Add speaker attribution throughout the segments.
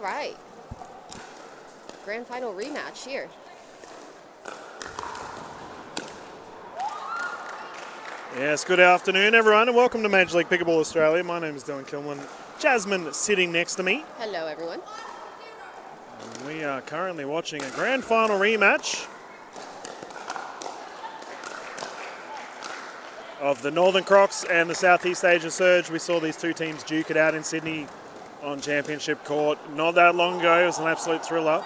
Speaker 1: right. Grand final rematch here.
Speaker 2: Yes, good afternoon, everyone, and welcome to Major League Pickleball Australia. My name is Dylan Kilman. Jasmine sitting next to me.
Speaker 1: Hello, everyone.
Speaker 2: And we are currently watching a grand final rematch of the Northern Crocs and the Southeast Asia Surge. We saw these two teams duke it out in Sydney on Championship Court not that long ago. It was an absolute thriller.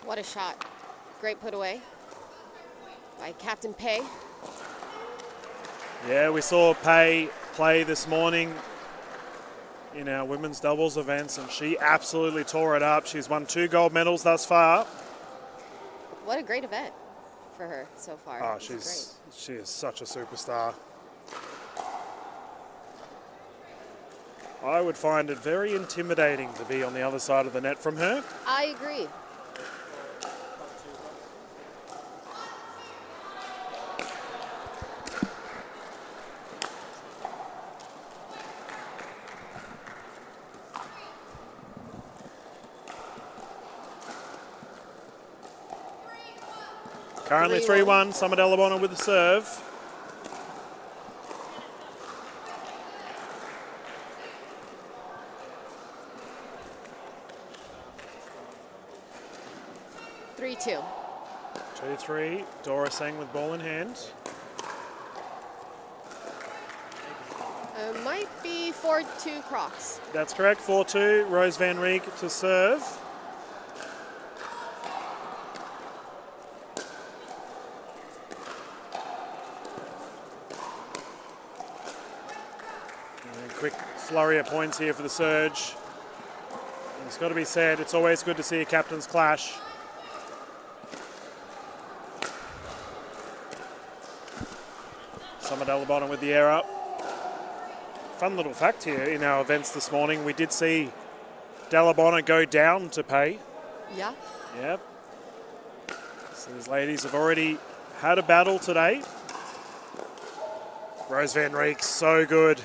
Speaker 1: What a shot. Great put away by Captain Pei.
Speaker 2: Yeah, we saw Pei play this morning in our women's doubles events, and she absolutely tore it up. She's won 2 gold medals thus far.
Speaker 1: What a great event for her so far.
Speaker 2: Oh, she is such a superstar. I would find it very intimidating to be on the other side of the net from her.
Speaker 1: I agree.
Speaker 2: Currently 3-1, Summer Delabona with the serve.
Speaker 1: Three, 2.
Speaker 2: 2-3, Dora Sang with ball in hand.
Speaker 1: Might be 4-2 Crocs.
Speaker 2: That's correct, 4-2, Rose Van Rieck to serve. Quick flurry of points here for the Surge. And it's got to be said, it's always good to see a captain's clash. Summer Delabona with the air up. Fun little fact here in our events this morning, we did see Delabona go down to Pei.
Speaker 1: Yeah.
Speaker 2: Yep. So these ladies have already had a battle today. Rose Van Rieck, so good.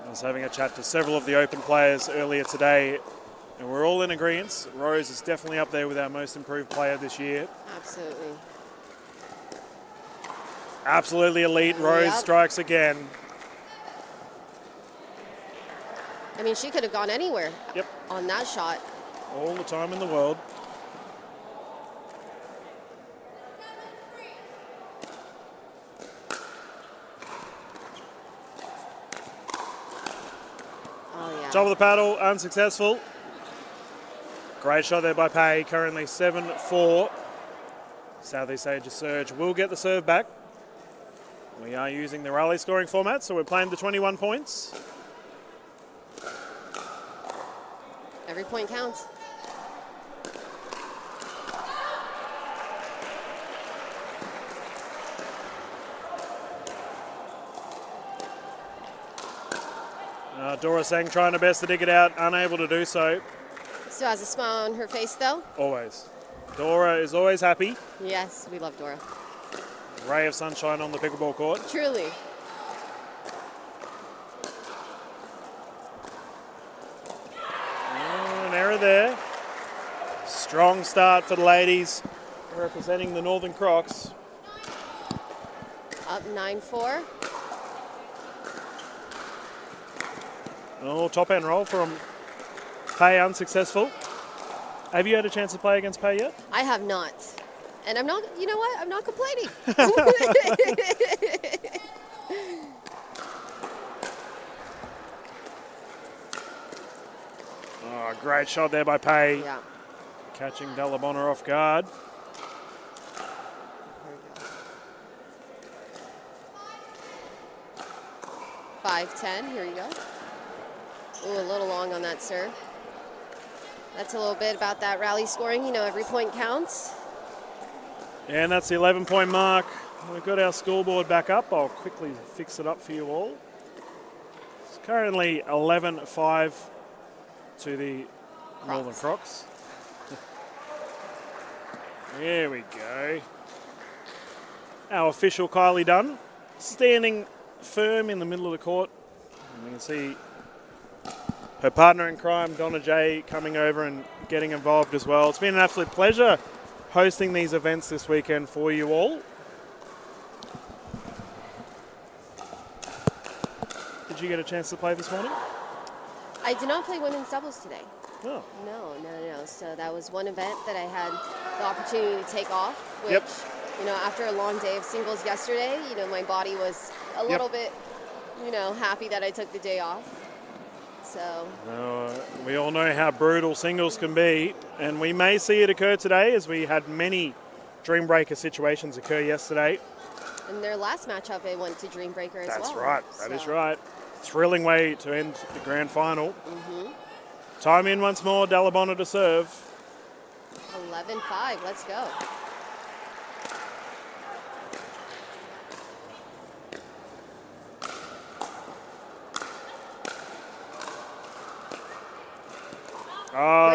Speaker 2: I was having a chat to several of the Open players earlier today, and we're all in agreement. Rose is definitely up there with our most improved player this year.
Speaker 1: Absolutely.
Speaker 2: Absolutely elite. Rose strikes again.
Speaker 1: I mean, she could have gone anywhere on that shot.
Speaker 2: All the time in the world. Top of the paddle, unsuccessful. Great shot there by Pei, currently 7-4. Southeast Asia Surge will get the serve back. We are using the rally scoring format, so we're playing the 21 points.
Speaker 1: Every point counts.
Speaker 2: Dora Sang trying her best to dig it out, unable to do so.
Speaker 1: Still has a smile on her face, though.
Speaker 2: Always. Dora is always happy.
Speaker 1: Yes, we love Dora.
Speaker 2: Ray of sunshine on the pickleball court.
Speaker 1: Truly.
Speaker 2: An error there. Strong start for the ladies representing the Northern Crocs.
Speaker 1: Up 9-4.
Speaker 2: Oh, top end roll from Pei, unsuccessful. Have you had a chance to play against Pei yet?
Speaker 1: I have not. And I'm not, you know what? I'm not complaining.
Speaker 2: Oh, great shot there by Pei.
Speaker 1: Yeah.
Speaker 2: Catching Delabona off guard.
Speaker 1: 5-10, here you go. Ooh, a little long on that serve. That's a little bit about that rally scoring. You know, every point counts.
Speaker 2: And that's the 11-point mark. We've got our scoreboard back up. I'll quickly fix it up for you all. It's currently 11-5 to the Northern Crocs. There we go. Our official Kylie Dunn standing firm in the middle of the court. And we can see her partner in crime, Donna J, coming over and getting involved as well. It's been an absolute pleasure hosting these events this weekend for you all. Did you get a chance to play this morning?
Speaker 1: I did not play women's doubles today.
Speaker 2: Oh.
Speaker 1: No. So that was one event that I had the opportunity to take off, which, after a long day of singles yesterday, my body was a little bit, happy that I took the day off. So.
Speaker 2: We all know how brutal singles can be, and we may see it occur today as we had many Dreambreaker situations occur yesterday.
Speaker 1: And their last matchup, they went to Dreambreaker as well.
Speaker 2: That's right. That is right. Thrilling way to end the grand final. Time in once more. Dalabona to serve.
Speaker 1: 11-5. Let's go.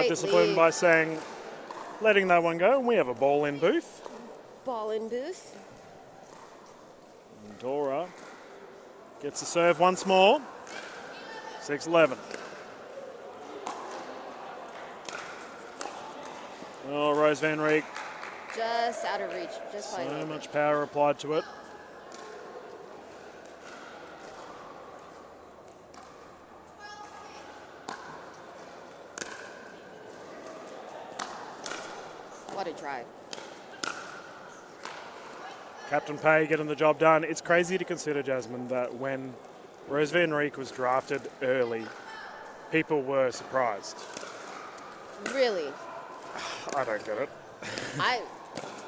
Speaker 2: Disciplined by saying, letting that one go. We have a ball in booth.
Speaker 1: Ball in booth.
Speaker 2: And Dora gets the serve once more. 6-11. Oh, Rose Van Reek.
Speaker 1: Just out of reach. Just
Speaker 2: so much power applied to it.
Speaker 1: What a drive.
Speaker 2: Captain Pay getting the job done. It's crazy to consider, Jasmine, that when Rose Van Reek was drafted early, people were surprised.
Speaker 1: Really?
Speaker 2: I don't get it.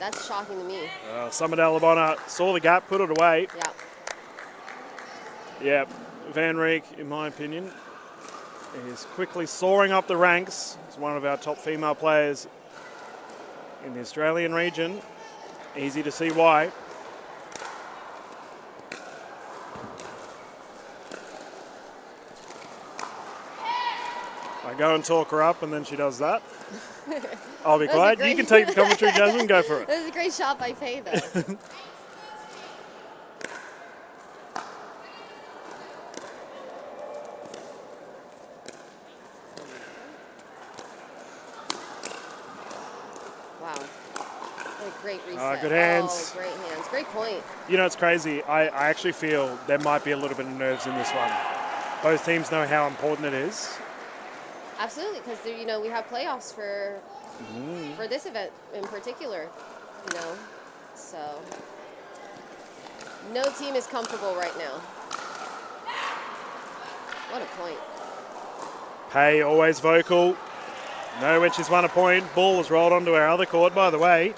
Speaker 1: That's shocking to me.
Speaker 2: Summer Dalabona saw the gap, put it away.
Speaker 1: Yeah.
Speaker 2: Van Reek, in my opinion, is quickly soaring up the ranks. He's one of our top female players in the Australian region. Easy to see why. I go and talk her up and then she does that. I'll be quiet. You can take the commentary, Jasmine. Go for it.
Speaker 1: That was a great shot by Faye, though. Wow. What a great reset.
Speaker 2: Good hands.
Speaker 1: Oh, great hands. Great point.
Speaker 2: It's crazy. I actually feel there might be a little bit of nerves in this one. Both teams know how important it is.
Speaker 1: Absolutely, because we have playoffs for this event in particular, so no team is comfortable right now. What a point.
Speaker 2: Pay always vocal. No, which is 1 point. Ball is rolled onto our other court, by the way.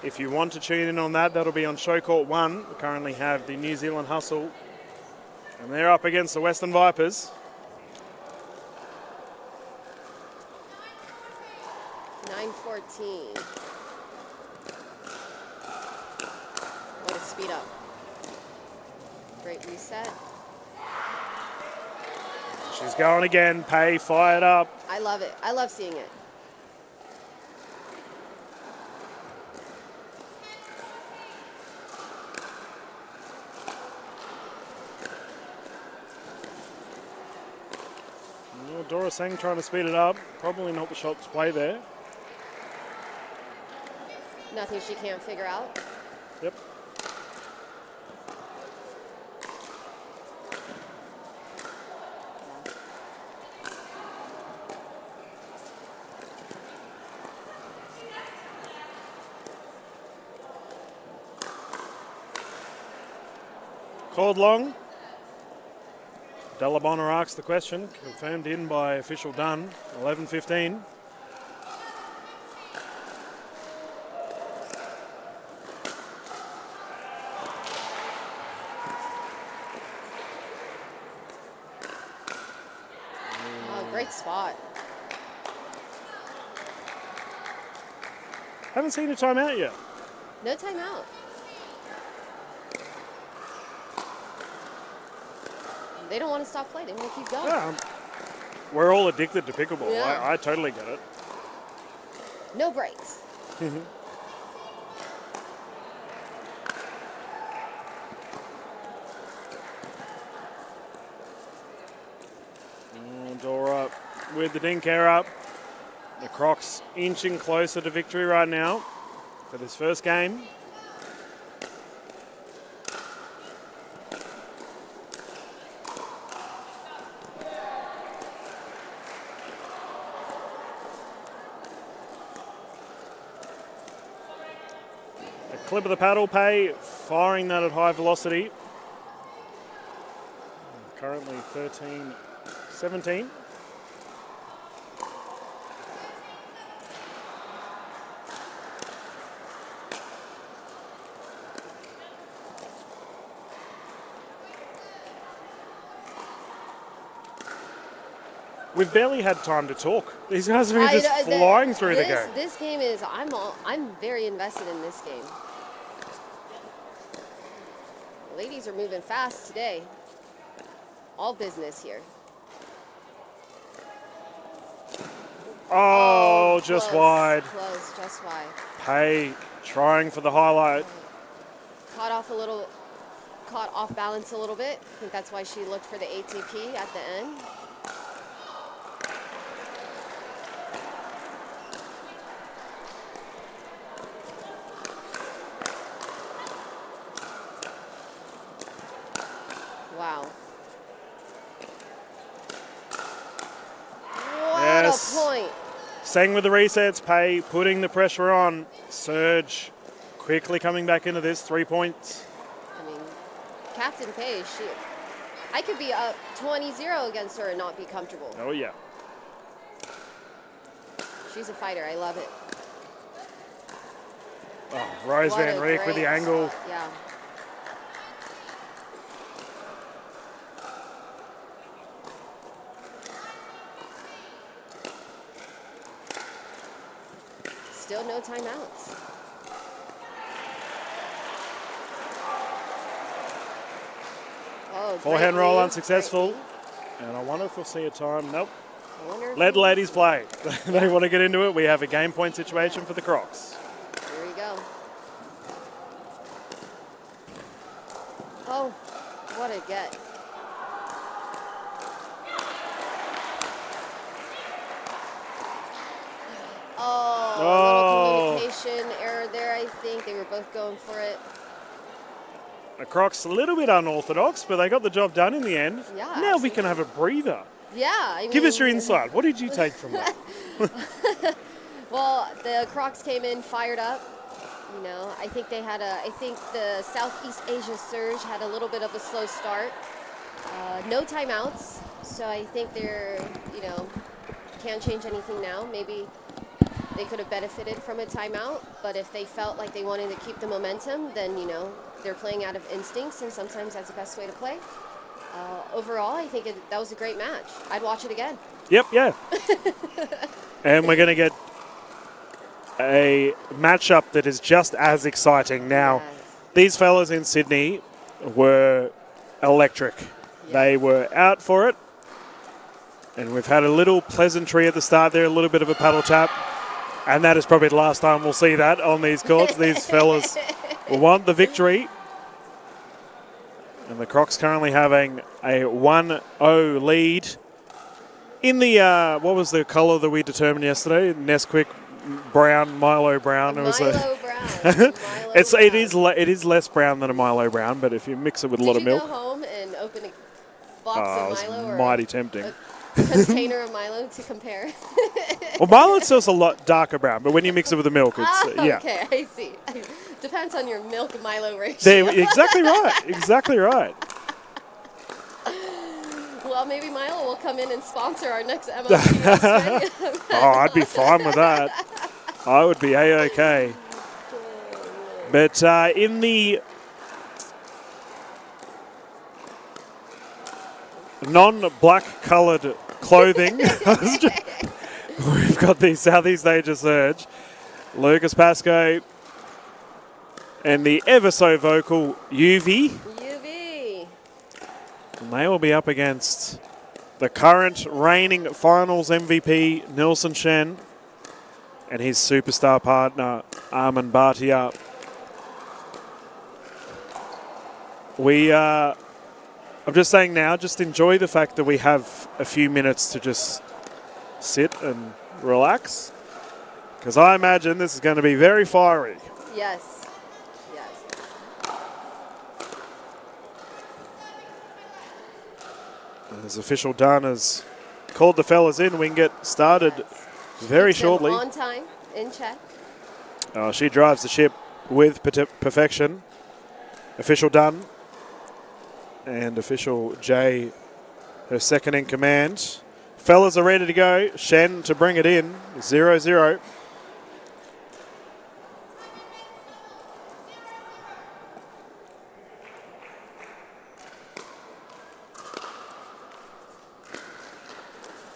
Speaker 2: If you want to tune in on that, that'll be on Showcourt 1. We currently have the New Zealand Hustle, and they're up against the Western Vipers.
Speaker 1: 9-14. Way to speed up. Great reset.
Speaker 2: She's going again. Pay fired up.
Speaker 1: I love it. I love seeing it.
Speaker 2: Dora Singh trying to speed it up. Probably not the shot to play there.
Speaker 1: Nothing she can't figure out.
Speaker 2: Yep. Called long. Dalabona asks the question, confirmed in by official Dunn, 11-15.
Speaker 1: Oh, great spot.
Speaker 2: Haven't seen a timeout yet.
Speaker 1: No timeout. They don't want to stop play. They want to keep going.
Speaker 2: Yeah, we're all addicted to pickleball.
Speaker 1: Yeah.
Speaker 2: I totally get it.
Speaker 1: No breaks.
Speaker 2: Door up with the dink air up. The Crocs inching closer to victory right now for this first game. A clip of the paddle pay, firing that at high velocity. Currently 13-17. We've barely had time to talk. These guys have been just flying through the game.
Speaker 1: This game is, I'm very invested in this game. The ladies are moving fast today. All business here.
Speaker 2: Oh, just
Speaker 1: close,
Speaker 2: wide.
Speaker 1: Close, just wide.
Speaker 2: Pay trying for the highlight.
Speaker 1: Caught off balance a little bit. I think that's why she looked for the ATP at the end. Wow. What a point.
Speaker 2: Staying with the resets, Pay putting the pressure on. Surge quickly coming back into this, 3 points.
Speaker 1: I mean, Captain Pay, I could be up 20-0 against her and not be comfortable.
Speaker 2: Oh, yeah.
Speaker 1: She's a fighter. I love it.
Speaker 2: Oh, Rose Van Reek with the angle.
Speaker 1: Yeah. Still no timeouts. Oh,
Speaker 2: forehand roll unsuccessful. And I wonder if we'll see a time. Nope. Let the ladies play. They want to get into it. We have a game point situation for the Crocs.
Speaker 1: Here we go. Oh, what a get. Oh, a little communication error there, I think. They were both going for it.
Speaker 2: The Crocs a little bit unorthodox, but they got the job done in the end.
Speaker 1: Yeah,
Speaker 2: now
Speaker 1: absolutely.
Speaker 2: we can have a breather.
Speaker 1: Yeah. I mean,
Speaker 2: give us your insight. What did you take from that?
Speaker 1: Well, the Crocs came in fired up. You know, I think the Southeast Asia surge had a little bit of a slow start. No timeouts, so I think they're, can't change anything now. Maybe they could have benefited from a timeout, but if they felt like they wanted to keep the momentum, then, they're playing out of instincts, and sometimes that's the best way to play. Overall, I think that was a great match. I'd watch it again.
Speaker 2: Yep, yeah. And we're going to get a matchup that is just as exciting. Now, these fellas in Sydney were electric. Yeah. They were out for it. And we've had a little pleasantry at the start there, a little bit of a paddle tap. And that is probably the last time we'll see that on these courts. These fellas want the victory. And the Crocs currently having a 1-0 lead. In the, what was the colour that we determined yesterday? Nesquik brown, Milo brown.
Speaker 1: Milo brown.
Speaker 2: It is less brown than a Milo brown, but if you mix it with a lot of milk.
Speaker 1: Did you go home and open a box of Milo?
Speaker 2: It was mighty tempting.
Speaker 1: A container of Milo to compare?
Speaker 2: Well, Milo itself's a lot darker brown, but when you mix it with the milk, it's, yeah.
Speaker 1: Okay, I see. Depends on your milk Milo ratio.
Speaker 2: Exactly right. Exactly right.
Speaker 1: Well, maybe Milo will come in and sponsor our next MLP Australia.
Speaker 2: Oh, I'd be fine with that. I would be A-OK. But in the non-black coloured clothing, we've got the Southeast Asia surge. Lucas Pascoe and the ever so vocal UV.
Speaker 1: UV.
Speaker 2: And they will be up against the current reigning finals MVP, Nilsson Shen, and his superstar partner, Armin Bhatia. I'm just saying now, just enjoy the fact that we have a few minutes to just sit and relax, because I imagine this is going to be very fiery.
Speaker 1: Yes. Yes.
Speaker 2: As official Dunn has called the fellas in, we can get started very shortly.
Speaker 1: On time, in check.
Speaker 2: She drives the ship with perfection. Official Dunn and official Jay, her second in command. Fellas are ready to go. Shen to bring it in, 0-0.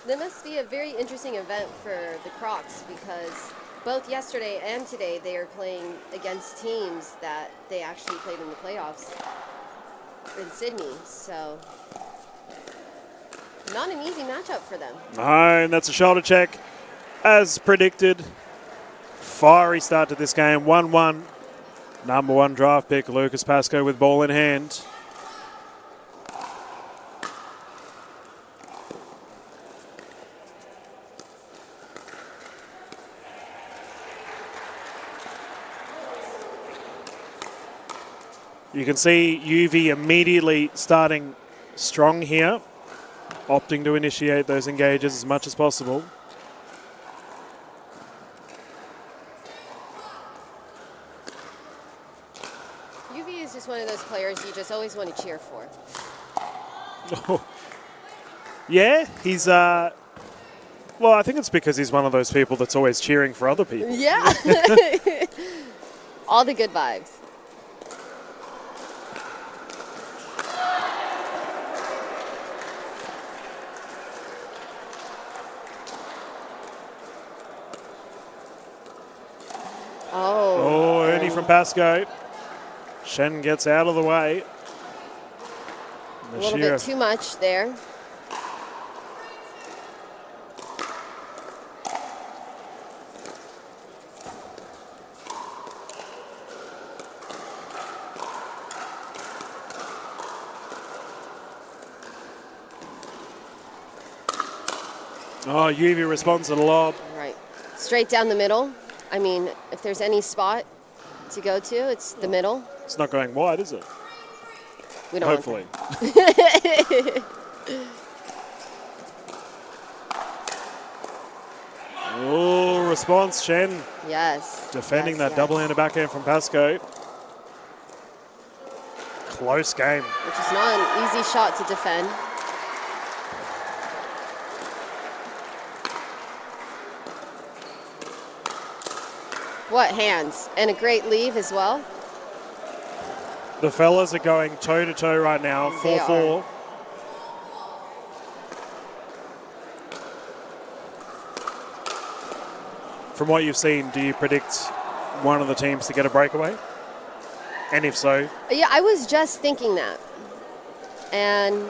Speaker 1: That must be a very interesting event for the Crocs, because both yesterday and today they are playing against teams that they actually played in the playoffs in Sydney. So not an easy matchup for them.
Speaker 2: No, and that's a shoulder check. As predicted, fiery start to this game, 1-1. Number 1 draft pick, Lucas Pascoe with ball in hand. You can see UV immediately starting strong here, opting to initiate those engages as much as possible.
Speaker 1: UV is just one of those players you just always want to cheer for.
Speaker 2: Yeah, he's, well, I think it's because he's one of those people that's always cheering for other people.
Speaker 1: Yeah. All the good vibes.
Speaker 2: Oh, Ernie from Pascoe. Shen gets out of the way.
Speaker 1: A little bit too much there.
Speaker 2: Oh, UV responds to the lob.
Speaker 1: Right. Straight down the middle. I mean, if there's any spot to go to, it's the middle.
Speaker 2: It's not going wide, is it?
Speaker 1: We don't.
Speaker 2: Hopefully. Oh, response, Shen.
Speaker 1: Yes.
Speaker 2: Defending that double-handed backhand from Pascoe. Close game.
Speaker 1: Which is not an easy shot to defend. What hands? And a great leave as well.
Speaker 2: The fellas are going toe-to-toe right now, 4-4. From what you've seen, do you predict one of the teams to get a breakaway? And if so?
Speaker 1: Yeah, I was just thinking that. And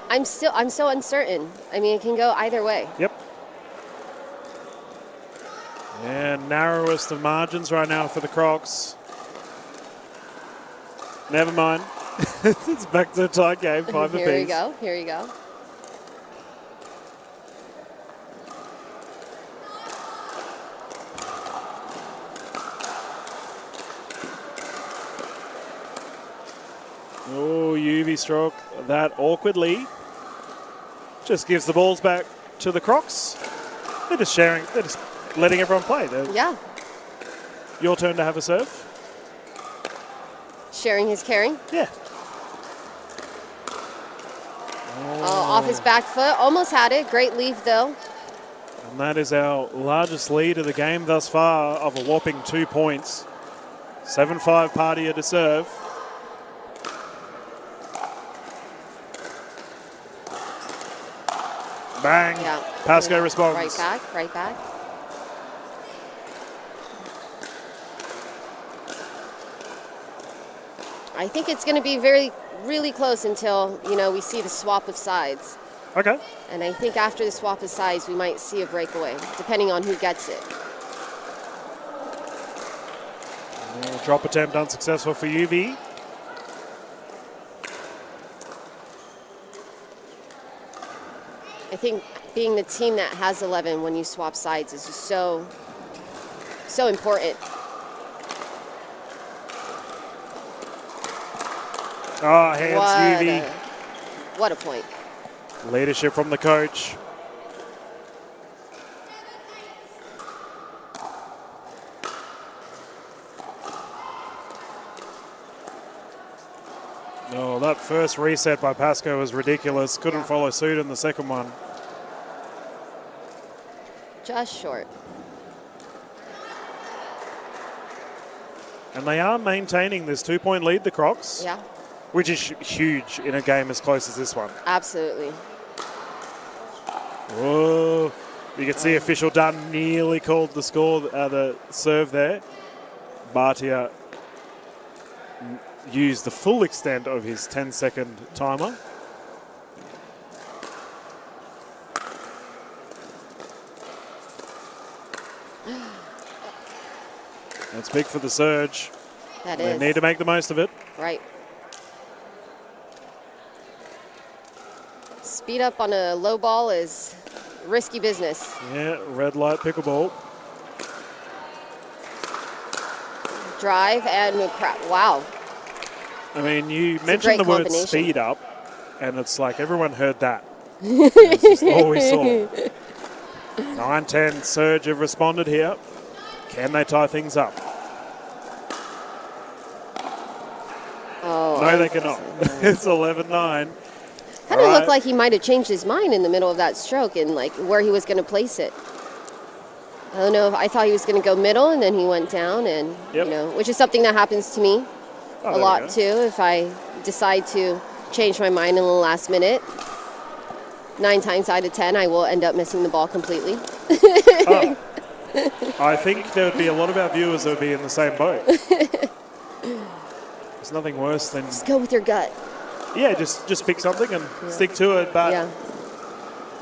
Speaker 1: I'm so uncertain. I mean, it can go either way.
Speaker 2: Yep. And narrowest of margins right now for the Crocs. Never mind. It's back to a tie game, 5 apiece.
Speaker 1: Here you go. Here you go.
Speaker 2: Oh, UV stroke that awkwardly. Just gives the balls back to the Crocs. They're just sharing. They're just letting everyone play.
Speaker 1: Yeah.
Speaker 2: Your turn to have a serve.
Speaker 1: Sharing his caring.
Speaker 2: Yeah.
Speaker 1: Oh, off his back foot. Almost had it. Great leave, though.
Speaker 2: And that is our largest lead of the game thus far of a whopping 2 points. 7-5 Bhatia to serve. Bang.
Speaker 1: Yeah.
Speaker 2: Pascoe responds.
Speaker 1: Right back, right back. I think it's going to be really close until, we see the swap of sides.
Speaker 2: Okay.
Speaker 1: And I think after the swap of sides, we might see a breakaway, depending on who gets it.
Speaker 2: Drop attempt unsuccessful for UV.
Speaker 1: I think being the team that has 11 when you swap sides is just so important.
Speaker 2: Oh, hands UV.
Speaker 1: What a point.
Speaker 2: Leadership from the coach. Oh, that first reset by Pascoe was ridiculous. Couldn't follow suit in the second one.
Speaker 1: Just short.
Speaker 2: And they are maintaining this 2-point lead, the Crocs.
Speaker 1: Yeah.
Speaker 2: Which is huge in a game as close as this one.
Speaker 1: Absolutely.
Speaker 2: Whoa. You can see official Dunn nearly called the score, the serve there. Bhatia used the full extent of his 10-second timer. That's big for the surge.
Speaker 1: That
Speaker 2: They
Speaker 1: is.
Speaker 2: need to make the most of it.
Speaker 1: Right. Speed up on a low ball is risky business.
Speaker 2: Yeah, red light pickleball.
Speaker 1: Drive and wow.
Speaker 2: I mean, you
Speaker 1: a
Speaker 2: mentioned
Speaker 1: great
Speaker 2: the word
Speaker 1: combination.
Speaker 2: speed up, and it's like everyone heard that. This is all we saw. 9-10, Surge have responded here. Can they tie things up?
Speaker 1: Oh,
Speaker 2: No, they cannot. It's 11-9.
Speaker 1: Kind of
Speaker 2: All
Speaker 1: looked
Speaker 2: right.
Speaker 1: like he might have changed his mind in the middle of that stroke and like where he was going to place it. I don't know. I thought he was going to go middle, and then he went down, and
Speaker 2: Yep.
Speaker 1: you know, which is something that happens to me
Speaker 2: Oh,
Speaker 1: a
Speaker 2: there we
Speaker 1: lot
Speaker 2: go.
Speaker 1: too. If I decide to change my mind in the last minute, 9 times out of 10, I will end up missing the ball completely.
Speaker 2: Oh. I think there would be a lot of our viewers that would be in the same boat. There's nothing worse than,
Speaker 1: Just go with your gut.
Speaker 2: yeah, just pick something and stick to it. But
Speaker 1: Yeah.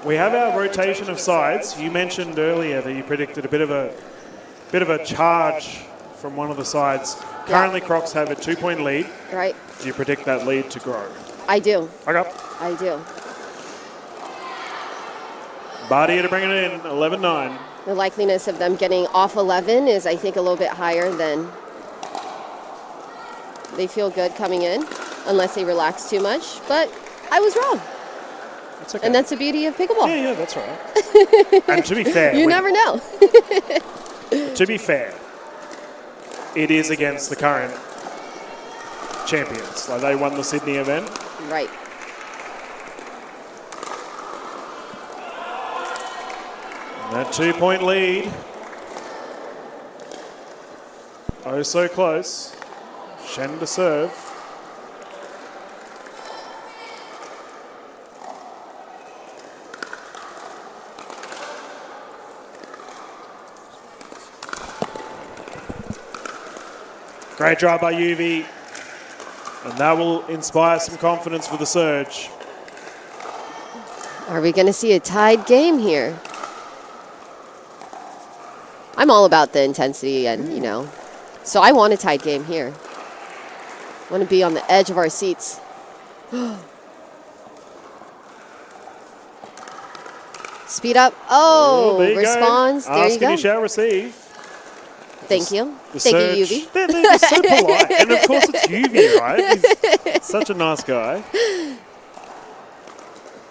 Speaker 2: we have our rotation of sides. You mentioned earlier that you predicted a bit of a charge from one of the sides. Currently, Crocs have a 2-point lead.
Speaker 1: Right.
Speaker 2: Do you predict that lead to grow?
Speaker 1: I do.
Speaker 2: Okay.
Speaker 1: I do.
Speaker 2: Bhatia to bring it in, 11-9.
Speaker 1: The likeliness of them getting off 11 is, I think, a little bit higher than they feel good coming in, unless they relax too much. But I was wrong.
Speaker 2: That's okay.
Speaker 1: And that's the beauty of pickleball.
Speaker 2: Yeah, that's right. And to be fair,
Speaker 1: You never know.
Speaker 2: to be fair, it is against the current champions. Like, they won the Sydney event.
Speaker 1: Right.
Speaker 2: That 2-point lead. Oh, so close. Shen to serve. Great drive by UV. And that will inspire some confidence for the Surge.
Speaker 1: Are we going to see a tied game here? I'm all about the intensity and, you know, so I want a tied game here. I want to be on the edge of our seats. Speed up. Oh,
Speaker 2: there you
Speaker 1: responds.
Speaker 2: go.
Speaker 1: There
Speaker 2: Ask
Speaker 1: you go.
Speaker 2: and you shall receive.
Speaker 1: Thank you.
Speaker 2: The
Speaker 1: Thank you,
Speaker 2: Surge-
Speaker 1: UV.
Speaker 2: They're just so polite. And of course it's UV, right? He's such a nice guy.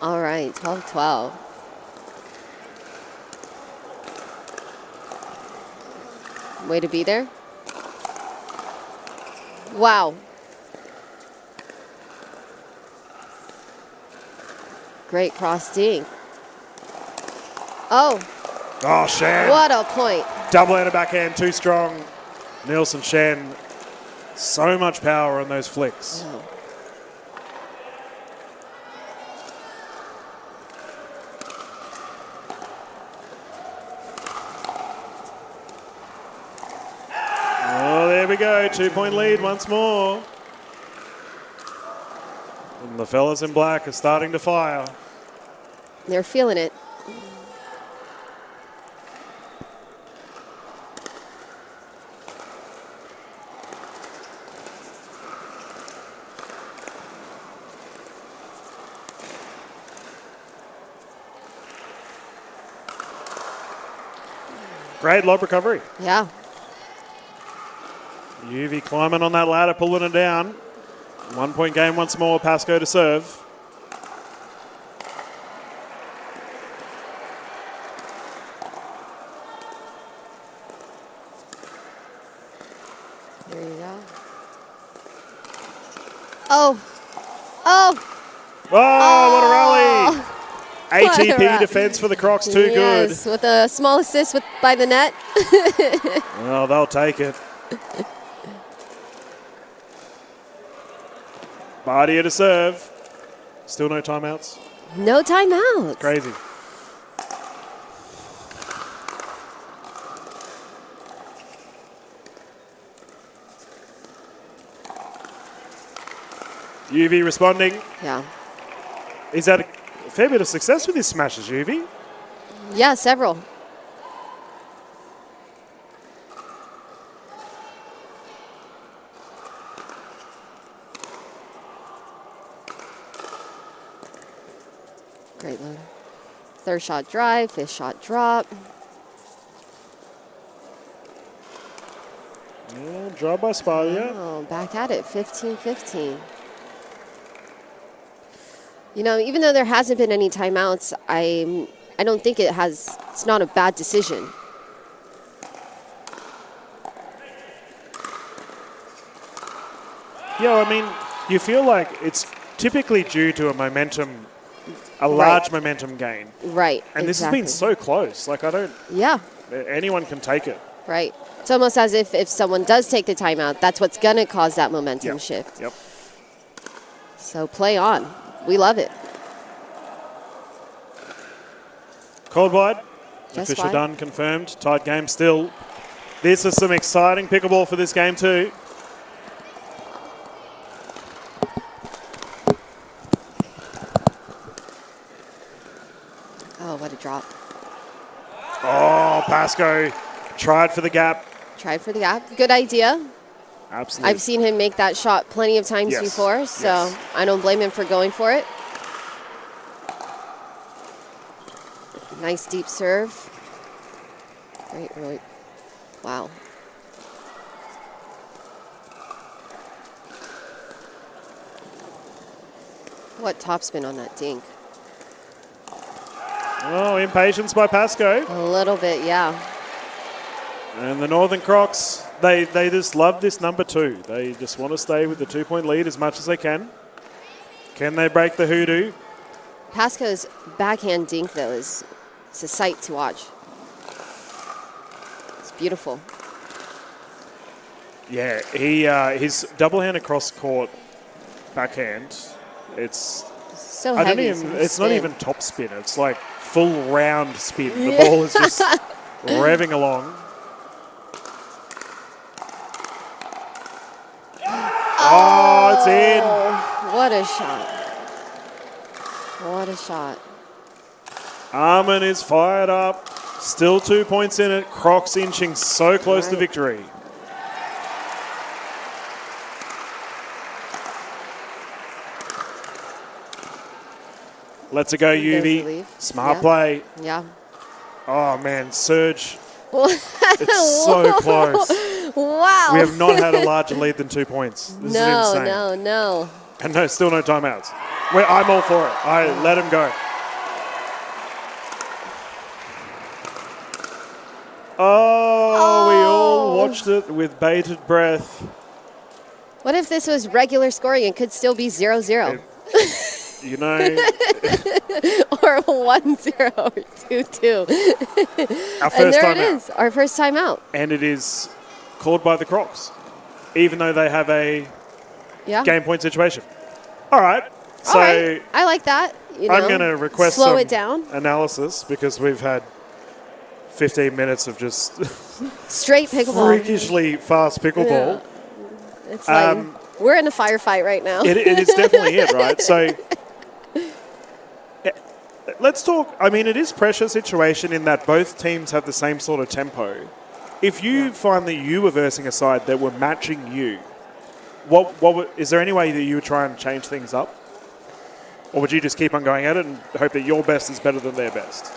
Speaker 1: All right, 12-12. Way to be there. Wow. Great cross dink. Oh,
Speaker 2: Oh, Shan.
Speaker 1: what a point.
Speaker 2: Double-handed backhand, too strong. Nielsen Shan. So much power on those flicks. Oh, there we go. 2-point lead once more. And the fellas in black are starting to fire.
Speaker 1: They're feeling it.
Speaker 2: Great lob recovery.
Speaker 1: Yeah.
Speaker 2: UV climbing on that ladder, pulling it down. 1 point game once more. Pascoe to serve.
Speaker 1: There you go. Oh. Oh.
Speaker 2: Oh, what a rally.
Speaker 1: What a
Speaker 2: ATP defense for the Crocs, too good.
Speaker 1: Yes, with a small assist by the net.
Speaker 2: Well, they'll take it. Bardia to serve. Still no timeouts.
Speaker 1: No timeouts.
Speaker 2: Crazy. UV responding.
Speaker 1: Yeah.
Speaker 2: He's had a fair bit of success with his smashes, UV.
Speaker 1: Yeah, several. Great load. Third shot drive, fifth shot drop.
Speaker 2: Yeah, drive by Spartia.
Speaker 1: Oh, back at it, 15-15. You know, even though there hasn't been any timeouts, I don't think it's not a bad decision.
Speaker 2: Yeah, I mean, you feel like it's typically due to a large momentum gain.
Speaker 1: Right.
Speaker 2: And this has been so close. Like,
Speaker 1: Yeah.
Speaker 2: anyone can take it.
Speaker 1: Right. It's almost as if someone does take the timeout, that's what's going to cause that momentum shift.
Speaker 2: Yep.
Speaker 1: So play on. We love it.
Speaker 2: Called wide.
Speaker 1: Just
Speaker 2: Official
Speaker 1: wide.
Speaker 2: done, confirmed. Tight game still. This is some exciting pickleball for this game too.
Speaker 1: Oh, what a drop.
Speaker 2: Oh, Pascoe tried for the gap.
Speaker 1: Tried for the gap. Good idea.
Speaker 2: Absolutely.
Speaker 1: I've seen him make that shot plenty of times before, so I don't blame him for going for it. Nice deep serve. Great, really. Wow. What topspin on that dink.
Speaker 2: Oh, impatience by Pascoe.
Speaker 1: A little bit, yeah.
Speaker 2: And the Northern Crocs, they just love this number 2. They just want to stay with the 2-point lead as much as they can. Can they break the hoodoo?
Speaker 1: Pascoe's backhand dink, though, it's a sight to watch. It's beautiful.
Speaker 2: Yeah, his double-handed cross-court backhand, it's
Speaker 1: so heavy.
Speaker 2: It's not even top spin. It's like full round spin. The ball is just revving along. Oh, it's in.
Speaker 1: What a shot. What a shot.
Speaker 2: Armin is fired up. Still 2 points in it. Crocs inching so close to victory. Let's go, UV. Smart play.
Speaker 1: Yeah.
Speaker 2: Oh, man, Surge. It's so close.
Speaker 1: Wow.
Speaker 2: We have not had a larger lead than 2 points. This is insane.
Speaker 1: No.
Speaker 2: And still no timeouts. I'm all for it. I let him go. Oh, we all watched it with bated breath.
Speaker 1: What if this was regular scoring and could still be 0-0?
Speaker 2: You know.
Speaker 1: Or 1-0 or 2-2.
Speaker 2: Our first
Speaker 1: and there
Speaker 2: time
Speaker 1: it is, our first time out.
Speaker 2: And it is called by the Crocs, even though they have a game point situation. All right. So
Speaker 1: I like that.
Speaker 2: I'm going to request
Speaker 1: slow
Speaker 2: some
Speaker 1: it down.
Speaker 2: analysis because we've had 15 minutes of just
Speaker 1: straight pickleball.
Speaker 2: Freakishly fast pickleball.
Speaker 1: Yeah. It's like we're in a firefight right now.
Speaker 2: It is definitely it, right? So let's talk. I mean, it is pressure situation in that both teams have the same sort of tempo. If you find that you were versing a side that were matching you, is there any way that you would try and change things up? Or would you just keep on going at it and hope that your best is better than their best?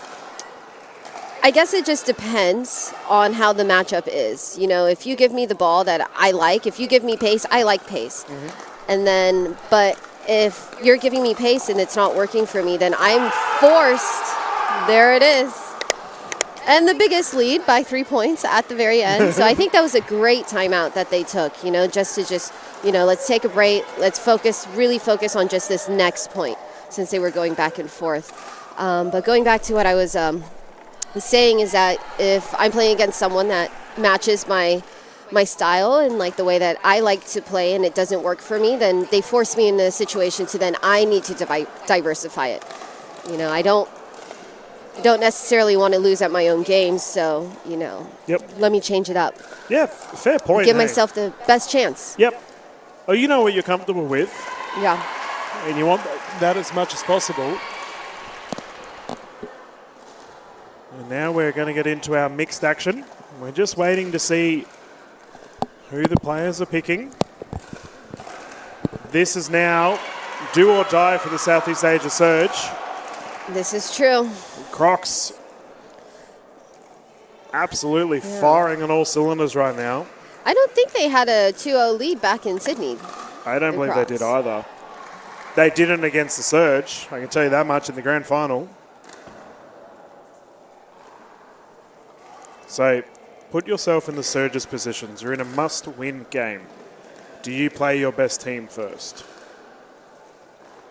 Speaker 1: I guess it just depends on how the matchup is. You know, if you give me the ball that I like, if you give me pace, I like pace. Mm-hmm. And then, but if you're giving me pace and it's not working for me, then I'm forced. There it is. And the biggest lead by 3 points at the very end. So I think that was a great timeout that they took, you know, just to let's take a break. Let's really focus on just this next point since they were going back and forth. But going back to what I was saying is that if I'm playing against someone that matches my style and like the way that I like to play and it doesn't work for me, then they force me in a situation to then I need to diversify it. You know, I don't necessarily want to lose at my own game, so, you know, let me change it up.
Speaker 2: Yeah, fair point.
Speaker 1: Give myself the best chance.
Speaker 2: Yep. Oh, you know what you're comfortable with.
Speaker 1: Yeah.
Speaker 2: And you want that as much as possible. And now we're going to get into our mixed action. We're just waiting to see who the players are picking. This is now do or die for the Southeast Asia Surge.
Speaker 1: This is true.
Speaker 2: Crocs absolutely firing on all cylinders right now.
Speaker 1: I don't think they had a 2-0 lead back in Sydney.
Speaker 2: I don't believe they did either. They didn't against the Surge. I can tell you that much in the grand final. So put yourself in the Surge's positions. You're in a must-win game. Do you play your best team first?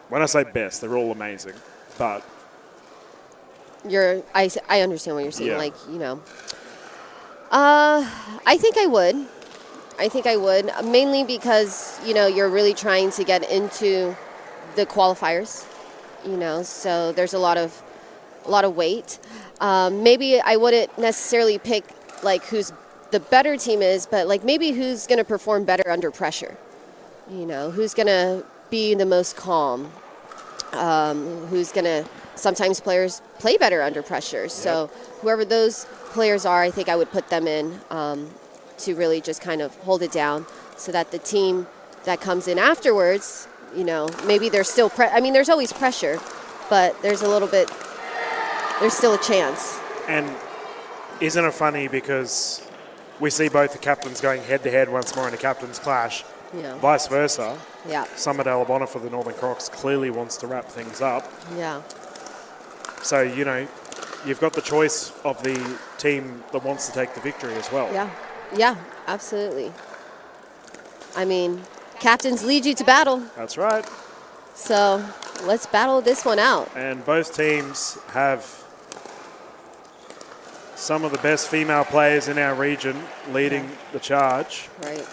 Speaker 2: When I say best, they're all amazing. But
Speaker 1: I understand what you're saying. Yeah. Like, you know, I think I would. Mainly because, you know, you're really trying to get into the qualifiers, you know, so there's a lot of weight. Maybe I wouldn't necessarily pick like who's the better team is, but like maybe who's going to perform better under pressure, you know, who's going to be the most calm, who's going to sometimes players play better under pressure. So whoever those players are, I think I would put them in to really just kind of hold it down so that the team that comes in afterwards, you know, maybe there's still there's always pressure, but there's still a chance. And
Speaker 2: isn't it funny because we see both the captains going head-to-head once more in a captain's clash, vice versa.
Speaker 1: Yeah.
Speaker 2: Summit Alabama for the Northern Crocs clearly wants to wrap things up.
Speaker 1: Yeah.
Speaker 2: So, you know, you've got the choice of the team that wants to take the victory as well.
Speaker 1: Yeah, absolutely. I mean, captains lead you to battle.
Speaker 2: That's right.
Speaker 1: So let's battle this one out.
Speaker 2: And both teams have some of the best female players in our region leading the charge.
Speaker 1: Right.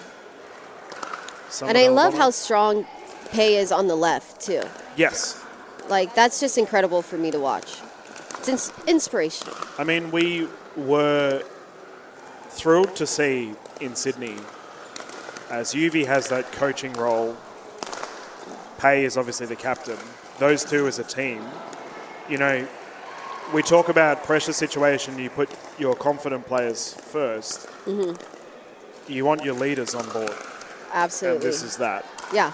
Speaker 1: And I love how strong Pei is on the left, too.
Speaker 2: Yes.
Speaker 1: Like, that's just incredible for me to watch. It's inspirational.
Speaker 2: I mean, we were thrilled to see in Sydney, as Yuvi has that coaching role, Pei is obviously the captain. Those two as a team, you know, we talk about pressure situation, you put your confident players first. Mm-hmm. You want your leaders on board.
Speaker 1: Absolutely.
Speaker 2: And this is that.
Speaker 1: Yeah.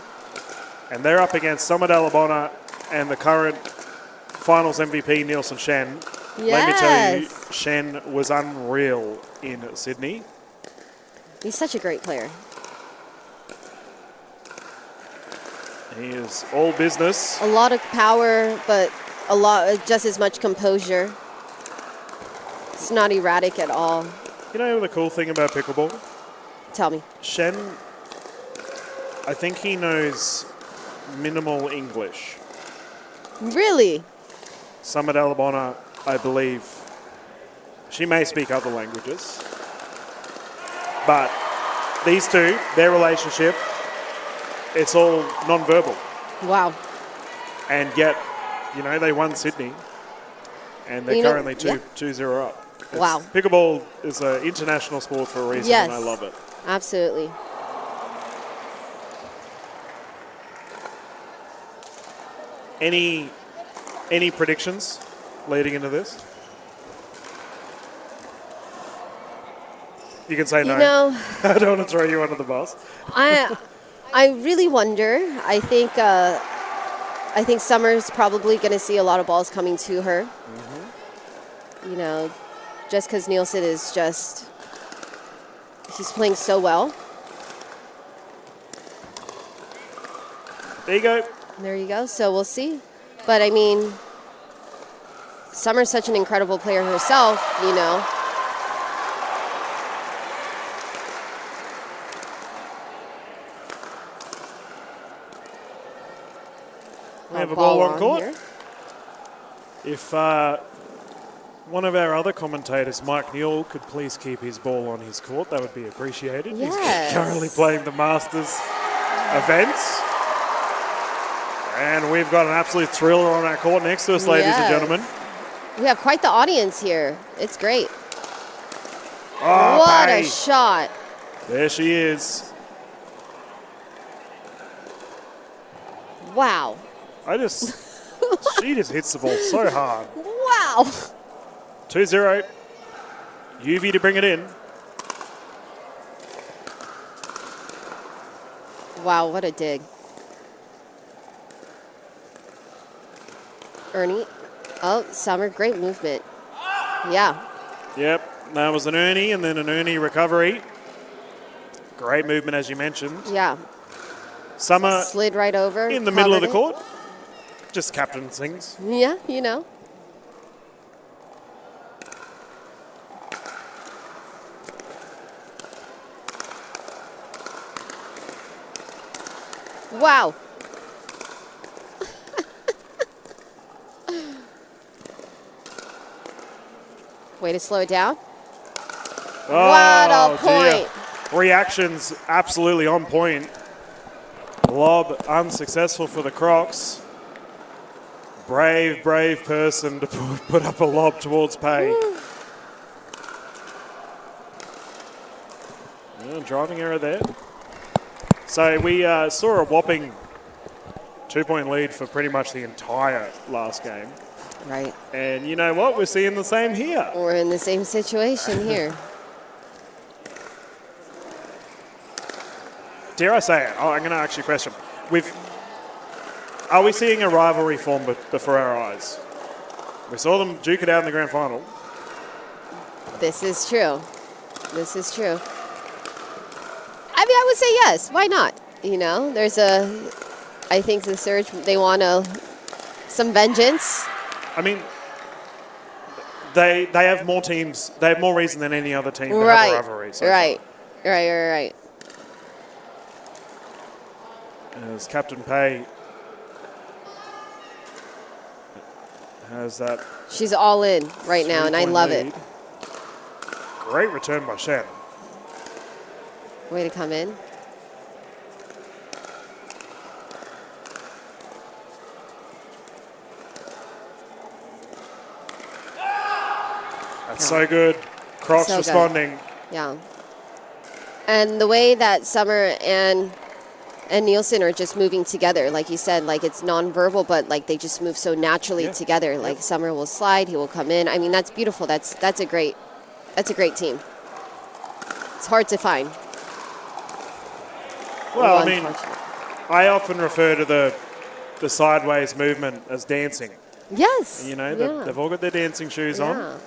Speaker 2: And they're up against Summit Alabama and the current finals MVP, Nielsen Shen.
Speaker 1: Yes.
Speaker 2: Let me tell you, Shen was unreal in Sydney.
Speaker 1: He's such a great player.
Speaker 2: He is all business.
Speaker 1: A lot of power, but just as much composure. It's not erratic at all.
Speaker 2: You know the cool thing about pickleball?
Speaker 1: Tell me.
Speaker 2: Shen, I think he knows minimal English.
Speaker 1: Really?
Speaker 2: Summit Alabama, I believe, she may speak other languages. But these two, their relationship, it's all non-verbal.
Speaker 1: Wow.
Speaker 2: And yet, you know, they won Sydney. And they're currently 2-0 up.
Speaker 1: Wow.
Speaker 2: Pickleball is an international sport for a reason, and I love it.
Speaker 1: Absolutely.
Speaker 2: Any Any predictions leading into this? You can say no.
Speaker 1: You know,
Speaker 2: I don't want to throw you under the bus.
Speaker 1: I really wonder. I think Summer's probably going to see a lot of balls coming to her. Mm-hmm. You know, just because Nielsen is he's playing so well.
Speaker 2: There you go.
Speaker 1: There you go. So we'll see. But I mean, Summer's such an incredible player herself, you know.
Speaker 2: We have a ball on court.
Speaker 1: Here.
Speaker 2: If one of our other commentators, Mike Newell, could please keep his ball on his court, that would be appreciated.
Speaker 1: Yes.
Speaker 2: He's currently playing the Masters events. And we've got an absolute thriller on our court next to us, ladies and gentlemen.
Speaker 1: We have quite the audience here. It's great.
Speaker 2: Oh,
Speaker 1: what
Speaker 2: Pay.
Speaker 1: a shot.
Speaker 2: There she is.
Speaker 1: Wow.
Speaker 2: She just hits the ball so hard.
Speaker 1: Wow.
Speaker 2: 2-0. UV to bring it in.
Speaker 1: Wow, what a dig. Ernie. Oh, Summer, great movement. Yeah.
Speaker 2: Yep, that was an Ernie and then an Ernie recovery. Great movement, as you mentioned.
Speaker 1: Yeah.
Speaker 2: Summer
Speaker 1: slid right over.
Speaker 2: in the middle of the court. Just captain things.
Speaker 1: Yeah, you know. Wow. Way to slow it down.
Speaker 2: Oh,
Speaker 1: what a point.
Speaker 2: Dear. Reactions absolutely on point. Lob unsuccessful for the Crocs. Brave, brave person to put up a lob towards Pay. Yeah, driving error there. So we saw a whopping 2-point lead for pretty much the entire last game.
Speaker 1: Right.
Speaker 2: And you know what? We're seeing the same here.
Speaker 1: We're in the same situation here.
Speaker 2: Dare I say it? Oh, I'm going to ask you a question. Are we seeing a rivalry form before our eyes? We saw them duke it out in the grand final.
Speaker 1: This is true. This is true. I mean, I would say yes. Why not? You know, I think the Surge, they want some vengeance.
Speaker 2: I mean, they have more teams. They have more reason than any other team to have a rivalry. So
Speaker 1: right.
Speaker 2: As Captain Pay has that.
Speaker 1: She's all in right now, and I love it.
Speaker 2: Great return by Shen.
Speaker 1: Way to come in.
Speaker 2: That's so good. Crocs
Speaker 1: so
Speaker 2: responding.
Speaker 1: Good. Yeah. And the way that Summer and Nielsen are just moving together, like you said, like it's nonverbal, but like they just move so naturally together. Like Summer will slide, he will come in. I mean, that's beautiful. That's a great team. It's hard to find.
Speaker 2: Well, I mean, I often refer to the sideways movement as dancing.
Speaker 1: Yes.
Speaker 2: You know, they've all got their dancing shoes on.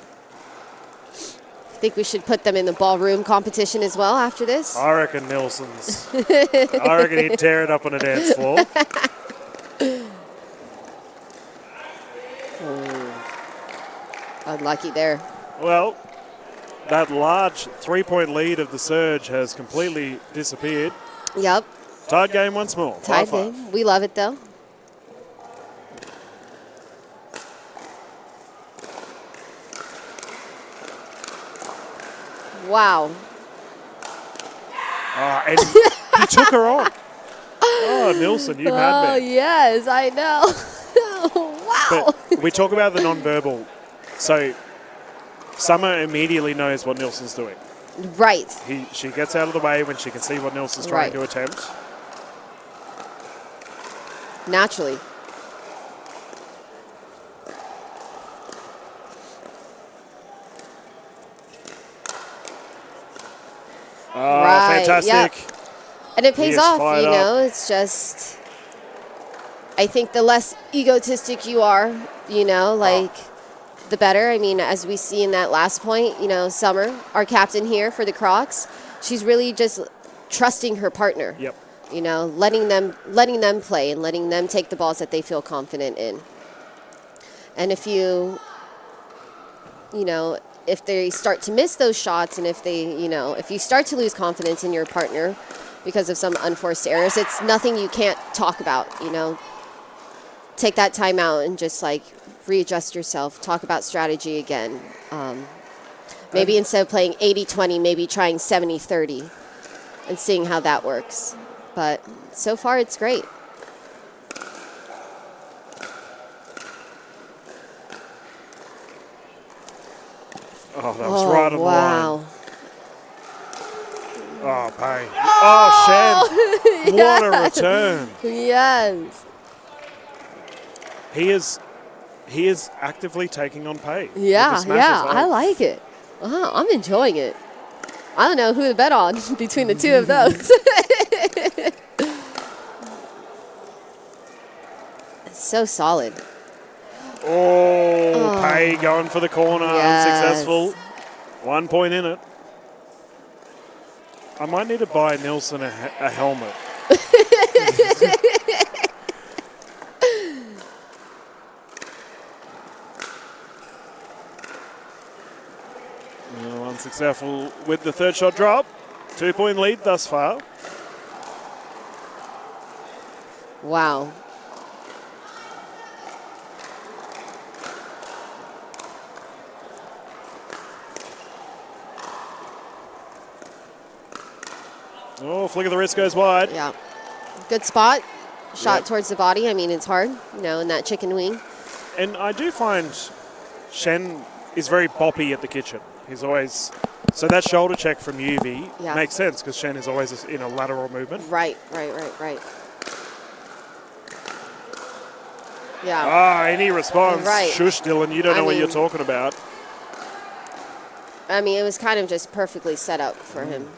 Speaker 1: I think we should put them in the ballroom competition as well after this.
Speaker 2: I reckon Nelson's. I reckon he'd tear it up on a dance floor.
Speaker 1: Unlucky there.
Speaker 2: Well, that large 3-point lead of the Surge has completely disappeared.
Speaker 1: Yep.
Speaker 2: Tied game once more.
Speaker 1: Tied game. We love it, though. Wow.
Speaker 2: And he took her on. Oh, Nielsen, you had me.
Speaker 1: Oh, yes, I know. Wow.
Speaker 2: But we talk about the nonverbal. So Summer immediately knows what Nielsen's doing.
Speaker 1: Right.
Speaker 2: She gets out of the way when she can see what Nielsen's trying to attempt.
Speaker 1: Naturally. Right,
Speaker 2: fantastic.
Speaker 1: Yep. And it pays
Speaker 2: is
Speaker 1: off,
Speaker 2: fired
Speaker 1: you know.
Speaker 2: up.
Speaker 1: It's just, I think the less egotistic you are, you know, like the better. I mean, as we see in that last point, you know, Summer, our captain here for the Crocs, she's really just trusting her partner.
Speaker 2: Yep.
Speaker 1: You know, letting them play and letting them take the balls that they feel confident in. And if you know, if they start to miss those shots and if they, you know, if you start to lose confidence in your partner because of some unforced errors, it's nothing you can't talk about, you know. Take that time out and just like readjust yourself, talk about strategy again. Maybe instead of playing 80-20, maybe trying 70-30 and seeing how that works. But so far, it's great.
Speaker 2: Oh, that was right on the line.
Speaker 1: Wow.
Speaker 2: Oh, Pay. Oh, Shen.
Speaker 1: Yes.
Speaker 2: What a return.
Speaker 1: Yes.
Speaker 2: He is actively taking on Pay.
Speaker 1: Yeah, I like it. I'm enjoying it. I don't know who to bet on between the two of those. It's so solid.
Speaker 2: Oh, Pay going for the corner, unsuccessful. 1 point in it. I might need to buy Nilsson a helmet. No, unsuccessful with the third shot drop. 2 point lead thus far.
Speaker 1: Wow.
Speaker 2: Oh, flick of the wrist goes wide.
Speaker 1: Yeah. Good spot. Shot towards the body. I mean, it's hard, you know, in that chicken wing.
Speaker 2: And I do find Shen is very boppy at the kitchen. He's always... So that shoulder check from UV makes sense because Shen is always in a lateral movement.
Speaker 1: Right. Yeah.
Speaker 2: Ah, any response.
Speaker 1: Right.
Speaker 2: Shush, Dylan, you don't know what you're talking about.
Speaker 1: I mean, it was kind of just perfectly set up for him.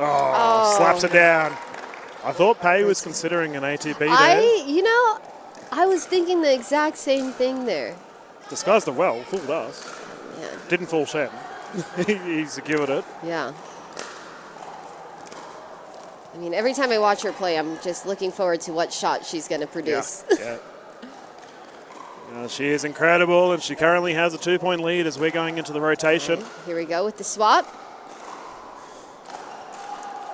Speaker 2: Oh, slaps it down. I thought Pay was considering an ATP there.
Speaker 1: You know, I was thinking the exact same thing there.
Speaker 2: Disguised it well, fooled us.
Speaker 1: Yeah.
Speaker 2: Didn't fool Shen. He secured it.
Speaker 1: Yeah. I mean, every time I watch her play, I'm just looking forward to what shot she's going to produce.
Speaker 2: Yeah. She is incredible, and she currently has a 2 point lead as we're going into the rotation.
Speaker 1: Right, here we go with the swap.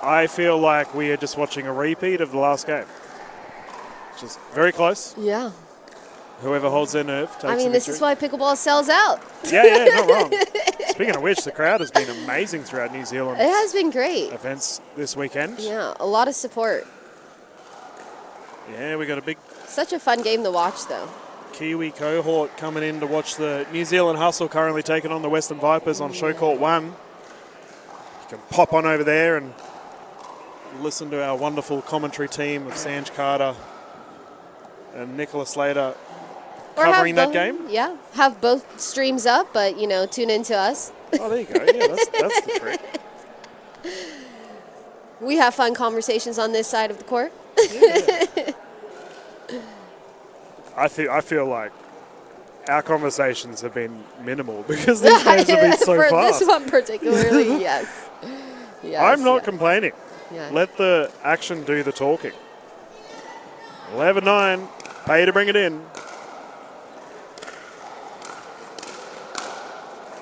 Speaker 2: I feel like we are just watching a repeat of the last game. Just very close.
Speaker 1: Yeah.
Speaker 2: Whoever holds their nerve takes
Speaker 1: I mean,
Speaker 2: the
Speaker 1: this
Speaker 2: victory.
Speaker 1: is why pickleball sells out.
Speaker 2: Yeah, not wrong. Speaking of which, the crowd has been amazing throughout New Zealand.
Speaker 1: It has been great.
Speaker 2: Events this weekend.
Speaker 1: Yeah, a lot of support.
Speaker 2: Yeah, we got a big
Speaker 1: Such a fun game to watch, though.
Speaker 2: Kiwi cohort coming in to watch the New Zealand Hustle currently taking on the Western Vipers on Showcourt 1. You can pop on over there and listen to our wonderful commentary team of Sanj Carter and Nicola Slater covering that game.
Speaker 1: Yeah, have both streams up, but, you know, tune into us.
Speaker 2: Oh, there you go. Yeah, that's the trick.
Speaker 1: We have fun conversations on this side of the court.
Speaker 2: Yeah. I feel like our conversations have been minimal because these games have been so
Speaker 1: For
Speaker 2: fast.
Speaker 1: this one particularly, yes.
Speaker 2: I'm not complaining.
Speaker 1: Yeah.
Speaker 2: Let the action do the talking. 11-9. Pay to bring it in.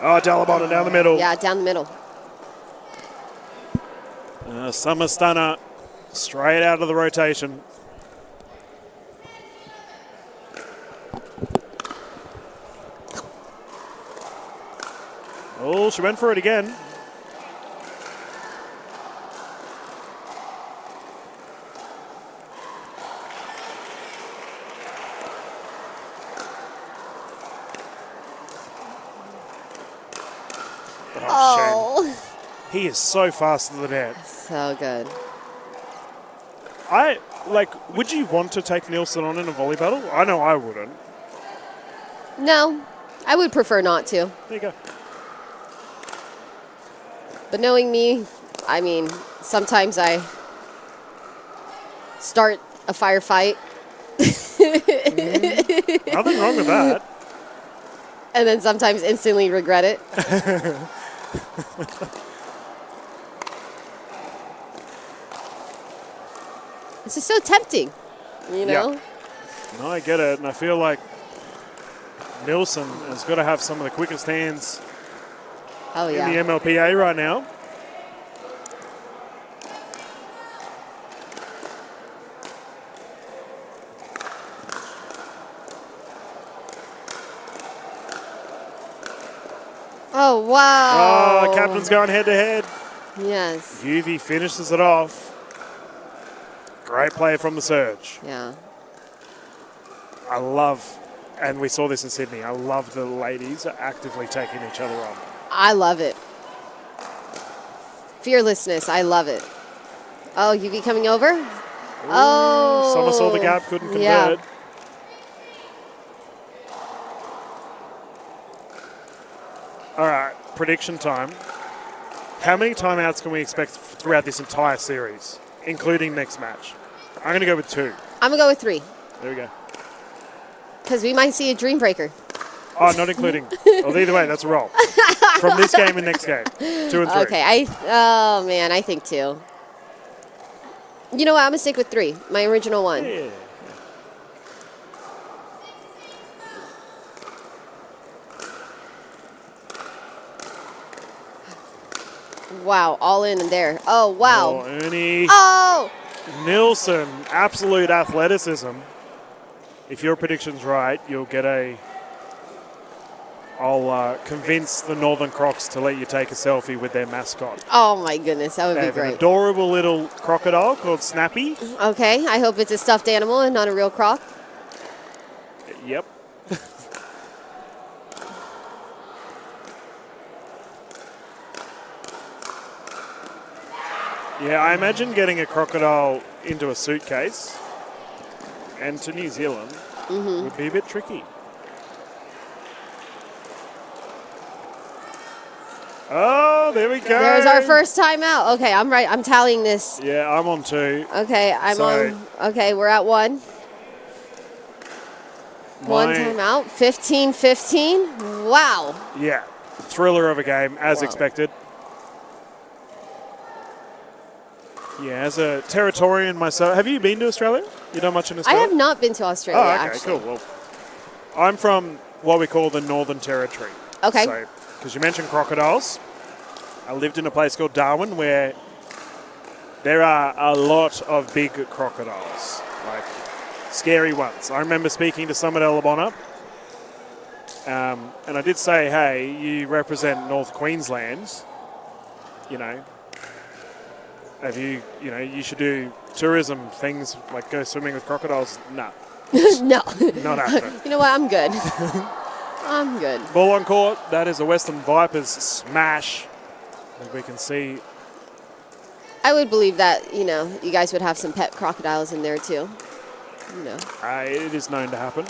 Speaker 2: Oh, Dalabona down the middle.
Speaker 1: Yeah, down the middle.
Speaker 2: Summer stunner straight out of the rotation. Oh, she went for it again.
Speaker 1: Oh.
Speaker 2: He is so fast to the net.
Speaker 1: So good.
Speaker 2: Would you want to take Nielsen on in a volley battle? I know I wouldn't.
Speaker 1: No, I would prefer not to.
Speaker 2: There you go.
Speaker 1: But knowing me, I mean, sometimes I start a firefight.
Speaker 2: Nothing wrong with that.
Speaker 1: And then sometimes instantly regret it. It's just so tempting, you know?
Speaker 2: Yeah. No, I get it. And I feel like Nielsen has got to have some of the quickest hands
Speaker 1: Oh, yeah.
Speaker 2: in the MLPA right now.
Speaker 1: Oh, wow.
Speaker 2: Oh, captain's going head-to-head.
Speaker 1: Yes.
Speaker 2: UV finishes it off. Great play from the Surge.
Speaker 1: Yeah.
Speaker 2: I love, and we saw this in Sydney, I love the ladies are actively taking each other on.
Speaker 1: I love it. Fearlessness. I love it. Oh, UV coming over? Oh.
Speaker 2: Someone saw the gap, couldn't convert.
Speaker 1: Yeah.
Speaker 2: All right, prediction time. How many timeouts can we expect throughout this entire series, including next match? I'm going to go with 2.
Speaker 1: I'm going to go with 3.
Speaker 2: There we go.
Speaker 1: Because we might see a dream breaker.
Speaker 2: Oh, not including. Well, either way, that's a roll. From this game and next game. 2 and 3.
Speaker 1: Okay. I think 2. You know what? I'm going to stick with 3. My original one.
Speaker 2: Yeah.
Speaker 1: Wow. All in there. Oh, wow.
Speaker 2: Oh, Ernie.
Speaker 1: Oh!
Speaker 2: Nielsen, absolute athleticism. If your prediction's right, you'll get I'll convince the Northern Crocs to let you take a selfie with their mascot.
Speaker 1: Oh, my goodness. That would
Speaker 2: They
Speaker 1: be
Speaker 2: have an
Speaker 1: great.
Speaker 2: adorable little crocodile called Snappy.
Speaker 1: Okay. I hope it's a stuffed animal and not a real croc.
Speaker 2: Yep. Yeah, I imagine getting a crocodile into a suitcase and to New Zealand would be a bit tricky. Oh, there we go.
Speaker 1: There's our first time out. Okay, I'm right. I'm tallying this.
Speaker 2: Yeah, I'm on 2.
Speaker 1: Okay, I'm on. Okay, we're at 1. One time out. 15-15. Wow.
Speaker 2: Yeah, thriller of a game, as expected. Yeah, as a Territorian myself, have you been to Australia? You done much in
Speaker 1: I
Speaker 2: Australia?
Speaker 1: have not been to Australia,
Speaker 2: Oh, okay,
Speaker 1: actually.
Speaker 2: cool. Well, I'm from what we call the Northern Territory.
Speaker 1: Okay.
Speaker 2: So, because you mentioned crocodiles, I lived in a place called Darwin where there are a lot of big crocodiles, like scary ones. I remember speaking to some at Ellabonna, and I did say, hey, you represent North Queensland, you know, have you should do tourism things like go swimming with crocodiles. No.
Speaker 1: No.
Speaker 2: Not happening.
Speaker 1: You know what? I'm good. I'm good.
Speaker 2: Ball on court. That is a Western Vipers smash. As we can see.
Speaker 1: I would believe that, you guys would have some pet crocodiles in there too.
Speaker 2: It is known to happen.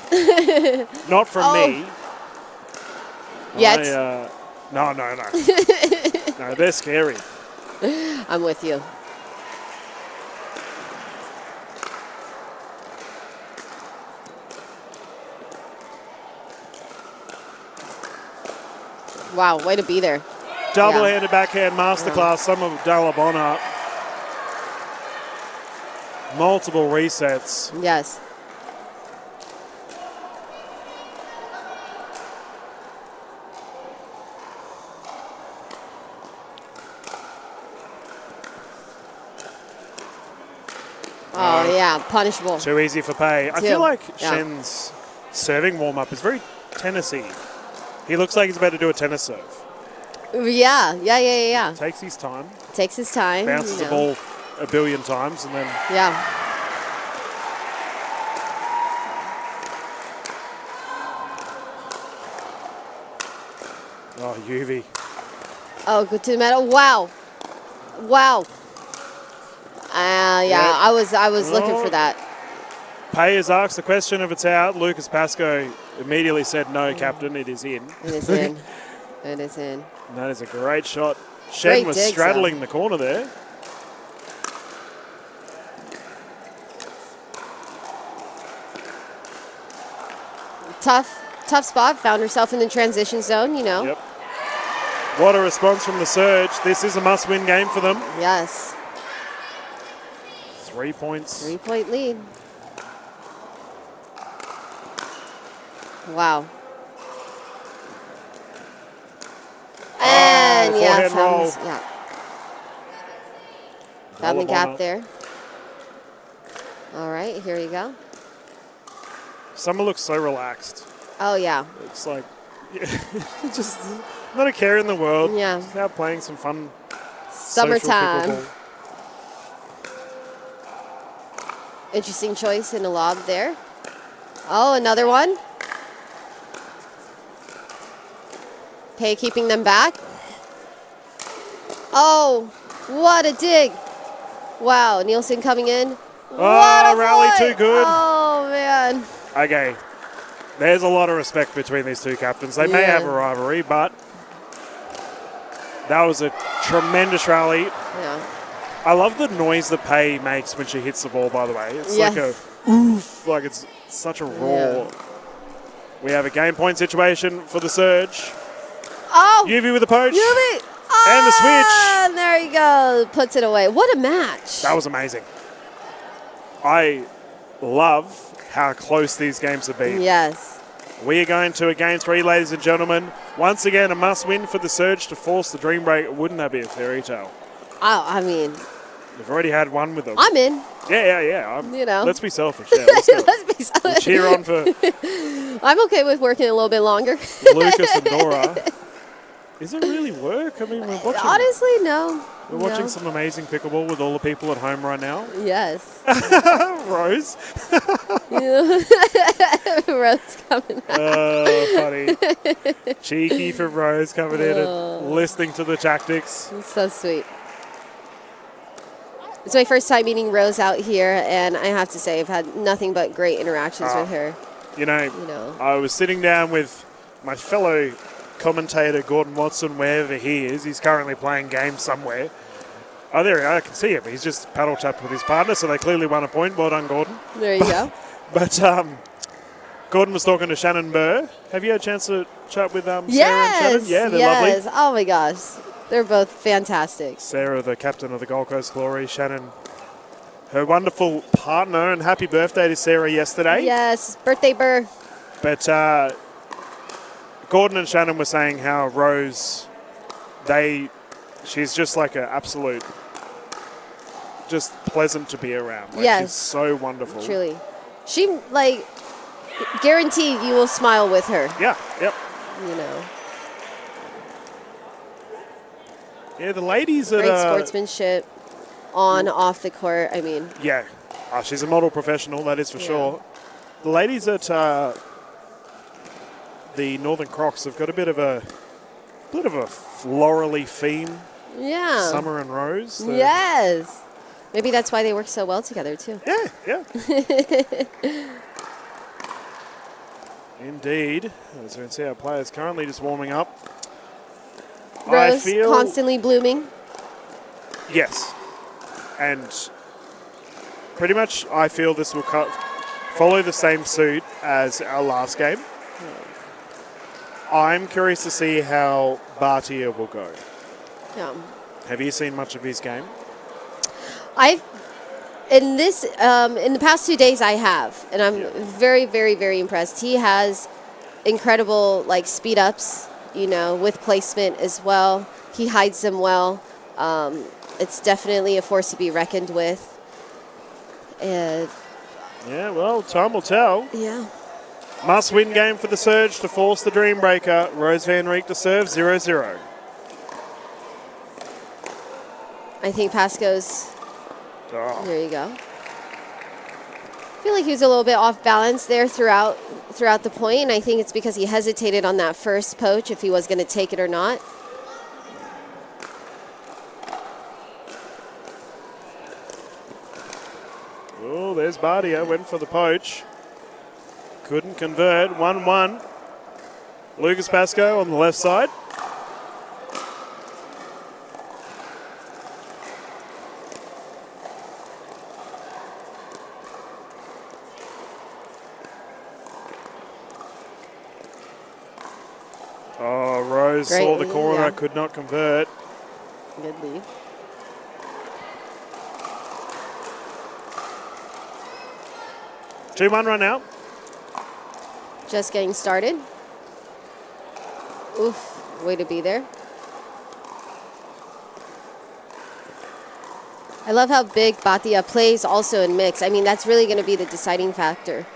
Speaker 2: Not from me.
Speaker 1: Yet.
Speaker 2: No. No, they're scary.
Speaker 1: I'm with you. Wow, way to be there.
Speaker 2: Double-handed backhand masterclass. Some of Dallabonna. Multiple resets.
Speaker 1: Yes. Oh, yeah, punishable.
Speaker 2: Too easy for pay. I feel like
Speaker 1: Yeah.
Speaker 2: Shen's serving warm-up is very tennisy. He looks like he's about to do a tennis serve.
Speaker 1: Yeah.
Speaker 2: Takes his time.
Speaker 1: Takes his time.
Speaker 2: Bounces the ball a billion times and then...
Speaker 1: Yeah.
Speaker 2: Oh, UV.
Speaker 1: Oh, good to the metal. Wow. Wow. Yeah,
Speaker 2: Yep.
Speaker 1: I was looking for that.
Speaker 2: Pay has asked the question if it's out. Lucas Pascoe immediately said, no, Captain, it is in.
Speaker 1: It is in. It is in.
Speaker 2: And that is a great shot. Shen
Speaker 1: Great
Speaker 2: was
Speaker 1: dig,
Speaker 2: straddling the corner there.
Speaker 1: Tough spot. Found herself in the transition zone, you know.
Speaker 2: Yep. What a response from the Surge. This is a must-win game for them.
Speaker 1: Yes.
Speaker 2: 3 points.
Speaker 1: 3-point lead. Wow. And
Speaker 2: forehand roll.
Speaker 1: Found the
Speaker 2: Volleyball.
Speaker 1: gap there. All right, here you go.
Speaker 2: Summer looks so relaxed.
Speaker 1: Oh, yeah.
Speaker 2: It's like, just not a care in the world.
Speaker 1: Yeah.
Speaker 2: Just out playing some fun
Speaker 1: Summertime.
Speaker 2: social pickleball.
Speaker 1: Interesting choice in a lob there. Oh, another one. Pay keeping them back. Oh, what a dig. Wow, Nielsen coming in.
Speaker 2: Oh, rally too good.
Speaker 1: Oh, man.
Speaker 2: Okay, there's a lot of respect between these two captains. They may have a rivalry, but that was a tremendous rally.
Speaker 1: Yeah.
Speaker 2: I love the noise that Pay makes when she hits the ball, by the way. It's
Speaker 1: Yes.
Speaker 2: like a oof, like it's such a roar.
Speaker 1: Yeah.
Speaker 2: We have a game point situation for the Surge.
Speaker 1: Oh,
Speaker 2: UV with the poach.
Speaker 1: UV.
Speaker 2: And the switch.
Speaker 1: And there you go. Puts it away. What a match.
Speaker 2: That was amazing. I love how close these games have been.
Speaker 1: Yes.
Speaker 2: We are going to a game 3, ladies and gentlemen. Once again, a must-win for the Surge to force the dream break. Wouldn't that be a fairy tale?
Speaker 1: Oh, I mean,
Speaker 2: We've already had one with them.
Speaker 1: I'm in.
Speaker 2: Yeah.
Speaker 1: You know.
Speaker 2: Let's be selfish. Yeah, let's do it.
Speaker 1: Let's be
Speaker 2: We'll
Speaker 1: solid.
Speaker 2: cheer on for
Speaker 1: I'm okay with working a little bit longer.
Speaker 2: Lucas and Nora. Is it really work? I mean, we're watching.
Speaker 1: Honestly, no.
Speaker 2: We're watching
Speaker 1: No.
Speaker 2: some amazing pickleball with all the people at home right now.
Speaker 1: Yes.
Speaker 2: Rose.
Speaker 1: Rose coming out.
Speaker 2: Funny. Cheeky from Rose coming in and listening to the tactics.
Speaker 1: It's so sweet. It's my first time meeting Rose out here, and I have to say I've had nothing but great interactions with her.
Speaker 2: You know, I was sitting down with my fellow commentator, Gordon Watson, wherever he is. He's currently playing games somewhere. Oh, there he is. I can see him. He's just paddle tapped with his partner, so they clearly won a point. Well done, Gordon.
Speaker 1: There you go.
Speaker 2: But Gordon was talking to Shannon Burr. Have you had a chance to chat with Sarah and
Speaker 1: Yes.
Speaker 2: Shannon? Yeah, they're
Speaker 1: yes.
Speaker 2: lovely.
Speaker 1: Oh, my gosh. They're both fantastic.
Speaker 2: Sarah, the captain of the Gold Coast Glory. Shannon, her wonderful partner. And happy birthday to Sarah yesterday.
Speaker 1: Yes. Birthday Burr.
Speaker 2: But Gordon and Shannon were saying how Rose, she's just like an absolute, just pleasant to be around. Like,
Speaker 1: Yes.
Speaker 2: She's so wonderful.
Speaker 1: Truly. She, guaranteed you will smile with her,
Speaker 2: Yeah, yep.
Speaker 1: you know.
Speaker 2: Yeah, the ladies
Speaker 1: Great
Speaker 2: at...
Speaker 1: sportsmanship off the court. I mean,
Speaker 2: Yeah. She's a model professional, that is for sure. The ladies at the Northern Crocs have got a bit of a florally theme.
Speaker 1: yeah.
Speaker 2: Summer and Rose.
Speaker 1: Yes. Maybe that's why they work so well together, too.
Speaker 2: Yeah. Indeed. As we can see, our players currently just warming up.
Speaker 1: Rose
Speaker 2: I feel
Speaker 1: constantly blooming.
Speaker 2: yes, and pretty much I feel this will follow the same suit as our last game. I'm curious to see how Bhatia will go.
Speaker 1: Yeah.
Speaker 2: Have you seen much of his game?
Speaker 1: In the past 2 days I have, and I'm very, very, very impressed. He has incredible speed ups, with placement as well. He hides them well. It's definitely a force to be reckoned with.
Speaker 2: Yeah, well, time will tell.
Speaker 1: Yeah.
Speaker 2: Must-win game for the Surge to force the Dream Breaker. Rose Van Reek to serve 0-0.
Speaker 1: I think Pasco's.
Speaker 2: Oh.
Speaker 1: There you go. I feel like he was a little bit off balance there throughout the point, and I think it's because he hesitated on that first poach if he was going to take it or not.
Speaker 2: there's Bardia, went for the poach. Couldn't convert, 1-1. Lucas Pascoe on the left side. Oh, Rose
Speaker 1: Great
Speaker 2: saw the
Speaker 1: lead,
Speaker 2: corner,
Speaker 1: yeah.
Speaker 2: could not convert.
Speaker 1: Good lead.
Speaker 2: Two-one run out.
Speaker 1: Just getting started. Oof, way to be there. I love how big Batia plays also in mix. I mean, that's really going to be the deciding factor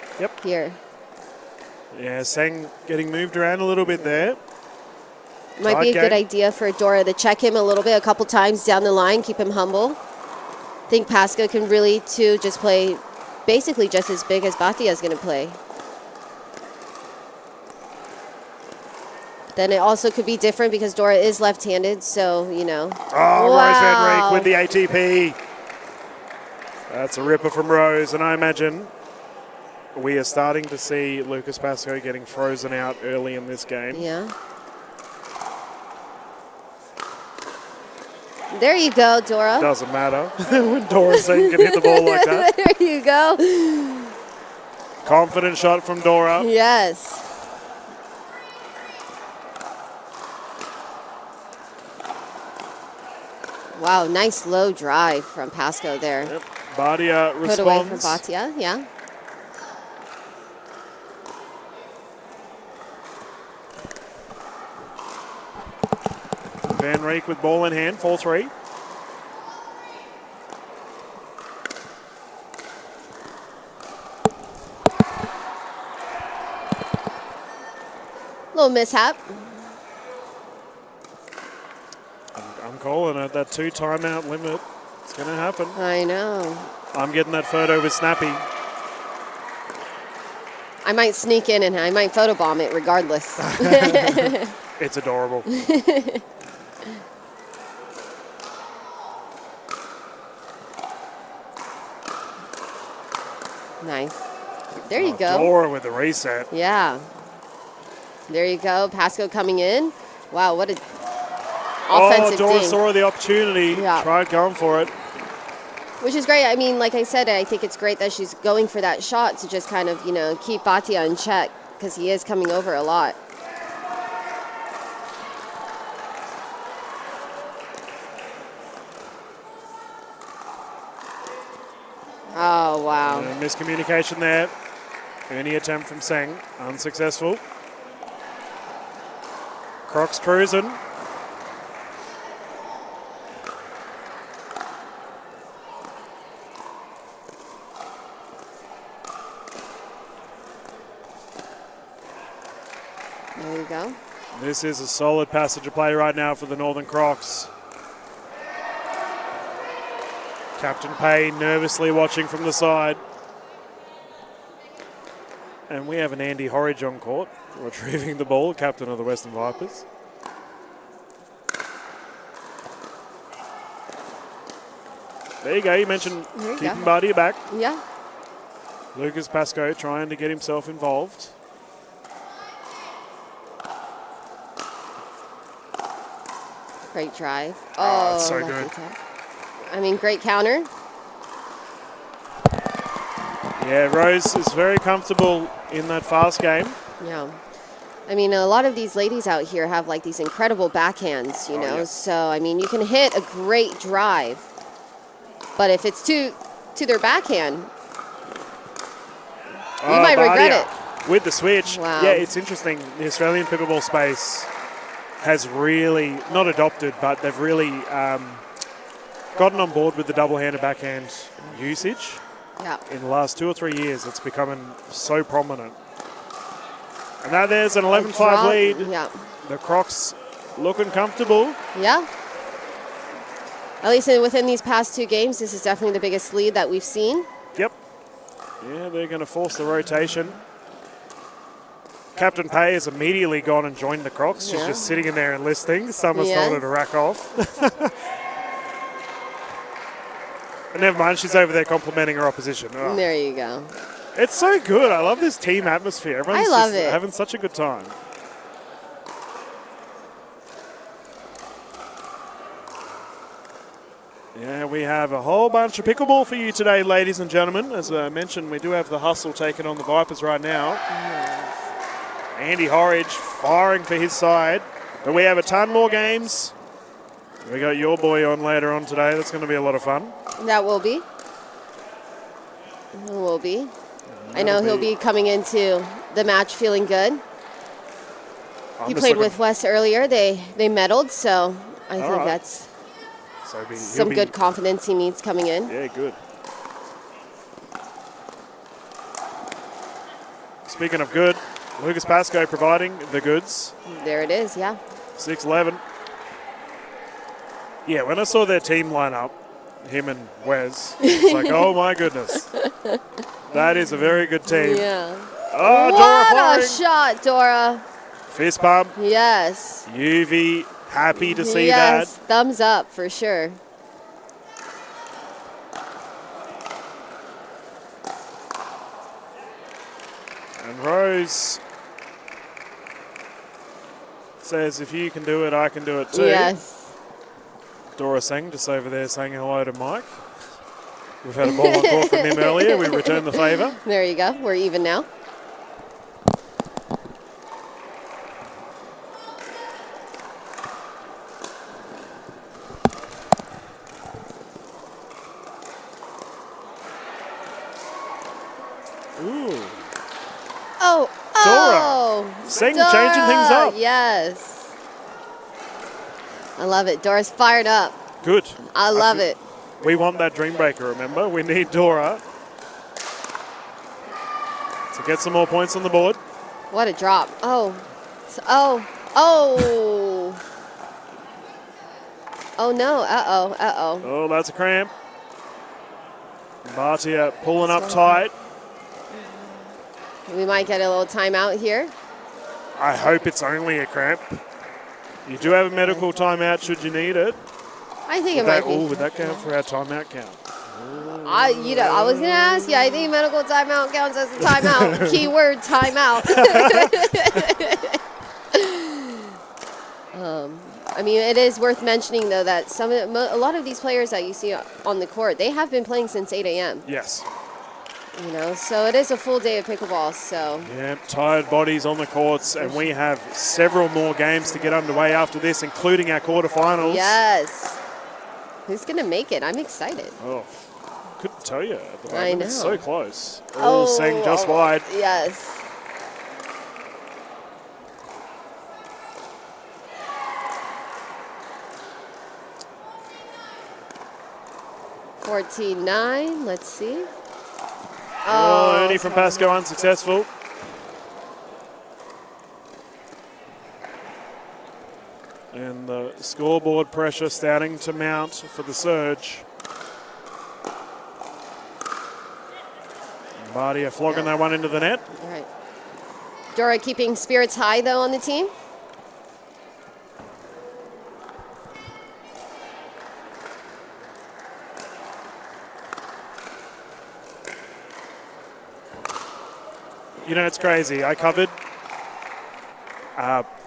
Speaker 1: here.
Speaker 2: Yeah, Seng getting moved around a little bit there.
Speaker 1: Might be a good idea for Dora to check him a little bit, a couple times down the line, keep him humble. I think Pascoe can really, too, just play basically just as big as Batia is going to play. Then it also could be different because Dora is left-handed, so, you know.
Speaker 2: Oh,
Speaker 1: wow.
Speaker 2: Rose Van Rijk with the ATP. That's a ripper from Rose, and I imagine we are starting to see Lucas Pascoe getting frozen out early in this game.
Speaker 1: Yeah. There you go, Dora.
Speaker 2: Doesn't matter when Dora Seng can hit the ball like that.
Speaker 1: There you go.
Speaker 2: Confident shot from Dora.
Speaker 1: Yes. Wow, nice low drive from Pascoe there.
Speaker 2: Yep. Bardia responds.
Speaker 1: Put away from Batia, yeah.
Speaker 2: Van Rijk with ball in hand, 4-3.
Speaker 1: Little mishap.
Speaker 2: I'm calling it, that 2 timeout limit. It's going to happen.
Speaker 1: I know.
Speaker 2: I'm getting that photo with Snappy.
Speaker 1: I might sneak in and I might photobomb it regardless.
Speaker 2: It's adorable.
Speaker 1: Nice. There you go.
Speaker 2: Dora with the reset.
Speaker 1: Yeah. There you go. Pascoe coming in. Wow, what a offensive
Speaker 2: Dora
Speaker 1: ding.
Speaker 2: saw the opportunity.
Speaker 1: Yeah.
Speaker 2: Tried going for it.
Speaker 1: Which is great. I mean, like I said, I think it's great that she's going for that shot to just kind of, you know, keep Batia in check because he is coming over a lot. Oh, wow.
Speaker 2: Miscommunication there. Any attempt from Seng, unsuccessful. Crocs cruising.
Speaker 1: There you go.
Speaker 2: This is a solid passage of play right now for the Northern Crocs. Captain Payne nervously watching from the side. And we have an Andy Horridge on court, retrieving the ball, captain of the Western Vipers. There you go, you mentioned keeping Bardia back.
Speaker 1: Yeah.
Speaker 2: Lucas Pascoe trying to get himself involved.
Speaker 1: Great drive.
Speaker 2: Oh, it's so good.
Speaker 1: I mean, great counter.
Speaker 2: Yeah, Rose is very comfortable in that fast game.
Speaker 1: Yeah. I mean, a lot of these ladies out here have like these incredible backhands, you know. Yeah. So, I mean, you can hit a great drive, but if it's to their backhand, you might regret it.
Speaker 2: With the switch.
Speaker 1: Wow.
Speaker 2: Yeah, it's interesting. The Australian pickleball space has really, not adopted, but they've really gotten on board with the double-handed backhand usage.
Speaker 1: Yeah.
Speaker 2: In the last 2 or 3 years, it's becoming so prominent. And now there's an 11-5 lead.
Speaker 1: Yeah.
Speaker 2: The Crocs looking comfortable.
Speaker 1: Yeah. At least within these past 2 games, this is definitely the biggest lead that we've seen.
Speaker 2: Yep. Yeah, they're going to force the rotation. Captain Pay has immediately gone and joined the Crocs. She's just sitting in there and listing. Summer's told her to rack off. Never mind, she's over there complimenting her opposition. Oh.
Speaker 1: There you go.
Speaker 2: It's so good. I love this team atmosphere. Everyone's
Speaker 1: love
Speaker 2: just
Speaker 1: it.
Speaker 2: having such a good time. Yeah, we have a whole bunch of pickleball for you today, ladies and gentlemen. As I mentioned, we do have the hustle taken on the Vipers right now.
Speaker 1: Yes.
Speaker 2: Andy Horridge firing for his side. But we have a ton more games. We got your boy on later on today. That's going to be a lot of fun.
Speaker 1: That will be. It will be. I know he'll be coming into the match feeling good. He played with Wes earlier. They medaled, so I think that's some good confidence he needs coming in.
Speaker 2: Yeah, good. Speaking of good, Lucas Pascoe providing the goods.
Speaker 1: There it is, yeah.
Speaker 2: 6'11". Yeah, when I saw their team line up, him and Wes, it's like, oh my goodness. That is a very good team.
Speaker 1: Yeah.
Speaker 2: Oh,
Speaker 1: what
Speaker 2: Dora firing.
Speaker 1: A shot, Dora.
Speaker 2: Fist pump.
Speaker 1: Yes.
Speaker 2: UV, happy to see
Speaker 1: yes,
Speaker 2: that.
Speaker 1: Thumbs up for sure.
Speaker 2: And Rose says, if you can do it, I can do it too.
Speaker 1: Yes.
Speaker 2: Dora Singh just over there saying hello to Mike. We've had a ball on court from him earlier. We returned the favour.
Speaker 1: There you go. We're even now.
Speaker 2: Ooh.
Speaker 1: Oh,
Speaker 2: Singh
Speaker 1: Dora.
Speaker 2: changing things up.
Speaker 1: Yes. I love it. Dora's fired up.
Speaker 2: Good.
Speaker 1: I love it.
Speaker 2: We want that dream breaker, remember? We need Dora to get some more points on the board.
Speaker 1: What a drop. Oh. Oh no. Uh-oh.
Speaker 2: Oh, that's a cramp. Bhatia pulling up tight.
Speaker 1: We might get a little timeout here.
Speaker 2: I hope it's only a cramp. You do have a medical timeout should you need it.
Speaker 1: I think it might be.
Speaker 2: Would that count for our timeout count?
Speaker 1: I was going to ask you. I think medical timeout counts as a timeout. Keyword timeout. I mean, it is worth mentioning though that a lot of these players that you see on the court, they have been playing since 8 a.m.
Speaker 2: Yes.
Speaker 1: So it is a full day of pickleball. So
Speaker 2: yeah, tired bodies on the courts, and we have several more games to get underway after this, including our quarterfinals.
Speaker 1: Yes. Who's going to make it? I'm excited.
Speaker 2: Oh, couldn't tell you at the moment.
Speaker 1: I know.
Speaker 2: It's so close. Singh just wide.
Speaker 1: Yes. $14-9. Let's see.
Speaker 2: Only from Pascoe unsuccessful. And the scoreboard pressure starting to mount for the surge. Bhatia flogging that one into the net.
Speaker 1: All right. Dora keeping spirits high, though, on the team.
Speaker 2: You know, it's crazy. I covered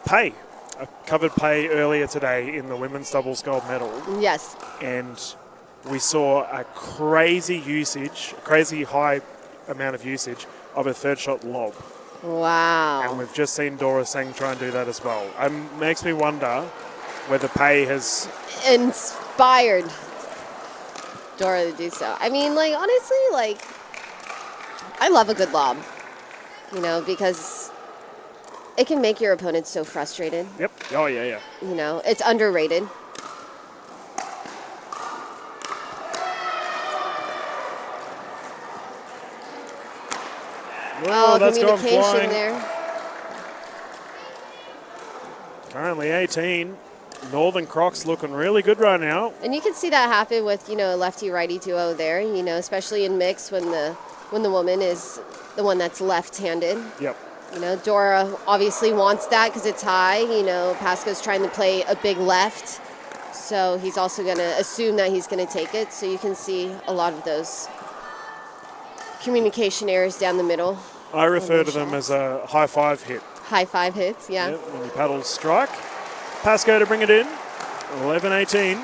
Speaker 2: Pay. I covered Pay earlier today in the women's doubles gold medal.
Speaker 1: Yes.
Speaker 2: And we saw a crazy high amount of usage of a third shot lob.
Speaker 1: Wow.
Speaker 2: And we've just seen Dora Singh try and do that as well. It makes me wonder whether Pay has
Speaker 1: inspired Dora to do so. I mean, honestly, I love a good lob. Because it can make your opponent so frustrated.
Speaker 2: Yep. Oh, yeah.
Speaker 1: It's underrated.
Speaker 2: Oh, that's gone
Speaker 1: communication
Speaker 2: flying.
Speaker 1: there.
Speaker 2: Currently 18. Northern Crocs looking really good right now.
Speaker 1: And you can see that happen with, lefty-righty duo there, especially in mix when the woman is the one that's left-handed.
Speaker 2: Yep.
Speaker 1: Dora obviously wants that because it's high. Pasco's trying to play a big left So he's also going to assume that he's going to take it. So you can see a lot of those communication errors down the middle.
Speaker 2: I refer to them as a high five hit.
Speaker 1: High five hits, yeah.
Speaker 2: Yep, when you paddle strike. Pascoe to bring it in. 11-18.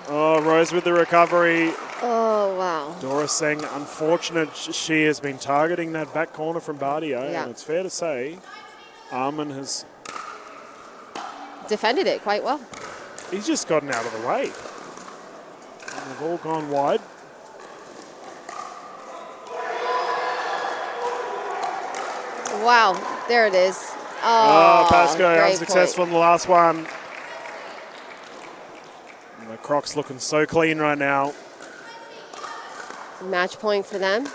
Speaker 2: Oh, Rose with the recovery.
Speaker 1: Oh, wow.
Speaker 2: Dora saying, unfortunate she has been targeting that back corner from Bardio.
Speaker 1: Yeah.
Speaker 2: And it's fair to say, Armin has...
Speaker 1: defended it quite well.
Speaker 2: He's just gotten out of the way. And they've all gone wide.
Speaker 1: Wow, there it is.
Speaker 2: Oh, Pascoe
Speaker 1: great
Speaker 2: unsuccessful
Speaker 1: point.
Speaker 2: in the last one. And the Crocs looking so clean right now.
Speaker 1: Match point for them.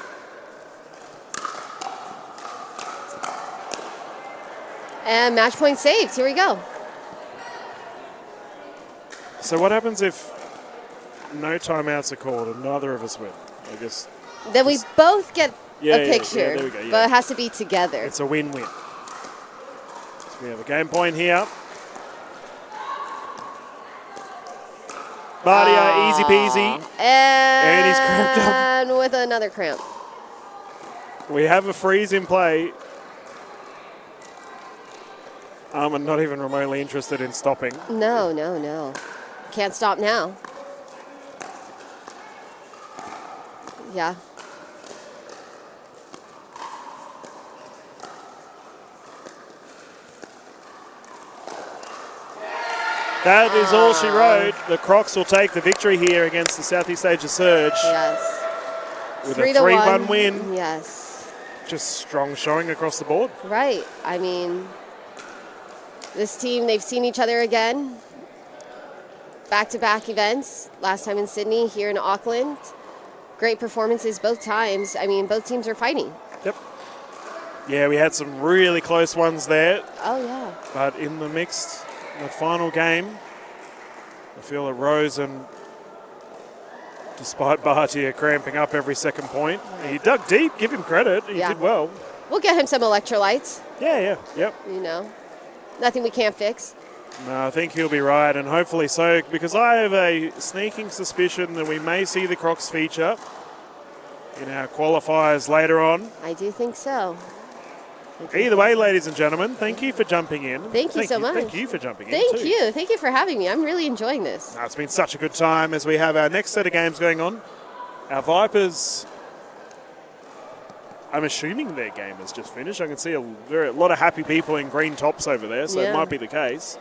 Speaker 1: And match point saved. Here we go.
Speaker 2: So what happens if no timeouts are called and neither of us win? I guess.
Speaker 1: Then we both get
Speaker 2: Yeah,
Speaker 1: a picture,
Speaker 2: there we go, yeah.
Speaker 1: but it has to be together.
Speaker 2: It's a win-win. So we have a game point here. Bardia, easy peasy.
Speaker 1: And
Speaker 2: he's cramped up.
Speaker 1: And with another cramp.
Speaker 2: We have a freeze in play. Armin not even remotely interested in stopping.
Speaker 1: No, no, no. Can't stop now. Yeah.
Speaker 2: That is all she wrote. The Crocs will take the victory here against the Southeast Asia Surge.
Speaker 1: Yes.
Speaker 2: With a 3-1 win.
Speaker 1: Yes.
Speaker 2: Just strong showing across the board.
Speaker 1: Right. I mean, this team, they've seen each other again. Back-to-back events. Last time in Sydney, here in Auckland. Great performances both times. I mean, both teams are fighting.
Speaker 2: Yep. Yeah, we had some really close ones there.
Speaker 1: Oh, yeah.
Speaker 2: But in the mixed, the final game, I feel that Rose and, despite Bhatia cramping up every second point, he dug deep, give him credit, he did well.
Speaker 1: We'll get him some electrolytes.
Speaker 2: Yeah, yep.
Speaker 1: You know, nothing we can't fix.
Speaker 2: No, I think he'll be right, and hopefully so, because I have a sneaking suspicion that we may see the Crocs feature in our qualifiers later on.
Speaker 1: I do think so.
Speaker 2: Either way, ladies and gentlemen, thank you for jumping in.
Speaker 1: Thank you so much.
Speaker 2: Thank you for jumping in,
Speaker 1: Thank
Speaker 2: too.
Speaker 1: you. Thank you for having me. I'm really enjoying this.
Speaker 2: It's been such a good time as we have our next set of games going on. Our Vipers, I'm assuming their game has just finished. I can see a lot of happy people in green tops over there, so it might be the case.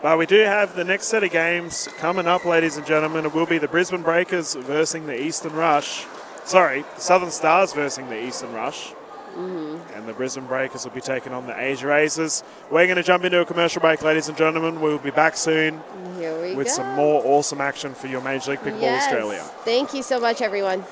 Speaker 2: But we do have the next set of games coming up, ladies and gentlemen. It will be the Brisbane Breakers versus the Eastern Rush. Sorry, Southern Stars versus the Eastern Rush. And the Brisbane Breakers will be taking on the Asia Aces. We're going to jump into a commercial break, ladies and gentlemen. We'll be back soon with some more awesome action for your Major League Pickleball Australia.
Speaker 1: Thank you so much, everyone.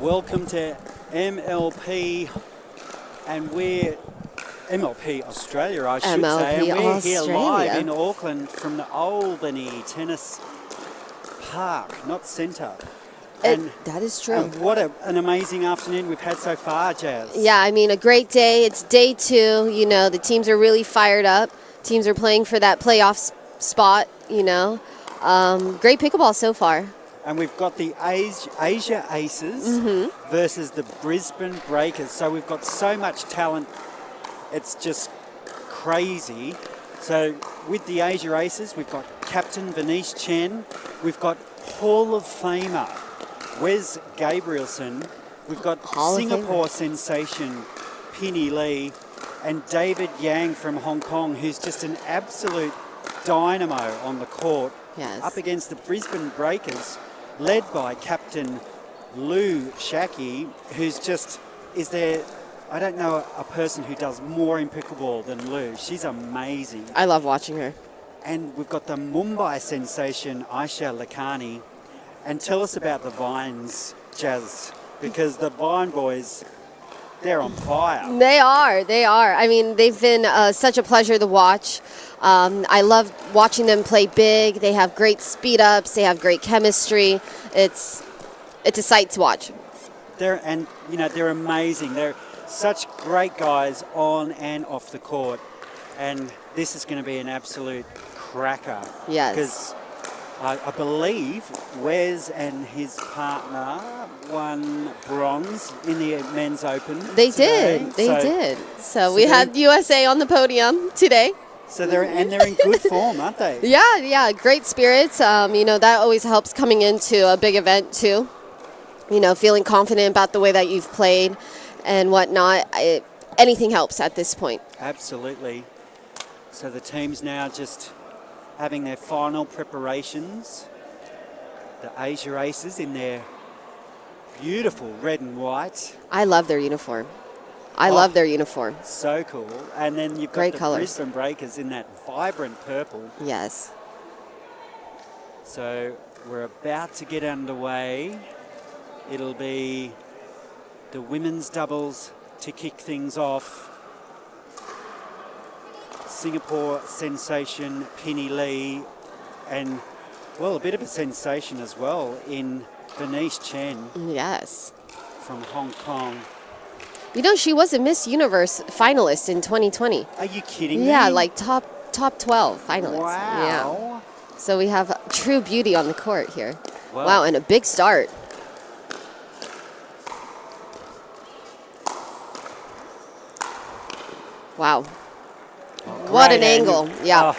Speaker 3: Welcome to MLP, and we're MLP Australia, I should say, and we're here live in Auckland from the Albany Tennis Park, not centre. And
Speaker 1: that is true.
Speaker 3: And what an amazing afternoon we've had so far, Jazz.
Speaker 1: Yeah, I mean, a great day. It's day 2. You know, the teams are really fired up. Teams are playing for that playoff spot, you know. Great pickleball so far.
Speaker 3: And we've got the Asia Aces versus the Brisbane Breakers. So we've got so much talent. It's just crazy. So with the Asia Aces, we've got Captain Venice Chen. We've got Hall of Famer Wes Gabrielson. We've got Singapore sensation Penny Lee and David Yang from Hong Kong, who's just an absolute dynamo on the court.
Speaker 1: Yes.
Speaker 3: Up against the Brisbane Breakers, led by Captain Lou Shaki, who's just, I don't know a person who does more in pickleball than Lou. She's amazing.
Speaker 1: I love watching her.
Speaker 3: And we've got the Mumbai sensation, Aisha Lakhani. And tell us about the Vines, Jazz, because the Vine boys, they're on fire.
Speaker 1: They are. I mean, they've been such a pleasure to watch. I love watching them play big. They have great speed ups. They have great chemistry. It's a sight to watch.
Speaker 3: They're amazing. They're such great guys on and off the court. And this is going to be an absolute cracker.
Speaker 1: Yes.
Speaker 3: Because I believe Wes and his partner won bronze in the men's open.
Speaker 1: They did. So we had USA on the podium today.
Speaker 3: So they're in good form, aren't they?
Speaker 1: Yeah, great spirits. That always helps coming into a big event too. You know, feeling confident about the way that you've played and whatnot. Anything helps at this point.
Speaker 3: Absolutely. So the team's now just having their final preparations. The Asia Aces in their beautiful red and white.
Speaker 1: I love their uniform. I love their uniform.
Speaker 3: So cool. And then you've got
Speaker 1: great
Speaker 3: the
Speaker 1: colors.
Speaker 3: Brisbane Breakers in that vibrant purple.
Speaker 1: Yes.
Speaker 3: So we're about to get underway. It'll be the women's doubles to kick things off. Singapore sensation Penny Lee, and a bit of a sensation as well in Venice Chen.
Speaker 1: Yes.
Speaker 3: From Hong Kong.
Speaker 1: You know, she was a Miss Universe finalist in 2020.
Speaker 3: Are you kidding me?
Speaker 1: Yeah, like top 12 finalist.
Speaker 3: Wow.
Speaker 1: Yeah. So we have true beauty on the court here. Wow, and a big start. Wow. What an angle. Yeah.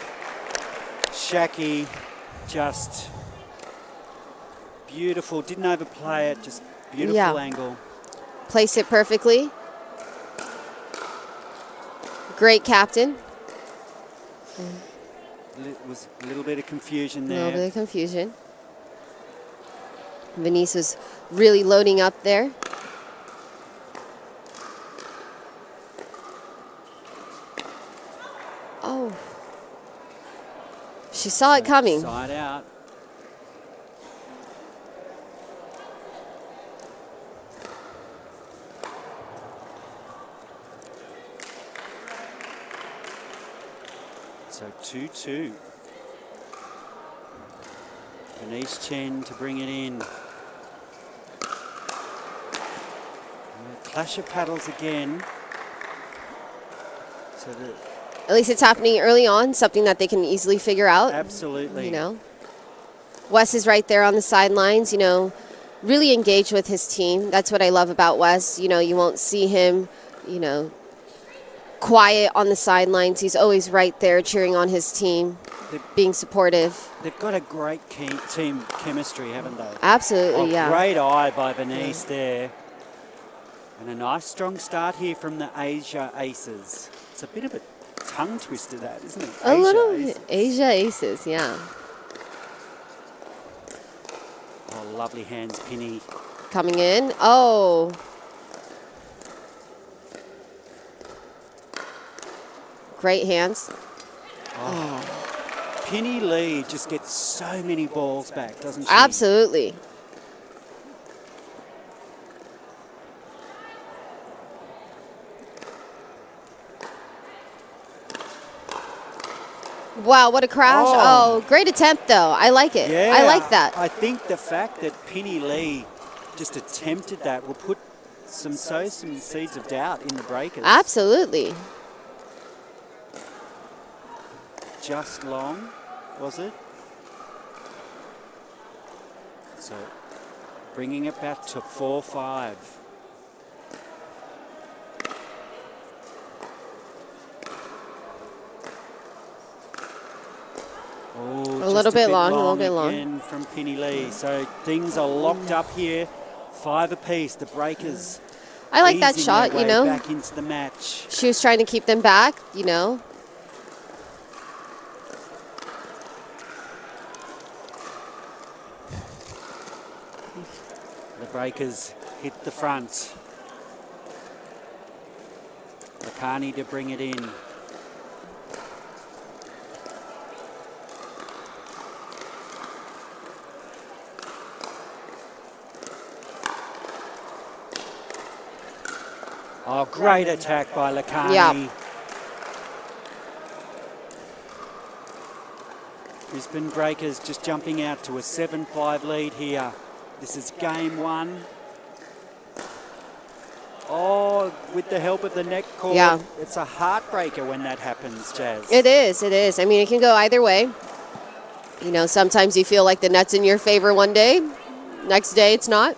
Speaker 3: Shaki, just beautiful. Didn't overplay it, just beautiful angle.
Speaker 1: Place it perfectly. Great captain.
Speaker 3: Was a little bit of confusion there.
Speaker 1: A little bit of confusion. Venice was really loading up there. Oh. She saw it coming.
Speaker 3: Side out. So 2-2. Venice Chen to bring it in. Clash of paddles again. So
Speaker 1: at least it's happening early on, something that they can easily figure out.
Speaker 3: Absolutely.
Speaker 1: You know, Wes is right there on the sidelines, you know, really engaged with his team. That's what I love about Wes. You know, you won't see him, you know, quiet on the sidelines. He's always right there cheering on his team, being supportive.
Speaker 3: They've got a great team chemistry, haven't they?
Speaker 1: Absolutely, yeah.
Speaker 3: Great eye by Venice there. And a nice strong start here from the Asia Aces. It's a bit of a tongue twister, that, isn't it?
Speaker 1: A little Asia Aces, yeah.
Speaker 3: Oh, lovely hands, Penny.
Speaker 1: Coming in. Oh. Great hands.
Speaker 3: Oh. Penny Lee just gets so many balls back, doesn't she?
Speaker 1: Absolutely. Wow, what a crash. Oh, great attempt, though. I like it.
Speaker 3: Yeah,
Speaker 1: I like that.
Speaker 3: I think the fact that Penny Lee just attempted that will put sow some seeds of doubt in the breakers.
Speaker 1: Absolutely.
Speaker 3: Just long, was it? So bringing it back to 4-5. Oh,
Speaker 1: a little bit long,
Speaker 3: again from Penny Lee. So things are locked up here. 5 apiece. The breakers.
Speaker 1: I like that
Speaker 3: easing
Speaker 1: shot,
Speaker 3: their
Speaker 1: you
Speaker 3: way
Speaker 1: know.
Speaker 3: back into the match.
Speaker 1: She was trying to keep them back, you know.
Speaker 3: The breakers hit the front. Lakani to bring it in. Oh, great attack by Lakani.
Speaker 1: Yeah.
Speaker 3: Brisbane Breakers just jumping out to a 7-5 lead here. This is game 1. Oh, with the help of the neck cord.
Speaker 1: Yeah.
Speaker 3: It's a heartbreaker when that happens, Jazz.
Speaker 1: It is, it is. I mean, it can go either way. You know, sometimes you feel like the net's in your favor one day. Next day, it's not.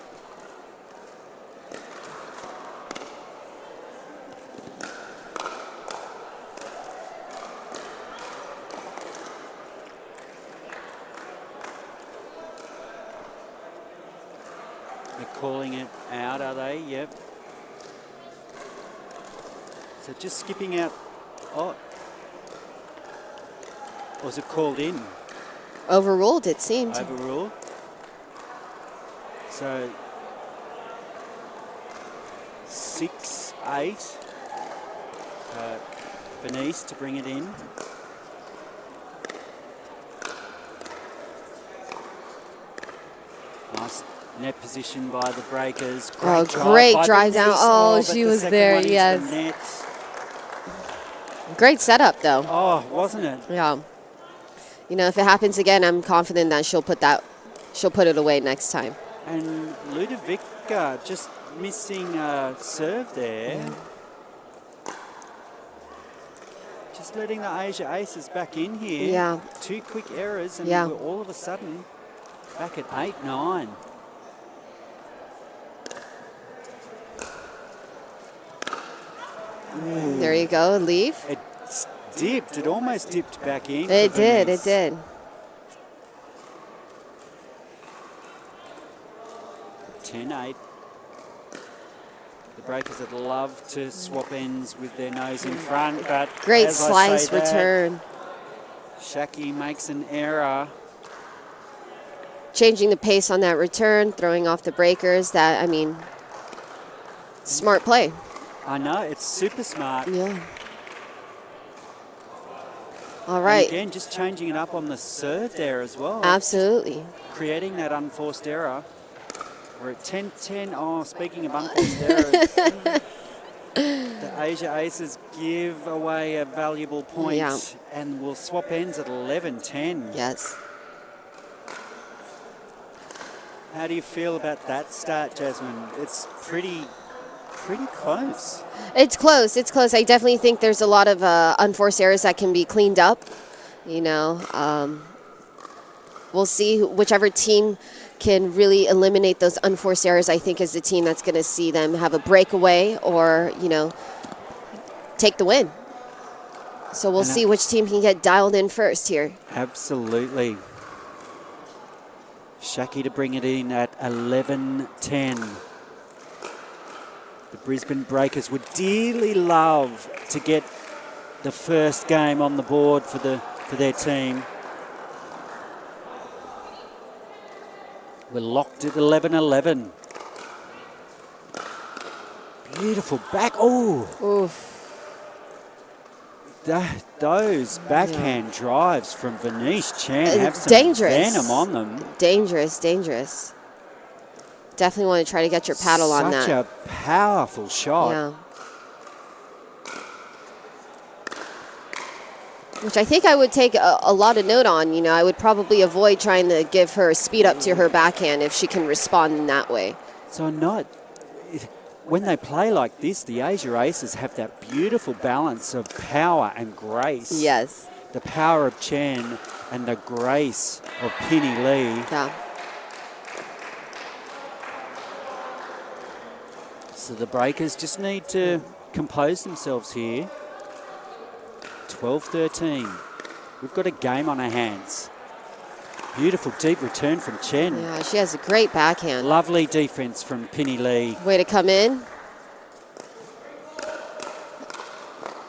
Speaker 3: They're calling it out, are they? Yep. So just skipping out. Oh. Was it called in?
Speaker 1: Overruled, it seemed.
Speaker 3: Overruled. So 6-8. Bernice to bring it in. Nice net position by the breakers.
Speaker 1: Great
Speaker 3: by
Speaker 1: drive down.
Speaker 3: Bernice.
Speaker 1: Oh,
Speaker 3: but
Speaker 1: she
Speaker 3: the
Speaker 1: was
Speaker 3: second
Speaker 1: there,
Speaker 3: one into
Speaker 1: yes.
Speaker 3: the net.
Speaker 1: Great setup, though.
Speaker 3: Oh, wasn't it?
Speaker 1: Yeah. You know, if it happens again, I'm confident that she'll put it away next time.
Speaker 3: And Ludovica just missing a serve there.
Speaker 1: Yeah.
Speaker 3: Just letting the Asia Aces back in here.
Speaker 1: Yeah.
Speaker 3: 2 quick errors and
Speaker 1: Yeah.
Speaker 3: we're all of a sudden back at 8-9.
Speaker 1: There you go, leave.
Speaker 3: It dipped. It almost dipped back in.
Speaker 1: It
Speaker 3: for
Speaker 1: did,
Speaker 3: Bernice.
Speaker 1: it did.
Speaker 3: 10-8. The breakers would love to swap ends with their nose in front, but
Speaker 1: Great
Speaker 3: as I
Speaker 1: slice
Speaker 3: say that,
Speaker 1: return.
Speaker 3: Shaki makes an error.
Speaker 1: Changing the pace on that return, throwing off the breakers. That, I mean, smart play.
Speaker 3: I know, it's super smart.
Speaker 1: Yeah. All
Speaker 3: And
Speaker 1: right.
Speaker 3: again, just changing it up on the serve there as well.
Speaker 1: Absolutely.
Speaker 3: Creating that unforced error. We're at 10-10. Oh, speaking of unforced errors, the Asia Aces give away a valuable point,
Speaker 1: Yeah.
Speaker 3: and we'll swap ends at 11-10.
Speaker 1: Yes.
Speaker 3: How do you feel about that start, Jasmine? It's pretty close.
Speaker 1: It's close. It's close. I definitely think there's a lot of unforced errors that can be cleaned up. You know, we'll see whichever team can really eliminate those unforced errors. I think is the team that's going to see them have a breakaway or, you know, take the win. So we'll see which team can get dialed in first here.
Speaker 3: Absolutely. Shaki to bring it in at 11-10. The Brisbane Breakers would dearly love to get the first game on the board for their team. We're locked at 11-11. Beautiful back. Oh,
Speaker 1: Oof.
Speaker 3: those backhand drives from Venice Chan have some
Speaker 1: Dangerous.
Speaker 3: venom on them.
Speaker 1: Dangerous, dangerous. Definitely want to try to get your paddle on that.
Speaker 3: Such a powerful shot.
Speaker 1: Yeah. Which I think I would take a lot of note on. You know, I would probably avoid trying to give her speed up to her backhand if she can respond in that way.
Speaker 3: So when they play like this, the Asia Aces have that beautiful balance of power and grace.
Speaker 1: Yes.
Speaker 3: The power of Chen and the grace of Penny Lee.
Speaker 1: Yeah.
Speaker 3: So the breakers just need to compose themselves here. 12-13. We've got a game on our hands. Beautiful deep return from Chen.
Speaker 1: Yeah, she has a great backhand.
Speaker 3: Lovely defense from Penny Lee.
Speaker 1: Way to come in.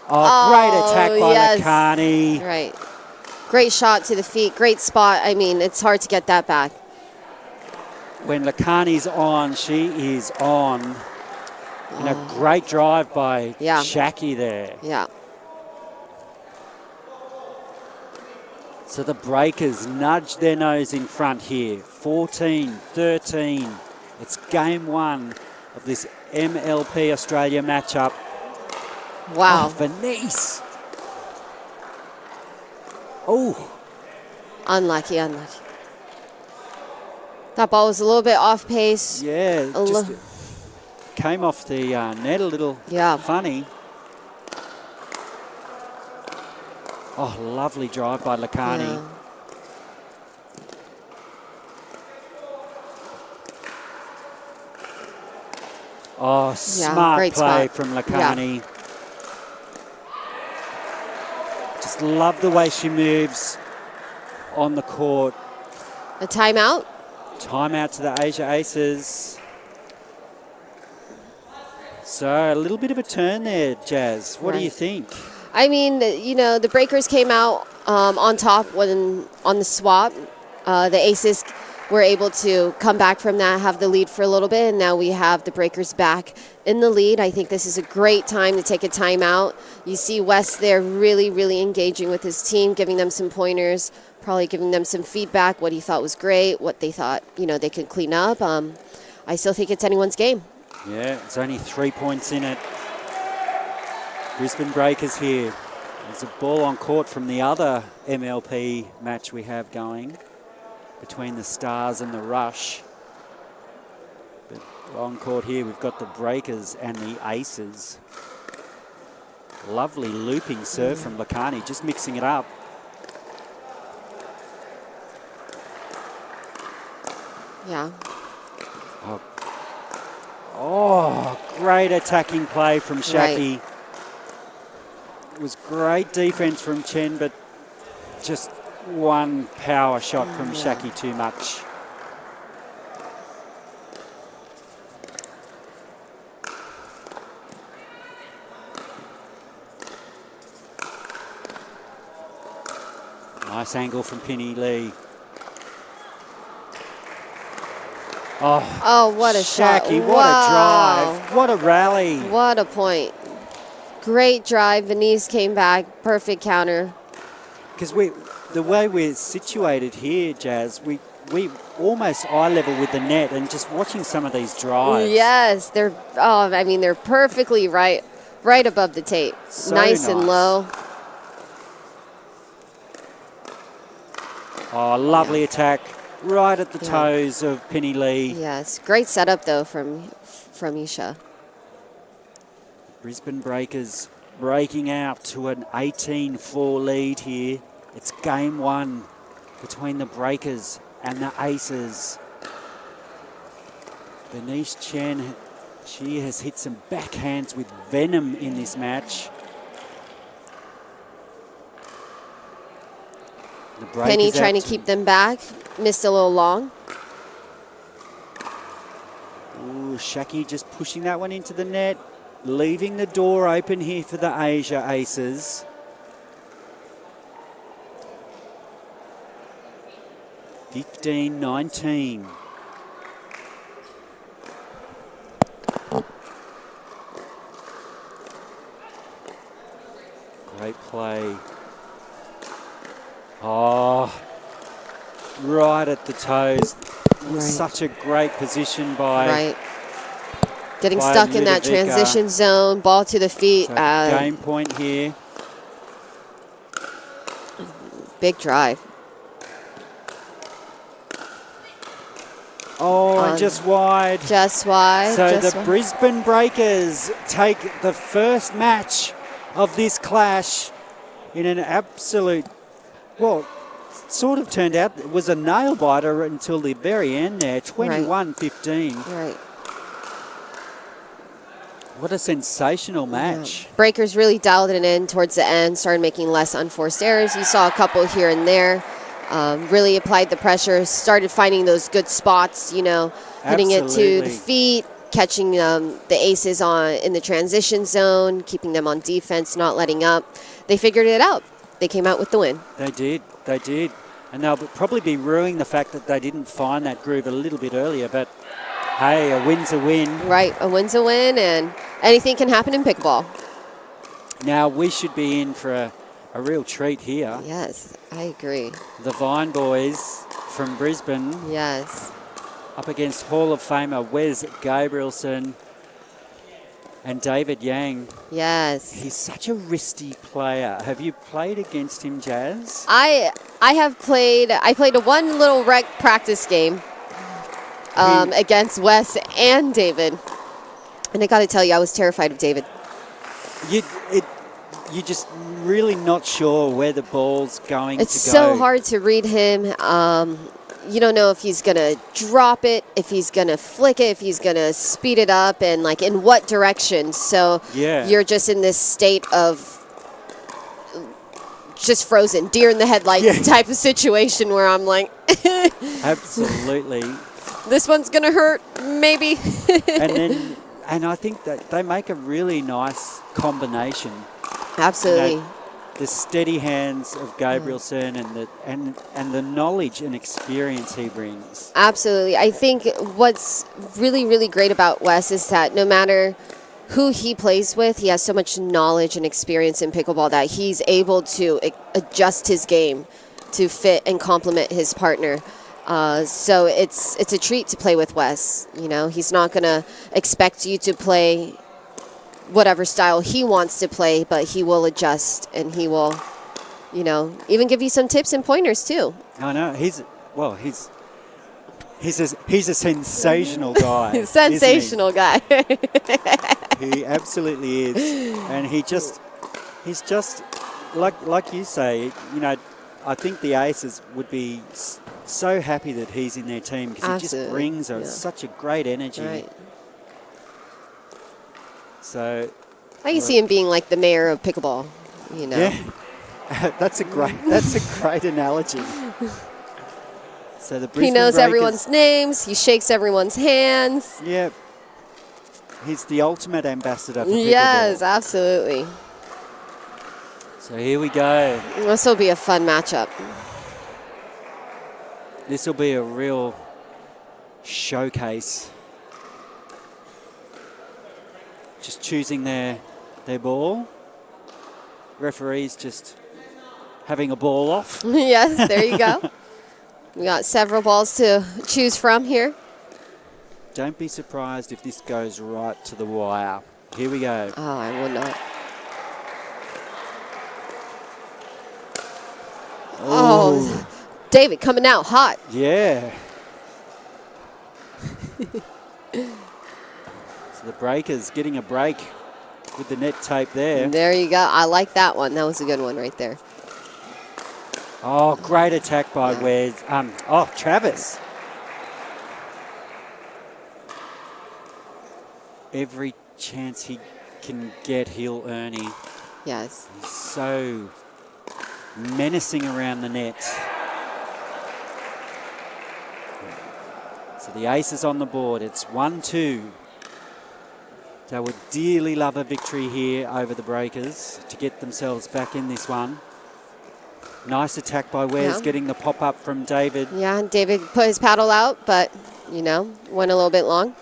Speaker 3: Oh, great attack by Lakani.
Speaker 1: Right. Great shot to the feet. Great spot. I mean, it's hard to get that back.
Speaker 3: When Lakani's on, she is on. And a great drive by Shaki there.
Speaker 1: Yeah.
Speaker 3: So the breakers nudge their nose in front here. 14-13. It's game one of this MLP Australia matchup.
Speaker 1: Wow.
Speaker 3: Oh, Venice. Oh.
Speaker 1: Unlucky. That ball was a little bit off pace.
Speaker 3: Yeah, just came off the net a little funny. Oh, lovely drive by Lakani.
Speaker 1: Yeah.
Speaker 3: Oh, smart play
Speaker 1: spot
Speaker 3: from Lakani. Yeah. Just love the way she moves on the court.
Speaker 1: A timeout?
Speaker 3: Timeout to the Asia Aces. So a little bit of a turn there, Jazz. What do you think?
Speaker 1: I mean, you know, the breakers came out on top on the swap. The Aces were able to come back from that, have the lead for a little bit, and now we have the breakers back in the lead. I think this is a great time to take a timeout. You see Wes there really, really engaging with his team, giving them some pointers, probably giving them some feedback, what he thought was great, what they thought, you know, they could clean up. I still think it's anyone's game.
Speaker 3: Yeah, it's only 3 points in it. Brisbane Breakers here. There's a ball on court from the other MLP match we have going between the Stars and the Rush. But on court here, we've got the Breakers and the Aces. Lovely looping serve from Lakani, just mixing it up.
Speaker 1: Yeah.
Speaker 3: Oh, great attacking play from Shaki.
Speaker 1: Right.
Speaker 3: It was great defense from Chen, but just one power shot from Shaki too much. Nice angle from Penny Lee.
Speaker 1: Oh, what a shot.
Speaker 3: Shaki, what a drive. What a rally.
Speaker 1: What a point. Great drive. Venice came back. Perfect counter.
Speaker 3: Because the way we're situated here, Jazz, we almost eye level with the net, and just watching some of these drives.
Speaker 1: Yes, they're perfectly right above the tape.
Speaker 3: So
Speaker 1: nice and low.
Speaker 3: Oh, lovely attack. Right at the toes of Penny Lee.
Speaker 1: Yes, great setup though from Isha.
Speaker 3: Brisbane Breakers breaking out to an 18-4 lead here. It's game one between the Breakers and the Aces. Denise Chen, she has hit some backhands with venom in this match.
Speaker 1: Penny trying to keep them back. Missed a little long.
Speaker 3: Ooh, Shaki just pushing that one into the net. Leaving the door open here for the Asia Aces. (15-19). Great play. Oh, right at the toes. Such a great position by...
Speaker 1: Getting stuck in that transition zone, ball to the feet.
Speaker 3: So game point here.
Speaker 1: Big drive.
Speaker 3: Oh, and just wide.
Speaker 1: Just wide.
Speaker 3: So
Speaker 1: just
Speaker 3: the
Speaker 1: wide.
Speaker 3: Brisbane Breakers take the first match of this clash in an absolute, well, sort of turned out it was a nail biter until the very end there, 21-15.
Speaker 1: Right.
Speaker 3: What a sensational match.
Speaker 1: Yeah. Breakers really dialed it in towards the end, started making less unforced errors. You saw a couple here and there. Really applied the pressure, started finding those good spots, you know, hitting it to the feet, catching the aces in the transition zone, keeping them on defense, not letting up. They figured it out. They came out with the win.
Speaker 3: They did. And they'll probably be ruining the fact that they didn't find that groove a little bit earlier, but hey, a win's a win.
Speaker 1: Right, a win's a win, and anything can happen in pickleball.
Speaker 3: Now, we should be in for a real treat here.
Speaker 1: Yes, I agree.
Speaker 3: The Vine boys from Brisbane.
Speaker 1: Yes.
Speaker 3: Up against Hall of Famer Wes Gabrielson and David Yang.
Speaker 1: Yes.
Speaker 3: He's such a wristy player. Have you played against him, Jazz?
Speaker 1: I have played. I played a one little rec practice game against Wes and David, and I got to tell you, I was terrified of David.
Speaker 3: You're just really not sure where the ball's going
Speaker 1: It's
Speaker 3: to go.
Speaker 1: so hard to read him. You don't know if he's going to drop it, if he's going to flick it, if he's going to speed it up, and like in what direction. So you're just in this state of just frozen, deer in the headlights type of situation where I'm like,
Speaker 3: Absolutely.
Speaker 1: This one's going to hurt, maybe.
Speaker 3: and I think that they make a really nice combination.
Speaker 1: Absolutely.
Speaker 3: You know, the steady hands of Gabrielson and the knowledge and experience he brings.
Speaker 1: Absolutely. I think what's really, really great about Wes is that no matter who he plays with, he has so much knowledge and experience in pickleball that he's able to adjust his game to fit and complement his partner. So it's a treat to play with Wes. You know, he's not going to expect you to play whatever style he wants to play, but he will adjust and he will, you know, even give you some tips and pointers too.
Speaker 3: I know he's a sensational guy.
Speaker 1: He's a sensational guy.
Speaker 3: He absolutely is, and he's just like you say. You know, I think the Aces would be so happy that he's in their team because he just brings such a great energy. Right. So
Speaker 1: I can see him being like the mayor of pickleball, you know.
Speaker 3: Yeah, that's a great analogy. So the Brisbane
Speaker 1: he knows
Speaker 3: Breakers,
Speaker 1: everyone's names. He shakes everyone's hands.
Speaker 3: Yeah, he's the ultimate ambassador for pickleball.
Speaker 1: Yes, absolutely.
Speaker 3: So here we go.
Speaker 1: This will be a fun matchup.
Speaker 3: This will be a real showcase. Just choosing their ball. Referees just having a ball off.
Speaker 1: Yes, there you go. We got several balls to choose from here.
Speaker 3: Don't be surprised if this goes right to the wire. Here we go.
Speaker 1: Oh, I will not. Oh, David coming out hot.
Speaker 3: Yeah. So the Breakers getting a break with the net tape there.
Speaker 1: There you go. I like that one. That was a good one right there.
Speaker 3: Oh, great attack by Wes. Travis. Every chance he can get, he'll earn it.
Speaker 1: Yes.
Speaker 3: He's so menacing around the net. So the ace is on the board. It's 1-2. They would dearly love a victory here over the Breakers to get themselves back in this one. Nice attack by Wes, getting the pop-up from David.
Speaker 1: Yeah, David put his paddle out, but, you know, went a little bit long.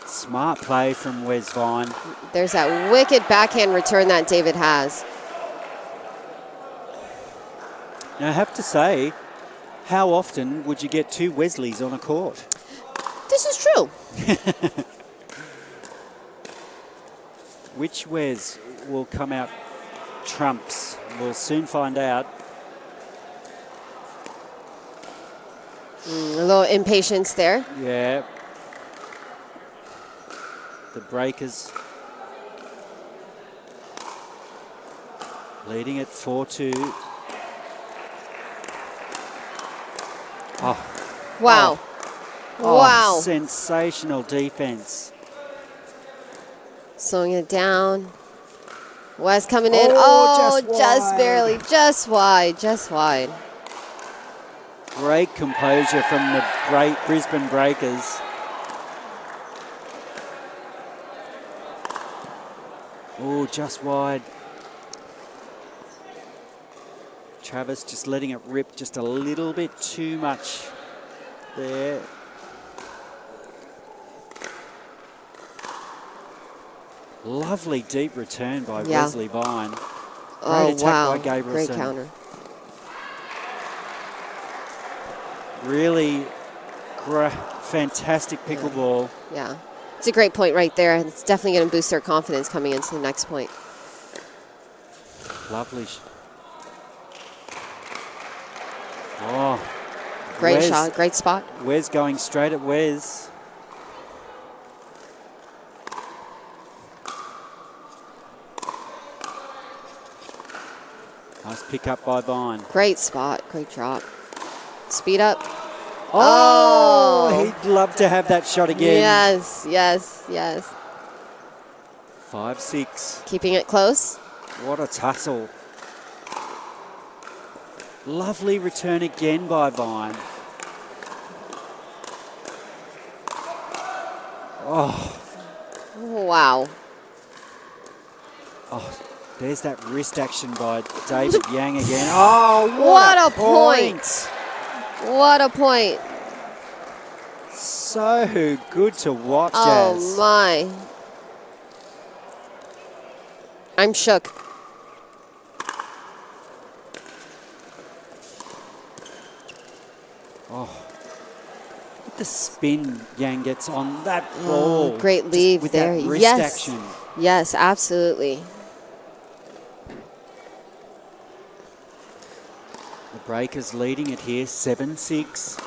Speaker 3: Smart play from Wes Vine.
Speaker 1: There's that wicked backhand return that David has.
Speaker 3: Now, I have to say, how often would you get two Wesleys on a court?
Speaker 1: This is true.
Speaker 3: Which Wes will come out trumps? We'll soon find out.
Speaker 1: A little impatience there.
Speaker 3: Yeah. The breakers leading at 4-2. Oh.
Speaker 1: Wow.
Speaker 3: Oh,
Speaker 1: Wow.
Speaker 3: sensational defense.
Speaker 1: Slowing it down. West coming in.
Speaker 3: Oh,
Speaker 1: Oh,
Speaker 3: just
Speaker 1: just barely. Just wide. Just wide.
Speaker 3: Great composure from the Brisbane Breakers. Oh, just wide. Travis just letting it rip just a little bit too much there. Lovely deep return by Wesley Vine. Great attack by Gabrielson.
Speaker 1: Great counter.
Speaker 3: Really fantastic pickleball.
Speaker 1: Yeah. It's a great point right there. It's definitely going to boost their confidence coming into the next point.
Speaker 3: Lovely. Oh.
Speaker 1: Great shot. Great spot.
Speaker 3: Wes going straight at Wes. Nice pick up by Vine.
Speaker 1: Great spot. Great drop. Speed up.
Speaker 3: Oh, he'd love to have that shot again.
Speaker 1: Yes, yes, yes.
Speaker 3: 5-6.
Speaker 1: Keeping it close.
Speaker 3: What a tussle. Lovely return again by Vine. Oh.
Speaker 1: Wow.
Speaker 3: Oh, there's that wrist action by David Yang again. Oh,
Speaker 1: what a point. What a point.
Speaker 3: So good to watch, Jazz.
Speaker 1: Oh, my. I'm shook.
Speaker 3: Oh. The spin Yang gets on that ball.
Speaker 1: Great leave
Speaker 3: with
Speaker 1: there.
Speaker 3: That wrist
Speaker 1: Yes.
Speaker 3: action.
Speaker 1: Yes, absolutely.
Speaker 3: The Breakers leading it here, 7-6.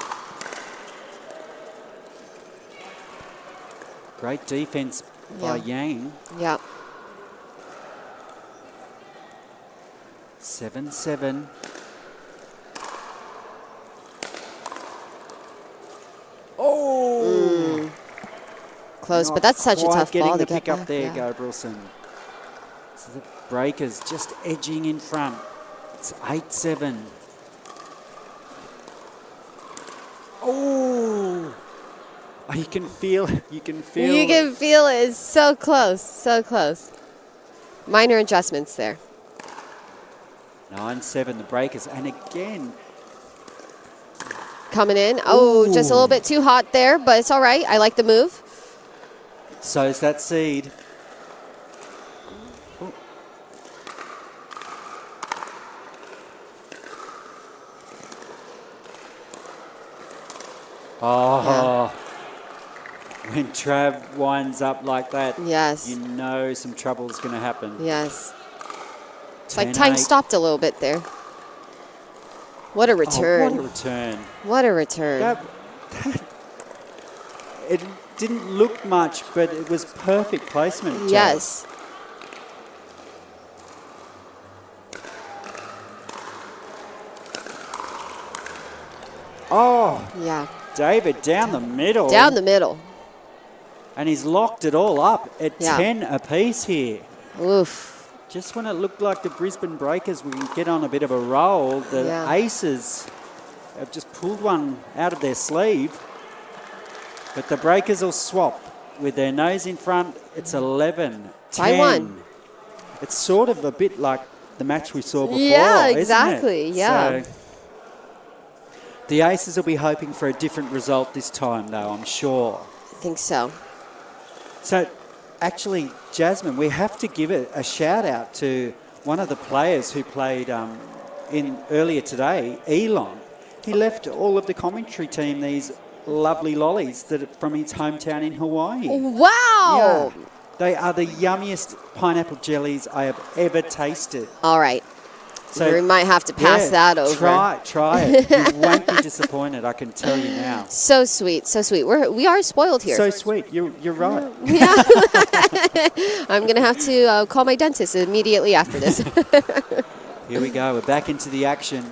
Speaker 3: Great defense by Yang.
Speaker 1: Yeah.
Speaker 3: 7-7. Oh!
Speaker 1: Close, but that's such a tough
Speaker 3: getting
Speaker 1: ball
Speaker 3: the
Speaker 1: to get
Speaker 3: pick up
Speaker 1: back.
Speaker 3: there,
Speaker 1: Yeah.
Speaker 3: Gabrielson. So the Breakers just edging in front. It's 8-7. Oh! You can feel it.
Speaker 1: You can feel it. It's so close. So close. Minor adjustments there.
Speaker 3: 9-7, the Breakers. And again.
Speaker 1: Coming in. Oh, just a little bit too hot there, but it's all right. I like the move.
Speaker 3: So's that seed. Oh. When Trav winds up like that,
Speaker 1: yes,
Speaker 3: you know some trouble's going to happen.
Speaker 1: Yes. It's like time stopped a little bit there. What a return.
Speaker 3: Oh, what a return.
Speaker 1: What a return.
Speaker 3: It didn't look much, but it was perfect placement. Jazz.
Speaker 1: Yes.
Speaker 3: Oh.
Speaker 1: Yeah.
Speaker 3: David down the middle.
Speaker 1: Down the middle.
Speaker 3: And he's locked it all up at 10 apiece here.
Speaker 1: Oof.
Speaker 3: Just when it looked like the Brisbane Breakers were going to get on a bit of a roll, the Aces have just pulled one out of their sleeve. But the Breakers will swap with their nose in front. It's 11-10.
Speaker 1: By one.
Speaker 3: It's sort of a bit like the match we saw before,
Speaker 1: yeah, exactly.
Speaker 3: Isn't it?
Speaker 1: Yeah.
Speaker 3: So the Aces will be hoping for a different result this time, though, I'm sure.
Speaker 1: I think so.
Speaker 3: So, actually, Jasmine, we have to give it a shout out to one of the players who played in earlier today, Elon. He left all of the commentary team these lovely lollies from his hometown in Hawaii.
Speaker 1: Wow!
Speaker 3: Yeah. They are the yummiest pineapple jellies I have ever tasted.
Speaker 1: All right.
Speaker 3: So
Speaker 1: we might have to pass that over.
Speaker 3: Try it. You won't be disappointed, I can tell you now.
Speaker 1: So sweet, so sweet. We are spoiled here.
Speaker 3: So sweet. You're right.
Speaker 1: Yeah. I'm going to have to call my dentist immediately after this.
Speaker 3: Here we go. We're back into the action.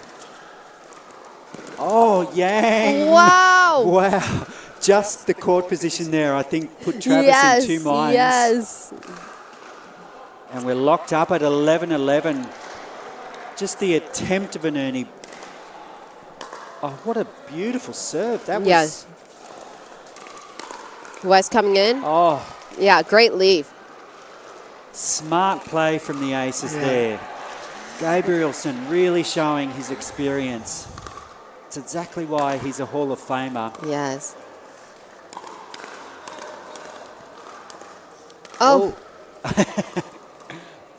Speaker 3: Oh, Yang.
Speaker 1: Wow.
Speaker 3: Wow. Just the court position there, I think, put Travis in two minds.
Speaker 1: Yes.
Speaker 3: And we're locked up at 11-11. Just the attempt of an Ernie. Oh, what a beautiful serve. That was...
Speaker 1: Yes. West coming in.
Speaker 3: Oh.
Speaker 1: Yeah, great leave.
Speaker 3: Smart play from the aces there. Gabrielson really showing his experience. It's exactly why he's a Hall of Famer.
Speaker 1: Yes. Oh.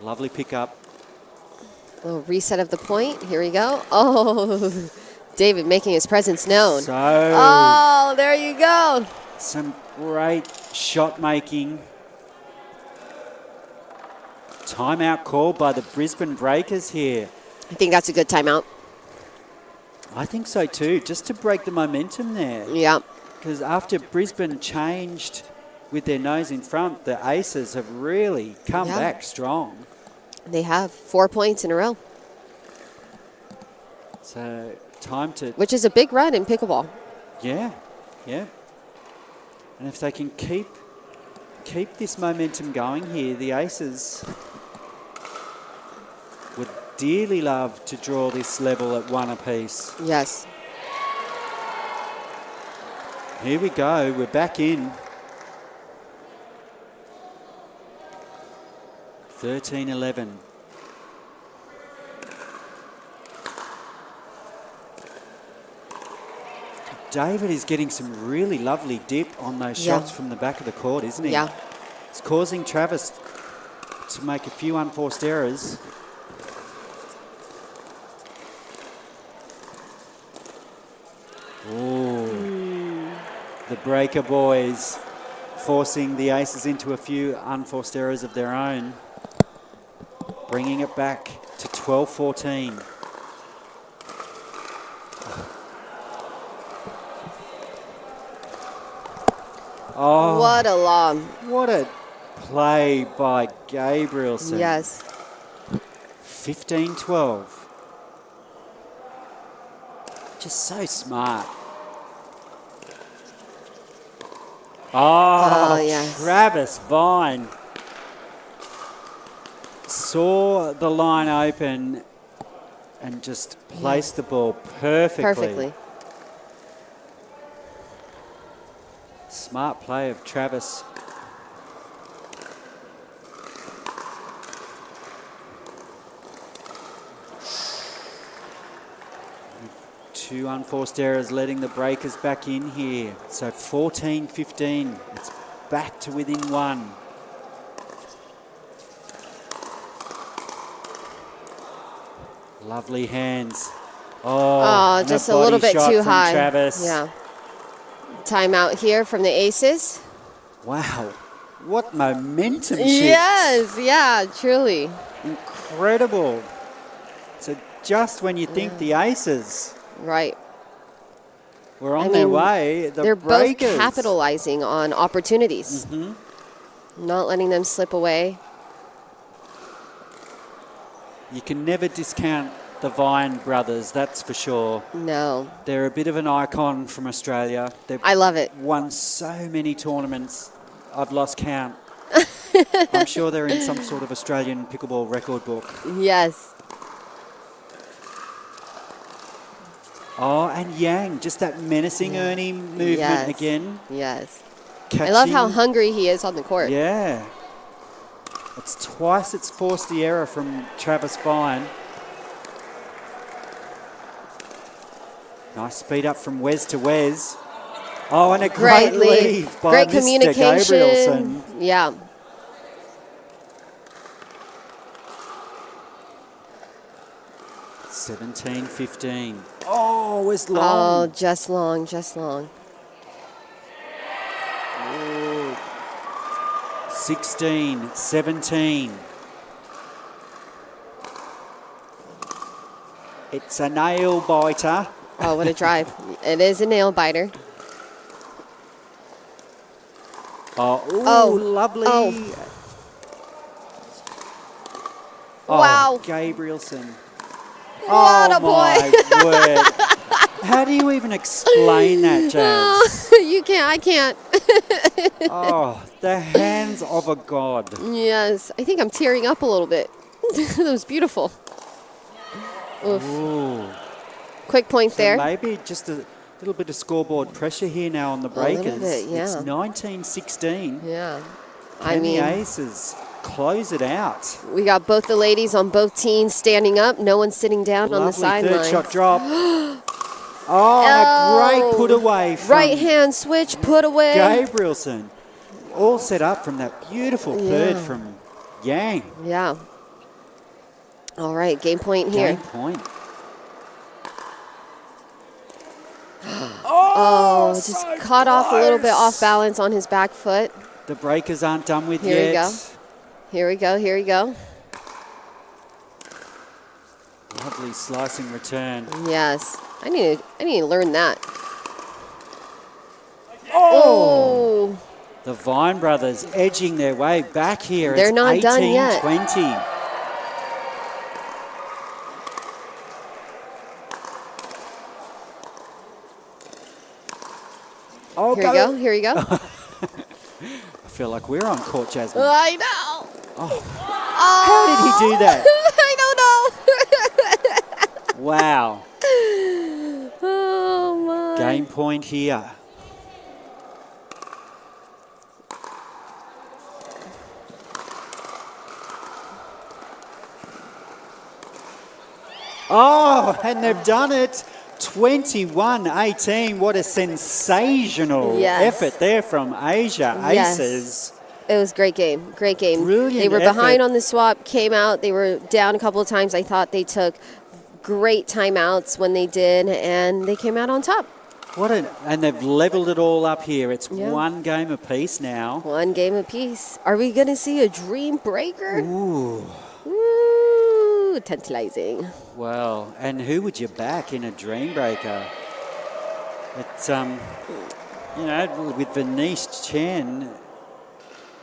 Speaker 3: Lovely pickup.
Speaker 1: Little reset of the point. Here we go. Oh, David making his presence known.
Speaker 3: So.
Speaker 1: Oh, there you go.
Speaker 3: Some great shot making. Timeout called by the Brisbane Breakers here.
Speaker 1: I think that's a good timeout.
Speaker 3: I think so too, just to break the momentum there.
Speaker 1: Yeah.
Speaker 3: Because after Brisbane changed with their nose in front, the Aces have really come back strong.
Speaker 1: They have 4 points in a row.
Speaker 3: So time to...
Speaker 1: Which is a big run in pickleball.
Speaker 3: Yeah, yeah. And if they can keep this momentum going here, the Aces would dearly love to draw this level at one apiece.
Speaker 1: Yes.
Speaker 3: Here we go. We're back in. 13-11. David is getting some really lovely dip on those shots from the back of the court, isn't he?
Speaker 1: Yeah.
Speaker 3: It's causing Travis to make a few unforced errors. Ooh. The Breaker boys forcing the Aces into a few unforced errors of their own. Bringing it back to 12-14. Oh,
Speaker 1: What a lob.
Speaker 3: what a play by Gabrielson.
Speaker 1: Yes.
Speaker 3: 15-12. Just so smart. Oh,
Speaker 1: yes.
Speaker 3: Travis Vine saw the line open and just placed the ball perfectly.
Speaker 1: Perfectly.
Speaker 3: Smart play of Travis. Two unforced errors letting the Breakers back in here. So 14-15. It's back to within one. Lovely hands. Oh,
Speaker 1: just a little bit too high.
Speaker 3: Travis.
Speaker 1: Yeah. Timeout here from the Aces.
Speaker 3: Wow. What momentum shift.
Speaker 1: Yes, yeah, truly.
Speaker 3: Incredible. So just when you think the Aces
Speaker 1: Right.
Speaker 3: were on their way, the
Speaker 1: they're
Speaker 3: Breakers.
Speaker 1: both capitalizing on opportunities. Not letting them slip away.
Speaker 3: You can never discount the Vine brothers, that's for sure.
Speaker 1: No.
Speaker 3: They're a bit of an icon from Australia. They've
Speaker 1: I love it.
Speaker 3: won so many tournaments. I've lost count. I'm sure they're in some sort of Australian pickleball record book.
Speaker 1: Yes.
Speaker 3: Oh, and Yang, just that menacing Ernie movement again.
Speaker 1: Yes.
Speaker 3: Catching.
Speaker 1: I love how hungry he is on the court.
Speaker 3: Yeah. It's twice it's forced the error from Travis Vine. Nice speed up from Wes to Wes. Oh, and a great lead by
Speaker 1: great
Speaker 3: Mr.
Speaker 1: communication.
Speaker 3: Gabrielson.
Speaker 1: Yeah.
Speaker 3: 17-15. Oh, it was long.
Speaker 1: Oh, just long, just long.
Speaker 3: 16-17. It's a nail biter.
Speaker 1: Oh, what a drive. It is a nail biter.
Speaker 3: Oh, lovely.
Speaker 1: Oh.
Speaker 3: Oh,
Speaker 1: Wow.
Speaker 3: Gabrielson.
Speaker 1: What a
Speaker 3: my word. How do you even explain that, Jazz?
Speaker 1: You can't. I can't.
Speaker 3: Oh, the hands of a god.
Speaker 1: Yes. I think I'm tearing up a little bit. That was beautiful. Oof.
Speaker 3: Ooh.
Speaker 1: Quick point
Speaker 3: So
Speaker 1: there.
Speaker 3: maybe just a little bit of scoreboard pressure here now on the breakers.
Speaker 1: little bit, yeah.
Speaker 3: It's 19-16.
Speaker 1: Yeah.
Speaker 3: Can the Aces close it out?
Speaker 1: We got both the ladies on both teams standing up. No one sitting down on the
Speaker 3: Lovely third
Speaker 1: sidelines.
Speaker 3: shot drop. Oh, and a great put away from
Speaker 1: right hand switch, put away.
Speaker 3: Gabrielson. All set up from that beautiful third from Yang.
Speaker 1: Yeah. All right, game point here.
Speaker 3: Game point.
Speaker 1: Oh, just caught off a little bit off balance on his back foot.
Speaker 3: The breakers aren't done with
Speaker 1: Here
Speaker 3: yet.
Speaker 1: we go. Here we go. Here we go.
Speaker 3: Lovely slicing return.
Speaker 1: Yes. I need to learn that. Oh.
Speaker 3: The Vine brothers edging their way back here.
Speaker 1: They're
Speaker 3: it's
Speaker 1: not done yet.
Speaker 3: 18-20. Oh,
Speaker 1: Here we go. Here we go.
Speaker 3: I feel like we're on court, Jasmine.
Speaker 1: I know.
Speaker 3: How did he do that?
Speaker 1: I don't know.
Speaker 3: Wow.
Speaker 1: Oh my.
Speaker 3: Game point here. Oh, and they've done it. 21-18. What a sensational effort there from Asia Aces.
Speaker 1: It was a great game. Great game.
Speaker 3: Brilliant
Speaker 1: They were
Speaker 3: effort.
Speaker 1: behind on the swap, came out. They were down a couple of times. I thought they took great timeouts when they did, and they came out on top.
Speaker 3: And they've leveled it all up here. It's one game apiece now.
Speaker 1: One game apiece. Are we going to see a dream breaker?
Speaker 3: Ooh.
Speaker 1: Ooh, tantalizing.
Speaker 3: Well, and who would you back in a dream breaker? It's, with Venice Chen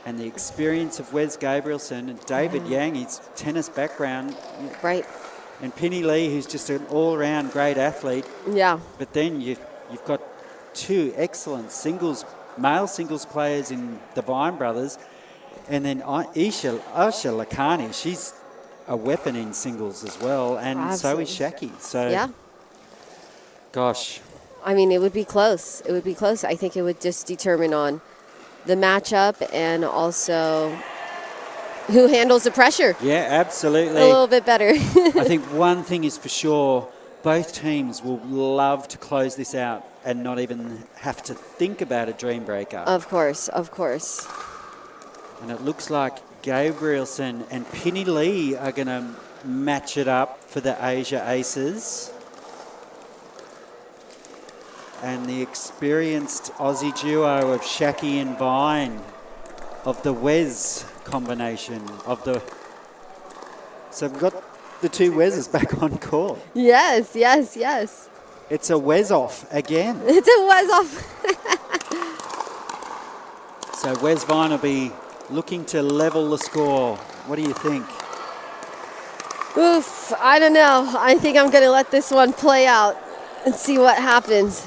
Speaker 3: and the experience of Wes Gabrielson and David Yang, his tennis background.
Speaker 1: Right.
Speaker 3: And Penny Lee, who's just an all-round great athlete.
Speaker 1: Yeah.
Speaker 3: But then you've got two excellent male singles players in the Vine brothers. And then Asha Lakhani, she's a weapon in singles as well. And
Speaker 1: Absolutely.
Speaker 3: so is Shaki. So,
Speaker 1: yeah.
Speaker 3: Gosh.
Speaker 1: I mean, it would be close. It would be close. I think it would just determine on the matchup and also who handles the pressure.
Speaker 3: Yeah, absolutely.
Speaker 1: A little bit better.
Speaker 3: I think one thing is for sure, both teams will love to close this out and not even have to think about a dream breaker.
Speaker 1: Of course, of course.
Speaker 3: And it looks like Gabrielson and Penny Lee are going to match it up for the Asia Aces. And the experienced Aussie duo of Shaki and Vine, of the Wes combination, So we've got the two Weses back on court.
Speaker 1: Yes, yes, yes.
Speaker 3: It's a Wes off again.
Speaker 1: It's a Wes off.
Speaker 3: So Wes Vine will be looking to level the score. What do you think?
Speaker 1: Oof, I don't know. I think I'm going to let this one play out and see what happens.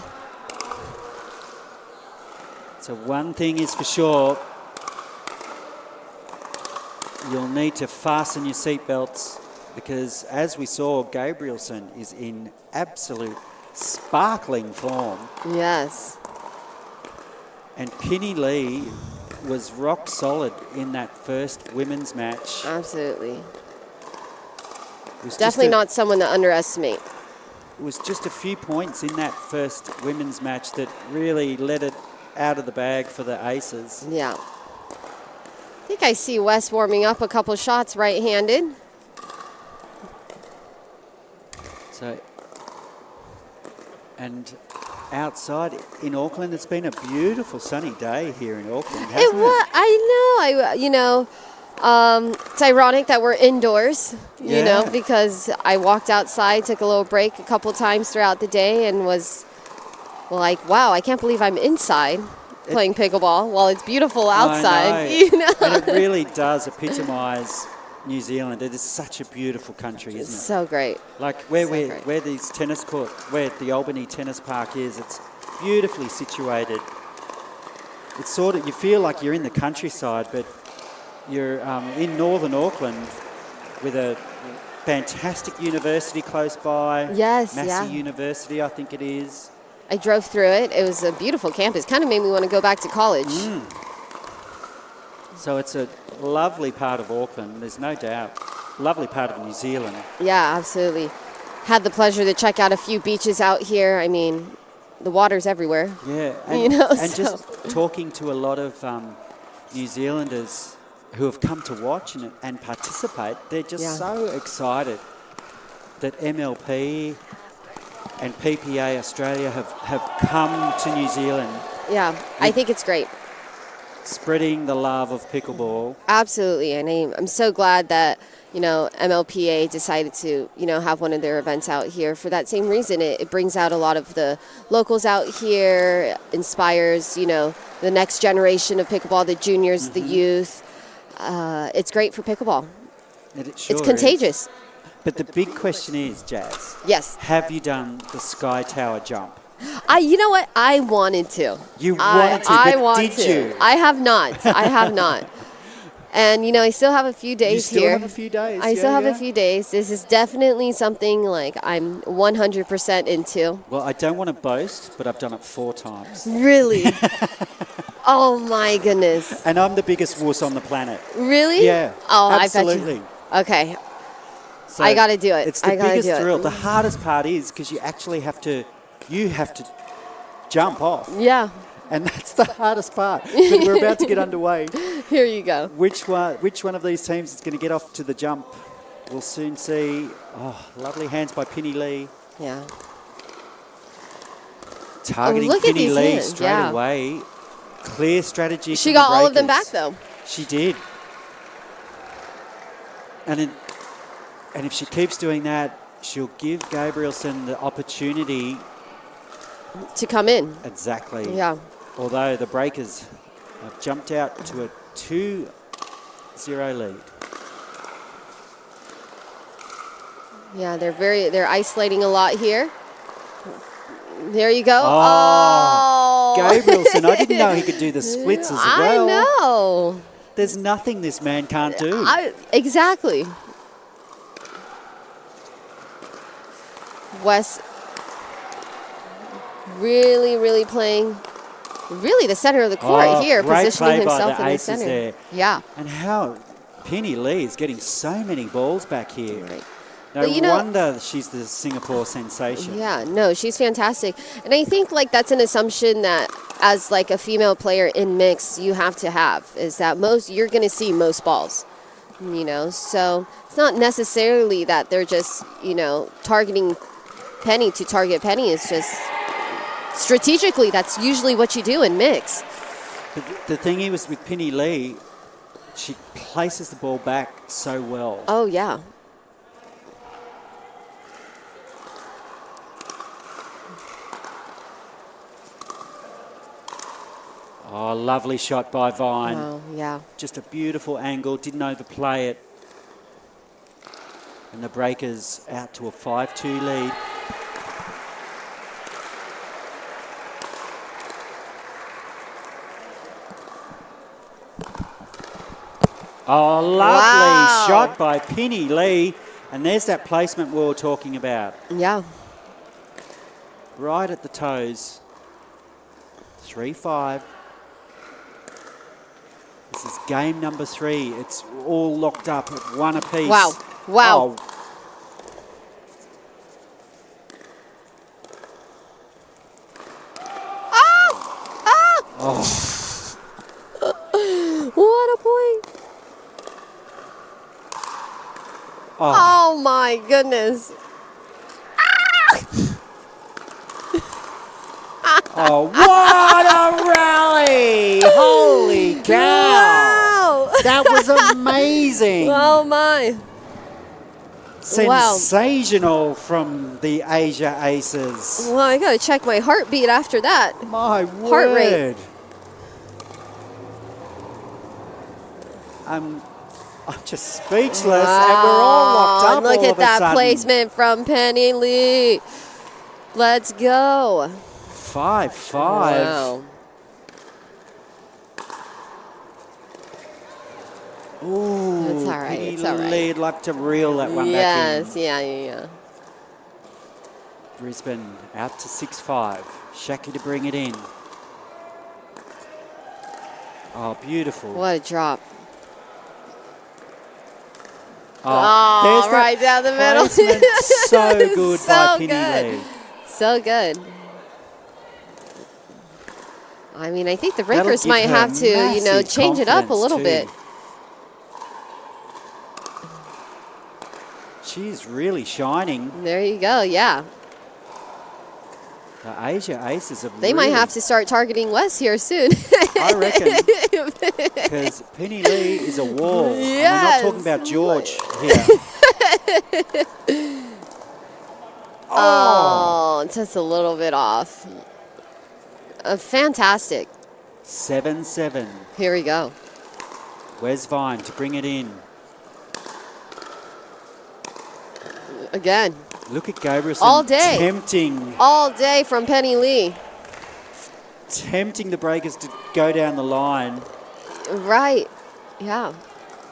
Speaker 3: So one thing is for sure, you'll need to fasten your seatbelts because as we saw, Gabrielson is in absolute sparkling form.
Speaker 1: Yes.
Speaker 3: And Penny Lee was rock solid in that first women's match.
Speaker 1: Absolutely.
Speaker 3: It
Speaker 1: Definitely not someone to underestimate.
Speaker 3: It was just a few points in that first women's match that really let it out of the bag for the Aces.
Speaker 1: Yeah. I think I see Wes warming up a couple shots right-handed.
Speaker 3: So, and outside in Auckland, it's been a beautiful sunny day here in Auckland, hasn't it?
Speaker 1: I know. It's ironic that we're indoors, you know,
Speaker 3: Yeah.
Speaker 1: because I walked outside, took a little break a couple times throughout the day, and was like, wow, I can't believe I'm inside playing pickleball while it's beautiful outside.
Speaker 3: I know.
Speaker 1: You know?
Speaker 3: And it really does epitomise New Zealand. It is such a beautiful country, isn't it?
Speaker 1: So great.
Speaker 3: Like
Speaker 1: great.
Speaker 3: where these tennis court, where the Albany Tennis Park is, it's beautifully situated. It's sort of, you feel like you're in the countryside, but you're in northern Auckland with a fantastic university close by.
Speaker 1: Yes,
Speaker 3: Massey
Speaker 1: yeah.
Speaker 3: University, I think it is.
Speaker 1: I drove through it. It was a beautiful campus. Kind of made me want to go back to college.
Speaker 3: So it's a lovely part of Auckland, there's no doubt. Lovely part of New Zealand.
Speaker 1: Yeah, absolutely. Had the pleasure to check out a few beaches out here. I mean, the water's everywhere.
Speaker 3: Yeah, and,
Speaker 1: You know,
Speaker 3: and
Speaker 1: so-
Speaker 3: just talking to a lot of New Zealanders who have come to watch and participate, they're just
Speaker 1: Yeah.
Speaker 3: so excited that MLP and PPA Australia have come to New Zealand,
Speaker 1: Yeah, I think it's great.
Speaker 3: spreading the love of pickleball.
Speaker 1: Absolutely, and I'm so glad that, you know, MLPA decided to, you know, have one of their events out here for that same reason. It brings out a lot of the locals out here, inspires, you know, the next generation of pickleball, the juniors, the youth. It's great for pickleball.
Speaker 3: It sure
Speaker 1: It's
Speaker 3: is.
Speaker 1: contagious.
Speaker 3: But the big question is, Jazz,
Speaker 1: Yes.
Speaker 3: have you done the Sky Tower jump?
Speaker 1: You know what? I wanted to.
Speaker 3: You wanted to,
Speaker 1: I
Speaker 3: but
Speaker 1: want
Speaker 3: did
Speaker 1: to.
Speaker 3: you?
Speaker 1: I have not. I have not. And, you know, I still have a few days
Speaker 3: You still
Speaker 1: here.
Speaker 3: have a few days.
Speaker 1: I still have a few days. This is definitely something like I'm 100% into.
Speaker 3: Well, I don't want to boast, but I've done it 4 times.
Speaker 1: Really? Oh my goodness.
Speaker 3: And I'm the biggest wuss on the planet.
Speaker 1: Really?
Speaker 3: Yeah,
Speaker 1: Oh,
Speaker 3: absolutely.
Speaker 1: I bet you. Okay.
Speaker 3: So
Speaker 1: I gotta do it.
Speaker 3: It's the
Speaker 1: I gotta
Speaker 3: biggest
Speaker 1: do it.
Speaker 3: thrill. The hardest part is because you actually have to jump off.
Speaker 1: Yeah.
Speaker 3: And that's the hardest part. But we're about to get underway.
Speaker 1: Here you go.
Speaker 3: Which one of these teams is going to get off to the jump? We'll soon see. Oh, lovely hands by Penny Lee.
Speaker 1: Yeah.
Speaker 3: Targeting
Speaker 1: look at
Speaker 3: Penny
Speaker 1: these
Speaker 3: Lee
Speaker 1: hands,
Speaker 3: straight
Speaker 1: yeah.
Speaker 3: away. Clear strategy.
Speaker 1: She
Speaker 3: from
Speaker 1: got
Speaker 3: the
Speaker 1: all of them
Speaker 3: breakers.
Speaker 1: back, though.
Speaker 3: She did. And if she keeps doing that, she'll give Gabrielson the opportunity.
Speaker 1: To come in.
Speaker 3: Exactly.
Speaker 1: Yeah.
Speaker 3: Although the breakers have jumped out to a 2-0 lead.
Speaker 1: Yeah, they're isolating a lot here. There you go.
Speaker 3: Oh,
Speaker 1: Oh.
Speaker 3: Gabrielson, I didn't know he could do the splits as well.
Speaker 1: I know.
Speaker 3: There's nothing this man can't do.
Speaker 1: Exactly. Wes really playing the center of the court here,
Speaker 3: great
Speaker 1: positioning
Speaker 3: play by
Speaker 1: himself
Speaker 3: the
Speaker 1: in the
Speaker 3: aces
Speaker 1: center.
Speaker 3: there.
Speaker 1: Yeah.
Speaker 3: And how Penny Lee is getting so many balls back here.
Speaker 1: Right.
Speaker 3: No
Speaker 1: But, you know-
Speaker 3: wonder she's the Singapore sensation.
Speaker 1: Yeah, no, she's fantastic. And I think like that's an assumption that as like a female player in mix you have to have, is that you're going to see most balls. You know, so it's not necessarily that they're just, you know, targeting Penny to target Penny. It's just strategically that's usually what you do in mix.
Speaker 3: But the thing is with Penny Lee, she places the ball back so well.
Speaker 1: Oh, yeah.
Speaker 3: Oh, lovely shot by Vine.
Speaker 1: Oh, yeah.
Speaker 3: Just a beautiful angle, didn't overplay it. And the breakers out to a 5-2 lead. Oh, lovely
Speaker 1: Wow.
Speaker 3: shot by Penny Lee. And there's that placement we were talking about.
Speaker 1: Yeah.
Speaker 3: Right at the toes. 3-5. This is game number 3. It's all locked up at 1 apiece.
Speaker 1: Wow. Wow.
Speaker 3: Oh. Oh.
Speaker 1: What a point.
Speaker 3: Oh.
Speaker 1: Oh, my goodness.
Speaker 3: Oh, what a rally! Holy cow!
Speaker 1: Wow.
Speaker 3: That was amazing.
Speaker 1: Oh, my.
Speaker 3: Sensational from the Asia Aces.
Speaker 1: Well, I got to check my heartbeat after that.
Speaker 3: My
Speaker 1: Heart rate.
Speaker 3: word. I'm just speechless, and we're all locked up.
Speaker 1: Look
Speaker 3: all
Speaker 1: at
Speaker 3: of a
Speaker 1: that
Speaker 3: sudden.
Speaker 1: placement from Penny Lee. Let's go.
Speaker 3: 5-5.
Speaker 1: Wow.
Speaker 3: Ooh,
Speaker 1: It's all right,
Speaker 3: Penny
Speaker 1: it's all right.
Speaker 3: Lee'd like to reel that one back
Speaker 1: Yes,
Speaker 3: in.
Speaker 1: yeah.
Speaker 3: Brisbane out to 6-5. Shaki to bring it in. Oh, beautiful.
Speaker 1: What a drop.
Speaker 3: Oh, there's that
Speaker 1: right down the middle.
Speaker 3: placement. So good
Speaker 1: So
Speaker 3: by Penny
Speaker 1: good.
Speaker 3: Lee.
Speaker 1: So good. I mean, I think the
Speaker 3: That'll
Speaker 1: Breakers
Speaker 3: give
Speaker 1: might
Speaker 3: her
Speaker 1: have to,
Speaker 3: massive
Speaker 1: change it up a little
Speaker 3: confidence
Speaker 1: bit.
Speaker 3: too. She's really shining.
Speaker 1: There you go, yeah.
Speaker 3: The Asia Aces are
Speaker 1: They might have to start targeting Wes here soon.
Speaker 3: I reckon. Because Penny Lee is a wall.
Speaker 1: Yes.
Speaker 3: And we're not talking about George here.
Speaker 1: Oh, just a little bit off. Fantastic.
Speaker 3: 7-7.
Speaker 1: Here we go.
Speaker 3: Wes Vine to bring it in.
Speaker 1: Again.
Speaker 3: Look at Gabrielson.
Speaker 1: All day.
Speaker 3: Tempting
Speaker 1: All day from Penny Lee.
Speaker 3: the Breakers to go down the line.
Speaker 1: Right. Yeah.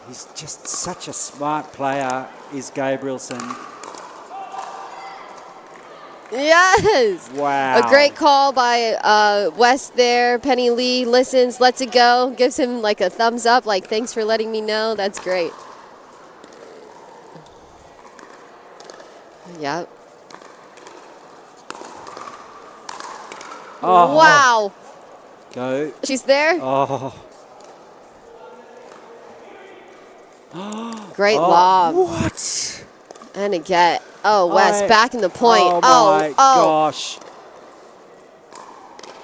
Speaker 3: He's just such a smart player, is Gabrielson.
Speaker 1: Yes.
Speaker 3: Wow.
Speaker 1: A great call by Wes there. Penny Lee listens, lets it go, gives him like a thumbs up, like, thanks for letting me know. That's great. Yep.
Speaker 3: Oh.
Speaker 1: Wow.
Speaker 3: Go.
Speaker 1: She's there.
Speaker 3: Oh.
Speaker 1: Great
Speaker 3: Oh,
Speaker 1: lob.
Speaker 3: What?
Speaker 1: And again. Oh, Wes, back in the point.
Speaker 3: Oh, my gosh.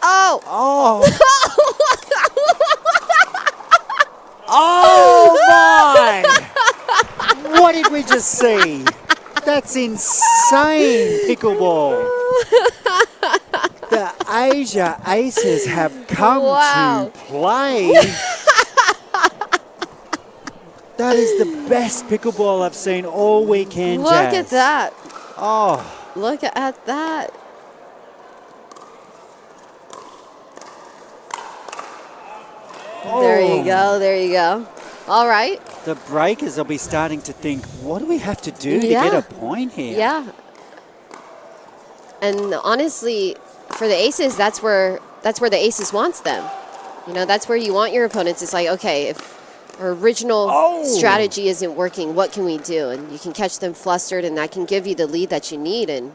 Speaker 1: Oh.
Speaker 3: Oh. Oh, my. What did we just see? That's insane, pickleball. The Asia Aces have come
Speaker 1: Wow.
Speaker 3: to play. That is the best pickleball I've seen all weekend,
Speaker 1: Look
Speaker 3: Jazz.
Speaker 1: at that.
Speaker 3: Oh,
Speaker 1: Look at that. There you go. There you go. All right.
Speaker 3: the Breakers will be starting to think, what do we have to do to
Speaker 1: Yeah.
Speaker 3: get a point here?
Speaker 1: Yeah. And honestly, for the Aces, that's where the Aces wants them. You know, that's where you want your opponents. It's like, okay, if our original strategy isn't working, what can we do? And you can catch them flustered, and that can give you the lead that you need in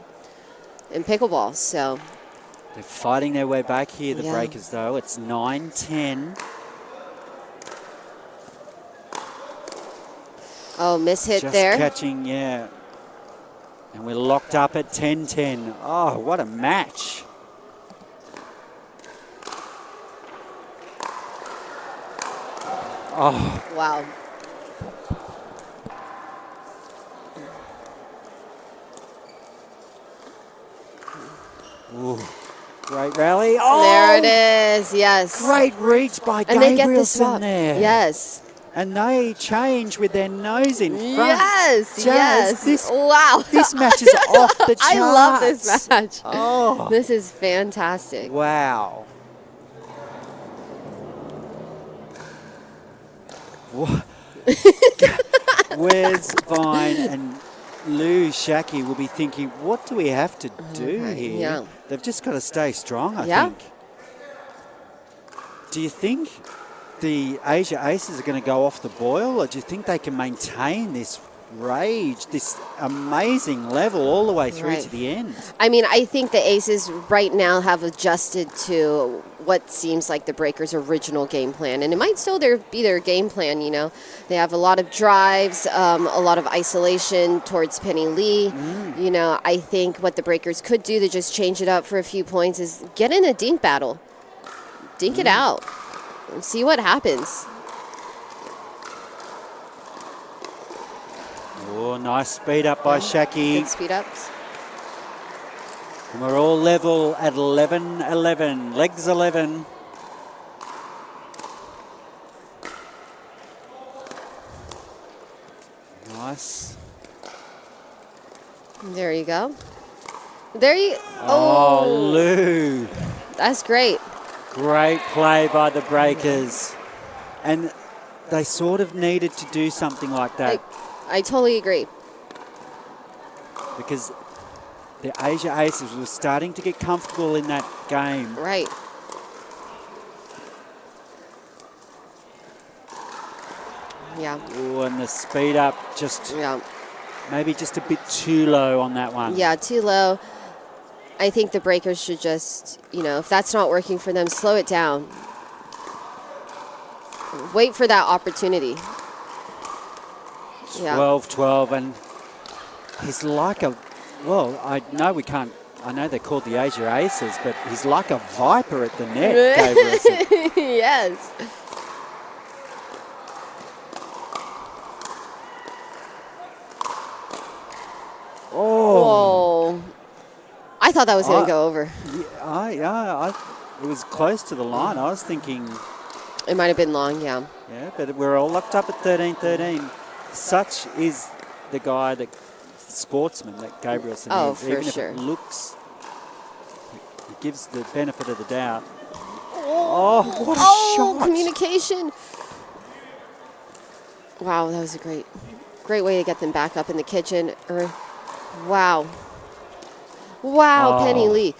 Speaker 1: pickleball. So
Speaker 3: They're fighting their way back here, the
Speaker 1: Yeah.
Speaker 3: Breakers, though. It's 9-10.
Speaker 1: mishit
Speaker 3: Just
Speaker 1: there.
Speaker 3: catching, yeah. And we're locked up at 10-10. Oh, what a match. Oh,
Speaker 1: Wow.
Speaker 3: ooh. Great rally. Oh,
Speaker 1: There it is. Yes.
Speaker 3: Great reach by
Speaker 1: And they get the
Speaker 3: Gabrielson
Speaker 1: swap.
Speaker 3: there.
Speaker 1: Yes.
Speaker 3: And they change with their nose in front.
Speaker 1: Yes.
Speaker 3: Jazz,
Speaker 1: Yes.
Speaker 3: this-
Speaker 1: Wow.
Speaker 3: This match is off the charts.
Speaker 1: I love this match.
Speaker 3: Oh,
Speaker 1: This is fantastic.
Speaker 3: wow. Wha- Where's Vine and Lou Shaki will be thinking, what do we have to do
Speaker 1: Okay,
Speaker 3: here?
Speaker 1: yeah.
Speaker 3: They've just got to stay strong, I
Speaker 1: Yeah.
Speaker 3: think. Do you think the Asia Aces are going to go off the boil, or do you think they can maintain this rage, this amazing level all the way through
Speaker 1: Right.
Speaker 3: to the end?
Speaker 1: I mean, I think the Aces right now have adjusted to what seems like the Breakers' original game plan. And it might still be their game plan, you know. They have a lot of drives, a lot of isolation towards Penny Lee. You know, I think what the Breakers could do to just change it up for a few points is get in a dink battle. Dink it out. And see what happens.
Speaker 3: Oh, nice speed up by Shaki.
Speaker 1: Good speed ups.
Speaker 3: And we're all level at 11-11. Legs 11. Nice.
Speaker 1: There you go. There you.
Speaker 3: Oh, Lou.
Speaker 1: That's great.
Speaker 3: Great play by the Breakers. And they sort of needed to do something like that.
Speaker 1: I totally agree.
Speaker 3: Because the Asia Aces were starting to get comfortable in that game.
Speaker 1: Right. Yeah.
Speaker 3: Ooh, and the speed up just maybe just a bit too low on that one.
Speaker 1: Yeah, too low. I think the Breakers should just, if that's not working for them, slow it down. Wait for that opportunity.
Speaker 3: 12-12, and he's like a, well, I know they're called the Asia Aces, but he's like a viper at the net, Gabrielson.
Speaker 1: Yes.
Speaker 3: Oh.
Speaker 1: Whoa. I thought that was going to go over.
Speaker 3: It was close to the line. I was thinking...
Speaker 1: It might have been long, yeah.
Speaker 3: Yeah, but we're all locked up at 13-13. Such is the guy, the sportsman that Gabrielson is.
Speaker 1: For
Speaker 3: Even
Speaker 1: sure.
Speaker 3: if it looks, he gives the benefit of the doubt. Oh, what a shot.
Speaker 1: Communication. Wow, that was a great way to get them back up in the kitchen. Wow. Wow, Penny Lee.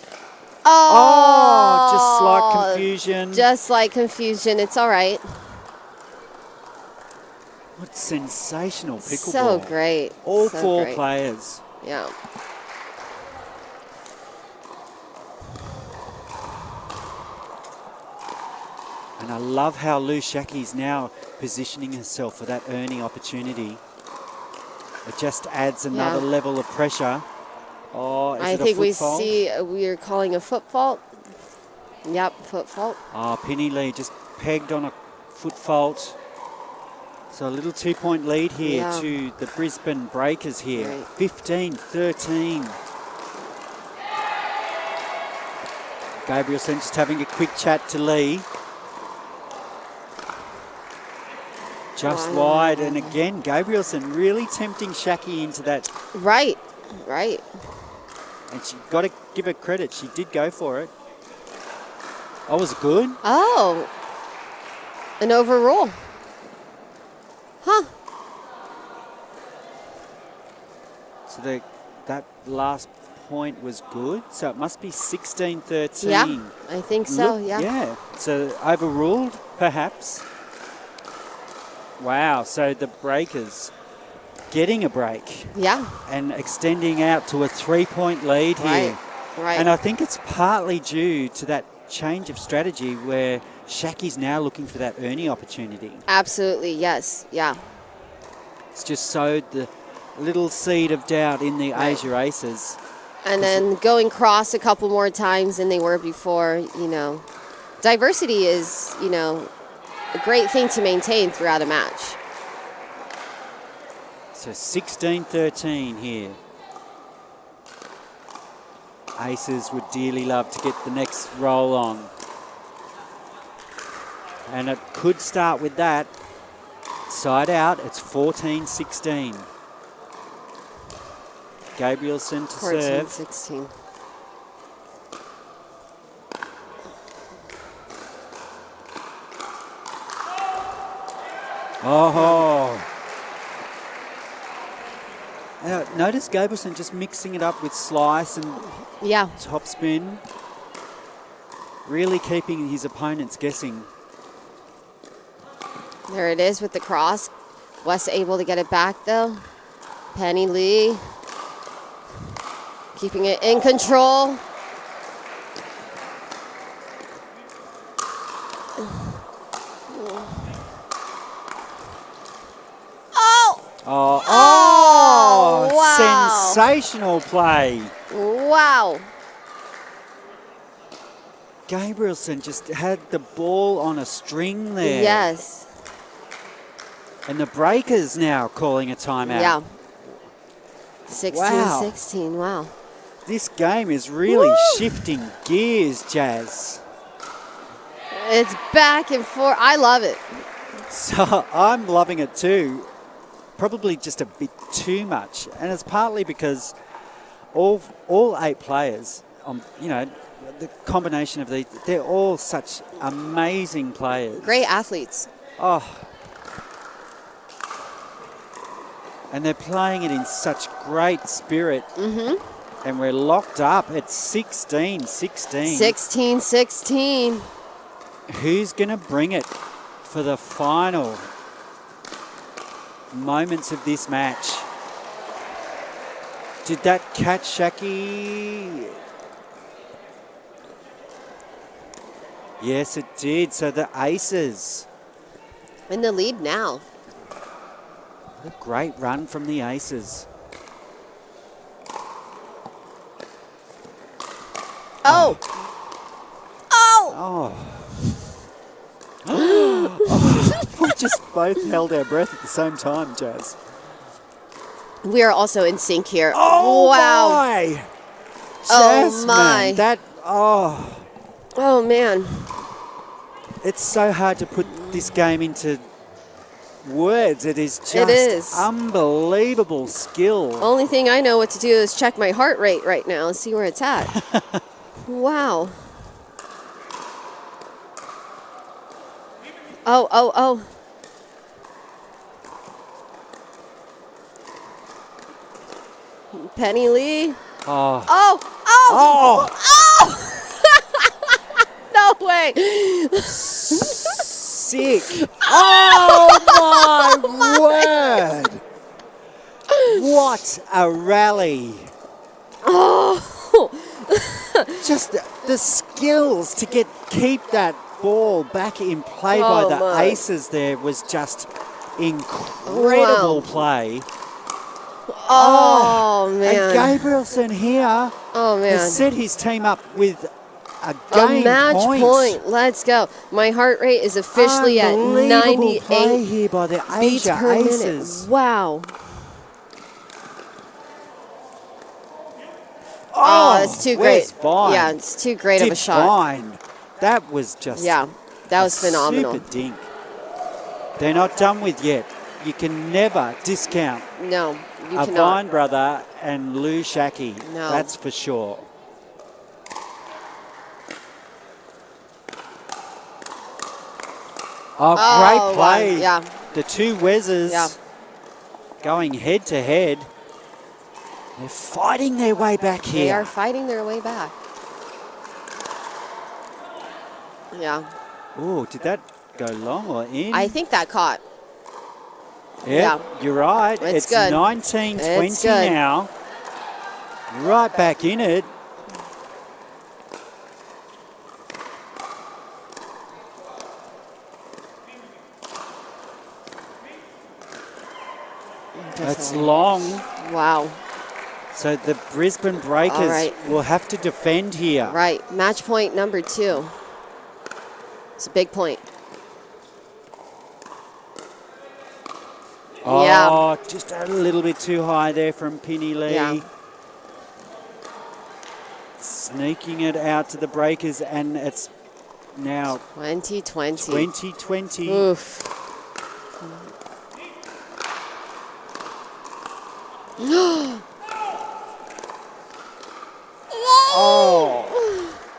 Speaker 3: Oh, just like confusion.
Speaker 1: Just like confusion. It's all right.
Speaker 3: What sensational pickleball.
Speaker 1: So great.
Speaker 3: All
Speaker 1: so
Speaker 3: four
Speaker 1: great.
Speaker 3: players.
Speaker 1: Yeah.
Speaker 3: And I love how Lou Shaki's now positioning herself for that earning opportunity. It just adds another level of pressure. Oh, is
Speaker 1: I
Speaker 3: it a
Speaker 1: think
Speaker 3: foot fault?
Speaker 1: we're calling a foot fault. Yep, foot fault.
Speaker 3: Oh, Penny Lee just pegged on a foot fault. So a little 2-point lead here to the Brisbane Breakers here.
Speaker 1: Right.
Speaker 3: 15-13. Gabrielson just having a quick chat to Lee. Just wide, and again, Gabrielson really tempting Shaki into that.
Speaker 1: Right.
Speaker 3: And she got to give her credit. She did go for it. Oh, was it good?
Speaker 1: Oh, an overrule. Huh.
Speaker 3: So that last point was good. So it must be 16-13.
Speaker 1: Yeah, I think so,
Speaker 3: Yeah, so overruled, perhaps. Wow, so the Breakers getting a break.
Speaker 1: Yeah.
Speaker 3: And extending out to a 3-point lead here.
Speaker 1: Right.
Speaker 3: And I think it's partly due to that change of strategy where Shaki's now looking for that earning opportunity.
Speaker 1: Absolutely, yes, yeah.
Speaker 3: It's just sowed the little seed of doubt in the Asia Aces.
Speaker 1: And then going cross a couple more times than they were before, Diversity is, a great thing to maintain throughout a match.
Speaker 3: So 16-13 here. Aces would dearly love to get the next roll on. And it could start with that. Side out, it's 14-16. Gabrielson to serve.
Speaker 1: 14-16.
Speaker 3: Oh. Notice Gabrielson just mixing it up with slice and top spin. Really keeping his opponents guessing.
Speaker 1: There it is with the cross. Wes able to get it back though. Penny Lee keeping it in control.
Speaker 3: Oh,
Speaker 1: wow.
Speaker 3: Sensational play.
Speaker 1: Wow.
Speaker 3: Gabrielson just had the ball on a string there.
Speaker 1: Yes.
Speaker 3: And the Breakers now calling a timeout.
Speaker 1: Yeah. 16-16, wow.
Speaker 3: This game is really shifting gears, Jazz.
Speaker 1: It's back and forth. I love it.
Speaker 3: So I'm loving it too. Probably just a bit too much. And it's partly because all 8 players, the combination of these, they're all such amazing players.
Speaker 1: Great athletes.
Speaker 3: Oh. And they're playing it in such great spirit. Mm-hmm. And we're locked up at 16-16.
Speaker 1: 16-16.
Speaker 3: Who's going to bring it for the final moments of this match? Did that catch Shaki? Yes, it did. So the Aces.
Speaker 1: In the lead now.
Speaker 3: A great run from the Aces.
Speaker 1: Oh!
Speaker 3: We just both held our breath at the same time, Jazz.
Speaker 1: We are also in sync here.
Speaker 3: Oh,
Speaker 1: wow.
Speaker 3: My.
Speaker 1: Oh, my. Oh, man.
Speaker 3: It's so hard to put this game into words. It is just unbelievable skill.
Speaker 1: Only thing I know what to do is check my heart rate right now and see where it's at. Wow. Oh. Penny Lee. Oh. No way.
Speaker 3: Sick. Oh, my word. What a rally.
Speaker 1: Oh.
Speaker 3: Just the skills to keep that ball back in play by the Aces there was just incredible play.
Speaker 1: Oh, man.
Speaker 3: And Gabrielson here has set his team up with a
Speaker 1: match point. Let's go. My heart rate is officially at 98
Speaker 3: play here by the
Speaker 1: beats per
Speaker 3: Aces.
Speaker 1: minute. Wow. Oh, it's too great. Yeah, it's too great of a shot.
Speaker 3: That was just
Speaker 1: that was phenomenal.
Speaker 3: Super dink. They're not done with yet. You can never discount
Speaker 1: you cannot.
Speaker 3: Vine brother and Lou Shaki.
Speaker 1: No.
Speaker 3: That's for sure. Great play.
Speaker 1: Wow. Yeah.
Speaker 3: The two Wezzers going head to head. They're fighting their way back here.
Speaker 1: They are fighting their way back. Yeah.
Speaker 3: Oh, did that go long or in?
Speaker 1: I think that caught.
Speaker 3: Yeah, you're right. It's
Speaker 1: good.
Speaker 3: 19-20 now. Right back in it. That's long.
Speaker 1: Wow.
Speaker 3: So the Brisbane Breakers will have to defend here.
Speaker 1: Right. Match point number 2. It's a big point.
Speaker 3: Oh, just a little bit too high there from Penny Lee.
Speaker 1: Yeah.
Speaker 3: Sneaking it out to the Breakers, and it's now
Speaker 1: 2020.
Speaker 3: 2020.
Speaker 1: Oof.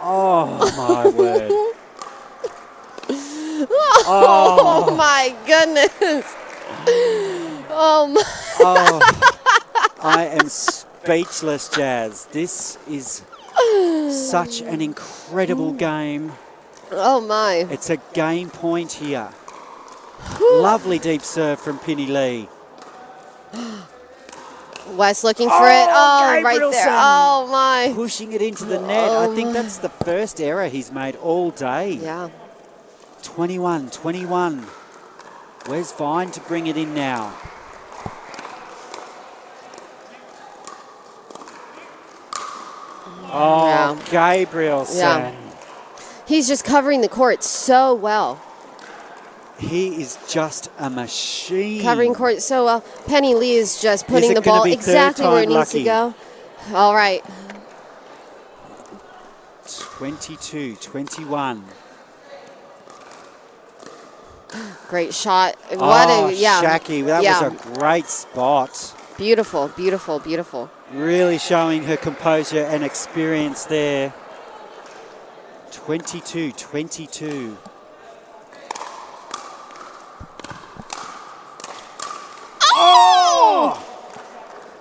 Speaker 3: Oh my word.
Speaker 1: Oh my goodness.
Speaker 3: I am speechless, Jazz. This is such an incredible game.
Speaker 1: Oh my.
Speaker 3: It's a game point here. Lovely deep serve from Penny Lee.
Speaker 1: Wes looking for it. Oh, right there. Oh my.
Speaker 3: Pushing it into the net. I think that's the first error he's made all day.
Speaker 1: Yeah.
Speaker 3: 21-21. Where's Vine to bring it in now? Gabrielson.
Speaker 1: Yeah. He's just covering the court so well.
Speaker 3: He is just a machine.
Speaker 1: Covering court so well. Penny Lee is just putting
Speaker 3: it
Speaker 1: the
Speaker 3: gonna
Speaker 1: ball
Speaker 3: be
Speaker 1: exactly
Speaker 3: third
Speaker 1: where it
Speaker 3: time
Speaker 1: needs to
Speaker 3: lucky?
Speaker 1: go. All right.
Speaker 3: 22-21.
Speaker 1: Great shot. What a, yeah.
Speaker 3: Shaki, that
Speaker 1: yeah.
Speaker 3: was a great spot.
Speaker 1: Beautiful, beautiful, beautiful.
Speaker 3: Really showing her composure and experience there. 22-22. Oh!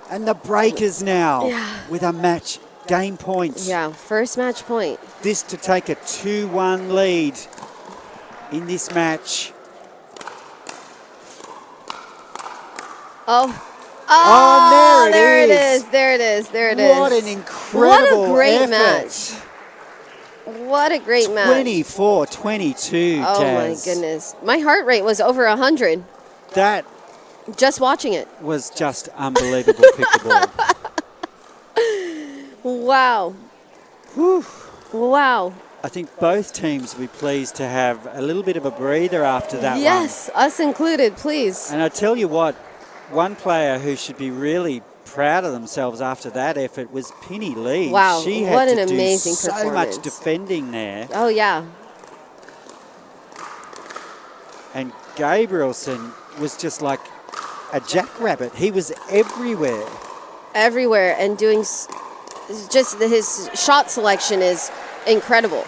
Speaker 3: And the Breakers now with a match game point.
Speaker 1: Yeah, first match point.
Speaker 3: This to take a 2-1 lead in this match.
Speaker 1: Oh,
Speaker 3: there it is.
Speaker 1: There it is. There it is.
Speaker 3: What an incredible
Speaker 1: What a great
Speaker 3: effort.
Speaker 1: match. What a great match.
Speaker 3: 24-22,
Speaker 1: Oh,
Speaker 3: Jazz.
Speaker 1: my goodness. My heart rate was over 100
Speaker 3: That
Speaker 1: just watching it.
Speaker 3: was just unbelievable pickleball.
Speaker 1: Wow.
Speaker 3: Whew.
Speaker 1: Wow.
Speaker 3: I think both teams will be pleased to have a little bit of a breather after that one.
Speaker 1: Yes, us included, please.
Speaker 3: And I tell you what, one player who should be really proud of themselves after that effort was Penny Lee.
Speaker 1: Wow,
Speaker 3: she
Speaker 1: what
Speaker 3: had
Speaker 1: an
Speaker 3: to
Speaker 1: amazing
Speaker 3: do so
Speaker 1: performance.
Speaker 3: much defending there.
Speaker 1: Oh, yeah.
Speaker 3: And Gabrielson was just like a jackrabbit. He was everywhere.
Speaker 1: Everywhere and doing his shot selection is incredible.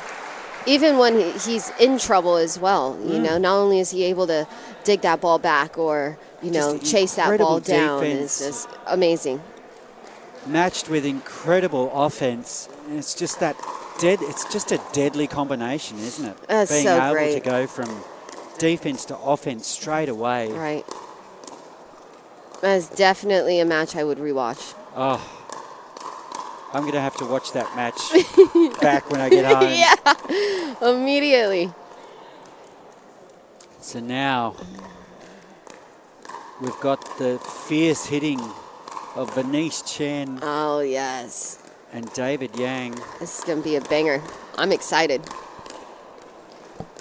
Speaker 1: Even when he's in trouble as well, you know, not only is he able to dig that ball back or, you know,
Speaker 3: Just
Speaker 1: chase that ball
Speaker 3: incredible
Speaker 1: down.
Speaker 3: defense.
Speaker 1: It's just amazing.
Speaker 3: Matched with incredible offense. And it's just that it's just a deadly combination, isn't it?
Speaker 1: That's
Speaker 3: Being
Speaker 1: so
Speaker 3: able
Speaker 1: great.
Speaker 3: to go from defense to offense straight away.
Speaker 1: Right. That's definitely a match I would rewatch.
Speaker 3: Oh, I'm going to have to watch that match back when I get home.
Speaker 1: Yeah, immediately.
Speaker 3: So now we've got the fierce hitting of Venice Chen
Speaker 1: Oh, yes.
Speaker 3: and David Yang.
Speaker 1: This is going to be a banger. I'm excited.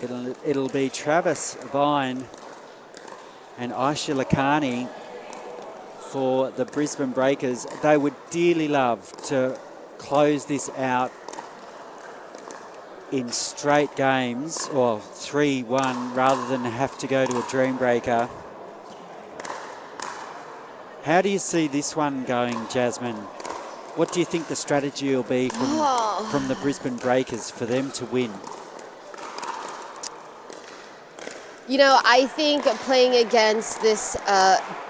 Speaker 3: It'll be Travis Vine and Aisha Lakhani for the Brisbane Breakers. They would dearly love to close this out in straight games, or 3-1, rather than have to go to a dream breaker. How do you see this one going, Jasmine? What do you think the strategy will be from the Brisbane Breakers for them to win?
Speaker 1: You know, I think playing against this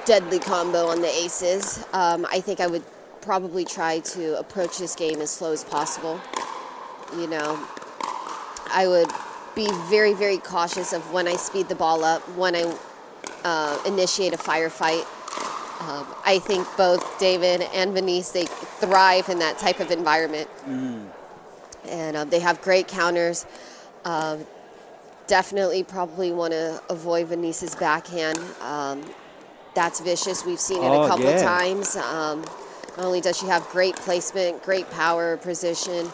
Speaker 1: deadly combo on the aces, I think I would probably try to approach this game as slow as possible. You know, I would be very, very cautious of when I speed the ball up, when I initiate a firefight. I think both David and Venice, they thrive in that type of environment. And they have great counters. Definitely probably want to avoid Venice's backhand. That's vicious. We've seen it a couple of times. Not only does she have great placement, great power, precision.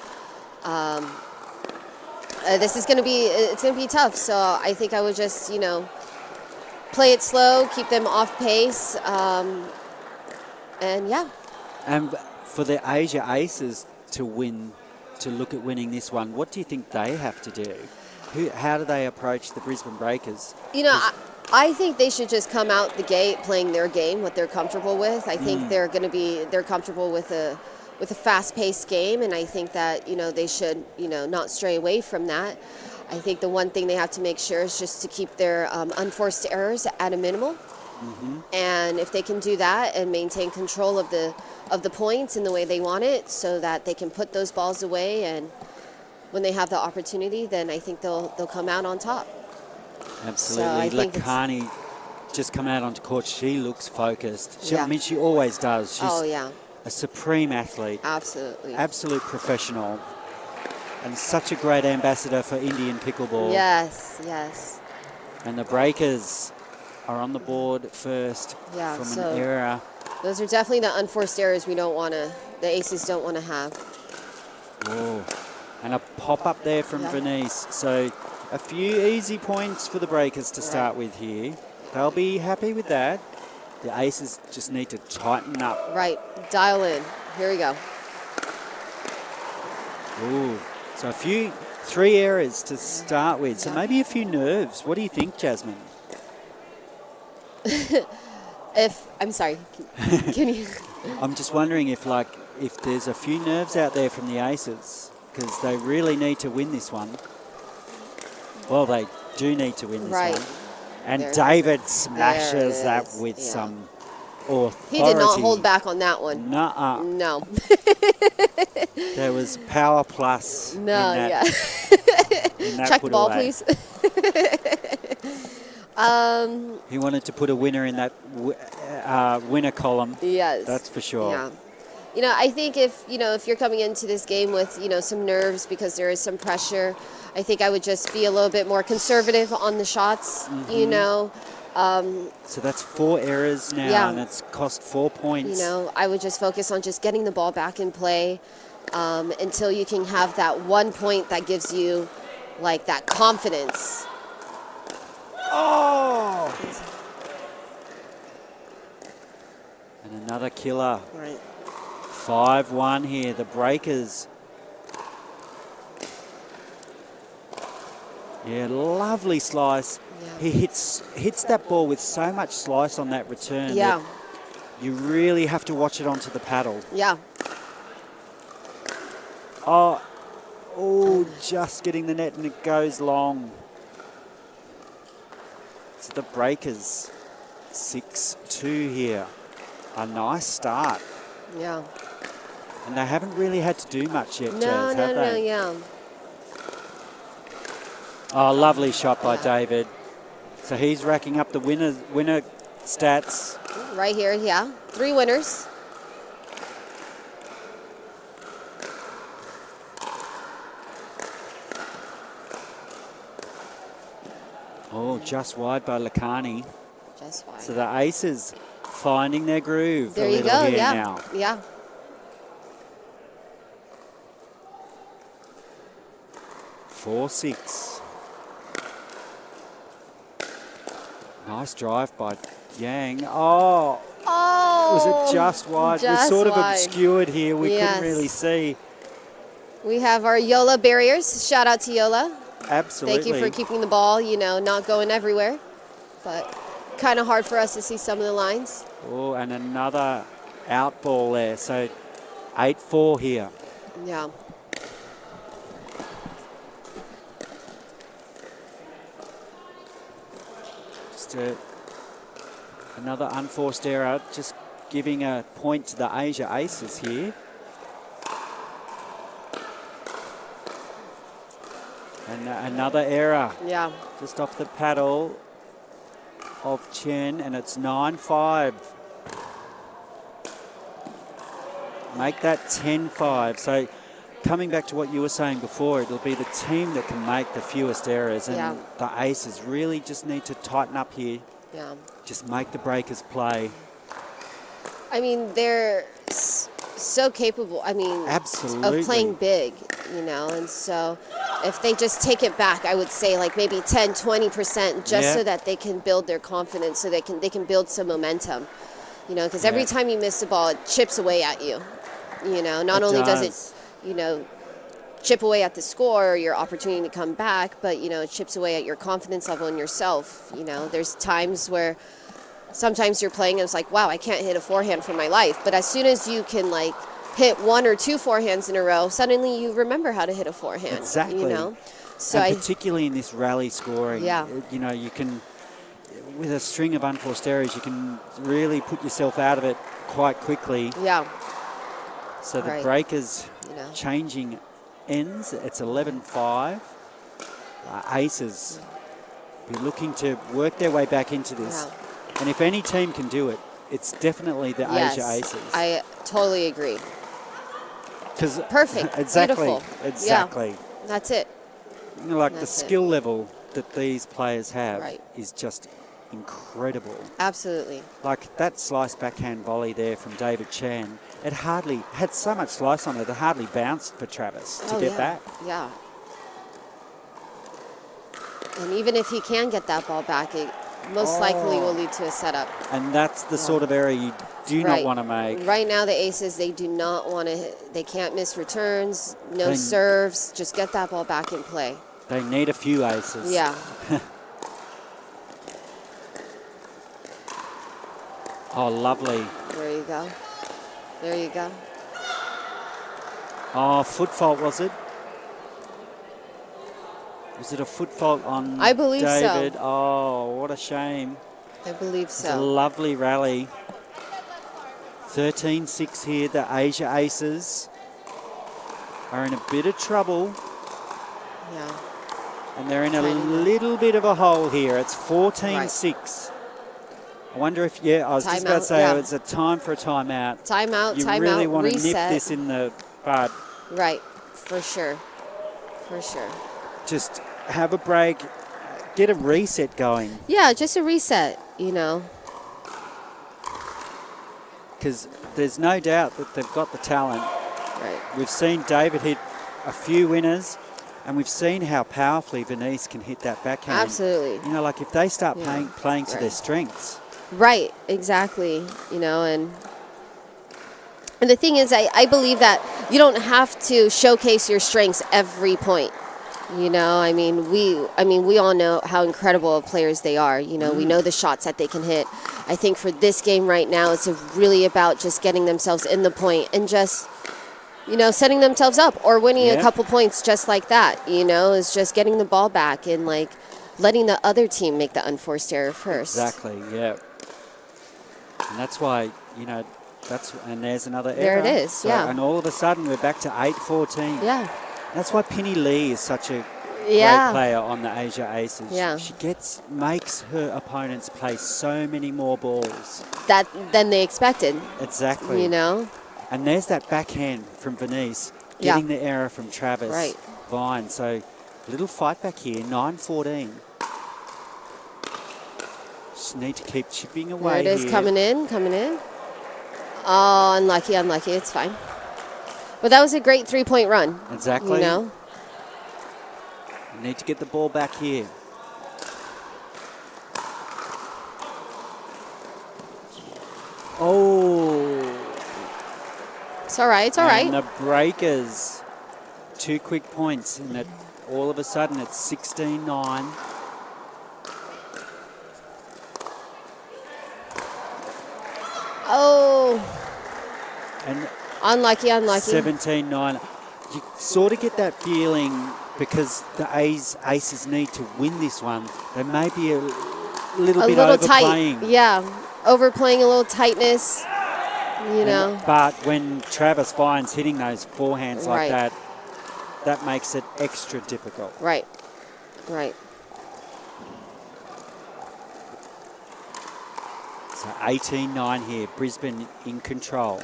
Speaker 1: This is going to be tough. So I think I would just, you know, play it slow, keep them off pace, and yeah.
Speaker 3: And for the Asia Aces to win, to look at winning this one, what do you think they have to do? How do they approach the Brisbane Breakers?
Speaker 1: You know, I think they should just come out the gate playing their game, what they're comfortable with. I think they're comfortable with a fast-paced game, and I think that, you know, they should, you know, not stray away from that. I think the one thing they have to make sure is just to keep their unforced errors at a minimal. And if they can do that and maintain control of the points in the way they want it, so that they can put those balls away, and when they have the opportunity, then I think they'll come out on top.
Speaker 3: Absolutely.
Speaker 1: So
Speaker 3: Lakhani just come out onto court. She looks focused.
Speaker 1: Yeah.
Speaker 3: I mean, she always does. She's
Speaker 1: Oh, yeah.
Speaker 3: a supreme athlete.
Speaker 1: Absolutely.
Speaker 3: Absolute professional. And such a great ambassador for Indian pickleball.
Speaker 1: Yes, yes.
Speaker 3: And the Breakers are on the board first
Speaker 1: Yeah,
Speaker 3: from
Speaker 1: so
Speaker 3: an error.
Speaker 1: those are definitely the unforced errors the aces don't want to have.
Speaker 3: Whoa. And a pop up there from
Speaker 1: Yeah.
Speaker 3: Venice. So A few easy points for the breakers to start with here. They'll be happy with that. The aces just need to tighten up.
Speaker 1: Right. Dial in. Here we go.
Speaker 3: Ooh. So 3 errors to start with. So maybe a few nerves. What do you think, Jasmine?
Speaker 1: I'm sorry. Can you?
Speaker 3: I'm just wondering if there's a few nerves out there from the aces, because they really need to win this one. Well, they do need to win this one. And David smashes that with some authority.
Speaker 1: He did not hold back on that one.
Speaker 3: Nuh-uh.
Speaker 1: No.
Speaker 3: There was power plus.
Speaker 1: No,
Speaker 3: in that,
Speaker 1: yeah.
Speaker 3: in that
Speaker 1: Check the ball,
Speaker 3: away.
Speaker 1: please.
Speaker 3: He wanted to put a winner in that winner column.
Speaker 1: Yes.
Speaker 3: That's for sure.
Speaker 1: Yeah. You know, I think if you're coming into this game with, some nerves because there is some pressure, I think I would just be a little bit more conservative on the shots,
Speaker 3: So that's 4 errors now, and it's cost 4 points.
Speaker 1: I would just focus on just getting the ball back in play until you can have that 1 point that gives you, like, that confidence.
Speaker 3: Oh! And another killer.
Speaker 1: Right.
Speaker 3: 5-1 here. The breakers. Yeah, lovely slice.
Speaker 1: Yeah.
Speaker 3: He hits that ball with so much slice on that return.
Speaker 1: Yeah.
Speaker 3: That you really have to watch it onto the paddle.
Speaker 1: Yeah.
Speaker 3: Oh, just getting the net and it goes long. So the breakers 6-2 here. A nice start.
Speaker 1: Yeah.
Speaker 3: And they haven't really had to do much yet,
Speaker 1: No,
Speaker 3: Jazz, have
Speaker 1: no,
Speaker 3: they?
Speaker 1: yeah.
Speaker 3: Oh, lovely shot by David. So he's racking up the winner stats.
Speaker 1: Right here, yeah. 3 winners.
Speaker 3: Oh, just wide by Lakani.
Speaker 1: Just wide.
Speaker 3: So the aces finding their groove
Speaker 1: There
Speaker 3: a
Speaker 1: you
Speaker 3: little
Speaker 1: go,
Speaker 3: here
Speaker 1: yeah.
Speaker 3: now.
Speaker 1: Yeah.
Speaker 3: Four, 6. Nice drive by Yang. Oh, was it just wide? It was
Speaker 1: just
Speaker 3: sort of
Speaker 1: wide.
Speaker 3: obscured here. We
Speaker 1: Yes.
Speaker 3: couldn't really see.
Speaker 1: We have our Joola barriers. Shout out to Joola.
Speaker 3: Absolutely.
Speaker 1: Thank you for keeping the ball, not going everywhere. But kind of hard for us to see some of the lines.
Speaker 3: Oh, and another out ball there. So 8-4 here.
Speaker 1: Yeah.
Speaker 3: Just another unforced error. Just giving a point to the Asia Aces here. And another error.
Speaker 1: Yeah.
Speaker 3: Just off the paddle of Chen, and it's 9-5. Make that 10-5. So coming back to what you were saying before, it'll be the team that can make the fewest errors, and the aces really just need to tighten up here.
Speaker 1: Yeah.
Speaker 3: Just make the breakers play.
Speaker 1: I mean, they're so capable,
Speaker 3: Absolutely.
Speaker 1: of playing big, and so if they just take it back, I would say like maybe 10-20% just so that they can build their confidence, so they can build some momentum, because every time you miss the ball, it chips away at you. Not only does it, chip away at the score or your opportunity to come back, but, it chips away at your confidence level in yourself. There's times where sometimes you're playing and it's like, wow, I can't hit a forehand for my life. But as soon as you can, like, hit 1 or 2 forehands in a row, suddenly you remember how to hit a forehand.
Speaker 3: Exactly.
Speaker 1: So
Speaker 3: and particularly in this rally scoring, you can, with a string of unforced errors, you can really put yourself out of it quite quickly.
Speaker 1: Yeah.
Speaker 3: So the breakers changing ends. It's 11-5. Aces be looking to work their way back into this.
Speaker 1: Yeah.
Speaker 3: And if any team can do it, it's definitely the Asia Aces.
Speaker 1: I totally agree.
Speaker 3: Perfect. Exactly.
Speaker 1: Beautiful.
Speaker 3: Exactly.
Speaker 1: Yeah, that's it.
Speaker 3: The skill level that these players have is just incredible.
Speaker 1: Absolutely.
Speaker 3: Like that slice backhand volley there from David Chan, it hardly had so much slice on it, it hardly bounced for Travis to get that.
Speaker 1: Yeah. And even if he can get that ball back, it most likely will lead to a setup.
Speaker 3: And that's the sort of error you do not want to make.
Speaker 1: Right now, the aces, they do not want to, they can't miss returns, no serves, just get that ball back in play.
Speaker 3: They need a few aces.
Speaker 1: Yeah.
Speaker 3: Oh, lovely.
Speaker 1: There you go. There you go.
Speaker 3: Oh, foot fault, was it? Was it a foot fault on
Speaker 1: I believe
Speaker 3: David?
Speaker 1: so.
Speaker 3: Oh, what a shame.
Speaker 1: I believe so.
Speaker 3: It's a lovely rally. 13-6 here. The Asia Aces are in a bit of trouble.
Speaker 1: Yeah.
Speaker 3: And they're in a little bit of a hole here. It's 14-6. I wonder if, I was just about to say, it's a time for a timeout.
Speaker 1: Timeout,
Speaker 3: you really want to nip this in the bud.
Speaker 1: Right, for sure. For sure.
Speaker 3: Just have a break, get a reset going.
Speaker 1: Yeah, just a reset, you know.
Speaker 3: Because there's no doubt that they've got the talent.
Speaker 1: Right.
Speaker 3: We've seen David hit a few winners, and we've seen how powerfully Venice can hit that backhand.
Speaker 1: Absolutely.
Speaker 3: You know, like if they start playing to their strengths.
Speaker 1: Right, exactly. You know, and the thing is, I believe that you don't have to showcase your strengths every point. You know, I mean, we all know how incredible of players they are. You know, we know the shots that they can hit. I think for this game right now, it's really about just getting themselves in the point and just, you know, setting themselves up or winning a couple points just like that. You know, is just getting the ball back and like letting the other team make the unforced error first.
Speaker 3: Exactly. Yeah. And that's why, you know, and there's another error.
Speaker 1: There it is.
Speaker 3: So,
Speaker 1: yeah.
Speaker 3: And all of a sudden we're back to 8-14.
Speaker 1: Yeah.
Speaker 3: That's why Penny Lee is such a great player on the Asia Aces.
Speaker 1: Yeah.
Speaker 3: She makes her opponents play so many more balls
Speaker 1: Than they expected.
Speaker 3: Exactly.
Speaker 1: You know?
Speaker 3: And there's that backhand from Venice, getting the error from Travis Vine. So a little fight back here, 9-14. Just need to keep chipping away.
Speaker 1: There it is,
Speaker 3: here.
Speaker 1: coming in. Oh, unlucky. It's fine. But that was a great 3-point run.
Speaker 3: Exactly.
Speaker 1: You know?
Speaker 3: Need to get the ball back here. Oh.
Speaker 1: It's all right. It's all right.
Speaker 3: And the breakers. 2 quick points. And that all of a sudden it's 16-9.
Speaker 1: Oh.
Speaker 3: And
Speaker 1: unlucky.
Speaker 3: 17-9. You sort of get that feeling because the Aces need to win this one. They may be a little bit overplaying.
Speaker 1: Tight. Yeah, overplaying a little tightness, you know.
Speaker 3: But when Travis Vine's hitting those forehands like that, that makes it extra difficult.
Speaker 1: Right.
Speaker 3: So 18-9 here, Brisbane in control.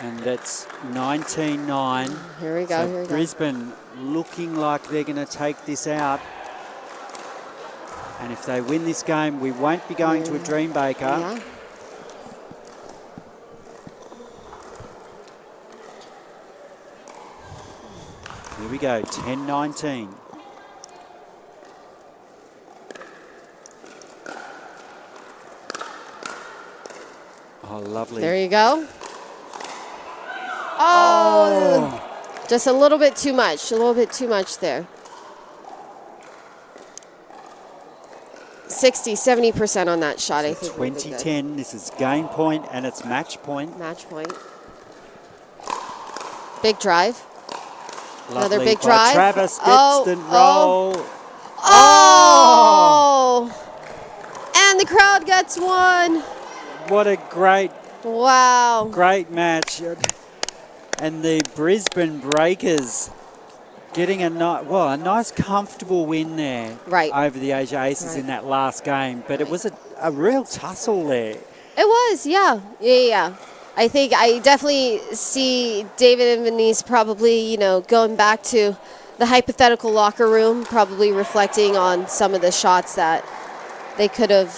Speaker 3: And that's 19-9.
Speaker 1: Here we go.
Speaker 3: So Brisbane looking like they're going to take this out. And if they win this game, we won't be going to a Dream Baker.
Speaker 1: Yeah.
Speaker 3: Here we go, 10-19. Oh, lovely.
Speaker 1: There you go. Oh, just a little bit too much. There. 60-70% on that shot, I think.
Speaker 3: 20-10, this is game point and it's match point.
Speaker 1: Match point. Big drive.
Speaker 3: Lovely.
Speaker 1: Another big drive.
Speaker 3: Travis gets the roll.
Speaker 1: Oh! And the crowd gets one.
Speaker 3: What a great match. And the Brisbane Breakers getting a nice comfortable win there over the Asia Aces in that last game. But it was a real tussle there.
Speaker 1: It was, yeah. I think I definitely see David and Venice probably, going back to the hypothetical locker room, probably reflecting on some of the shots that they could have,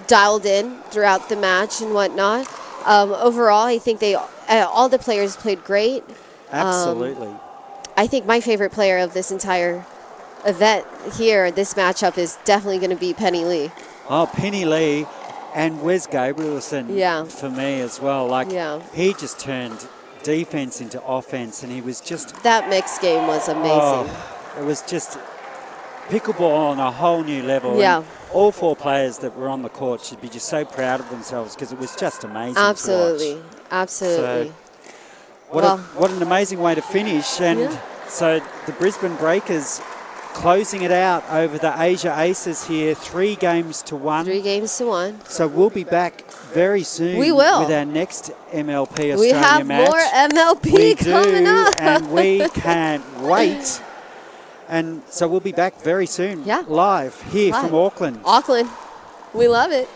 Speaker 1: dialed in throughout the match and whatnot. Overall, I think all the players played great.
Speaker 3: Absolutely.
Speaker 1: I think my favorite player of this entire event here, this matchup, is definitely going to be Penny Lee.
Speaker 3: Oh, Penny Lee and Wes Gabrielson for me as well. He just turned defense into offense, and he was just...
Speaker 1: That mixed game was amazing.
Speaker 3: It was just pickleball on a whole new level.
Speaker 1: Yeah.
Speaker 3: And all 4 players that were on the court should be just so proud of themselves because it was just amazing
Speaker 1: Absolutely.
Speaker 3: to watch.
Speaker 1: Absolutely.
Speaker 3: So, what an amazing way to finish. And so the Brisbane Breakers closing it out over the Asia Aces here, 3 games to 1.
Speaker 1: 3 games to 1.
Speaker 3: So we'll be back very soon
Speaker 1: We will.
Speaker 3: with our next MLP Australia
Speaker 1: we have
Speaker 3: match.
Speaker 1: more MLP coming up.
Speaker 3: And we can't wait. And so we'll be back very soon, live here from Auckland.
Speaker 1: Auckland. We love it.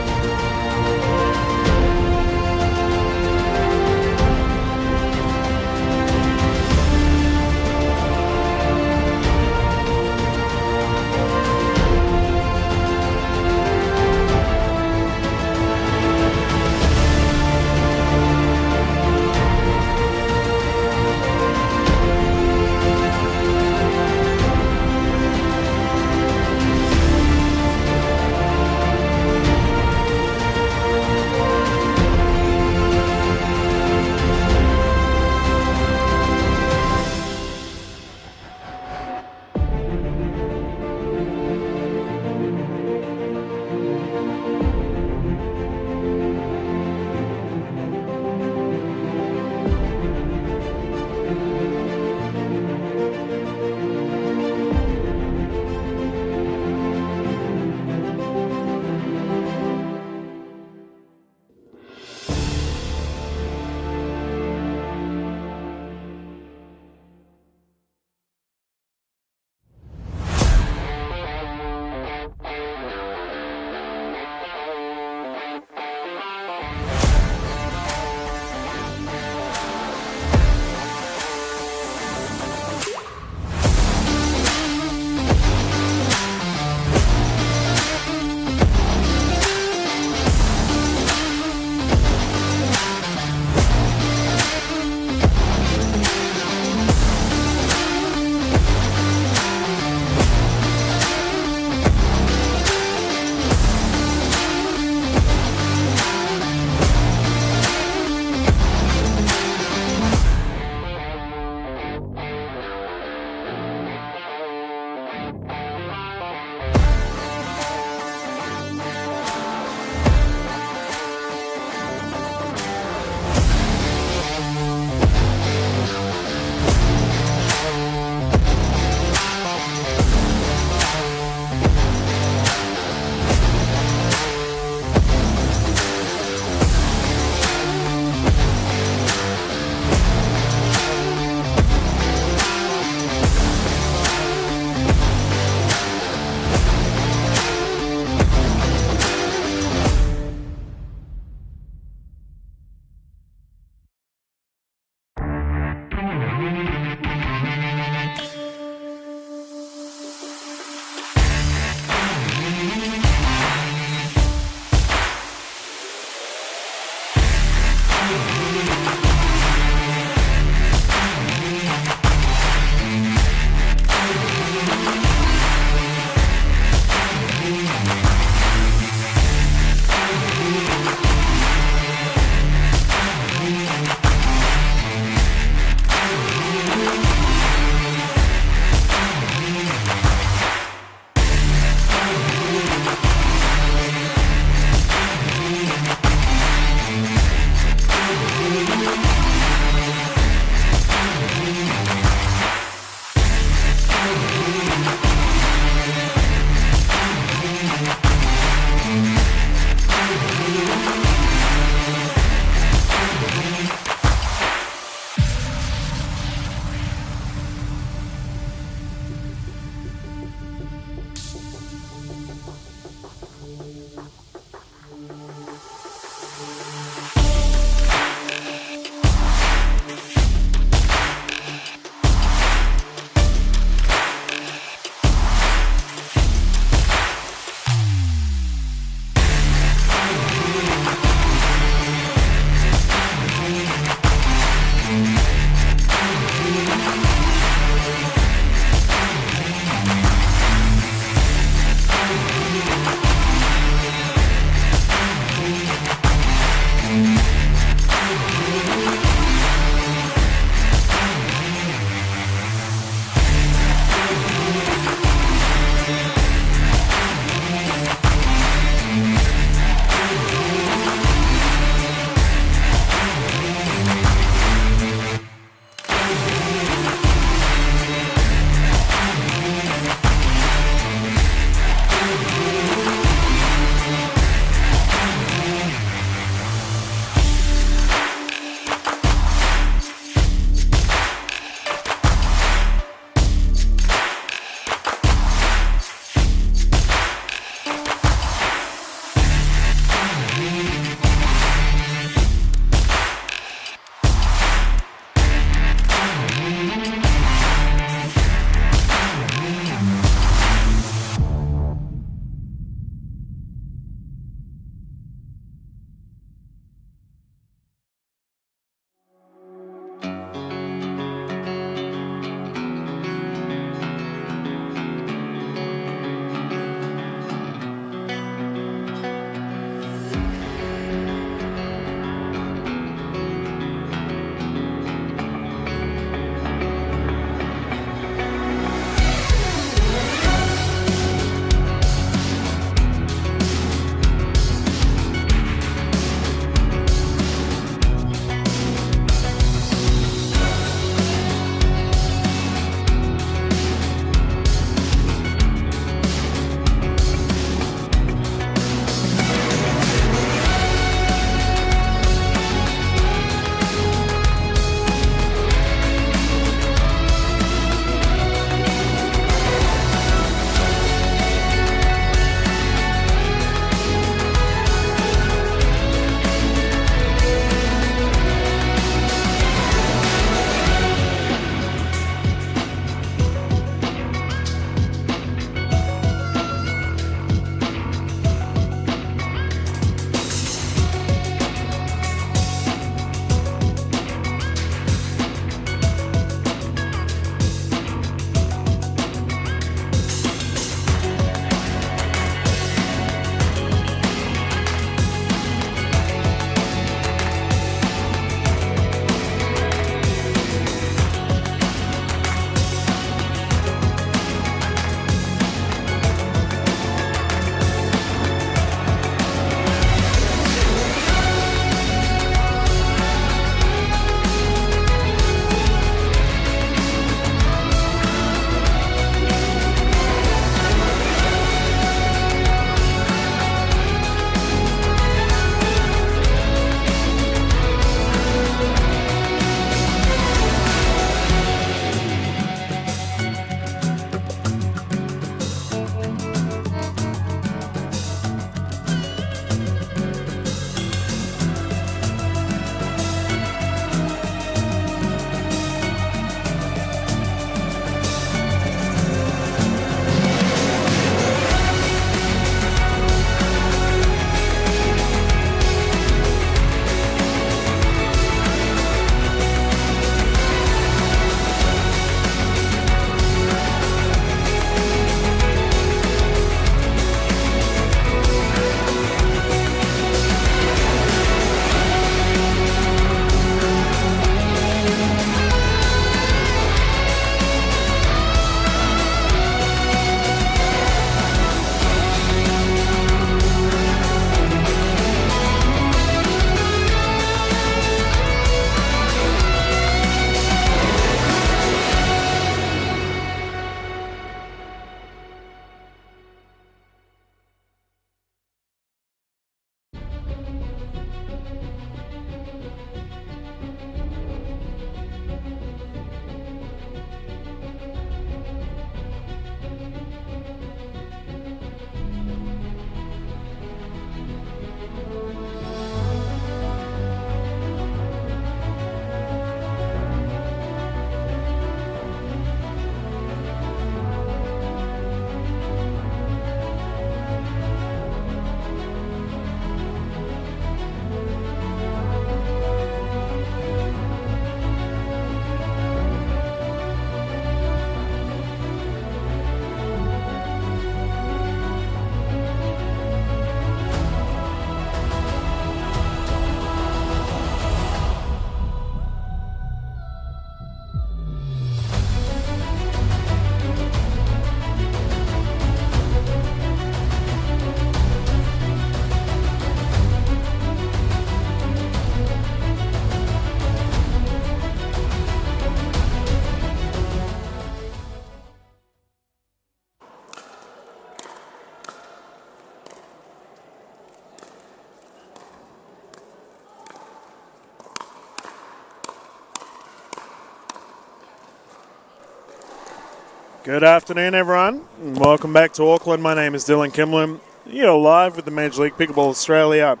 Speaker 2: Good afternoon, everyone, and welcome back to Auckland. My name is Dylan Kimlin. You're live with the Major League Pickleball Australia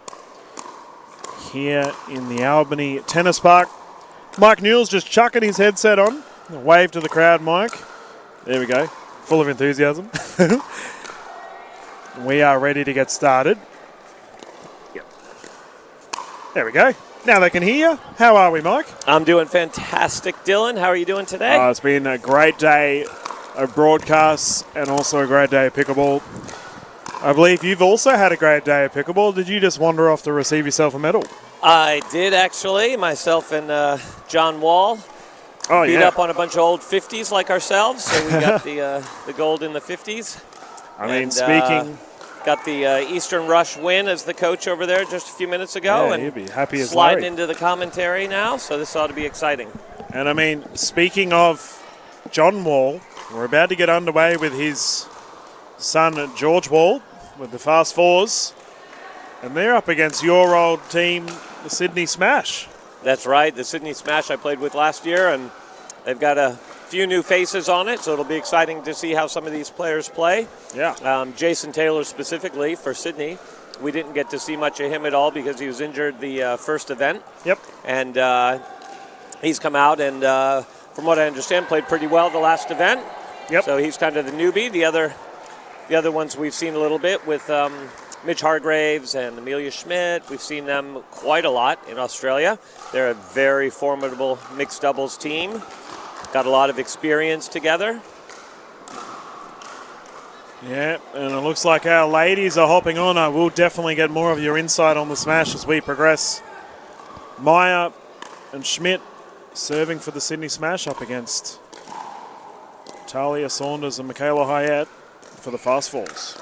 Speaker 2: here in the Albany Tennis Park. Mike Newell's just chucking his headset on. Wave to the crowd, Mike. There we go. Full of enthusiasm. We are ready to get started. Yep. There we go. Now they can hear you. How are we, Mike?
Speaker 4: I'm doing fantastic, Dylan. How are you doing today?
Speaker 2: It's been a great day of broadcasts and also a great day of pickleball. I believe you've also had a great day of pickleball. Did you just wander off to receive yourself a medal?
Speaker 4: I did, actually. Myself and John Wall beat up on a bunch of old 50s like ourselves, so we got the gold in the 50s.
Speaker 2: I mean, speaking...
Speaker 4: Got the Eastern Rush win as the coach over there just a few minutes ago.
Speaker 2: Yeah,
Speaker 4: and
Speaker 2: he'd be happy as
Speaker 4: sliding
Speaker 2: Larry.
Speaker 4: into the commentary now, so this ought to be exciting.
Speaker 2: And I mean, speaking of John Wall, we're about to get underway with his son, George Wall, with the Fast Fours. And they're up against your old team, the Sydney Smash.
Speaker 4: That's right, the Sydney Smash I played with last year, and they've got a few new faces on it, so it'll be exciting to see how some of these players play.
Speaker 2: Yeah.
Speaker 4: Jason Taylor specifically for Sydney. We didn't get to see much of him at all because he was injured the first event.
Speaker 2: Yep.
Speaker 4: And he's come out and, from what I understand, played pretty well the last event.
Speaker 2: Yep.
Speaker 4: So he's kind of the newbie. The other ones we've seen a little bit with Mitch Hargraves and Amelia Schmidt. We've seen them quite a lot in Australia. They're a very formidable mixed doubles team. Got a lot of experience together.
Speaker 2: Yeah, and it looks like our ladies are hopping on. I will definitely get more of your insight on the Smash as we progress. Meyer and Schmidt serving for the Sydney Smash up against Talia Saunders and Michaela Hyatt for the Fast Fours.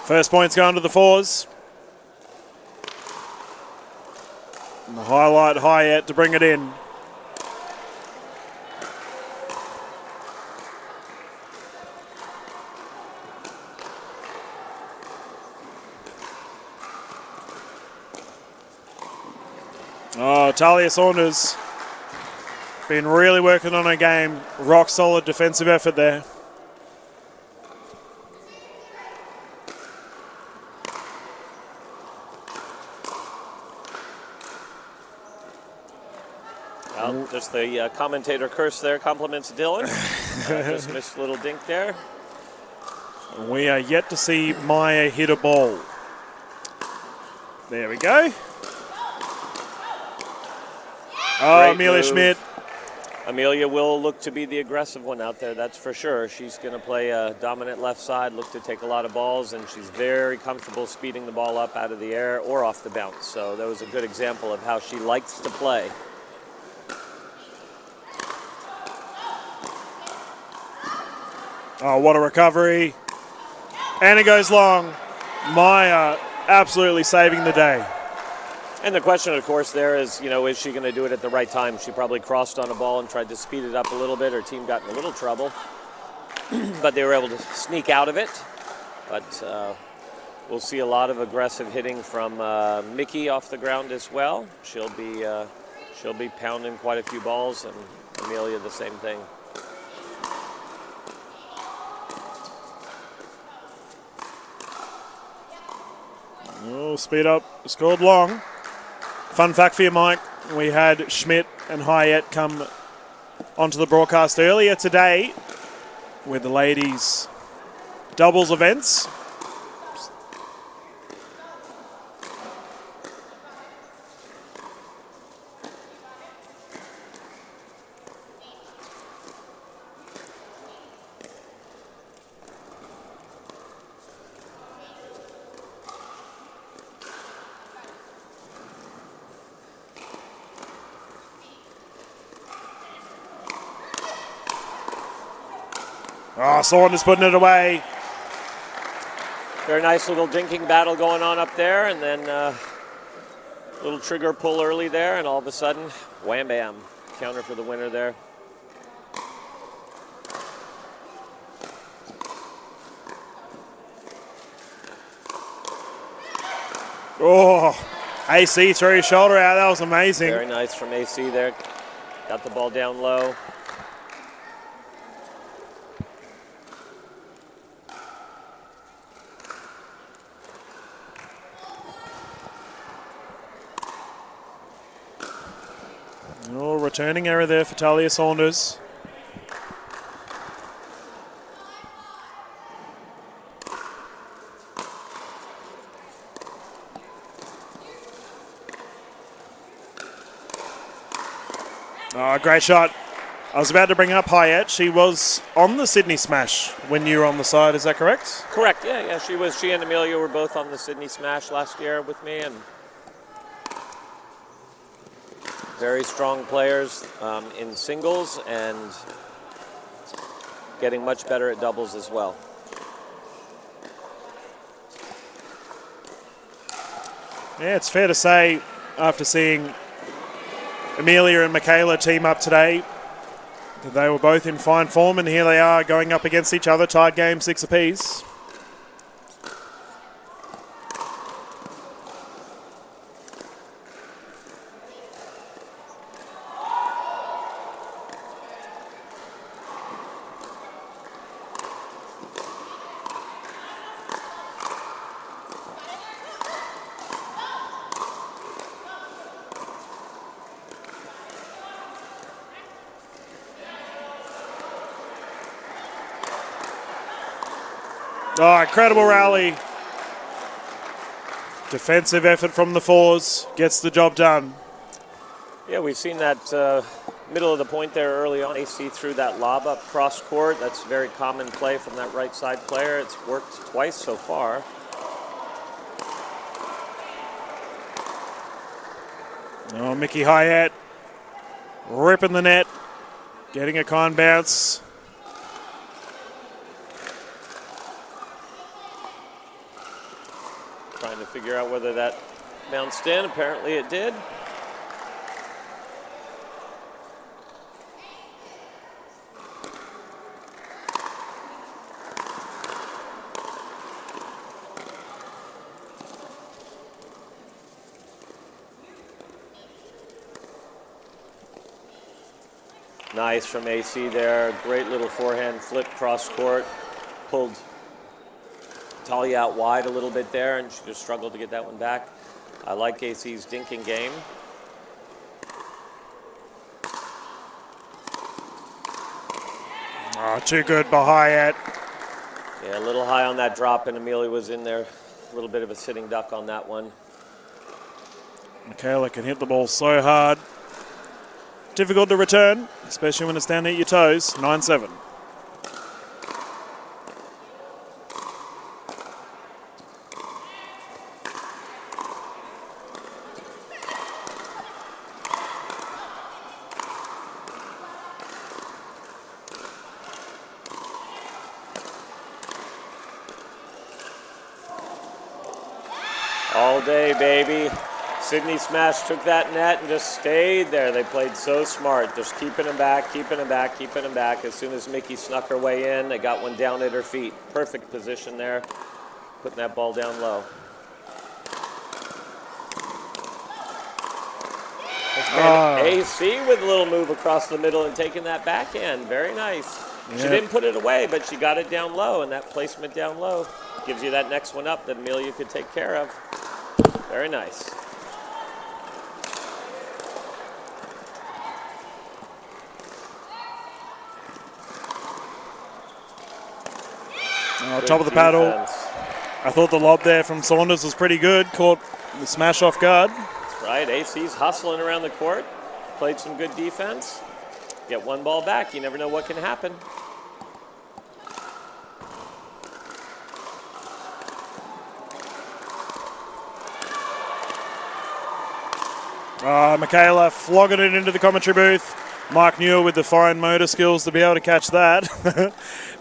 Speaker 2: First point's going to the Fours. And the highlight Hyatt to bring it in. Oh, Talia Saunders been really working on her game. Rock solid defensive effort there.
Speaker 4: Well, just the commentator curse there compliments Dylan. Just missed a little dink there.
Speaker 2: We are yet to see Maya hit a ball. There we go. Oh,
Speaker 4: Great
Speaker 2: Amelia
Speaker 4: move.
Speaker 2: Schmidt.
Speaker 4: Amelia will look to be the aggressive one out there, that's for sure. She's going to play a dominant left side, look to take a lot of balls, and she's very comfortable speeding the ball up out of the air or off the bounce. So that was a good example of how she likes to play.
Speaker 2: Oh, what a recovery. And it goes long. Maya absolutely saving the day.
Speaker 4: And the question, of course, there is, is she going to do it at the right time? She probably crossed on a ball and tried to speed it up a little bit. Her team got in a little trouble, but they were able to sneak out of it. But we'll see a lot of aggressive hitting from Mickey off the ground as well. She'll be pounding quite a few balls, and Amelia the same thing.
Speaker 2: Oh, speed up. Scored long. Fun fact for you, Mike. We had Schmidt and Hyatt come onto the broadcast earlier today with the ladies' doubles events. Oh, Saunders putting it away.
Speaker 4: Very nice little dinking battle going on up there, and then little trigger pull early there, and all of a sudden, wham bam, counter for the winner there.
Speaker 2: Oh, AC threw his shoulder out. That was amazing.
Speaker 4: Very nice from AC there. Got the ball down low.
Speaker 2: Returning error there for Talia Saunders. Oh, great shot. I was about to bring up Hyatt. She was on the Sydney Smash when you were on the side. Is that correct?
Speaker 4: Correct. Yeah. She and Amelia were both on the Sydney Smash last year with me, and very strong players in singles and getting much better at doubles as well.
Speaker 2: Yeah, it's fair to say after seeing Amelia and Michaela team up today that they were both in fine form, and here they are going up against each other, tied game 6 apiece. Oh, incredible rally. Defensive effort from the fours. Gets the job done.
Speaker 4: Yeah, we've seen that middle of the point there early on. AC threw that lob up cross court. That's very common play from that right side player. It's worked twice so far.
Speaker 2: Oh, Mickey Hyatt ripping the net. Getting a con bounce.
Speaker 4: Trying to figure out whether that bounced in. Apparently it did. Nice from AC there. Great little forehand flip cross court. Pulled Talia out wide a little bit there, and she just struggled to get that one back. I like AC's dinking game.
Speaker 2: Oh, too good by Hyatt.
Speaker 4: Yeah, a little high on that drop, and Amelia was in there. A little bit of a sitting duck on that one.
Speaker 2: Michaela can hit the ball so hard. Difficult to return, especially when it's down at your toes. 9-7.
Speaker 4: All day, baby. Sydney Smash took that net and just stayed there. They played so smart, just keeping them back, keeping them back, keeping them back. As soon as Mickey snuck her way in, they got one down at her feet. Perfect position there, putting that ball down low. And AC with a little move across the middle and taking that backhand. Very nice. She didn't put it away, but she got it down low, and that placement down low gives you that next one up that Amelia could take care of. Very nice.
Speaker 2: Top of the paddle. I thought the lob there from Saunders was pretty good. Caught the smash off guard.
Speaker 4: That's right. AC's hustling around the court. Played some good defense. Get one ball back. You never know what can happen.
Speaker 2: Michaela flogging it into the commentary booth. Mike Newell with the fine motor skills to be able to catch that.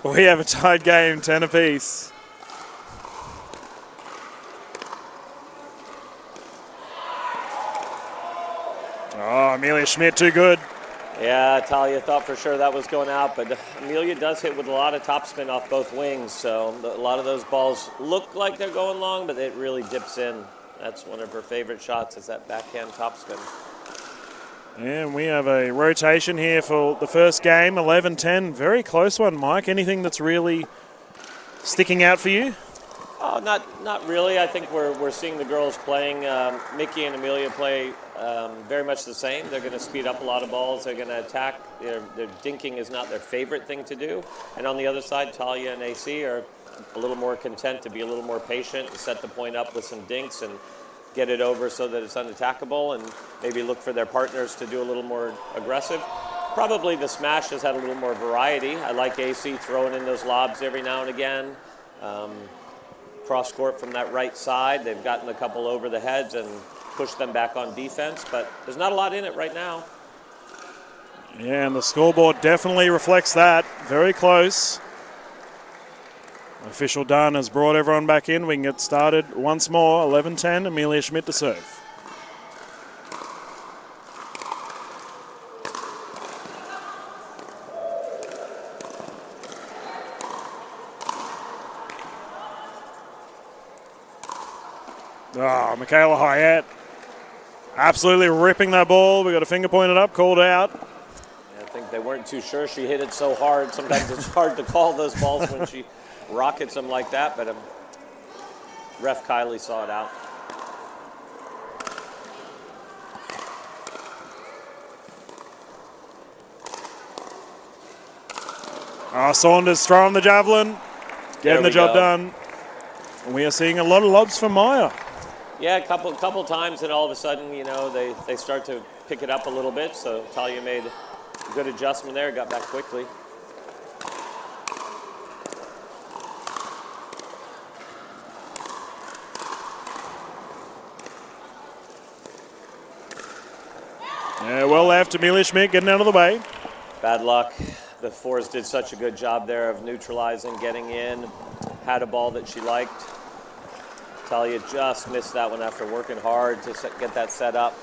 Speaker 2: We have a tied game, 10 apiece. Oh, Amelia Schmidt too good.
Speaker 4: Yeah, Talia thought for sure that was going out, but Amelia does hit with a lot of topspin off both wings, so a lot of those balls look like they're going long, but it really dips in. That's one of her favorite shots, is that backhand topspin.
Speaker 2: And we have a rotation here for the first game, 11-10. Very close one, Mike. Anything that's really sticking out for you?
Speaker 4: Oh, not really. I think we're seeing the girls playing. Mickey and Amelia play very much the same. They're going to speed up a lot of balls. They're going to attack. Their dinking is not their favorite thing to do. And on the other side, Talia and AC are a little more content to be a little more patient and set the point up with some dinks and get it over so that it's unattackable, and maybe look for their partners to do a little more aggressive. Probably the smash has had a little more variety. I like AC throwing in those lobs every now and again. Cross court from that right side. They've gotten a couple over the heads and pushed them back on defense, but there's not a lot in it right now.
Speaker 2: Yeah, and the scoreboard definitely reflects that. Very close. Official done has brought everyone back in. We can get started once more. 11-10, Amelia Schmidt to serve. Michaela Hyatt absolutely ripping that ball. We got a finger pointed up, called out.
Speaker 4: I think they weren't too sure. She hit it so hard. Sometimes it's hard to call those balls when she rockets them like that, but ref Kylie saw it out.
Speaker 2: Saunders throwing the javelin, getting the job done. We are seeing a lot of lobs from Maya.
Speaker 4: Yeah, a couple times, and all of a sudden, they start to pick it up a little bit. So Talia made a good adjustment there, got back quickly.
Speaker 2: Yeah, well left. Amelia Schmidt getting out of the way.
Speaker 4: Bad luck. The fours did such a good job there of neutralizing, getting in, had a ball that she liked. Talia just missed that one after working hard to get that set up.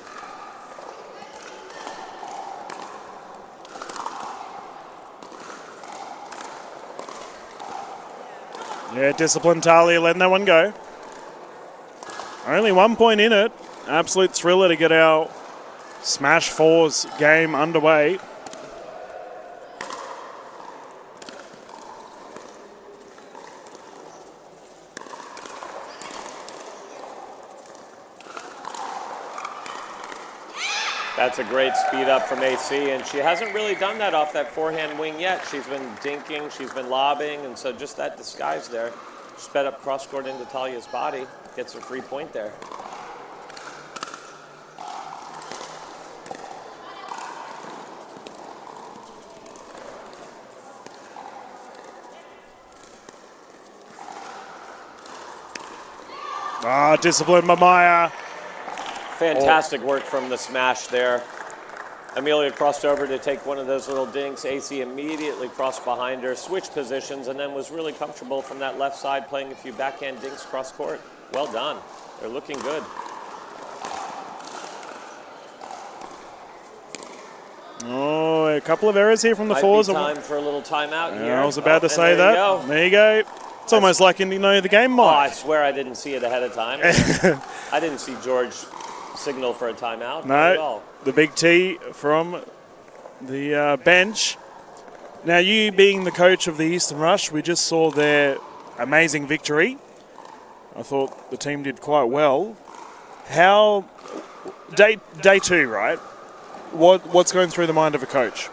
Speaker 2: Yeah, disciplined Talia letting that one go. Only 1 point in it. Absolute thriller to get our Smash Fours game underway.
Speaker 4: That's a great speed up from AC, and she hasn't really done that off that forehand wing yet. She's been dinking, she's been lobbing, and so just that disguise there. Sped up cross court into Talia's body, gets a free point there.
Speaker 2: Disciplined by Maya.
Speaker 4: Fantastic work from the smash there. Amelia crossed over to take one of those little dinks. AC immediately crossed behind her, switched positions, and then was really comfortable from that left side, playing a few backhand dinks cross court. Well done. They're looking good.
Speaker 2: Oh, a couple of errors here from the fours.
Speaker 4: Might be time for a little timeout here.
Speaker 2: I was about to say that. There you go. It's almost like the game mic.
Speaker 4: Oh, I swear I didn't see it ahead of time. I didn't see George signal for a timeout. Not at all.
Speaker 2: The big T from the bench. Now, you being the coach of the Eastern Rush, we just saw their amazing victory. I thought the team did quite well. How day two, right? What's going through the mind of a coach?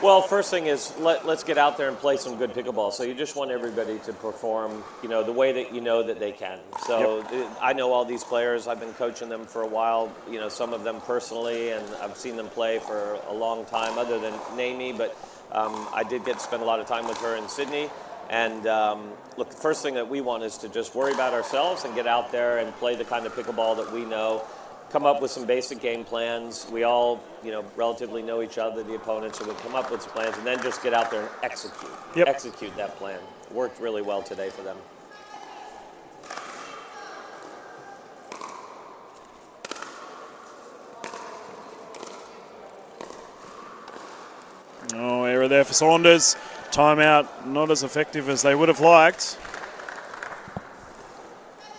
Speaker 4: Well, first thing is let's get out there and play some good pickleball. So you just want everybody to perform, the way that that they can. So I know all these players. I've been coaching them for a while. Some of them personally, and I've seen them play for a long time. Other than Naomi, but I did get to spend a lot of time with her in Sydney. And look, the first thing that we want is to just worry about ourselves and get out there and play the kind of pickleball that we know. Come up with some basic game plans. We all, relatively know each other, the opponents, so we come up with some plans and then just get out there and execute. Execute that plan. Worked really well today for them.
Speaker 2: Oh, error there for Saunders. Timeout, not as effective as they would have liked.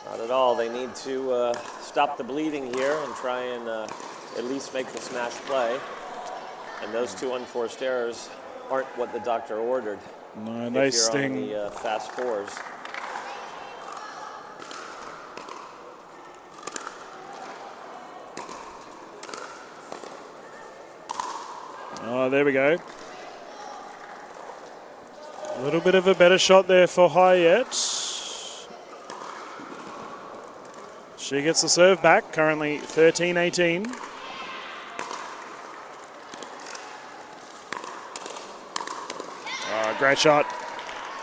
Speaker 4: Not at all. They need to stop the bleeding here and try and at least make the smash play. And those two unforced errors aren't what the doctor ordered.
Speaker 2: No, they sting.
Speaker 4: On the fast fours.
Speaker 2: Oh, there we go. A little bit of a better shot there for Hayet. She gets the serve back, currently 13-18. Oh, great shot.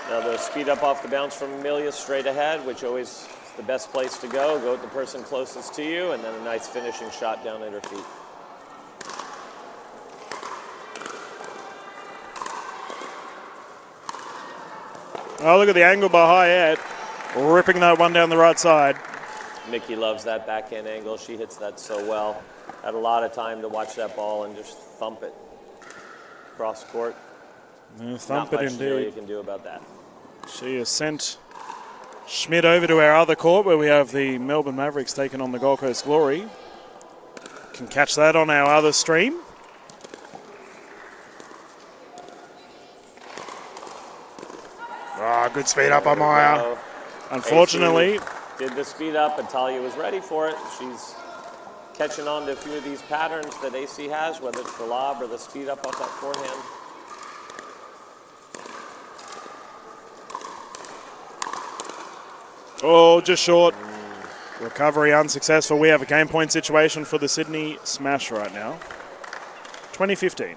Speaker 4: Another speed up off the bounce from Amelia straight ahead, which always is the best place to go. Go with the person closest to you, and then a nice finishing shot down at her feet.
Speaker 2: Oh, look at the angle by Hayet. Ripping that one down the right side.
Speaker 4: Mickey loves that backhand angle. She hits that so well. Had a lot of time to watch that ball and just thump it cross court.
Speaker 2: Thump
Speaker 4: Not
Speaker 2: it
Speaker 4: much Julia
Speaker 2: indeed.
Speaker 4: can do about that.
Speaker 2: She has sent Schmidt over to our other court where we have the Melbourne Mavericks taking on the Gold Coast Glory. Can catch that on our other stream. Ah, good speed up by Maya. Unfortunately,
Speaker 4: AC did the speed up, and Talia was ready for it. She's catching on to a few of these patterns that AC has, whether it's the lob or the speed up off that forehand.
Speaker 2: oh, just short. Recovery unsuccessful. We have a game point situation for the Sydney Smash right now. 2015.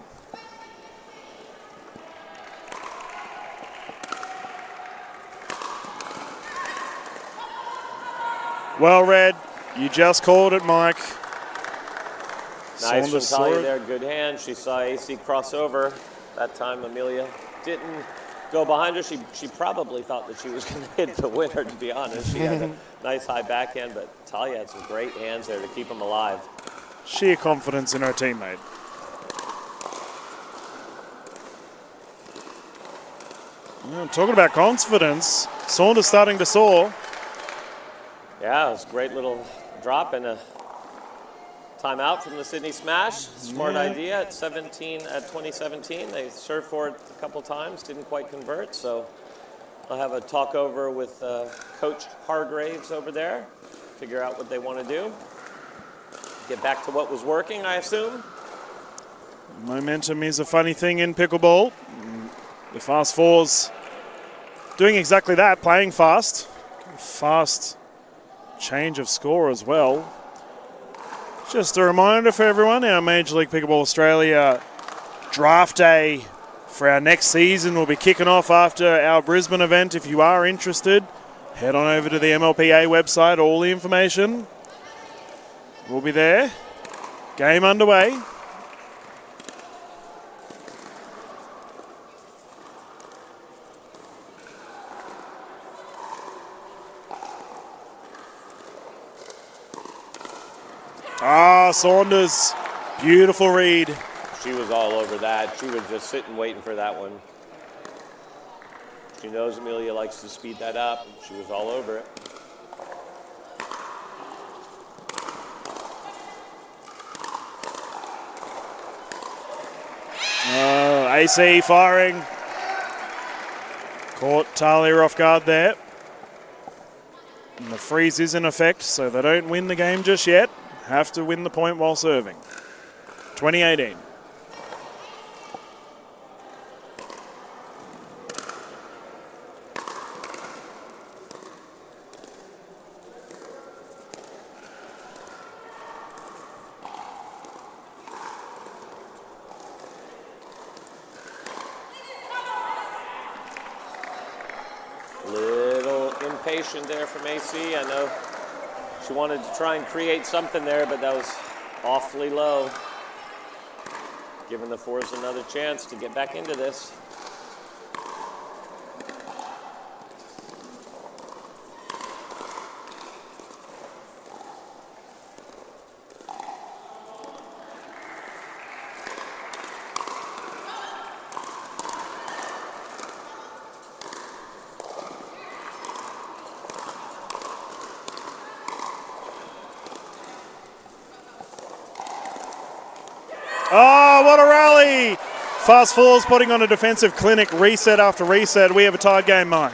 Speaker 2: Well read. You just called it, Mike.
Speaker 4: Nice from
Speaker 2: Saunders saw
Speaker 4: Talia
Speaker 2: it.
Speaker 4: there, good hand. She saw AC cross over. That time Amelia didn't go behind her. She probably thought that she was going to hit the winner, to be honest. She had a nice high backhand, but Talia had some great hands there to keep them alive.
Speaker 2: Sheer confidence in her teammate. Yeah, talking about confidence, Saunders starting to soar.
Speaker 4: Yeah, it was a great little drop and a timeout from the Sydney Smash. Smart idea at 2017. They served for it a couple times, didn't quite convert. So I'll have a talk over with Coach Hargraves over there, figure out what they want to do. Get back to what was working, I assume.
Speaker 2: Momentum is a funny thing in pickleball. The fast fours doing exactly that, playing fast. Fast change of score as well. Just a reminder for everyone, our Major League Pickleball Australia draft day for our next season will be kicking off after our Brisbane event. If you are interested, head on over to the MLPA website. All the information will be there. Game underway. Ah, Saunders, beautiful read.
Speaker 4: She was all over that. She was just sitting waiting for that one. She knows Amelia likes to speed that up. She was all over it.
Speaker 2: AC firing. Caught Talia off guard there. And the freeze is in effect, so they don't win the game just yet. Have to win the point while serving. 2018.
Speaker 4: Little impatient there from AC. I know she wanted to try and create something there, but that was awfully low. Giving the fours another chance to get back into this.
Speaker 2: Oh, what a rally! Fast Fours putting on a defensive clinic, reset after reset. We have a tied game, Mike.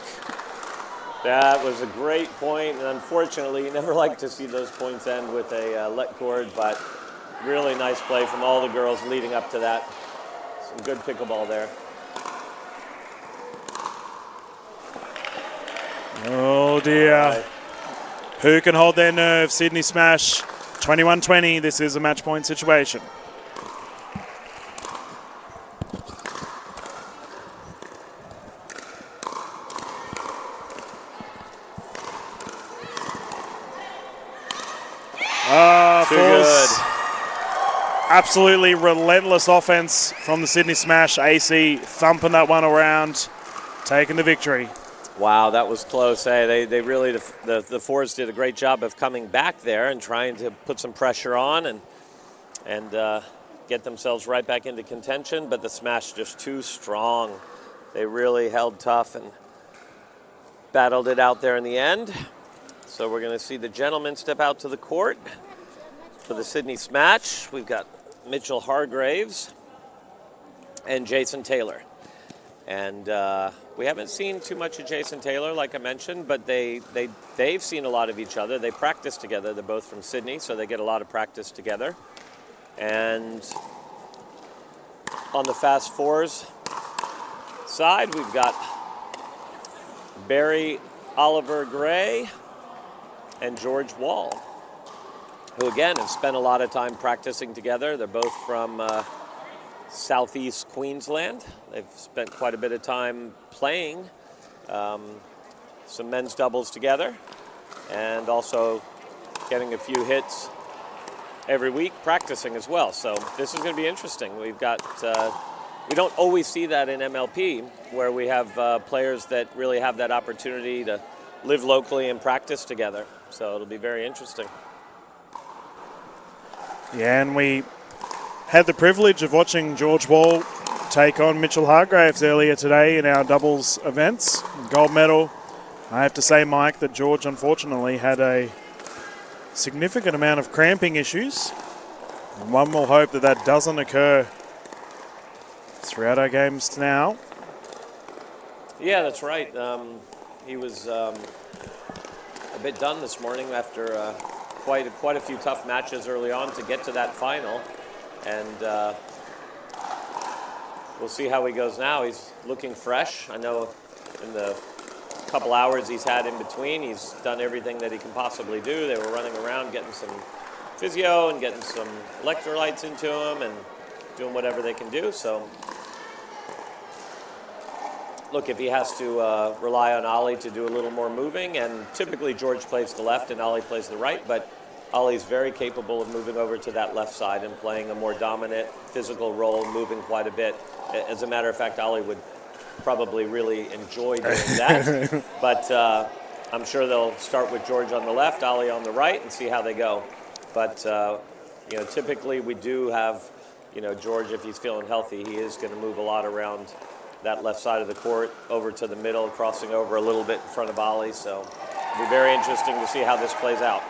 Speaker 4: That was a great point, and unfortunately, you never like to see those points end with a let cord, but really nice play from all the girls leading up to that. Some good pickleball there.
Speaker 2: Oh dear.
Speaker 4: Right.
Speaker 2: Who can hold their nerve? Sydney Smash, 21-20. This is a match point situation.
Speaker 4: Too good.
Speaker 2: Absolutely relentless offense from the Sydney Smash. AC thumping that one around, taking the victory.
Speaker 4: Wow, that was close. Hey, they really, the Fours did a great job of coming back there and trying to put some pressure on and get themselves right back into contention, but the Smash just too strong. They really held tough and battled it out there in the end. So we're going to see the gentlemen step out to the court for the Sydney Smash. We've got Mitchell Hargraves and Jason Taylor. And we haven't seen too much of Jason Taylor, like I mentioned, but they've seen a lot of each other. They practice together. They're both from Sydney, so they get a lot of practice together. And on the Fast Fours side, we've got Barry Oliver Gray and George Wall, who again have spent a lot of time practicing together. They're both from Southeast Queensland. They've spent quite a bit of time playing some men's doubles together and also getting a few hits every week practicing as well. So this is going to be interesting. We've got, we don't always see that in MLP where we have players that really have that opportunity to live locally and practice together. So it'll be very interesting.
Speaker 2: Yeah, and we had the privilege of watching George Wall take on Mitchell Hargraves earlier today in our doubles events. Gold medal. I have to say, Mike, that George unfortunately had a significant amount of cramping issues. And one will hope that that doesn't occur throughout our games now.
Speaker 4: Yeah, that's right. He was a bit done this morning after quite a few tough matches early on to get to that final. And we'll see how he goes now. He's looking fresh. I know in the couple hours he's had in between, he's done everything that he can possibly do. They were running around getting some physio and getting some electrolytes into him and doing whatever they can do. So, look, if he has to rely on Ollie to do a little more moving, and typically George plays the left and Ollie plays the right, but Ollie's very capable of moving over to that left side and playing a more dominant physical role, moving quite a bit. As a matter of fact, Ollie would probably really enjoy doing that. But I'm sure they'll start with George on the left, Ollie on the right, and see how they go. But, you know, typically we do have, you know, George, if he's feeling healthy, he is going to move a lot around that left side of the court, over to the middle, crossing over a little bit in front of Ollie. So it'll be very interesting to see how this plays out.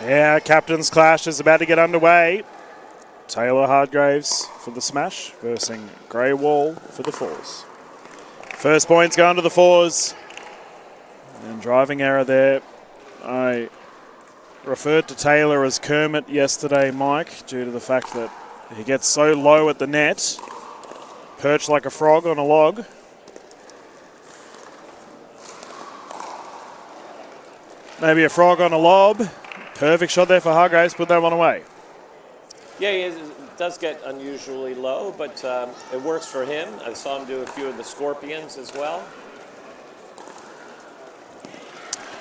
Speaker 2: Yeah, captain's clash is about to get underway. Taylor Hargraves for the Smash versus Grey Wall for the Fours. First point's going to the Fours. And driving error there. I referred to Taylor as Kermit yesterday, Mike, due to the fact that he gets so low at the net, perched like a frog on a log. Maybe a frog on a lob. Perfect shot there for Hargraves, put that one away.
Speaker 4: Yeah, he does get unusually low, but it works for him. I saw him do a few of the Scorpions as well.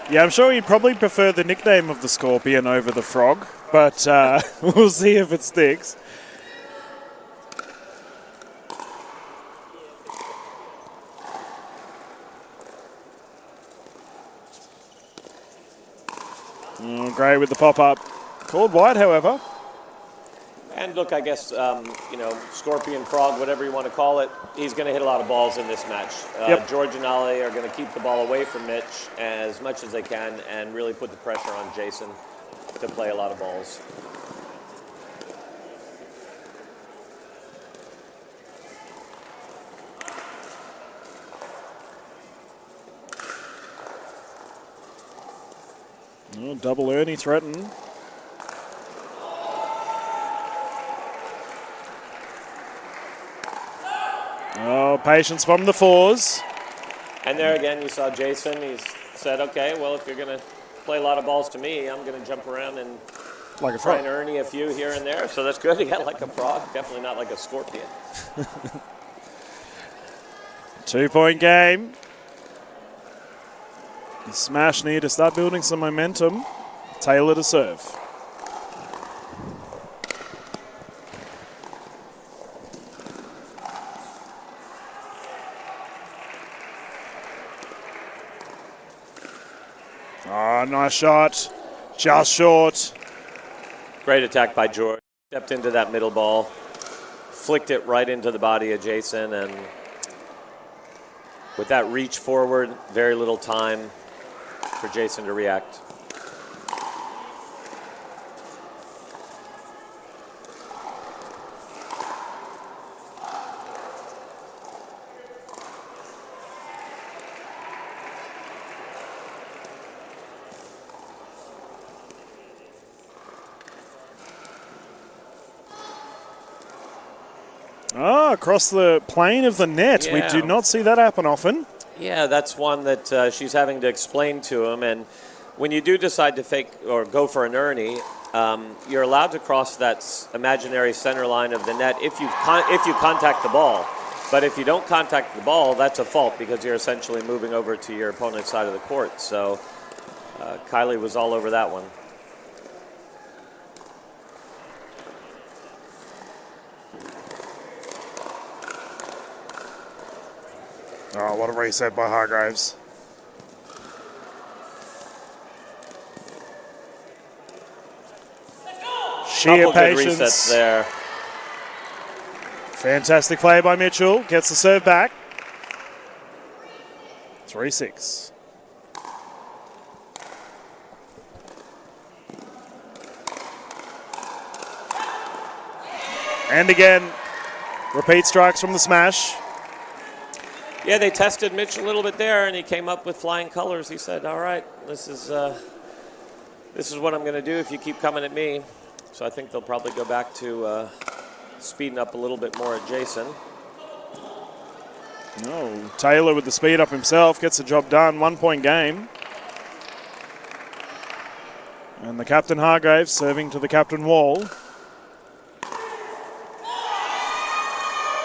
Speaker 2: Yeah, I'm sure he'd probably prefer the nickname of the Scorpion over the Frog, but we'll see if it sticks. Gray with the pop-up. Called wide, however.
Speaker 4: And look, I guess, you know, Scorpion, Frog, whatever you want to call it, he's going to hit a lot of balls in this match.
Speaker 2: Yep.
Speaker 4: George and Ollie are going to keep the ball away from Mitch as much as they can and really put the pressure on Jason to play a lot of balls.
Speaker 2: Oh, double Ernie threatened. Oh, patience from the fours.
Speaker 4: And there again, you saw Jason. He said, okay, well, if you're going to play a lot of balls to me, I'm going to jump around and
Speaker 2: Like a
Speaker 4: try
Speaker 2: frog.
Speaker 4: and Ernie a few here and there. So that's good. He got like a frog, definitely not like a scorpion.
Speaker 2: 2-point game. The Smash need to start building some momentum. Taylor to serve. Oh, nice shot. Just short.
Speaker 4: Great attack by George. Stepped into that middle ball, flicked it right into the body of Jason, and with that reach forward, very little time for Jason to react.
Speaker 2: Oh, across the plane of the net. We
Speaker 4: Yeah.
Speaker 2: do not see that happen often.
Speaker 4: Yeah, that's one that she's having to explain to him. And when you do decide to fake or go for an Ernie, you're allowed to cross that imaginary center line of the net if you contact the ball. But if you don't contact the ball, that's a fault because you're essentially moving over to your opponent's side of the court. So Kylie was all over that one.
Speaker 2: Oh, what a reset by Hargraves. Sheer
Speaker 4: Couple good
Speaker 2: patience.
Speaker 4: resets there.
Speaker 2: Fantastic play by Mitchell. Gets the serve back. 3-6. And again, repeat strikes from the smash.
Speaker 4: Yeah, they tested Mitch a little bit there, and he came up with flying colors. He said, all right, this is what I'm going to do if you keep coming at me. So I think they'll probably go back to speeding up a little bit more at Jason.
Speaker 2: No, Taylor with the speed up himself gets the job done. 1-point game. And the captain Hargraves serving to the captain Wall.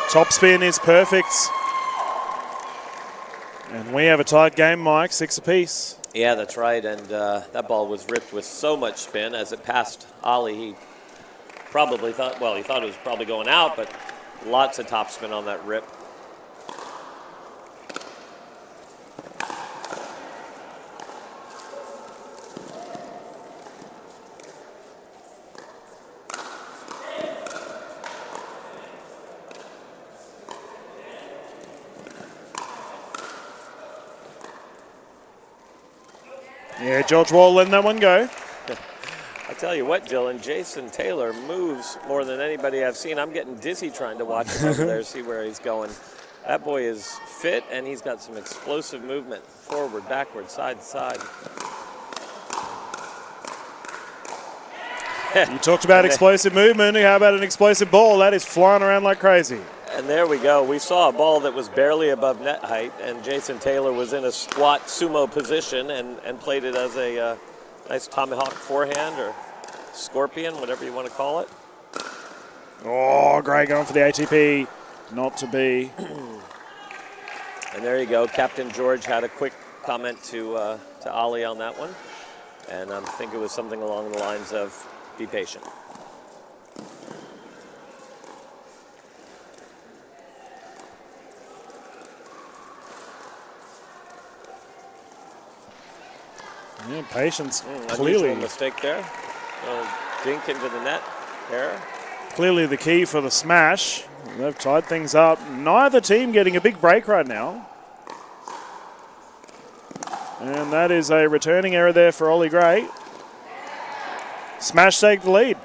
Speaker 2: Top spin is perfect. And we have a tight game, Mike, 6 apiece.
Speaker 4: Yeah, that's right. And that ball was ripped with so much spin as it passed Ollie. He probably thought, well, he thought it was probably going out, but lots of top spin on that rip.
Speaker 2: Yeah, George Wall letting that one go.
Speaker 4: I tell you what, Dylan, Jason Taylor moves more than anybody I've seen. I'm getting dizzy trying to watch him over there, see where he's going. That boy is fit, and he's got some explosive movement, forward, backward, side to side.
Speaker 2: You talked about explosive movement. How about an explosive ball? That is flying around like crazy.
Speaker 4: And there we go. We saw a ball that was barely above net height, and Jason Taylor was in a squat sumo position and played it as a nice tomahawk forehand or scorpion, whatever you want to call it.
Speaker 2: Oh, great going for the ATP. Not to be.
Speaker 4: And there you go. Captain George had a quick comment to Ollie on that one. And I think it was something along the lines of, be patient.
Speaker 2: Yeah, patience.
Speaker 4: Unusual
Speaker 2: Clearly.
Speaker 4: mistake there. Dink into the net. Error.
Speaker 2: Clearly the key for the smash. They've tied things up. Neither team getting a big break right now. And that is a returning error there for Ollie Gray. Smash take the lead.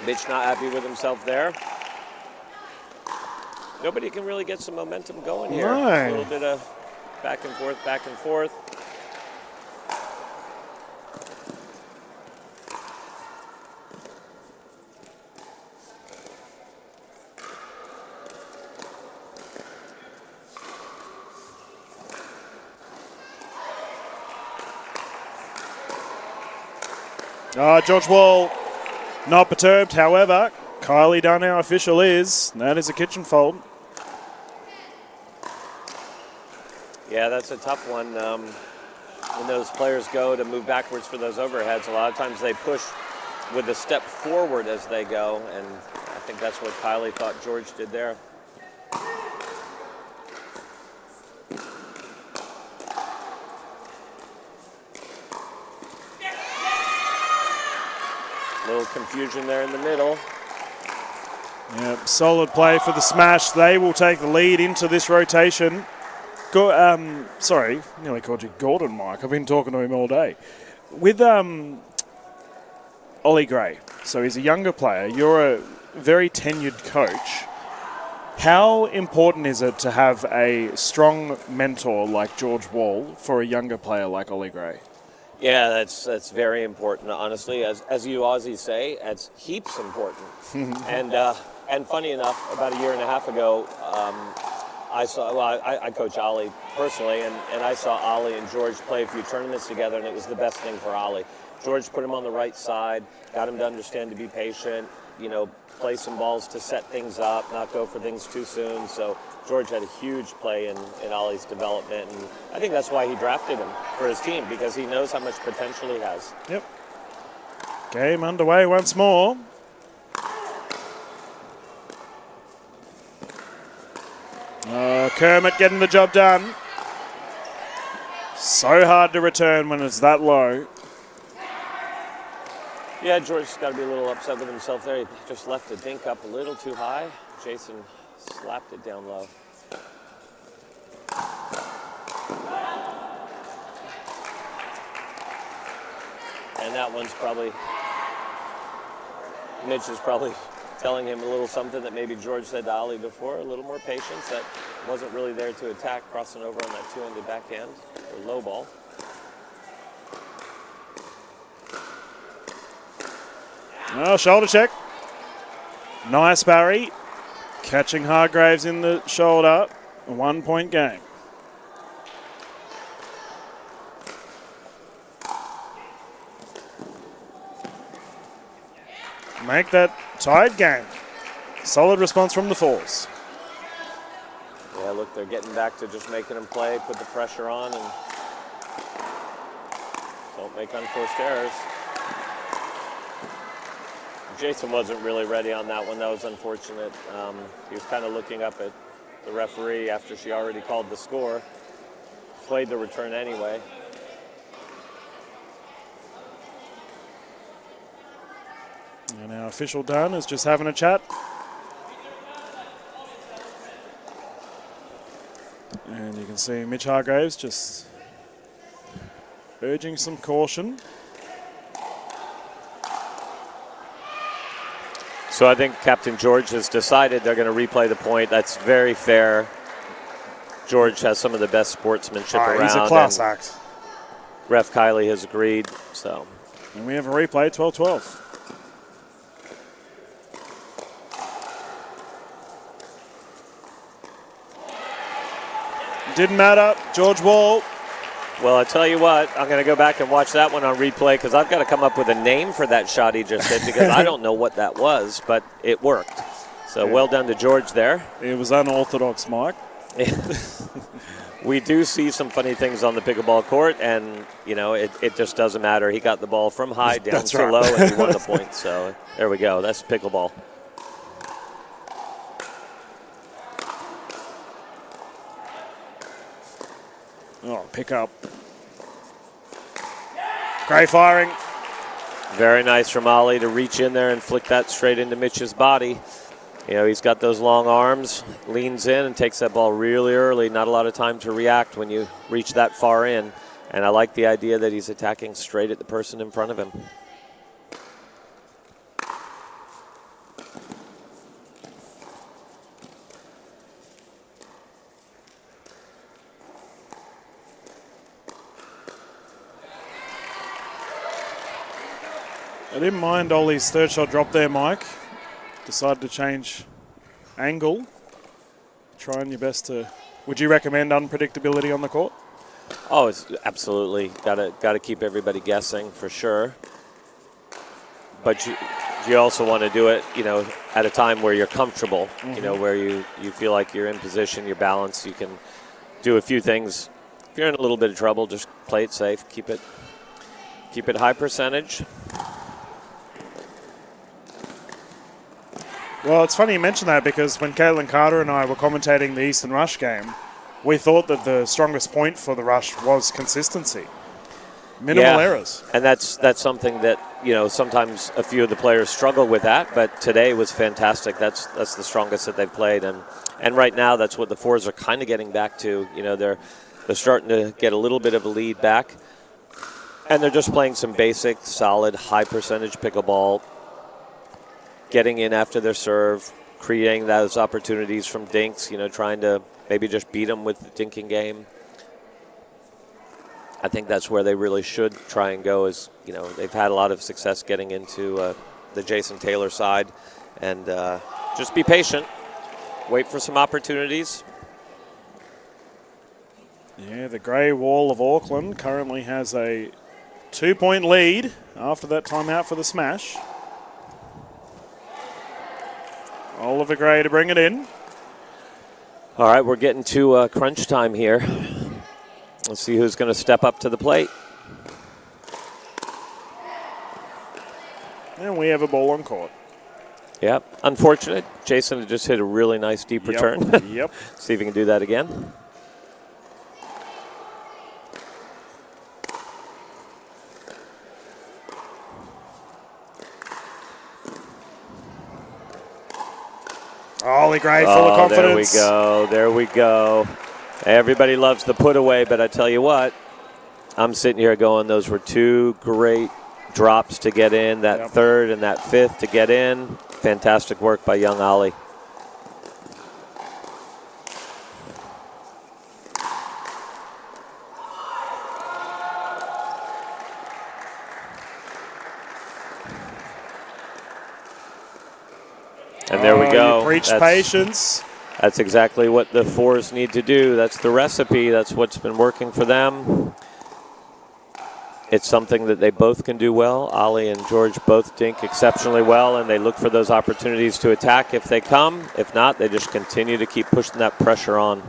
Speaker 4: Mitch not happy with himself there. Nobody can really get some momentum going here.
Speaker 2: No.
Speaker 4: A little bit of back and forth, back and forth.
Speaker 2: George Wall not perturbed. However, Kylie Dunn, our official, is. That is a kitchen fault.
Speaker 4: Yeah, that's a tough one. When those players go to move backwards for those overheads, a lot of times they push with a step forward as they go, and I think that's what Kylie thought George did there. Little confusion there in the middle.
Speaker 2: Yep, solid play for the Smash. They will take the lead into this rotation. Sorry, nearly called you Gordon, Mike. I've been talking to him all day. With Ollie Gray, so he's a younger player. You're a very tenured coach. How important is it to have a strong mentor like George Wall for a younger player like Ollie Gray?
Speaker 4: Yeah, that's very important, honestly. As you Aussies say, it's heaps important. And funny enough, about a year and a half ago, I coach Ollie personally, and I saw Ollie and George play a few tournaments together, and it was the best thing for Ollie. George put him on the right side, got him to understand to be patient, play some balls to set things up, not go for things too soon. So George had a huge play in Ollie's development, and I think that's why he drafted him for his team, because he knows how much potential he has.
Speaker 2: Yep. Game underway once more. Kermit getting the job done. So hard to return when it's that low.
Speaker 4: Yeah, George's got to be a little upset with himself there. He just left the dink up a little too high. Jason slapped it down low. And that one's probably, Mitch is probably telling him a little something that maybe George said to Ollie before, a little more patience. That wasn't really there to attack, crossing over on that two-handed backhand or low ball.
Speaker 2: Oh, shoulder check. Nice Barry. Catching Hargraves in the shoulder. A 1 point game. Make that tied game. Solid response from the Fours.
Speaker 4: Yeah, look, they're getting back to just making them play, put the pressure on, and don't make unforced errors. Jason wasn't really ready on that one. That was unfortunate. He was kind of looking up at the referee after she already called the score. Played the return anyway.
Speaker 2: And our official Dunn is just having a chat. And you can see Mitch Hargraves just urging some caution.
Speaker 4: So I think Captain George has decided they're going to replay the point. That's very fair. George has some of the best sportsmanship around.
Speaker 2: He's a class act.
Speaker 4: Ref Kylie has agreed. So.
Speaker 2: And we have a replay, 12-12. Didn't matter. George Wall.
Speaker 4: Well, I tell you what, I'm going to go back and watch that one on replay because I've got to come up with a name for that shot he just hit because I don't know what that was, but it worked. So well done to George there.
Speaker 2: It was unorthodox, Mike.
Speaker 4: We do see some funny things on the pickleball court, and, it just doesn't matter. He got the ball from high down to low, and he won the point. So there we go. That's pickleball.
Speaker 2: Oh, pick up. Great firing.
Speaker 4: Very nice from Ollie to reach in there and flick that straight into Mitch's body. He's got those long arms, leans in and takes that ball really early. Not a lot of time to react when you reach that far in. And I like the idea that he's attacking straight at the person in front of him.
Speaker 2: I didn't mind Ollie's third shot drop there, Mike. Decided to change angle. Trying your best to... Would you recommend unpredictability on the court?
Speaker 4: Oh, it's absolutely. Got to keep everybody guessing for sure. but you also want to do it, at a time where you're comfortable, where you feel like you're in position, you're balanced, you can do a few things. If you're in a little bit of trouble, just play it safe, keep it high percentage.
Speaker 2: Well, it's funny you mention that because when Caitlin Carter and I were commentating the Eastern Rush game, we thought that the strongest point for the Rush was consistency. Minimal errors.
Speaker 4: And that's something that, sometimes a few of the players struggle with that, but today was fantastic. That's the strongest that they've played. And right now, that's what the fours are kind of getting back to. They're starting to get a little bit of a lead back. And they're just playing some basic, solid, high-percentage pickleball, getting in after their serve, creating those opportunities from dinks, trying to maybe just beat them with the dinking game. I think that's where they really should try and go is, they've had a lot of success getting into the Jason Taylor side. And just be patient. Wait for some opportunities.
Speaker 2: Yeah, the grey wall of Auckland currently has a 2-point lead after that timeout for the smash. Oliver Gray to bring it in.
Speaker 4: All right, we're getting to crunch time here. Let's see who's going to step up to the plate.
Speaker 2: And we have a ball on court.
Speaker 4: Yep, unfortunate. Jason just hit a really nice deep return.
Speaker 2: Yep.
Speaker 4: See if he can do that again.
Speaker 2: Ollie Gray, full of confidence.
Speaker 4: There we go. Everybody loves the put away, but I tell you what, I'm sitting here going, those were two great drops to get in, that third and that fifth to get in. Fantastic work by young Ollie. And there we go.
Speaker 2: You preach patience.
Speaker 4: That's exactly what the fours need to do. That's the recipe. That's what's been working for them. It's something that they both can do well. Ollie and George both dink exceptionally well, and they look for those opportunities to attack if they come. If not, they just continue to keep pushing that pressure on.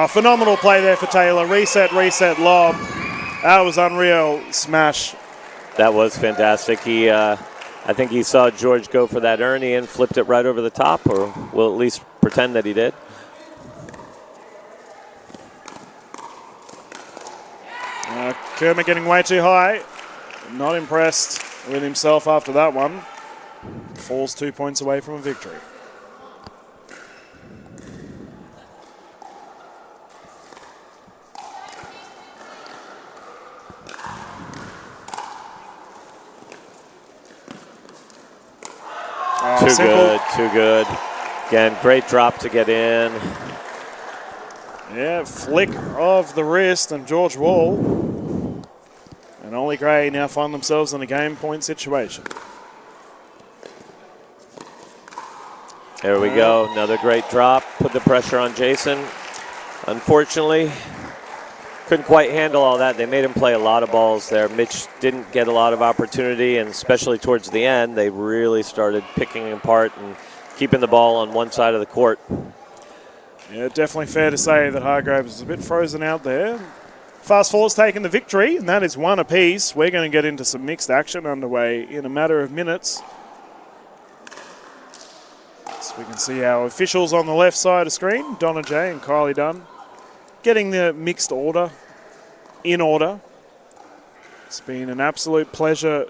Speaker 2: Phenomenal play there for Taylor. Reset, lob. That was unreal. Smash.
Speaker 4: That was fantastic. I think he saw George go for that Ernie and flipped it right over the top, or will at least pretend that he did.
Speaker 2: Kermit getting way too high. Not impressed with himself after that one. Falls 2 points away from a victory.
Speaker 4: Too good. Again, great drop to get in.
Speaker 2: Yeah, flick of the wrist and George Wall. And Ollie Gray now find themselves in a game point situation.
Speaker 4: There we go. Another great drop. Put the pressure on Jason. Unfortunately, couldn't quite handle all that. They made him play a lot of balls there. Mitch didn't get a lot of opportunity, and especially towards the end, they really started picking him apart and keeping the ball on one side of the court.
Speaker 2: Yeah, definitely fair to say that Hargraves is a bit frozen out there. Fast Forward's taken the victory, and that is one apiece. We're going to get into some mixed action underway in a matter of minutes. So we can see our officials on the left side of the screen, Donna J and Kylie Dunn, getting the mixed order in order. It's been an absolute pleasure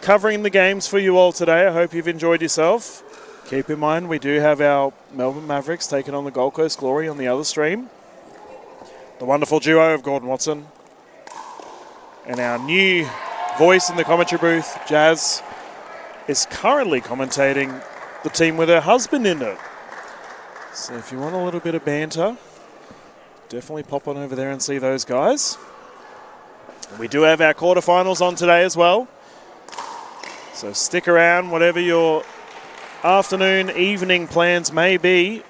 Speaker 2: covering the games for you all today. I hope you've enjoyed yourself. Keep in mind, we do have our Melbourne Mavericks taking on the Gold Coast Glory on the other stream. The wonderful duo of Gordon Watson and our new voice in the commentary booth, Jazz, is currently commentating the team with her husband in it. So if you want a little bit of banter, definitely pop on over there and see those guys. We do have our quarterfinals on today as well. So stick around, whatever your afternoon, evening plans may be.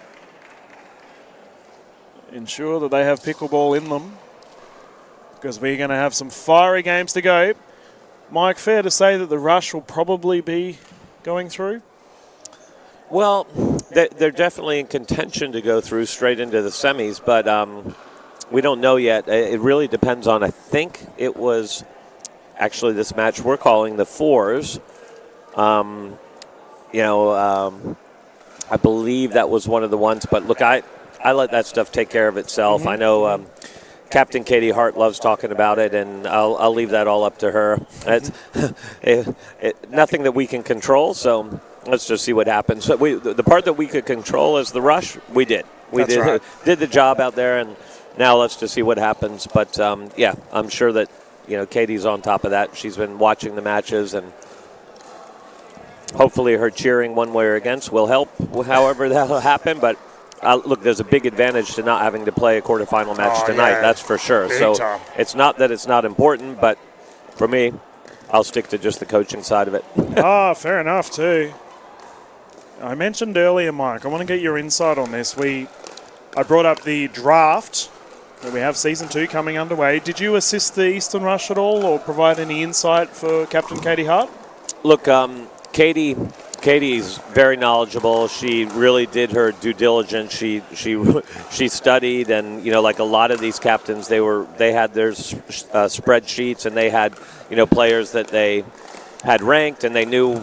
Speaker 2: Ensure that they have pickleball in them, because we're going to have some fiery games to go. Mike, fair to say that the rush will probably be going through?
Speaker 4: Well, they're definitely in contention to go through straight into the semis, but we don't know yet. It really depends on, I think it was actually this match we're calling the fours. I believe that was one of the ones, but look, I let that stuff take care of itself. I know Captain Katie Hart loves talking about it, and I'll leave that all up to her. It's nothing that we can control, so let's just see what happens. But the part that we could control is the rush. We did. We did the job out there, and now let's just see what happens. But I'm sure that Katie's on top of that. She's been watching the matches, and hopefully her cheering one way or against will help. However that'll happen, but. Look, there's a big advantage to not having to play a quarterfinal match tonight. Yeah. That's for sure. Big time. It's not that it's not important, but for me, I'll stick to just the coaching side of it.
Speaker 2: Fair enough too. I mentioned earlier, Mike, I want to get your insight on this. I brought up the draft. We have season 2 coming underway. Did you assist the Eastern Rush at all, or provide any insight for Captain Katie Hart?
Speaker 4: Look, Katie's very knowledgeable. She really did her due diligence. She studied, and like a lot of these captains, they had their spreadsheets, and they had players that they had ranked, and they knew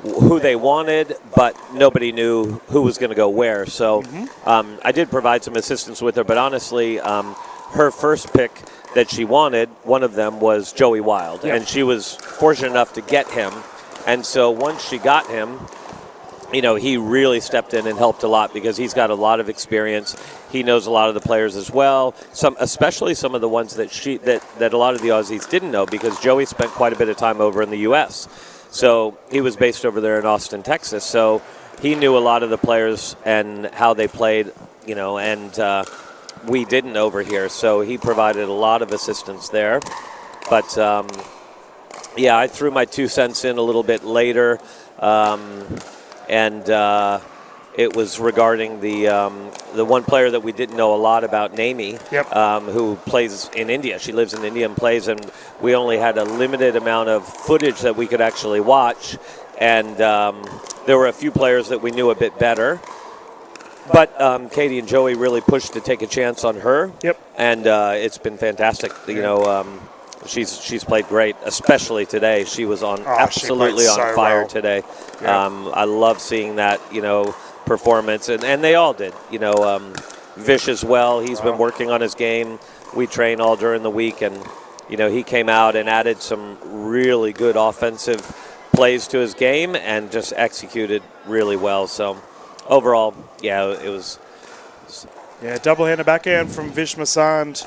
Speaker 4: who they wanted, but nobody knew who was going to go where. So I did provide some assistance with her, but honestly, her first pick that she wanted, one of them was Joey Wild, and she was fortunate enough to get him. And so once she got him, he really stepped in and helped a lot, because he's got a lot of experience. He knows a lot of the players as well, especially some of the ones that a lot of the Aussies didn't know, because Joey spent quite a bit of time over in the U.S. So he was based over there in Austin, Texas. So he knew a lot of the players and how they played, and we didn't over here. So he provided a lot of assistance there. But I threw my 2 cents in a little bit later, and it was regarding the one player that we didn't know a lot about, Naimi, who plays in India. She lives in India and plays, and we only had a limited amount of footage that we could actually watch, and there were a few players that we knew a bit better. But Katie and Joey really pushed to take a chance on her, and it's been fantastic. She's played great, especially today. She was absolutely on fire today. I love seeing that, performance, and they all did. Vish as well. He's been working on his game. We train all during the week, and he came out and added some really good offensive plays to his game and just executed really well. So overall, it was.
Speaker 2: Yeah, double-handed backhand from Vish Masand.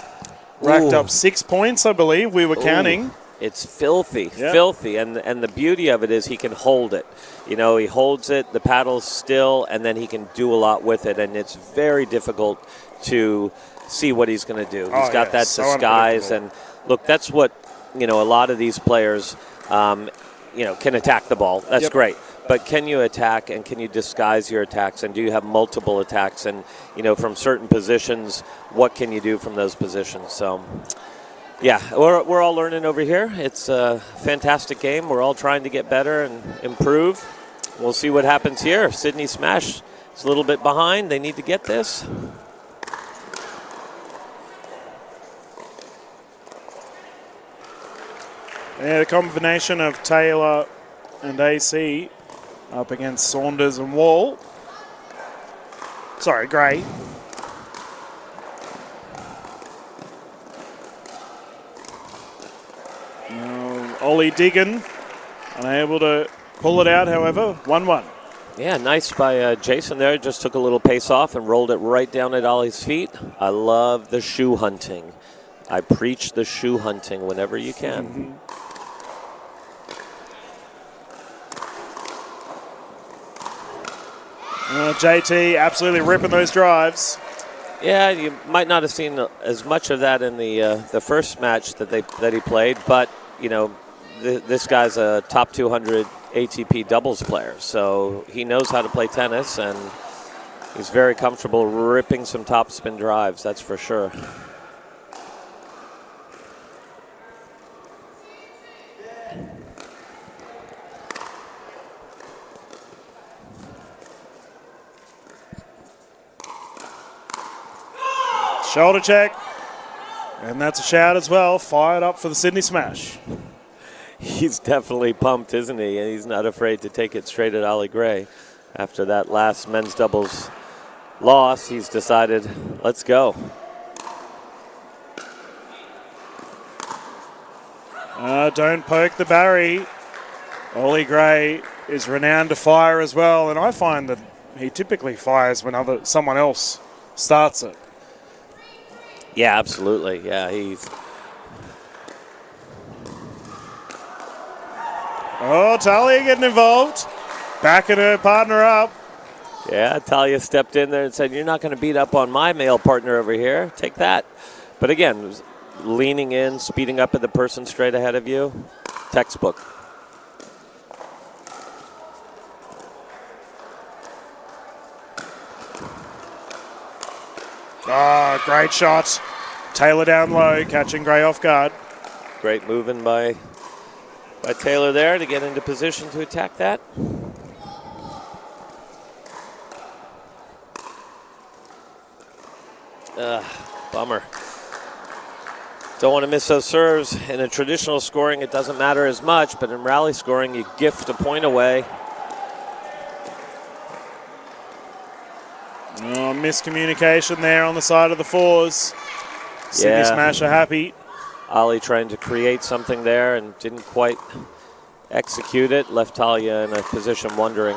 Speaker 2: Racked up 6 points, I believe. We were counting.
Speaker 4: It's filthy, filthy. And the beauty of it is he can hold it. He holds it, the paddle's still, and then he can do a lot with it. And it's very difficult to see what he's going to do. He's got that disguise. And, look, that's what, a lot of these players, can attack the ball. That's great. But can you attack, and can you disguise your attacks, and do you have multiple attacks? And, from certain positions, what can you do from those positions? So, we're all learning over here. It's a fantastic game. We're all trying to get better and improve. We'll see what happens here. Sydney Smash is a little bit behind. They need to get this.
Speaker 2: Yeah, the combination of Taylor and AC up against Saunders and Wall. Sorry, Gray. Ollie Diggin, unable to pull it out, however. 1-1.
Speaker 4: Yeah, nice by Jason there. Just took a little pace off and rolled it right down at Ollie's feet. I love the shoe hunting. I preach the shoe hunting whenever you can.
Speaker 2: JT absolutely ripping those drives.
Speaker 4: Yeah, you might not have seen as much of that in the first match that he played, but you know, this guy's a top 200 ATP doubles player, so he knows how to play tennis, and he's very comfortable ripping some topspin drives. That's for sure.
Speaker 2: Shoulder check. And that's a shout as well. Fired up for the Sydney Smash.
Speaker 4: He's definitely pumped, isn't he? And he's not afraid to take it straight at Ollie Gray. After that last men's doubles loss, he's decided, let's go.
Speaker 2: Don't poke the Barry. Ollie Gray is renowned to fire as well, and I find that he typically fires when someone else starts it.
Speaker 4: Yeah, absolutely. Yeah, he's...
Speaker 2: Oh, Talia getting involved. Backing her partner up.
Speaker 4: Yeah, Talia stepped in there and said, you're not going to beat up on my male partner over here. Take that. But again, leaning in, speeding up at the person straight ahead of you. Textbook.
Speaker 2: Ah, great shot. Taylor down low, catching Gray off guard.
Speaker 4: Great moving by Taylor there to get into position to attack that. Bummer. Don't want to miss those serves. In a traditional scoring, it doesn't matter as much, but in rally scoring, you gift a point away.
Speaker 2: Oh, miscommunication there on the side of the fours. Sydney Smash are happy.
Speaker 4: Ollie trying to create something there and didn't quite execute it. Left Talia in a position wondering.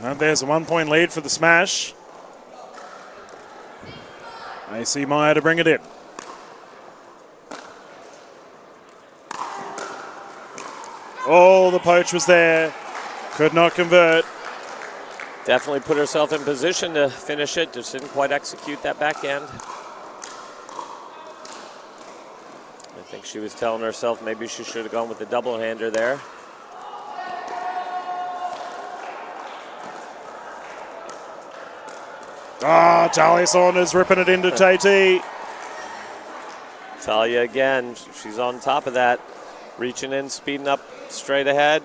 Speaker 2: And there's a 1 point lead for the Smash. AC Meyer to bring it in. Oh, the poach was there. Could not convert.
Speaker 4: Definitely put herself in position to finish it. Just didn't quite execute that backhand. I think she was telling herself maybe she should have gone with the double-hander there.
Speaker 2: Ah, Talia Saunders ripping it into JT.
Speaker 4: Talia again, she's on top of that. Reaching in, speeding up straight ahead.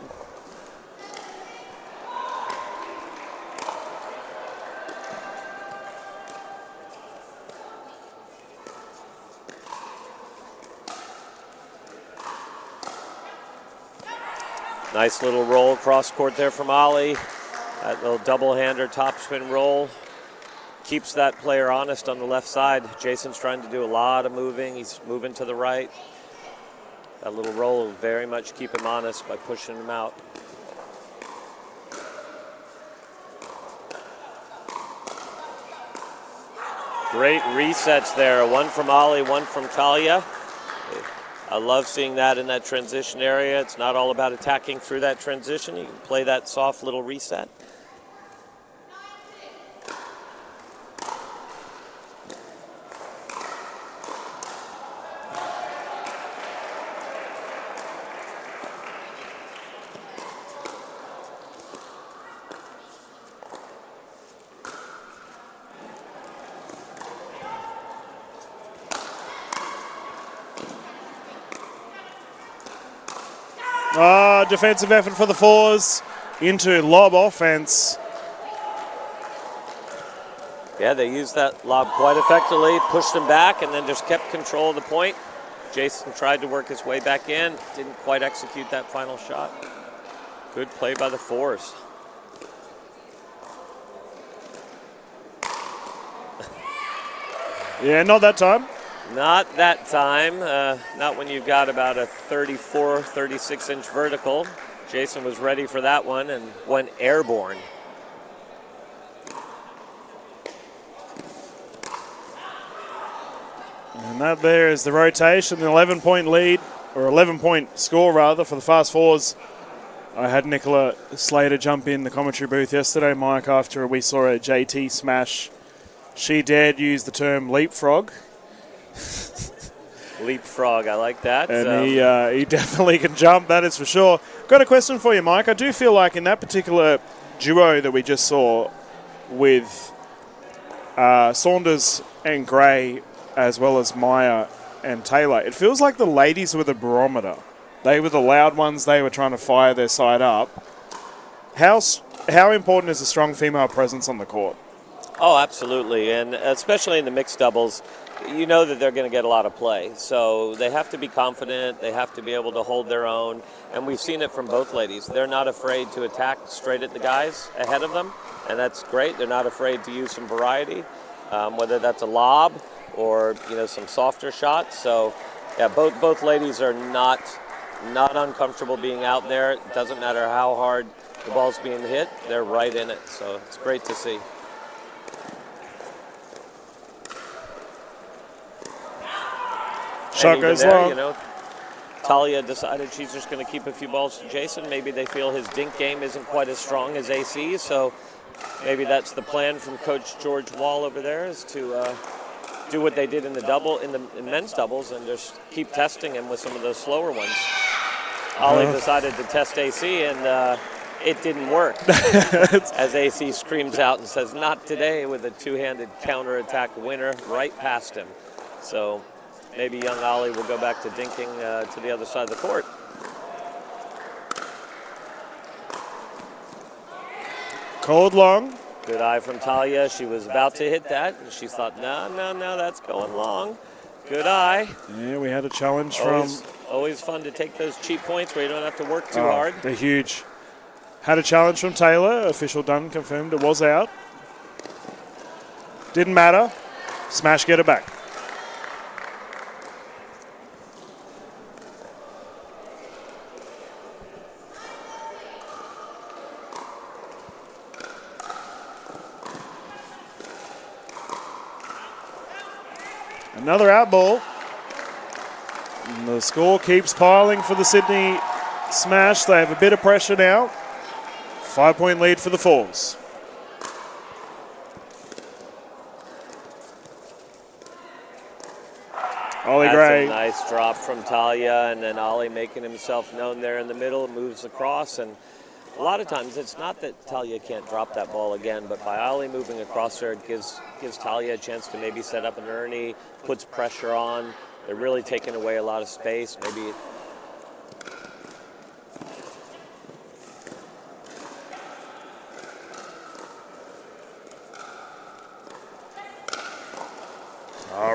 Speaker 4: Nice little roll cross court there from Ollie. That little double-hander topspin roll keeps that player honest on the left side. Jason's trying to do a lot of moving. He's moving to the right. That little roll will very much keep him honest by pushing him out. Great resets there. One from Ollie, one from Talia. I love seeing that in that transition area. It's not all about attacking through that transition. You can play that soft little reset.
Speaker 2: Defensive effort for the fours into lob offense.
Speaker 4: Yeah, they used that lob quite effectively, pushed him back, and then just kept control of the point. Jason tried to work his way back in, didn't quite execute that final shot. Good play by the fours.
Speaker 2: Yeah, not that time.
Speaker 4: Not that time. Not when you've got about a 34, 36-inch vertical. Jason was ready for that one and went airborne.
Speaker 2: And that there is the rotation, the 11-point lead, or 11-point score rather, for the Fast Fours. I had Nicola Slater jump in the commentary booth yesterday, Mike, after we saw a JT smash. She dared use the term leapfrog.
Speaker 4: Leapfrog, I like that.
Speaker 2: And he definitely can jump, that is for sure. Got a question for you, Mike. I do feel like in that particular duo that we just saw with Saunders and Gray, as well as Maya and Taylor, it feels like the ladies were the barometer. They were the loud ones. They were trying to fire their side up. How important is a strong female presence on the court?
Speaker 4: Oh, absolutely, and especially in the mixed doubles, you know that they're going to get a lot of play. So they have to be confident. They have to be able to hold their own, and we've seen it from both ladies. They're not afraid to attack straight at the guys ahead of them, and that's great. They're not afraid to use some variety, whether that's a lob or some softer shots. So, yeah, both ladies are not uncomfortable being out there. It doesn't matter how hard the ball's being hit; they're right in it. So it's great to see.
Speaker 2: Shot goes long.
Speaker 4: Talia decided she's just going to keep a few balls to Jason. Maybe they feel his dink game isn't quite as strong as AC, so maybe that's the plan from Coach George Wall over there, is to do what they did in the men's doubles and just keep testing him with some of those slower ones. Ollie decided to test AC, and it didn't work. As AC screams out and says, "Not today," with a two-handed counterattack winner right past him. So maybe young Ollie will go back to dinking to the other side of the court.
Speaker 2: Called long.
Speaker 4: Good eye from Talia. She was about to hit that, and she thought, no, that's going long. Good eye.
Speaker 2: Yeah, we had a challenge
Speaker 4: Always fun to take those cheap points where you don't have to work too hard.
Speaker 2: They're huge. Had a challenge from Taylor. Official done, confirmed it was out. Didn't matter. Smash, get it back. Another out ball. And the score keeps piling for the Sydney Smash. They have a bit of pressure now. 5-point lead for the Fours. Ollie Gray.
Speaker 4: That's a nice drop from Talia, and then Ollie making himself known there in the middle, moves across, and a lot of times it's not that Talia can't drop that ball again, but by Ollie moving across there, it gives Talia a chance to maybe set up an Ernie, puts pressure on. They're really taking away a lot of space. Maybe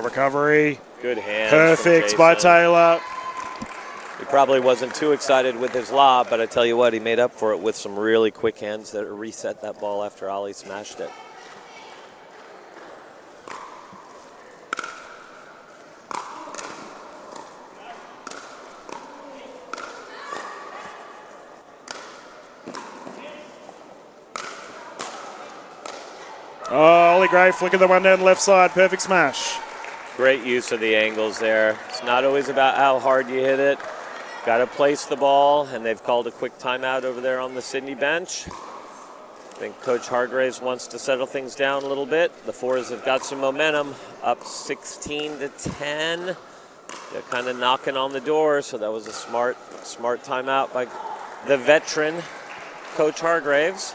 Speaker 2: recovery.
Speaker 4: Good hands.
Speaker 2: Perfect by Taylor.
Speaker 4: He probably wasn't too excited with his lob, but I tell you what, he made up for it with some really quick hands that reset that ball after Ollie smashed it.
Speaker 2: Oh, Ollie Gray flicking the one down the left side. Perfect smash.
Speaker 4: Great use of the angles there. It's not always about how hard you hit it. Got to place the ball, and they've called a quick timeout over there on the Sydney bench. I think Coach Hargraves wants to settle things down a little bit. The Fours have got some momentum, up 16-10. They're kind of knocking on the door, so that was a smart timeout by the veteran Coach Hargraves.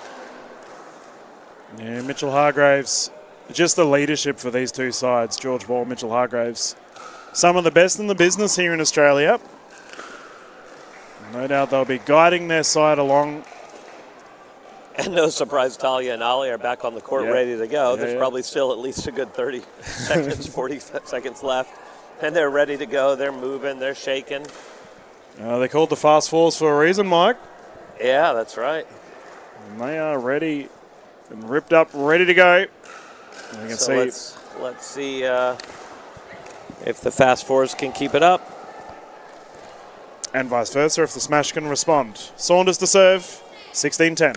Speaker 2: Yeah, Mitchell Hargraves. Just the leadership for these two sides, George Wall, Mitchell Hargraves. Some of the best in the business here in Australia. No doubt they'll be guiding their side along.
Speaker 4: And no surprise, Talia and Ollie are back on the court ready to go. There's probably still at least a good 30 seconds, 40 seconds left. And they're ready to go. They're moving. They're shaking.
Speaker 2: They called the Fast Fours for a reason, Mike.
Speaker 4: Yeah, that's right.
Speaker 2: And they are ready and ripped up, ready to go. We can
Speaker 4: so let's see if the Fast Fours can keep it up.
Speaker 2: And vice versa, if the Smash can respond. Saunders to serve, 16-10.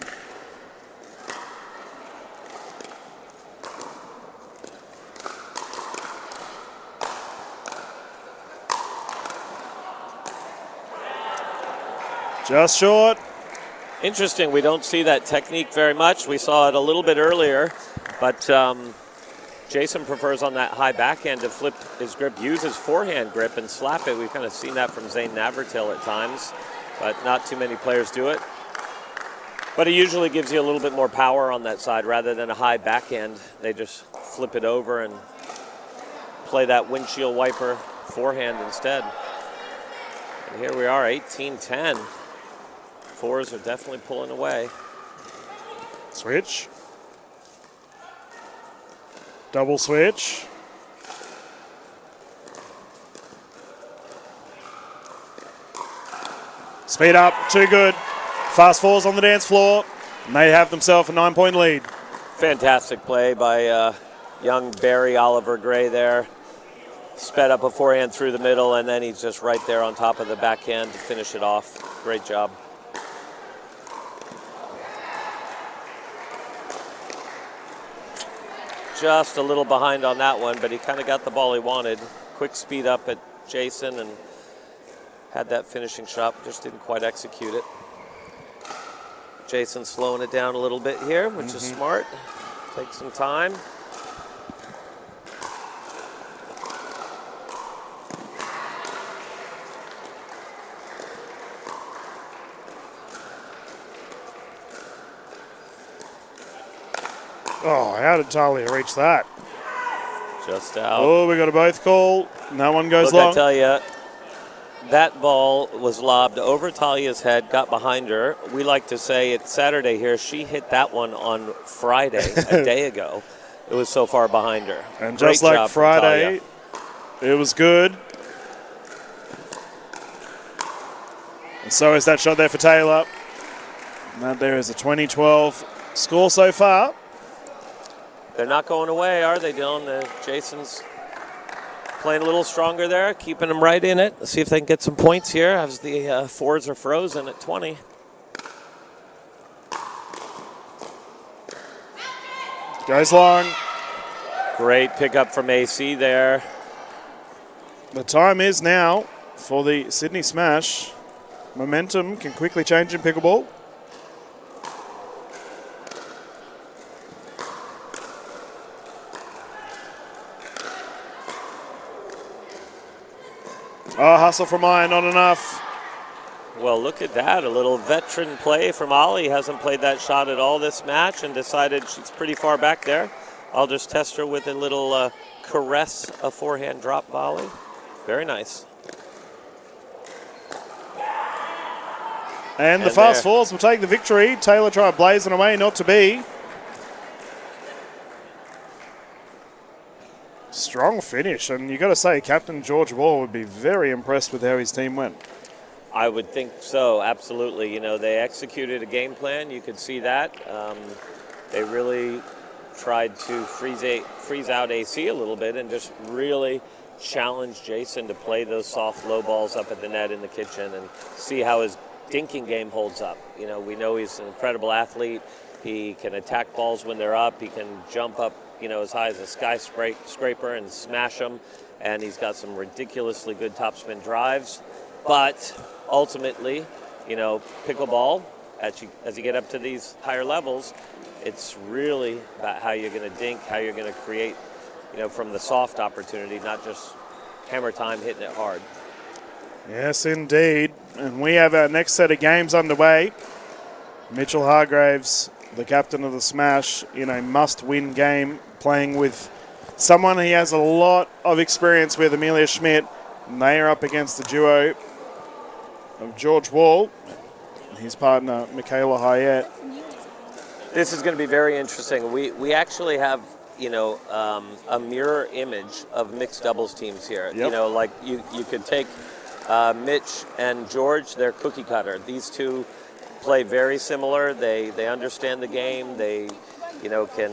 Speaker 2: Just short.
Speaker 4: Interesting, we don't see that technique very much. We saw it a little bit earlier, but Jason prefers on that high backhand to flip his grip, use his forehand grip and slap it. We've kind of seen that from Zane Navratil at times, but not too many players do it. But it usually gives you a little bit more power on that side rather than a high backhand. They just flip it over and play that windshield wiper forehand instead. And here we are, 18-10. Fours are definitely pulling away.
Speaker 2: Switch. Double switch. Speed up, too good. Fast fours on the dance floor, and they have themselves a 9-point lead.
Speaker 4: Fantastic play by young Barry Oliver Gray there. Sped up a forehand through the middle, and then he's just right there on top of the backhand to finish it off. Great job. Just a little behind on that one, but he kind of got the ball he wanted. Quick speed up at Jason and had that finishing shot, just didn't quite execute it. Jason slowing it down a little bit here, which is smart. Take some time.
Speaker 2: Oh, how did Talia reach that?
Speaker 4: Just out.
Speaker 2: Oh, we got a both call. No one goes
Speaker 4: Look,
Speaker 2: long.
Speaker 4: I tell you, that ball was lobbed over Talia's head, got behind her. We like to say it's Saturday here. She hit that one on Friday, a day ago. It was so far behind her.
Speaker 2: And
Speaker 4: Great
Speaker 2: just like
Speaker 4: job from
Speaker 2: Friday,
Speaker 4: Talia.
Speaker 2: it was good. And so is that shot there for Taylor. And that there is a 20-12 score so far.
Speaker 4: They're not going away, are they, Dylan? Jason's playing a little stronger there, keeping them right in it. Let's see if they can get some points here as the fours are frozen at 20.
Speaker 2: Goes long.
Speaker 4: Great pickup from AC there.
Speaker 2: The time is now for the Sydney Smash. Momentum can quickly change in pickleball. Oh, hustle from Iron, not enough.
Speaker 4: Well, look at that. A little veteran play from Ollie. Hasn't played that shot at all this match and decided she's pretty far back there. I'll just test her with a little caress, a forehand drop volley. Very nice.
Speaker 2: And the fast fours will take the victory. Taylor tried blazing away, not to be. Strong finish, and you got to say, Captain George Wall would be very impressed with how his team went.
Speaker 4: I would think so, absolutely. You know, they executed a game plan. You could see that. They really tried to freeze out AC a little bit and just really challenge Jason to play those soft low balls up at the net in the kitchen and see how his dinking game holds up. You know, we know he's an incredible athlete. He can attack balls when they're up. He can jump up, you know, as high as a skyscraper and smash them. And he's got some ridiculously good topspin drives. But ultimately, you know, pickleball, as you get up to these higher levels, it's really about how you're going to dink, how you're going to create, you know, from the soft opportunity, not just hammer time hitting it hard.
Speaker 2: Yes, indeed. And we have our next set of games underway. Mitchell Hargraves, the captain of the Smash, in a must-win game, playing with someone he has a lot of experience with, Amelia Schmidt. And they are up against the duo of George Wall and his partner, Michaela Hayet.
Speaker 4: This is going to be very interesting. We actually have, you know, a mirror image of mixed doubles teams here.
Speaker 2: Yep.
Speaker 4: You know, like you could take Mitch and George, they're cookie cutter. These two play very similar. They understand the game. They, you know, can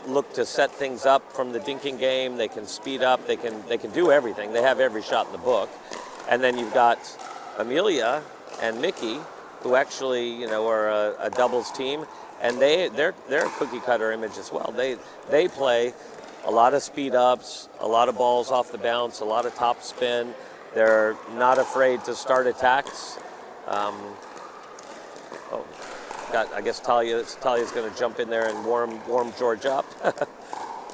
Speaker 4: look to set things up from the dinking game. They can speed up. They can do everything. They have every shot in the book. And then you've got Amelia and Mickey, who actually, you know, are a doubles team, and they're a cookie cutter image as well. They play a lot of speed ups, a lot of balls off the bounce, a lot of top spin. They're not afraid to start attacks. I guess Talia's going to jump in there and warm George up.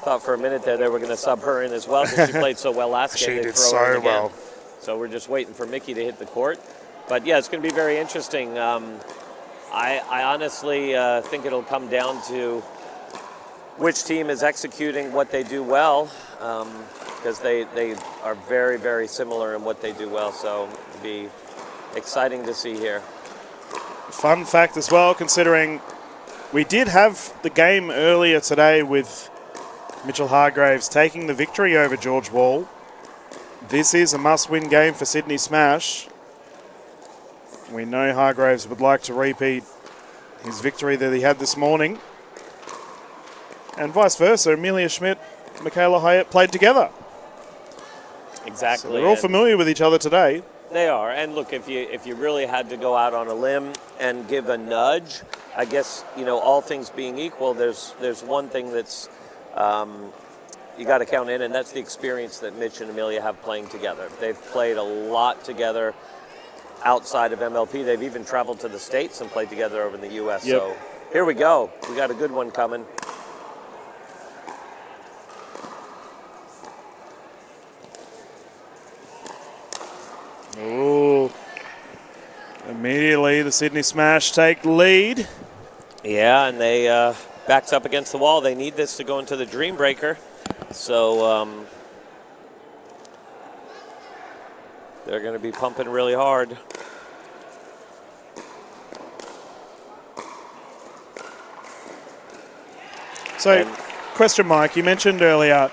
Speaker 4: Thought for a minute there they were going to sub her in as well because she played so well last game.
Speaker 2: She
Speaker 4: They'd
Speaker 2: did
Speaker 4: throw her in
Speaker 2: so
Speaker 4: again.
Speaker 2: well.
Speaker 4: So we're just waiting for Mickey to hit the court. But yeah, it's going to be very interesting. I honestly think it'll come down to which team is executing what they do well, because they are very, very similar in what they do well. So it'll be exciting to see here.
Speaker 2: Fun fact as well, considering we did have the game earlier today with Mitchell Hargraves taking the victory over George Wall. This is a must-win game for Sydney Smash. We know Hargraves would like to repeat his victory that he had this morning. And vice versa, Amelia Schmidt, Michaela Hyatt played together.
Speaker 4: Exactly.
Speaker 2: So they're all familiar with each other today.
Speaker 4: They are. And look, if you really had to go out on a limb and give a nudge, I guess, all things being equal, there's one thing that's you got to count in, and that's the experience that Mitch and Amelia have playing together. They've played a lot together outside of MLP. They've even traveled to the States and played together over in the U.S.
Speaker 2: Yep.
Speaker 4: So here we go. We got a good one coming.
Speaker 2: Ooh. Immediately, the Sydney Smash take the lead.
Speaker 4: Yeah, and they backs up against the wall. They need this to go into the Dream Breaker. So they're going to be pumping really hard.
Speaker 2: So, question, Mike, you mentioned earlier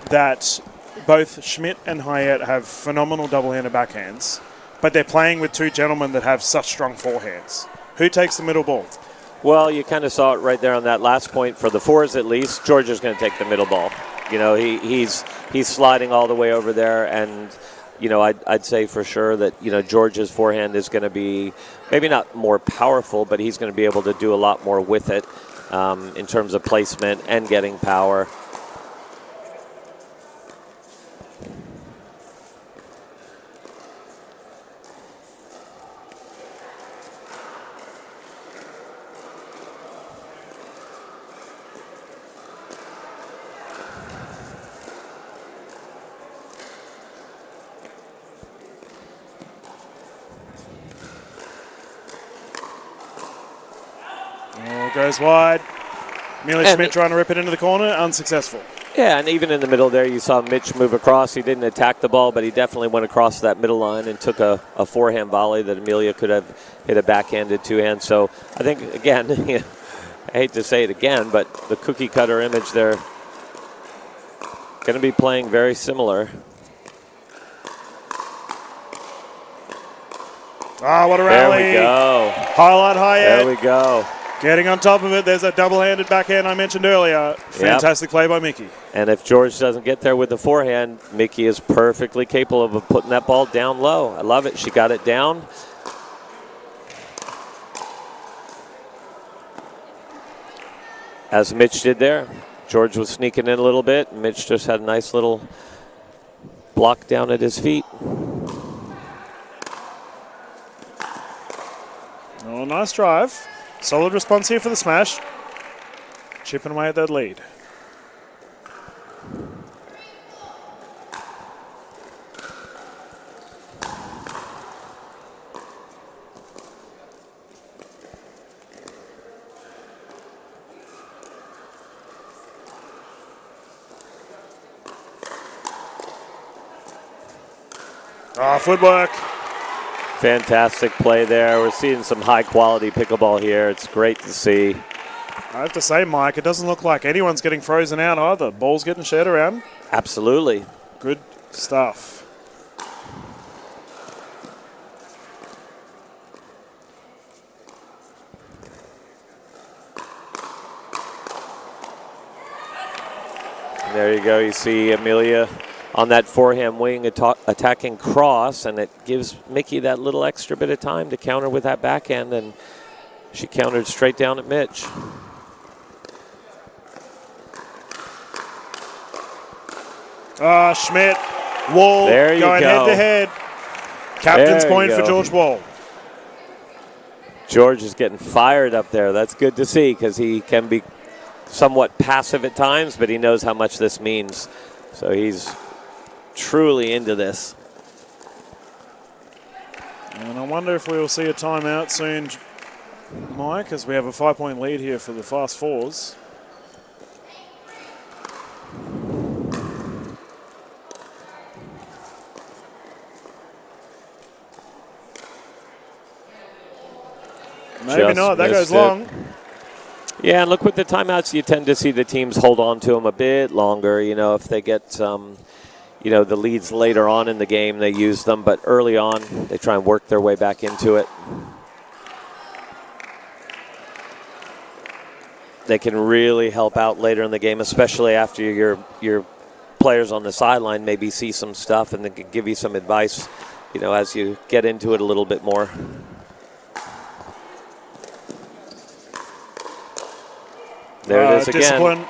Speaker 2: that both Schmidt and Hyatt have phenomenal double-handed backhands, but they're playing with two gentlemen that have such strong forehands. Who takes the middle ball?
Speaker 4: Well, you kind of saw it right there on that last point. For the fours, at least, George is going to take the middle ball. He's sliding all the way over there, and I'd say for sure that George's forehand is going to be maybe not more powerful, but he's going to be able to do a lot more with it in terms of placement and getting power.
Speaker 2: Goes wide. Amelia Schmidt trying to rip it into the corner, unsuccessful.
Speaker 4: Yeah, and even in the middle there, you saw Mitch move across. He didn't attack the ball, but he definitely went across that middle line and took a forehand volley that Amelia could have hit a backhanded two-hand. So I think, again, I hate to say it again, but the cookie cutter image there going to be playing very similar.
Speaker 2: Ah, what a rally.
Speaker 4: There we go.
Speaker 2: Highlight Hyatt.
Speaker 4: There we go.
Speaker 2: Getting on top of it. There's a double-handed backhand I mentioned earlier. Fantastic play by Mickey.
Speaker 4: And if George doesn't get there with the forehand, Mickey is perfectly capable of putting that ball down low. I love it. She got it down. As Mitch did there. George was sneaking in a little bit. Mitch just had a nice little block down at his feet.
Speaker 2: Oh, nice drive. Solid response here for the smash. Chipping away at that lead. Ah, footwork.
Speaker 4: Fantastic play there. We're seeing some high-quality pickleball here. It's great to see.
Speaker 2: I have to say, Mike, it doesn't look like anyone's getting frozen out either. Ball's getting shared around.
Speaker 4: Absolutely.
Speaker 2: Good stuff.
Speaker 4: There you go. You see Amelia on that forehand wing attacking cross, and it gives Mickey that little extra bit of time to counter with that backhand, and she countered straight down at Mitch.
Speaker 2: Schmidt, Wall
Speaker 4: there you
Speaker 2: going
Speaker 4: go.
Speaker 2: head to head. Captain's point for
Speaker 4: go.
Speaker 2: George Wall.
Speaker 4: George is getting fired up there. That's good to see because he can be somewhat passive at times, but he knows how much this means. So he's truly into this.
Speaker 2: And I wonder if we will see a timeout soon, Mike, as we have a 5-point lead here for the Fast Fours. Maybe
Speaker 4: Just
Speaker 2: not. That goes
Speaker 4: missed it.
Speaker 2: long.
Speaker 4: Yeah, and look, with the timeouts, you tend to see the teams hold on to them a bit longer. You know, if they get, you know, the leads later on in the game, they use them. But early on, they try and work their way back into it. They can really help out later in the game, especially after your players on the sideline maybe see some stuff and they can give you some advice, you know, as you get into it a little bit more. There it is again.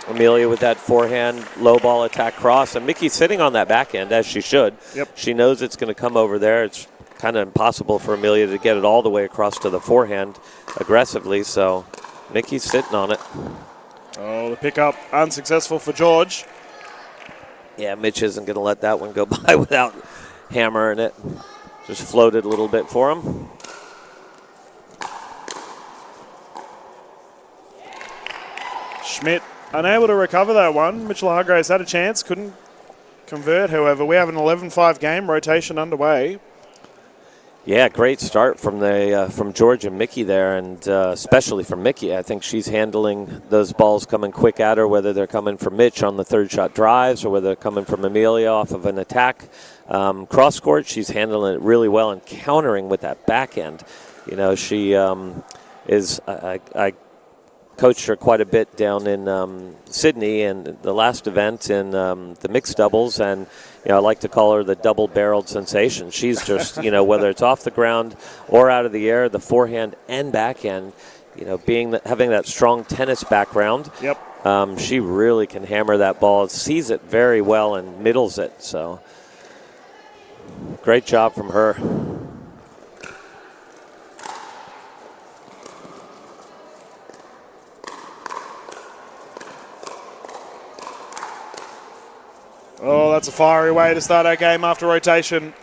Speaker 4: Amelia with that forehand low ball attack cross. And Mickey's sitting on that backhand, as she should.
Speaker 2: Yep.
Speaker 4: She knows it's going to come over there. It's kind of impossible for Amelia to get it all the way across to the forehand aggressively. So Mickey's sitting on it.
Speaker 2: Oh, the pickup unsuccessful for George.
Speaker 4: Yeah, Mitch isn't going to let that one go by without hammering it. Just floated a little bit for him.
Speaker 2: Schmidt unable to recover that one. Mitchell Hargraves had a chance, couldn't convert. However, we have an 11-5 game, rotation underway.
Speaker 4: Yeah, great start from the from George and Mickey there, and especially from Mickey. I think she's handling those balls coming quick at her, whether they're coming from Mitch on the third shot drives or whether they're coming from Amelia off of an attack. Cross court, she's handling it really well and countering with that backhand. You know, she is. I coached her quite a bit down in Sydney and the last event in the mixed doubles, and you know, I like to call her the double-barreled sensation. She's just, you know, whether it's off the ground or out of the air, the forehand and backhand, you know, having that strong tennis background.
Speaker 2: Yep.
Speaker 4: She really can hammer that ball, sees it very well and middles it. So great job from her.
Speaker 2: Oh, that's a fiery way to start our game after rotation.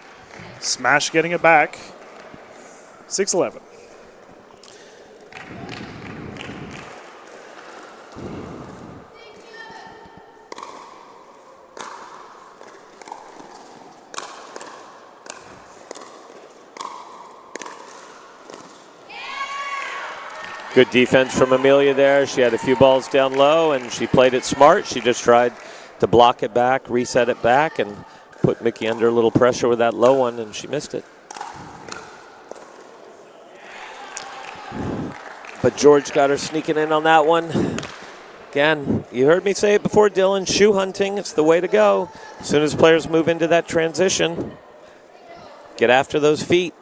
Speaker 2: Smash getting it back. 6-11.
Speaker 4: Good defense from Amelia there. She had a few balls down low, and she played it smart. She just tried to block it back, reset it back, and put Mickey under a little pressure with that low one, and she missed it. But George got her sneaking in on that one. Again, you heard me say it before, Dylan, shoe hunting, it's the way to go. As soon as players move into that transition, get after those feet.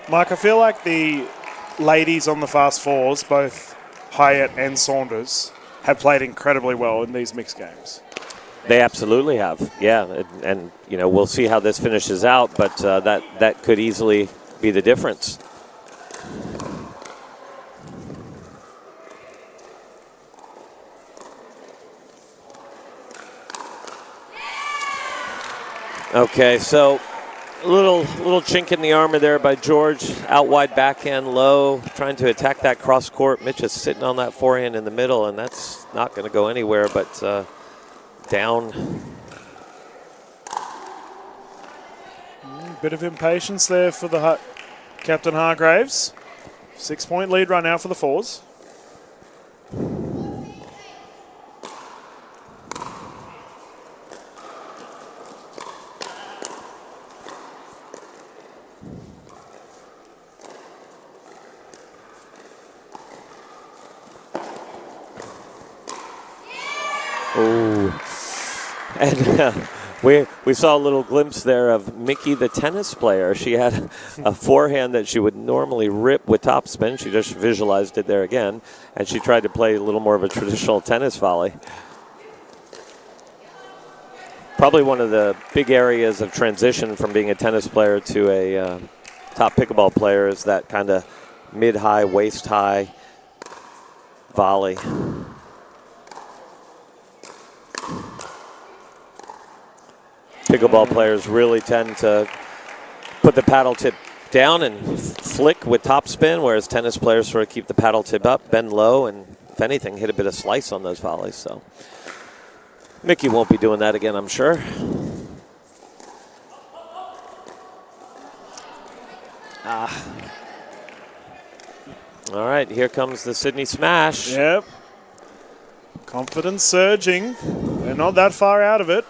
Speaker 2: Mike, I feel like the ladies on the Fast Fours, both Hyatt and Saunders, have played incredibly well in these mixed games.
Speaker 4: They absolutely have, yeah. And you know, we'll see how this finishes out, but that could easily be the difference. Okay, so a little chink in the armor there by George. Out wide backhand low, trying to attack that cross court. Mitch is sitting on that forehand in the middle, and that's not going to go anywhere but down.
Speaker 2: Bit of impatience there for the Captain Hargraves. 6-point lead right now for the Fours.
Speaker 4: And we saw a little glimpse there of Mickey, the tennis player. She had a forehand that she would normally rip with topspin. She just visualized it there again, and she tried to play a little more of a traditional tennis volley. Probably one of the big areas of transition from being a tennis player to a top pickleball player is that kind of mid-high, waist-high volley. Pickleball players really tend to put the paddle tip down and flick with topspin, whereas tennis players sort of keep the paddle tip up, bend low, and if anything, hit a bit of slice on those volleys. So Mickey won't be doing that again, I'm sure. All right, here comes the Sydney smash.
Speaker 2: Yep. Confidence surging. They're not that far out of it.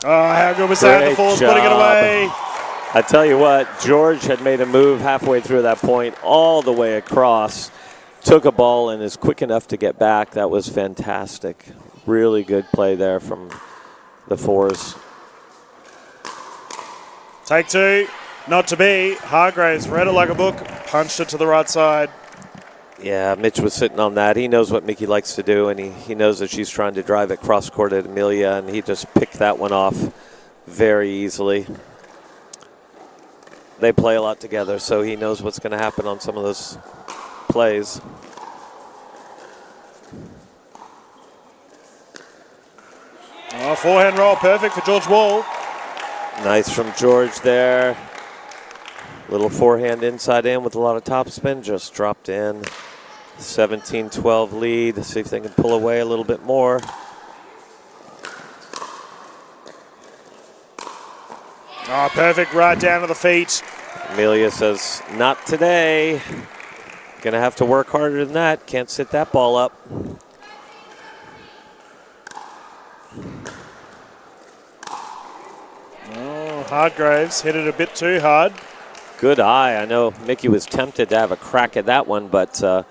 Speaker 2: Oh, how good was that? The Falls putting it away.
Speaker 4: I tell you what, George had made a move halfway through that point, all the way across, took a ball and is quick enough to get back. That was fantastic. Really good play there from the Fours.
Speaker 2: Take two, not to be. Hargraves read it like a book, punched it to the right side.
Speaker 4: Yeah, Mitch was sitting on that. He knows what Mickey likes to do, and he knows that she's trying to drive it cross-court at Amelia, and he just picked that one off very easily. They play a lot together, so he knows what's going to happen on some of those plays.
Speaker 2: Oh, forehand roll, perfect for George Wall.
Speaker 4: Nice from George there. Little forehand inside in with a lot of topspin, just dropped in. 17-12 lead. Let's see if they can pull away a little bit more.
Speaker 2: Oh, perfect right down to the feet.
Speaker 4: Amelia says, not today. Gonna have to work harder than that. Can't sit that ball up.
Speaker 2: Oh, Hargraves hit it a bit too hard.
Speaker 4: Good eye. I know Mickey was tempted to have a crack at that one, but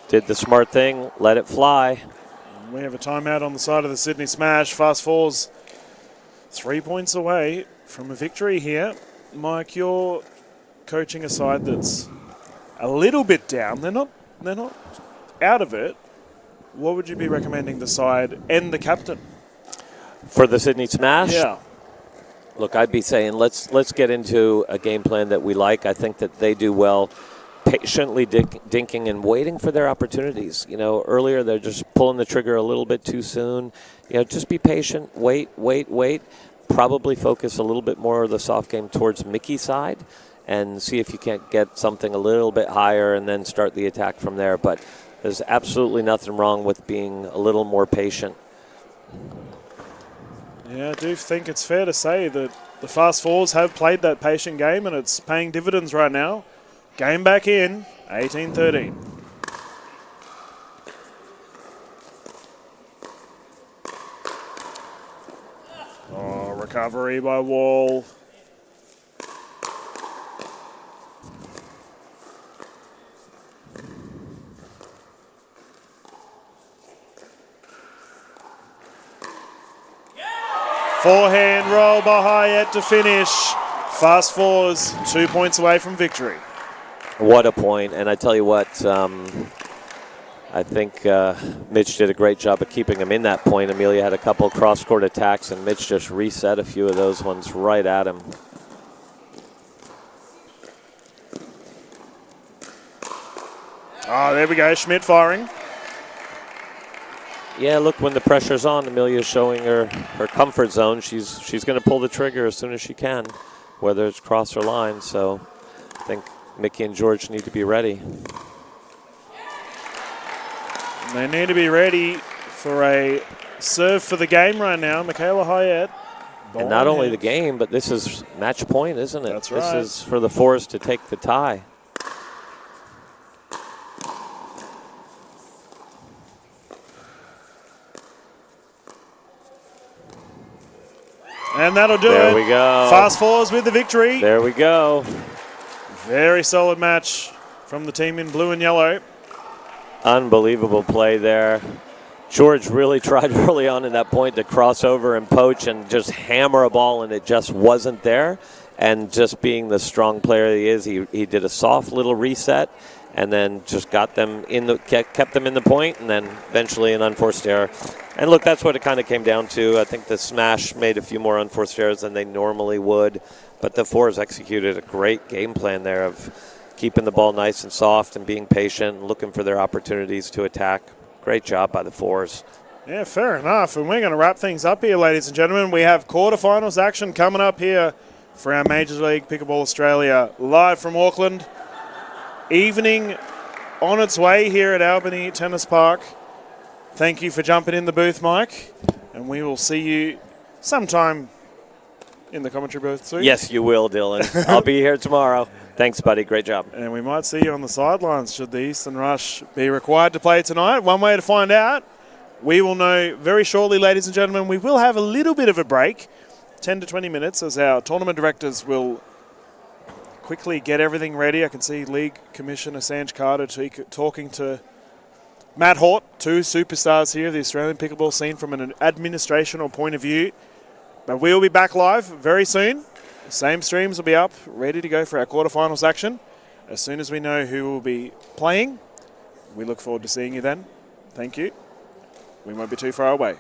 Speaker 4: did the smart thing, let it fly.
Speaker 2: We have a timeout on the side of the Sydney Smash. Fast Fours 3 points away from a victory here. Mike, you're coaching a side that's a little bit down. They're not out of it. What would you be recommending the side and the captain?
Speaker 4: For the Sydney Smash?
Speaker 2: Yeah.
Speaker 4: Look, I'd be saying let's get into a game plan that we like. I think that they do well patiently dinking and waiting for their opportunities. You know, earlier they're just pulling the trigger a little bit too soon. You know, just be patient, wait. Probably focus a little bit more of the soft game towards Mickey's side and see if you can't get something a little bit higher and then start the attack from there. But there's absolutely nothing wrong with being a little more patient.
Speaker 2: Yeah, I do think it's fair to say that the Fast Fours have played that patient game and it's paying dividends right now. Game back in, 18-13. Oh, recovery by Wall. Forehand roll by Hyatt to finish. Fast Fours 2 points away from victory.
Speaker 4: What a point. And I tell you what, I think Mitch did a great job of keeping him in that point. Amelia had a couple cross-court attacks, and Mitch just reset a few of those ones right at him.
Speaker 2: Oh, there we go. Schmidt firing.
Speaker 4: Yeah, look, when the pressure's on, Amelia's showing her comfort zone. She's going to pull the trigger as soon as she can, whether it's cross or line. So I think Mickey and George need to be ready.
Speaker 2: They need to be ready for a serve for the game right now. Michaela Hyatt.
Speaker 4: And not only the game, but this is match point, isn't it?
Speaker 2: That's right.
Speaker 4: This is for the Fours to take the tie.
Speaker 2: And that'll do it.
Speaker 4: There we go.
Speaker 2: Fast Fours with the victory.
Speaker 4: There we go.
Speaker 2: Very solid match from the team in blue and yellow.
Speaker 4: Unbelievable play there. George really tried early on in that point to cross over and poach and just hammer a ball, and it just wasn't there. And just being the strong player he is, he did a soft little reset and then just got them kept them in the point, and then eventually an unforced error. And look, that's what it kind of came down to. I think the smash made a few more unforced errors than they normally would, but the fours executed a great game plan there of keeping the ball nice and soft and being patient and looking for their opportunities to attack. Great job by the fours.
Speaker 2: Yeah, fair enough. And we're going to wrap things up here, ladies and gentlemen. We have quarterfinals action coming up here for our Major League Pickleball Australia, live from Auckland. Evening on its way here at Albany Tennis Park. Thank you for jumping in the booth, Mike. And we will see you sometime in the commentary booth soon.
Speaker 4: Yes, you will, Dylan. I'll be here tomorrow. Thanks, buddy. Great job.
Speaker 2: And we might see you on the sidelines should the Eastern Rush be required to play tonight. One way to find out, we will know very shortly, ladies and gentlemen. We will have a little bit of a break, 10 to 20 minutes, as our tournament directors will quickly get everything ready. I can see League Commissioner Sanj Carter talking to Matt Hort, two superstars here of the Australian pickleball scene from an administrational point of view. But we'll be back live very soon. Same streams will be up, ready to go for our quarterfinals action. As soon as we know who will be playing, we look forward to seeing you then. Thank you. We won't be too far away.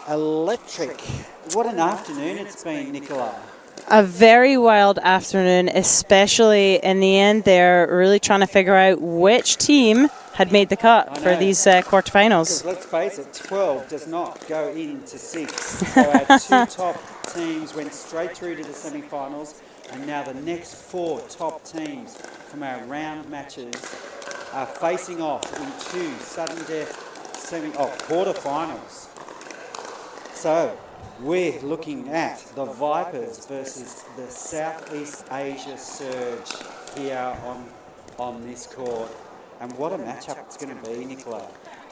Speaker 3: electric. What an afternoon it's been, Nicola.
Speaker 5: A very wild afternoon, especially in the end. They're really trying to figure out which team had made the cut for these quarterfinals.
Speaker 3: Because let's face it, 12 does not go into 6. So our 2 top teams went straight through to the semi-finals, and now the next 4 top teams from our round matches are facing off in 2 sudden death quarterfinals. So we're looking at the Vipers versus the Southeast Asia Surge here on this court. And what a matchup it's going to be, Nicola.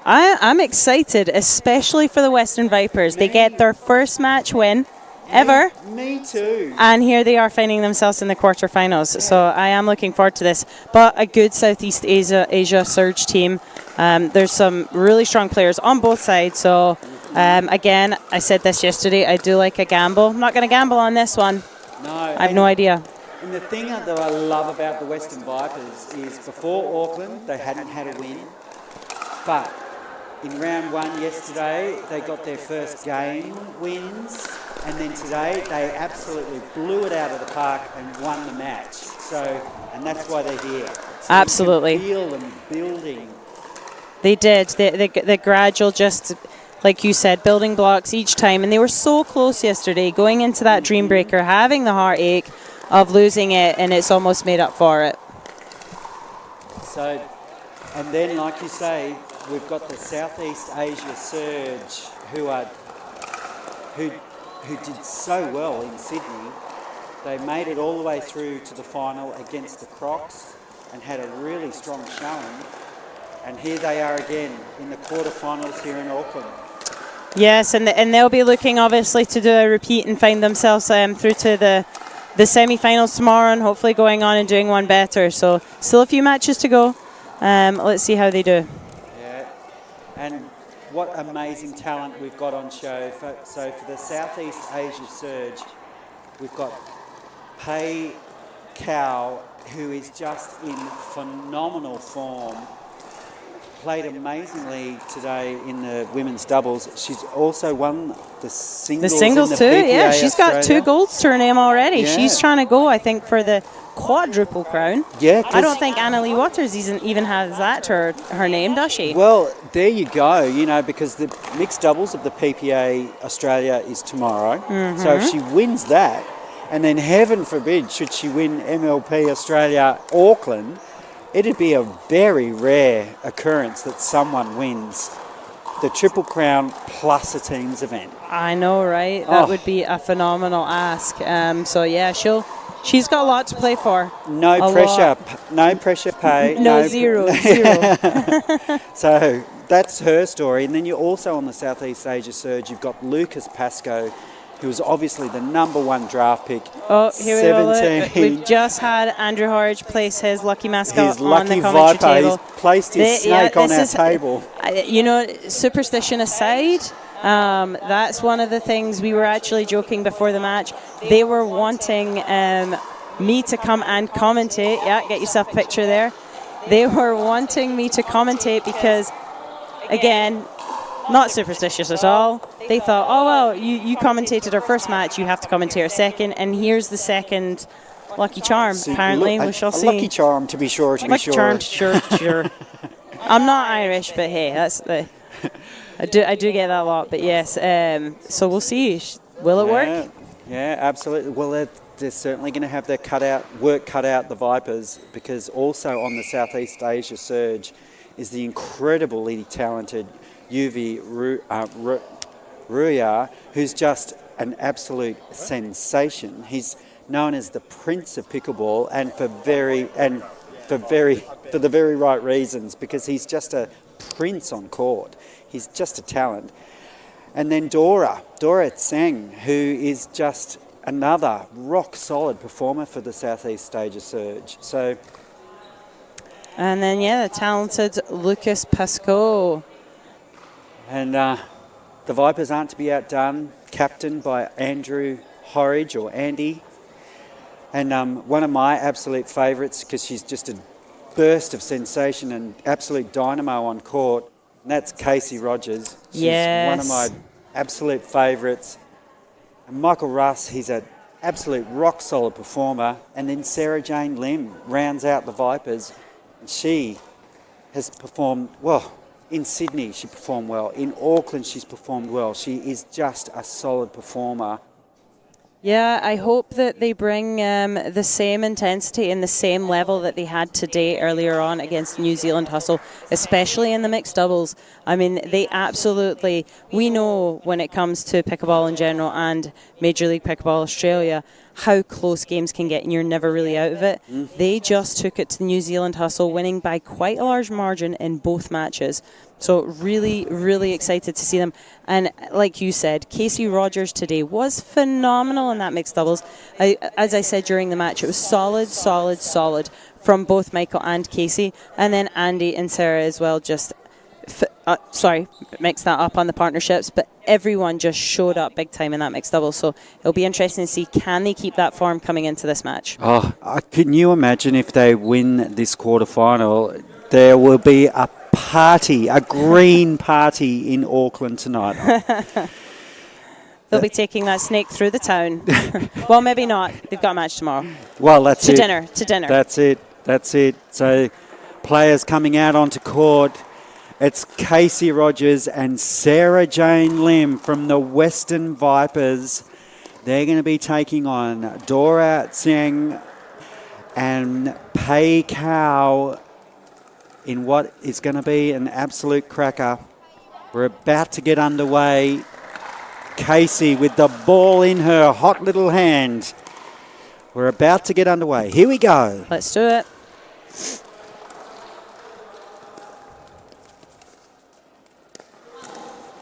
Speaker 5: I'm excited, especially for the Western Vipers. They get their first match win ever.
Speaker 3: Me too.
Speaker 5: And here they are finding themselves in the quarterfinals. Yeah. So I am looking forward to this. But a good Southeast Asia Surge team. There's some really strong players on both sides. So again, I said this yesterday, I do like a gamble. I'm not going to gamble on this one.
Speaker 3: No.
Speaker 5: I have no idea.
Speaker 3: And the thing that I love about the Western Vipers is before Auckland, they hadn't had a win. But in round 1 yesterday, they got their first game wins. And then today, they absolutely blew it out of the park and won the match. So, and that's why they're here. So
Speaker 5: absolutely.
Speaker 3: You can feel them building.
Speaker 5: They did. The gradual, just like you said, building blocks each time. And they were so close yesterday, going into that dream breaker, having the heartache of losing it, and it's almost made up for it.
Speaker 3: So, and then, like you say, we've got the Southeast Asia Surge, who did so well in Sydney. They made it all the way through to the final against the Crocs and had a really strong showing. And here they are again in the quarterfinals here in Auckland.
Speaker 5: Yes, and they'll be looking obviously to do a repeat and find themselves through to the semi-finals tomorrow, and hopefully going on and doing one better. So still a few matches to go. Let's see how they do.
Speaker 3: Yeah, and what amazing talent we've got on show. So for the Southeast Asia Surge, we've got Pei Cow, who is just in phenomenal form. Played amazingly today in the women's doubles. She's also won the singles.
Speaker 5: The singles
Speaker 3: in the
Speaker 5: too,
Speaker 3: PPA
Speaker 5: yeah. She's
Speaker 3: Australia.
Speaker 5: got 2 golds to her name already.
Speaker 3: Yeah.
Speaker 5: She's trying to go, I think, for the quadruple crown.
Speaker 3: Yeah,
Speaker 5: I don't think Annalie Waters even has that to her name, does she?
Speaker 3: Well, there you go, because the mixed doubles of the PPA Australia is tomorrow. Mm-hmm. So if she wins that, and then heaven forbid, should she win MLP Australia Auckland, it'd be a very rare occurrence that someone wins the Triple Crown plus a teams event.
Speaker 5: I know, right? That would be a phenomenal ask. So yeah, she's got a lot to play for.
Speaker 3: No pressure, no pressure pay.
Speaker 5: Zero.
Speaker 3: So that's her story. And then you're also on the Southeast Asia Surge. You've got Lucas Pascoe, who was obviously the #1 draft pick.
Speaker 5: Oh, here we go. We've just had Andrew Horridge place his lucky mascot on the commentary table.
Speaker 3: He's placed his snake on our table.
Speaker 5: Superstition aside, that's one of the things we were actually joking before the match. They were wanting me to come and commentate. Yeah, get yourself a picture there. They were wanting me to commentate because, again, not superstitious at all. They thought, oh, well, you commentated our first match, you have to commentate our second, and here's the second lucky charm, apparently. We shall see.
Speaker 3: Lucky charm, to be sure,
Speaker 5: lucky charm, sure. I'm not Irish, but hey, I do get that a lot, but yes. So we'll see. Will it work?
Speaker 3: Yeah, absolutely. Well, they're certainly going to have their work cut out, the Vipers, because also on the Southeast Asia Surge is the incredibly talented Yuvi Ruya, who's just an absolute sensation. He's known as the Prince of Pickleball, and for the very right reasons, because he's just a prince on court. He's just a talent. And then Dora Tseng, who is just another rock-solid performer for the Southeast Asia Surge.
Speaker 5: And then, the talented Lucas Pascoe.
Speaker 3: And the Vipers aren't to be outdone, captained by Andrew Horridge, or Andy. And one of my absolute favourites, because she's just a burst of sensation and absolute dynamo on court, and that's Casey Rogers. She's one of my absolute favourites. And Michael Russ, he's an absolute rock-solid performer. And then Sarah Jane Lim rounds out the Vipers. And she has performed, well, in Sydney she performed well. In Auckland she's performed well. She is just a solid performer.
Speaker 5: Yeah, I hope that they bring the same intensity and the same level that they had today earlier on against New Zealand Hustle, especially in the mixed doubles. I mean, they absolutely, we know when it comes to pickleball in general and Major League Pickleball Australia, how close games can get and you're never really out of it. They just took it to the New Zealand Hustle, winning by quite a large margin in both matches. So really, really excited to see them. And like you said, Casey Rogers today was phenomenal in that mixed doubles. As I said during the match, it was solid, solid, solid from both Michael and Casey. And then Andy and Sarah as well just, mix that up on the partnerships. But everyone just showed up big time in that mixed doubles. So it'll be interesting to see, can they keep that form coming into this match?
Speaker 3: Oh, can you imagine if they win this quarterfinal? There will be a party, a green party in Auckland tonight.
Speaker 5: They'll be taking that snake through the town. Well, maybe not. They've got a match tomorrow.
Speaker 3: Well, that's it.
Speaker 5: To dinner.
Speaker 3: That's it. So players coming out onto court. It's Casey Rogers and Sarah Jane Lim from the Western Vipers. They're going to be taking on Dora Tsiang and Pei Kao in what is going to be an absolute cracker. We're about to get underway. Casey with the ball in her hot little hand. We're about to get underway. Here we go.
Speaker 5: Let's do it.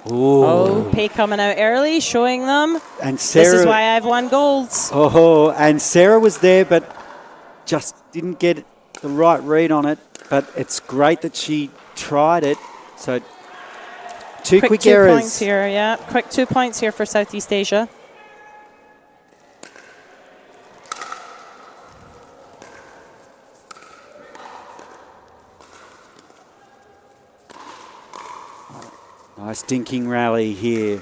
Speaker 3: Ooh.
Speaker 5: Oh, Pei coming out early, showing them.
Speaker 3: And Sarah,
Speaker 5: this is why I've won golds.
Speaker 3: Oh, and Sarah was there, but just didn't get the right read on it. But it's great that she tried it. So two quick errors.
Speaker 5: 2 points here, yeah. Quick 2 points here for Southeast Asia.
Speaker 3: Nice dinking rally here.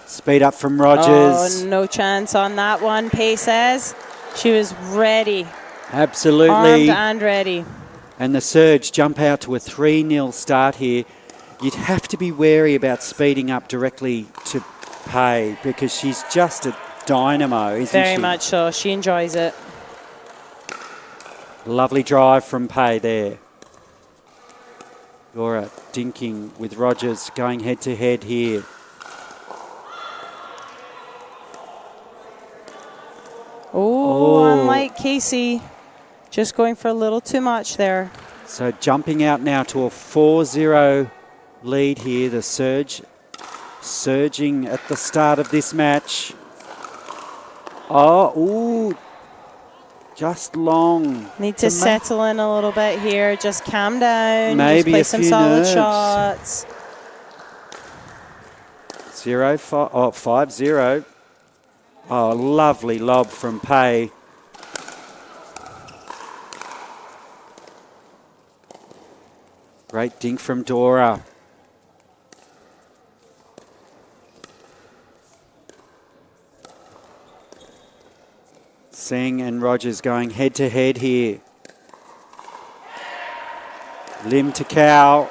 Speaker 3: Speed up from Rogers.
Speaker 5: Oh, no chance on that one, Pei says. She was ready.
Speaker 3: Absolutely.
Speaker 5: Armed and ready.
Speaker 3: And the Surge jump out to a 3-0 start here. You'd have to be wary about speeding up directly to Pei because she's just a dynamo, isn't she?
Speaker 5: Very much so. She enjoys it.
Speaker 3: Lovely drive from Pei there. Dora dinking with Rogers going head-to-head here.
Speaker 5: Oh, unlike Casey. Just going for a little too much there.
Speaker 3: So jumping out now to a 4-0 lead here. The Surge surging at the start of this match. Oh, ooh. Just long.
Speaker 5: Need to settle in a little bit here. Just calm down.
Speaker 3: Maybe
Speaker 5: just play some solid
Speaker 3: nerves.
Speaker 5: shots.
Speaker 3: 5-0. Oh, lovely lob from Pei. Great dink from Dora. Singh and Rogers going head-to-head here. Lim to Cow.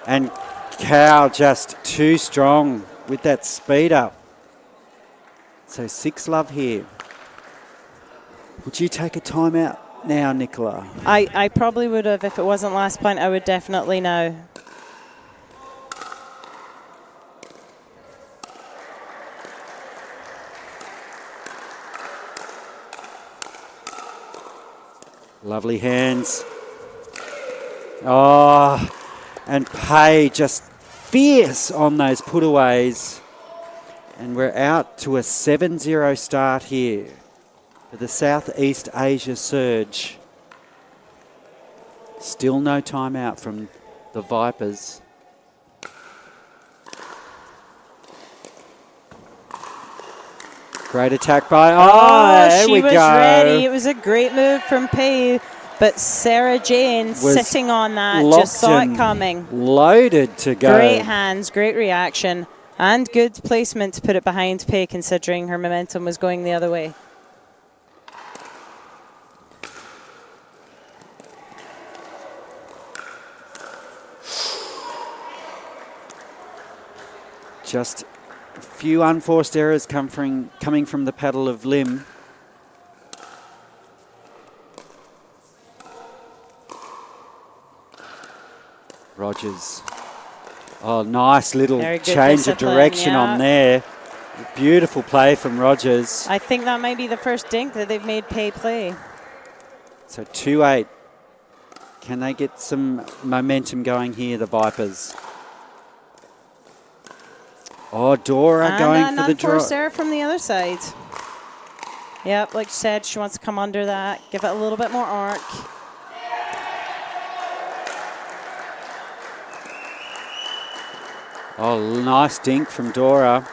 Speaker 3: And Cow just too strong with that speed up. So 6-love here. Would you take a timeout now, Nicola?
Speaker 5: I probably would have. If it wasn't last point, I would definitely now.
Speaker 3: Lovely hands. Oh, and Pei just fierce on those putaways. And we're out to a 7-0 start here for the Southeast Asia Surge. Still no timeout from the Vipers. Great attack by... Oh, there we go.
Speaker 5: She was ready. It was a great move from Pei, but Sarah Jane sitting on that, just saw it coming.
Speaker 3: Loaded to go.
Speaker 5: Great hands, great reaction. And good placement to put it behind Pay, considering her momentum was going the other way.
Speaker 3: Just a few unforced errors coming from the paddle of Lim. Rogers. Oh, nice little change of direction on there. Beautiful play from Rogers.
Speaker 5: I think that might be the first dink that they've made Pay play.
Speaker 3: So 2-8. Can they get some momentum going here, the Vipers? Oh, Dora going for the draw.
Speaker 5: Unforced error from the other side. Yep, like you said, she wants to come under that, give it a little bit more arc.
Speaker 3: Oh, nice dink from Dora.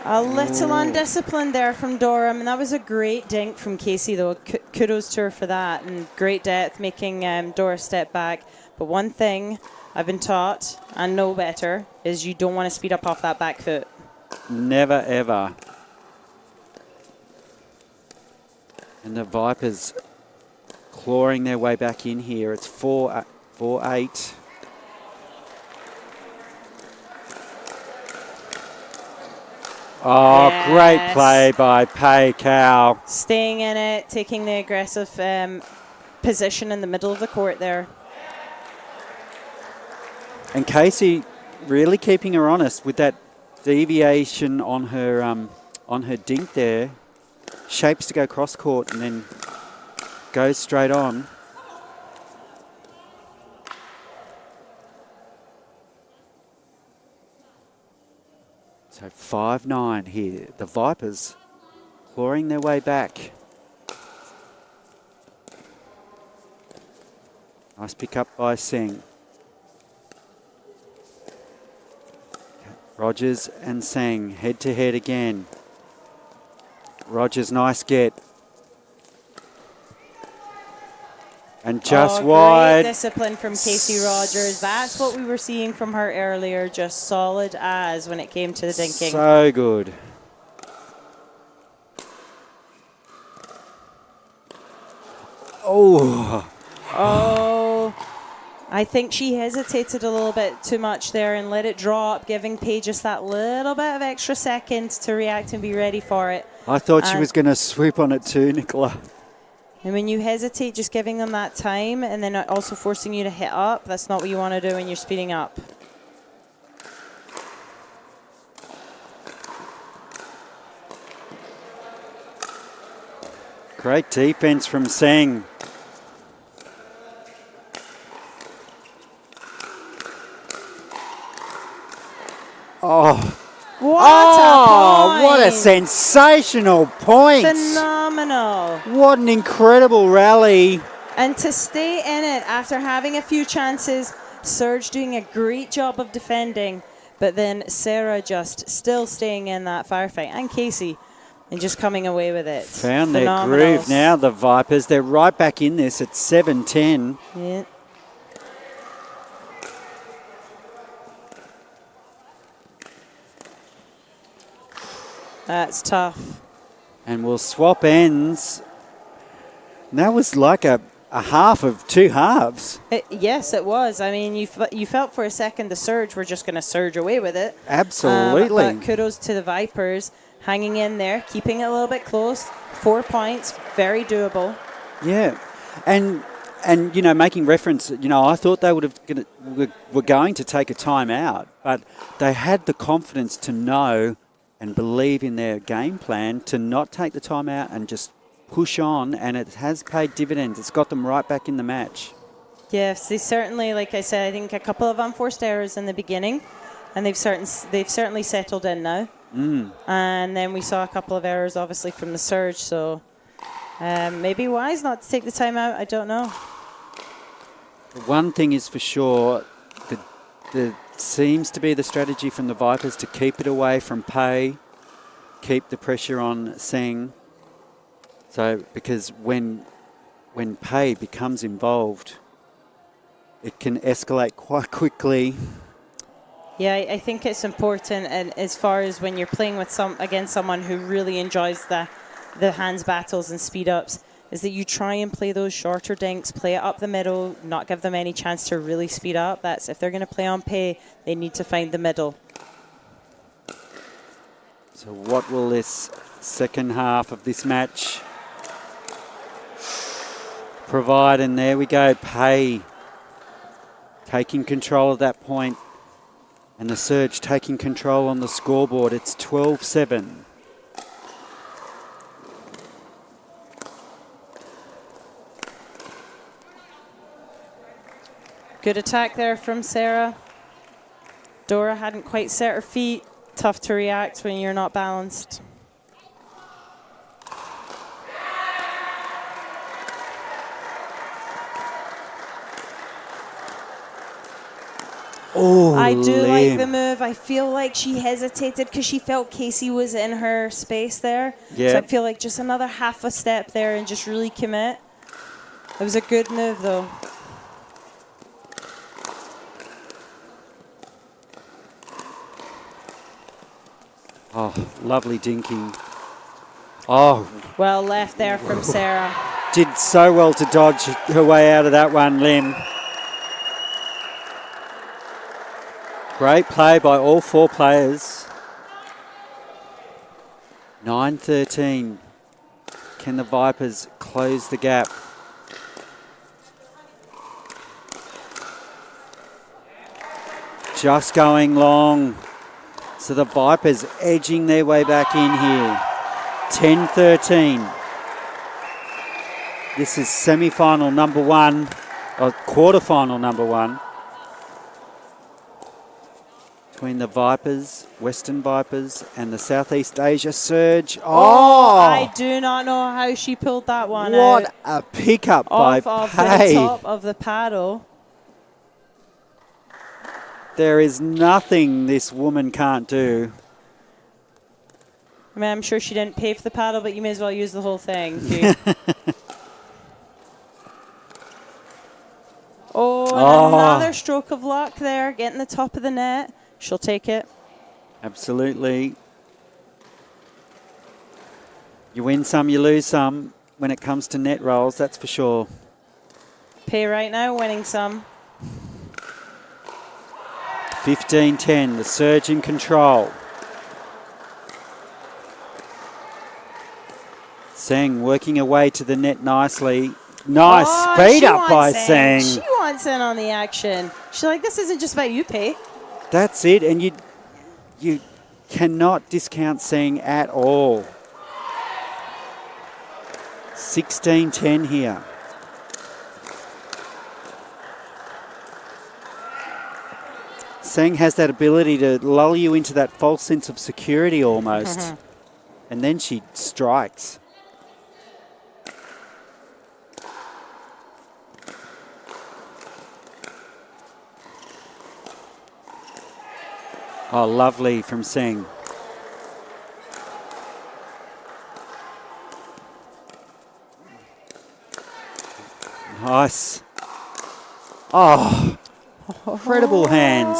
Speaker 5: A little undisciplined there from Dora. I mean, that was a great dink from Casey, though. Kudos to her for that. And great depth, making Dora step back. But one thing I've been taught, and know better, is you don't want to speed up off that back foot.
Speaker 3: Never, ever. And the Vipers clawing their way back in here. It's 4-8. Oh, yes. Great play by Pei Cow.
Speaker 5: Staying in it, taking the aggressive position in the middle of the court there. And
Speaker 3: Casey really keeping her honest with that deviation on her dink there. Shapes to go cross court and then goes straight on. So 5-9 here. The Vipers clawing their way back. Nice pick up by Singh. Rogers and Singh head to head again. Rogers, nice get. And just wide.
Speaker 5: Great discipline from Casey Rogers. That's what we were seeing from her earlier. Just solid as when it came to the dinking.
Speaker 3: So good. Oh.
Speaker 5: Oh. I think she hesitated a little bit too much there and let it drop, giving Paige just that little bit of extra second to react and be ready for it.
Speaker 3: I thought she was going to swoop on it too, Nicola.
Speaker 5: And when you hesitate, just giving them that time and then also forcing you to hit up, that's not what you want to do when you're speeding up.
Speaker 3: Great defense from Singh. Oh. What a sensational point.
Speaker 5: Phenomenal.
Speaker 3: What an incredible rally.
Speaker 5: And to stay in it after having a few chances, Serge doing a great job of defending, but then Sarah just still staying in that firefight, and Casey, and just coming away with it.
Speaker 3: Found their groove now, the Vipers. They're right back in this at 7-10.
Speaker 5: Yeah. That's tough.
Speaker 3: And we'll swap ends. And that was like a half of two halves.
Speaker 5: Yes, it was. I mean, you felt for a second the Surge were just going to surge away with it.
Speaker 3: Absolutely.
Speaker 5: But kudos to the Vipers hanging in there, keeping it a little bit close. 4 points, very doable.
Speaker 3: Yeah. And you know, making reference, you know, I thought they were going to take a timeout, but they had the confidence to know and believe in their game plan to not take the time out and just push on, and it has paid dividends. It's got them right back in the match.
Speaker 5: Yes, they certainly, like I said, I think a couple of unforced errors in the beginning, and they've certainly settled in now. And then we saw a couple of errors, obviously, from the Surge, so maybe wise not to take the time out. I don't know.
Speaker 3: One thing is for sure, the seems to be the strategy from the Vipers to keep it away from Pei, keep the pressure on Singh. So, because when Pei becomes involved, it can escalate quite quickly.
Speaker 5: Yeah, I think it's important, and as far as when you're playing with against someone who really enjoys the hands battles and speed ups, is that you try and play those shorter dinks, play it up the middle, not give them any chance to really speed up. That's if they're going to play on pay, they need to find the middle.
Speaker 3: So what will this second half of this match provide? And there we go, Pay taking control at that point, and the Surge taking control on the scoreboard. It's 12-7.
Speaker 5: Good attack there from Sarah. Dora hadn't quite set her feet. Tough to react when you're not balanced.
Speaker 3: Oh,
Speaker 5: I do
Speaker 3: Lim.
Speaker 5: like the move. I feel like she hesitated because she felt Casey was in her space there.
Speaker 3: Yeah.
Speaker 5: So I feel like just another half a step there and just really commit. It was a good move, though.
Speaker 3: Oh, lovely dinking. Oh,
Speaker 5: Well left there from Sarah.
Speaker 3: did so well to dodge her way out of that one, Lim. Great play by all four players. 9-13. Can the Vipers close the gap? Just going long. So the Vipers edging their way back in here. 10-13. This is semi-final number one, or quarter-final number one, between the Vipers, Western Vipers, and the Southeast Asia Surge. Oh!
Speaker 5: I do not know how she pulled that one
Speaker 3: What
Speaker 5: out.
Speaker 3: a pickup by
Speaker 5: Off of
Speaker 3: Pay.
Speaker 5: the top of the paddle.
Speaker 3: There is nothing this woman can't do.
Speaker 5: I mean, I'm sure she didn't pay for the paddle, but you may as well use the whole thing. Too. Oh, and another stroke of luck there, getting the top of the net. She'll take it.
Speaker 3: Absolutely. You win some, you lose some when it comes to net rolls, that's for sure.
Speaker 5: Pay right now, winning some.
Speaker 3: 15-10, the Surge in control. Seng working her way to the net nicely. Nice speed
Speaker 5: she
Speaker 3: up by
Speaker 5: wants in.
Speaker 3: Seng.
Speaker 5: She wants in on the action. She's like, this isn't just about you, Pay.
Speaker 3: That's it, and you cannot discount Seng at all. 16-10 here. Seng has that ability to lull you into that false sense of security almost. And then she strikes. Oh, lovely from Seng. Nice. Oh, incredible hands.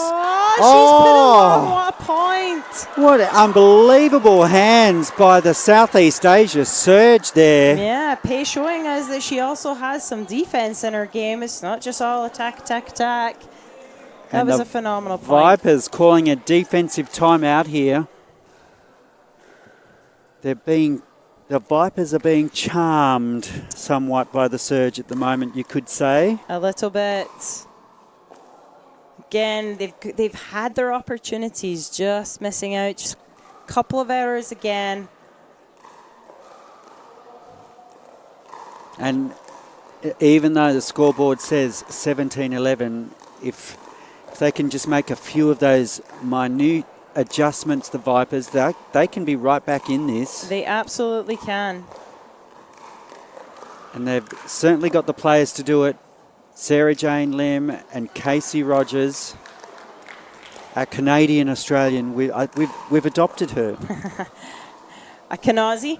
Speaker 5: Oh, she's put it on. What a point.
Speaker 3: What unbelievable hands by the Southeast Asia Surge there.
Speaker 5: Yeah, Pay showing us that she also has some defense in her game. It's not just all attack, attack, attack. That
Speaker 3: And
Speaker 5: was
Speaker 3: the
Speaker 5: a phenomenal point.
Speaker 3: Vipers calling a defensive timeout here. The Vipers are being charmed somewhat by the Surge at the moment, you could say.
Speaker 5: A little bit. Again, they've had their opportunities, just missing out. Just a couple of errors again.
Speaker 3: And even though the scoreboard says 17-11, if they can just make a few of those minute adjustments, the Vipers, they can be right back in this.
Speaker 5: They absolutely can.
Speaker 3: And they've certainly got the players to do it. Sarah Jane Lim and Casey Rogers, a Canadian-Australian. We've adopted her.
Speaker 5: A Kanazi.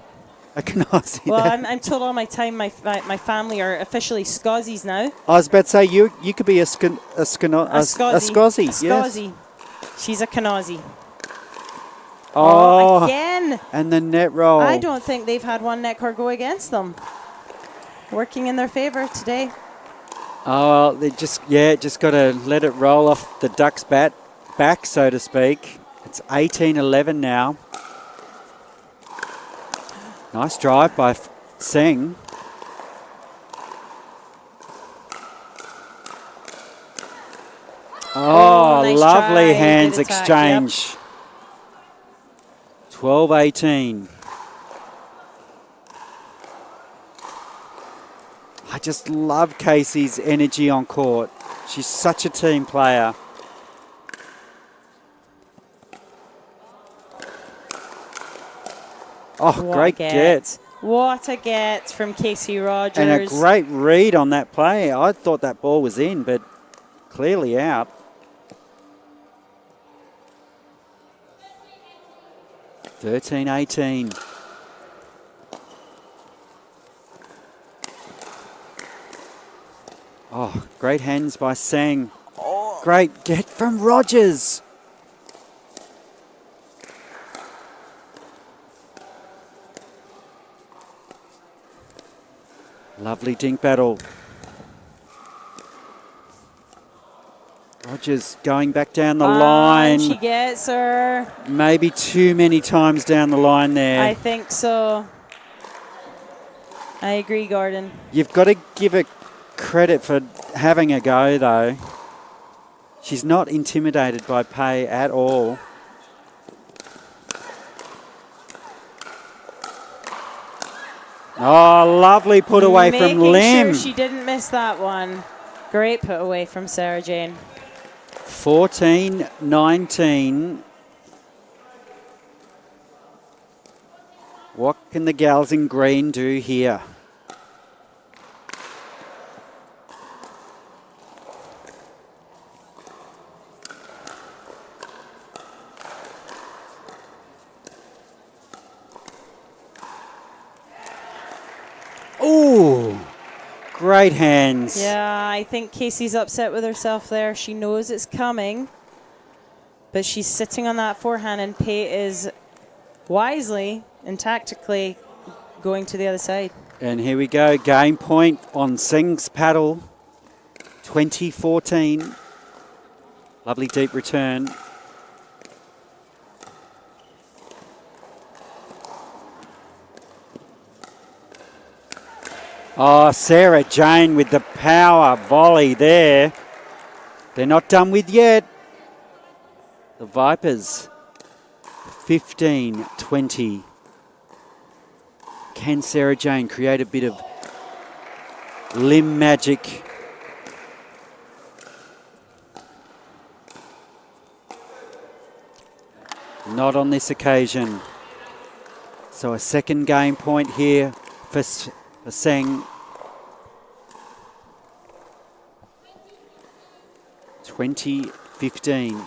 Speaker 3: A Kanazi.
Speaker 5: Well, I'm told all my time my family are officially Scozzies now.
Speaker 3: I was about to say you could be a Scozzy.
Speaker 5: A
Speaker 3: Yes.
Speaker 5: Scozzy. She's a Kanazi.
Speaker 3: Oh,
Speaker 5: again.
Speaker 3: And the net roll.
Speaker 5: I don't think they've had one net cord go against them. Working in their favour today.
Speaker 3: Oh, they just got to let it roll off the Ducks' back, so to speak. It's 18-11 now. Nice drive by Singh. Oh,
Speaker 5: nice
Speaker 3: lovely
Speaker 5: try.
Speaker 3: hands
Speaker 5: Good attack,
Speaker 3: exchange. 12-18. I just love Casey's energy on court. She's such a team player. Oh,
Speaker 5: What
Speaker 3: great
Speaker 5: a
Speaker 3: get.
Speaker 5: What a get from Casey Rogers.
Speaker 3: And a great read on that play. I thought that ball was in, but clearly out. 13-18. Oh, great hands by Sang. Oh. Great get from Rogers. Lovely dink battle. Rogers going back down the line.
Speaker 5: She gets her.
Speaker 3: Maybe too many times down the line there.
Speaker 5: I think so. I agree, Gordon.
Speaker 3: You've got to give her credit for having a go, though. She's not intimidated by Pay at all. Oh, lovely put away from Lim.
Speaker 5: Making sure she didn't miss that one. Great put away from Sarah Jane.
Speaker 3: 14-19. What can the gals in green do here? Ooh, great hands.
Speaker 5: Yeah, I think Casey's upset with herself there. She knows it's coming, but she's sitting on that forehand, and Pay is wisely and tactically going to the other side.
Speaker 3: And here we go, game point on Singh's paddle, 20-14. Lovely deep return. Oh, Sarah Jane with the power volley there. They're not done with yet. The Vipers, 15-20. Can Sarah Jane create a bit of limb magic? Not on this occasion. So a second game point here for Seng. 20-15.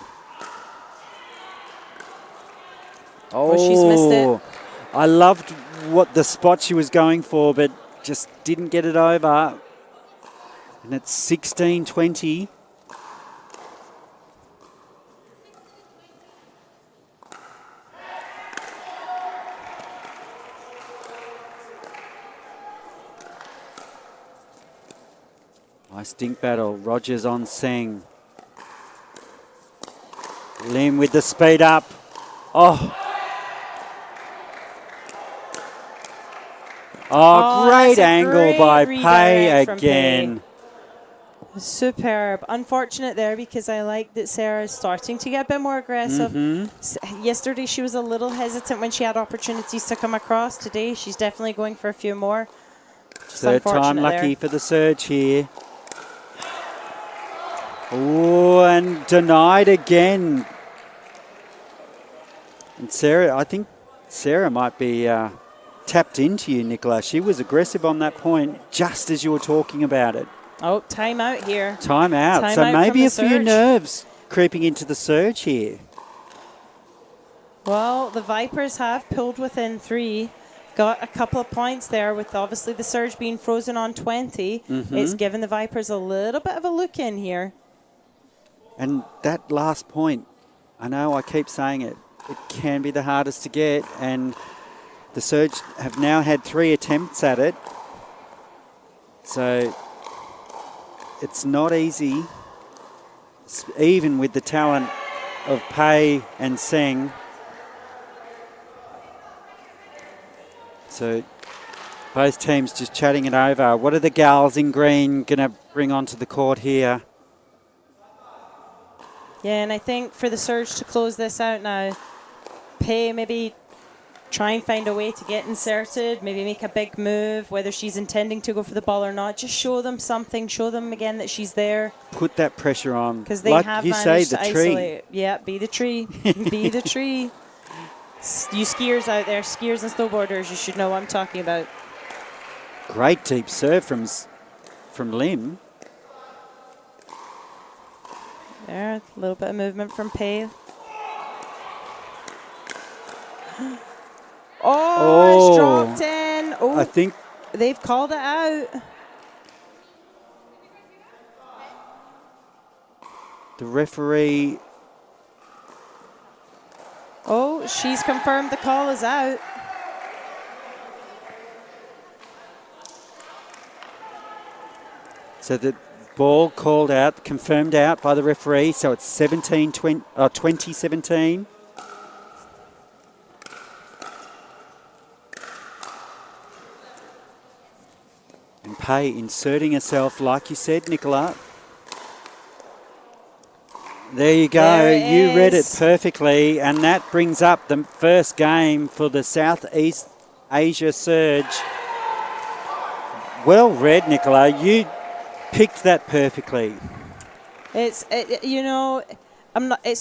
Speaker 5: Oh, she's missed it.
Speaker 3: I loved what the spot she was going for, but just didn't get it over. And it's 16-20. Nice dink battle. Rogers on Seng. Lim with the speed up. Oh. Oh, great angle by Pay again.
Speaker 5: Superb. Unfortunate there because I like that Sarah is starting to get a bit more aggressive. Yesterday she was a little hesitant when she had opportunities to come across. Today she's definitely going for a few more. Just
Speaker 3: third time lucky for the surge here. Oh, and denied again. And Sarah, I think Sarah might be tapped into you, Nicola. She was aggressive on that point just as you were talking about it.
Speaker 5: Oh, time out here.
Speaker 3: Time out. So maybe a few nerves creeping into the surge here.
Speaker 5: Well, the Vipers have pulled within 3. got a couple of points there with obviously the surge being frozen on 20. It's given the Vipers a little bit of a look in here.
Speaker 3: And that last point, I know I keep saying it, it can be the hardest to get, and the Surge have now had 3 attempts at it. So it's not easy, even with the talent of Pei and Seng. So both teams just chatting it over. What are the gals in green going to bring onto the court here?
Speaker 5: Yeah, and I think for the Surge to close this out now, Pei maybe try and find a way to get inserted, maybe make a big move, whether she's intending to go for the ball or not. Just show them something, show them again that she's there.
Speaker 3: Put that pressure on.
Speaker 5: Because they
Speaker 3: like
Speaker 5: have
Speaker 3: you
Speaker 5: managed
Speaker 3: say,
Speaker 5: to
Speaker 3: the tree.
Speaker 5: isolate. Yeah, be the tree. Be the tree. You skiers out there, skiers and snowboarders, you should know what I'm talking about.
Speaker 3: Great deep serve from Lim.
Speaker 5: There, a little bit of movement from Pei. It's dropped in.
Speaker 3: I think
Speaker 5: they've called it out.
Speaker 3: the referee.
Speaker 5: She's confirmed the call is out.
Speaker 3: So the ball called out, confirmed out by the referee. So it's 20-17. And Pei inserting herself, like you said, Nicola. There you go. You read it perfectly. And that brings up the first game for the Southeast Asia Surge. Well read, Nicola. You picked that perfectly.
Speaker 5: It's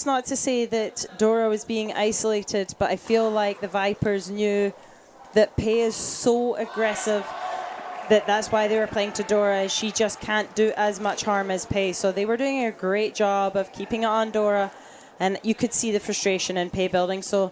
Speaker 5: not to say that Dora was being isolated, but I feel like the Vipers knew that Pei is so aggressive that's why they were playing to Dora. She just can't do as much harm as Pei. So they were doing a great job of keeping it on Dora, and you could see the frustration in Pei building. So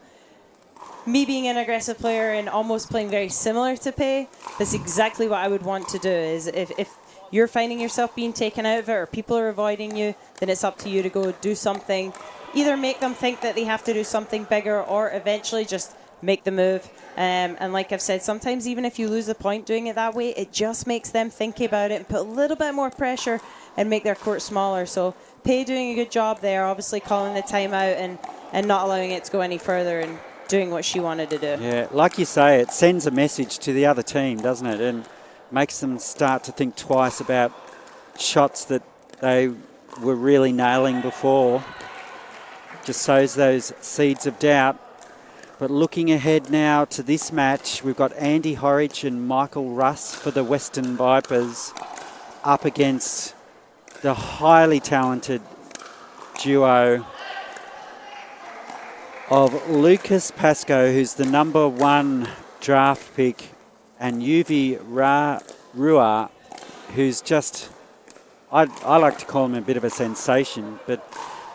Speaker 5: me being an aggressive player and almost playing very similar to Pei, that's exactly what I would want to do. Is if you're finding yourself being taken out of it or people are avoiding you, then it's up to you to go do something. Either make them think that they have to do something bigger or eventually just make the move. And like I've said, sometimes even if you lose a point doing it that way, it just makes them think about it and put a little bit more pressure and make their court smaller. So Pei doing a good job there, obviously calling the timeout and not allowing it to go any further and doing what she wanted to do.
Speaker 3: Yeah, like you say, it sends a message to the other team, doesn't it? And makes them start to think twice about shots that they were really nailing before. Just sows those seeds of doubt. But looking ahead now to this match, we've got Andy Horridge and Michael Russ for the Western Vipers up against the highly talented duo of Lucas Pascoe, who's the #1 draft pick, and Yuvi Rua, who's just, I like to call him a bit of a sensation, but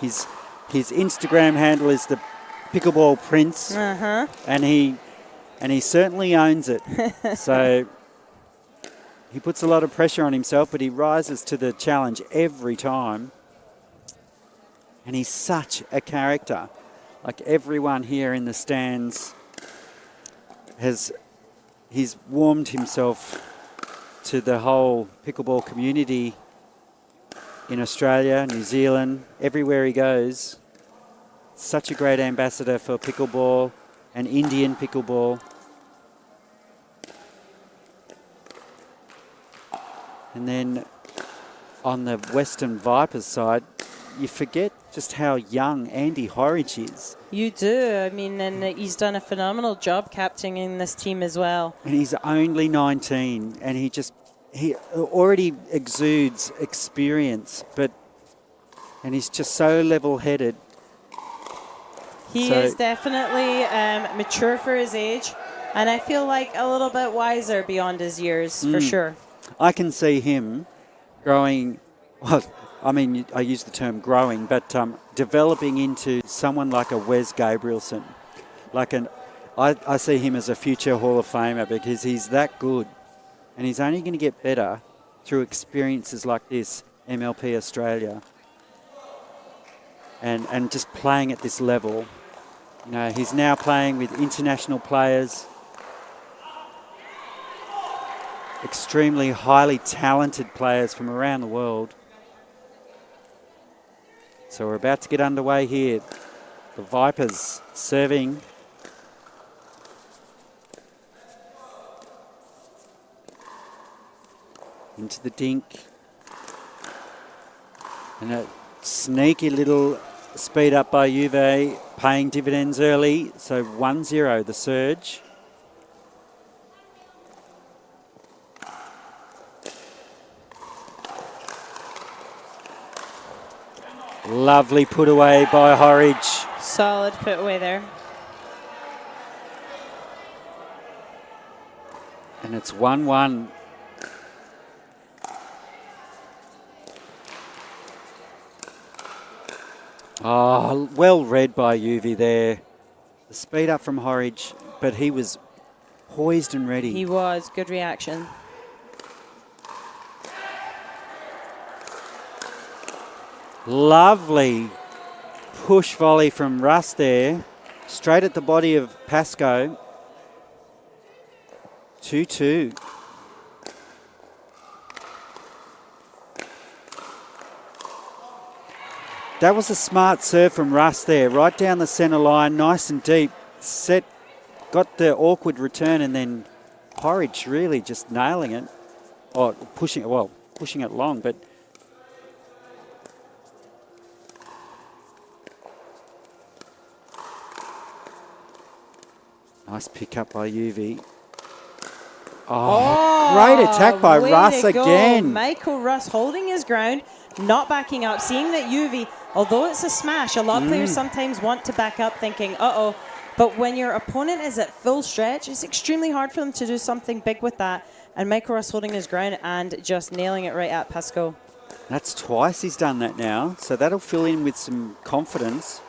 Speaker 3: his Instagram handle is the Pickleball Prince, and he certainly owns it. So he puts a lot of pressure on himself, but he rises to the challenge every time. And he's such a character. Like everyone here in the stands he's warmed himself to the whole pickleball community in Australia, New Zealand, everywhere he goes. Such a great ambassador for pickleball and Indian pickleball. And then on the Western Vipers side, you forget just how young Andy Horridge is.
Speaker 5: You do. I mean, and he's done a phenomenal job captaining this team as well.
Speaker 3: And he's only 19, and he already exudes experience, and he's just so level-headed.
Speaker 5: He is definitely mature for his age, and I feel like a little bit wiser beyond his years, for sure.
Speaker 3: I can see him growing, well, I mean, I use the term growing, but developing into someone like a Wes Gabrielson, like I see him as a future Hall of Famer because he's that good. And he's only going to get better through experiences like this, MLP Australia. And just playing at this level. You know, he's now playing with international players. Extremely highly talented players from around the world. So we're about to get underway here. The Vipers serving. Into the dink. And a sneaky little speed up by Juve, paying dividends early. So 1-0, the surge. Lovely put away by Horridge.
Speaker 5: Solid put away there.
Speaker 3: And it's 1-1. Oh, well read by Juve there. The speed up from Horridge, but he was poised and ready.
Speaker 5: He was. Good reaction.
Speaker 3: Lovely push volley from Russ there. Straight at the body of Pascoe. 2-2. That was a smart serve from Russ there. Right down the centre line, nice and deep. Set, got the awkward return, and then Horridge really just nailing it. Or pushing it long, but nice pick up by Juve. Oh, great attack by Russ again.
Speaker 5: Michael Russ holding his ground, not backing up, seeing that Juve, although it's a smash, a lot of players sometimes want to back up thinking, uh-oh. But when your opponent is at full stretch, it's extremely hard for them to do something big with that. And Michael Russ holding his ground and just nailing it right at Pascoe.
Speaker 3: That's twice he's done that now, so that'll fill in with some confidence.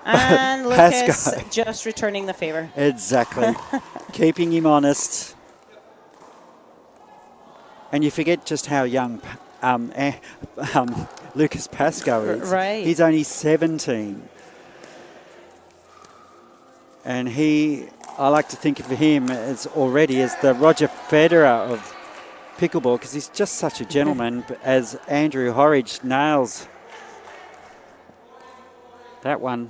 Speaker 5: And Lucas just returning the favour.
Speaker 3: Exactly. Keeping him honest. And you forget just how young Lucas Pascoe is.
Speaker 5: Right.
Speaker 3: He's only 17. And I like to think of him as already as the Roger Federer of pickleball because he's just such a gentleman as Andrew Horridge nails that one.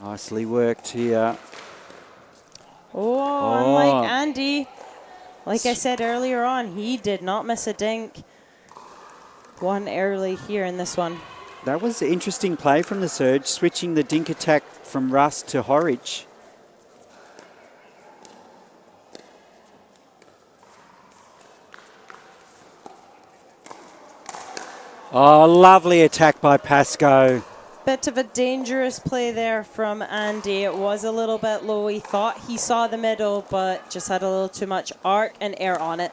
Speaker 3: Nicely worked here.
Speaker 5: Oh, unlike Andy, like I said earlier on, he did not miss a dink. One early here in this one.
Speaker 3: That was an interesting play from the surge, switching the dink attack from Russ to Horridge. Oh, lovely attack by Pascoe.
Speaker 5: Bit of a dangerous play there from Andy. It was a little bit low. He thought he saw the middle, but just had a little too much arc and air on it.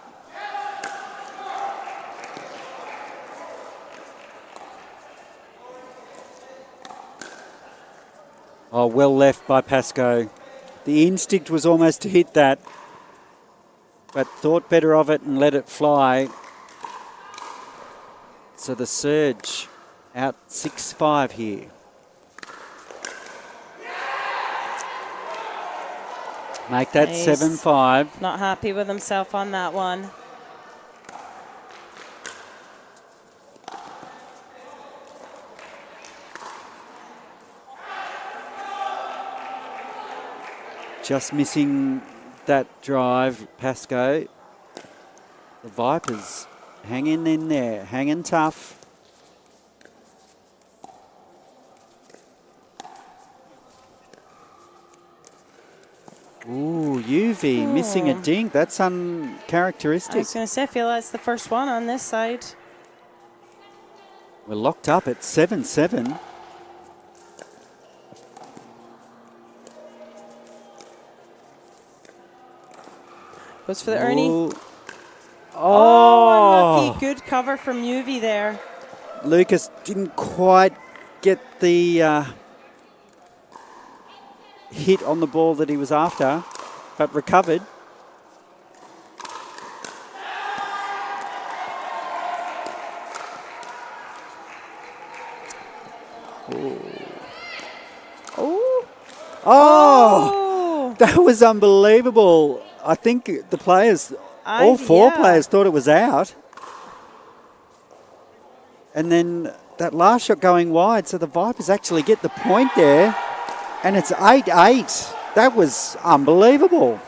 Speaker 3: Oh, well left by Pascoe. The instinct was almost to hit that, but thought better of it and let it fly. So the surge out 6-5 here. Make that 7-5.
Speaker 5: Not happy with himself on that one.
Speaker 3: Just missing that drive, Pascoe. The Vipers hanging in there, hanging tough. Ooh, Juve missing a dink. That's uncharacteristic.
Speaker 5: I was going to say, I feel that's the first one on this side.
Speaker 3: We're locked up at 7-7.
Speaker 5: Goes for the Ernie.
Speaker 3: Ooh.
Speaker 5: Oh, unlucky. Good cover from UV there.
Speaker 3: Lucas didn't quite get the hit on the ball that he was after, but recovered. Oh, that was unbelievable. I think the players, all four players, thought it was out. And then that last shot going wide, so the Vipers actually get the point there. And it's 8-8. That was unbelievable.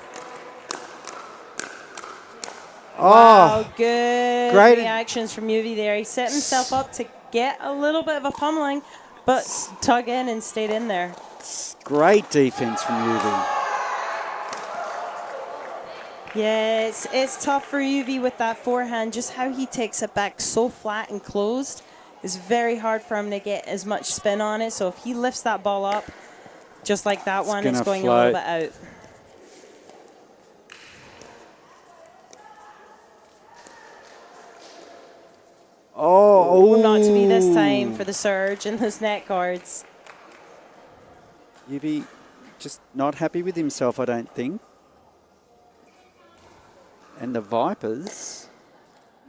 Speaker 5: Wow,
Speaker 3: Oh,
Speaker 5: good
Speaker 3: great
Speaker 5: reactions from UV there. He set himself up to get a little bit of a pummeling, but tug in and stayed in there.
Speaker 3: Great defense from UV.
Speaker 5: Yeah, it's tough for UV with that forehand. Just how he takes it back so flat and closed is very hard for him to get as much spin on it. So if he lifts that ball up, just like that one, it's going a little bit out.
Speaker 3: Oh,
Speaker 5: not to be this time for the surge and those net guards.
Speaker 3: UV just not happy with himself, I don't think. And the Vipers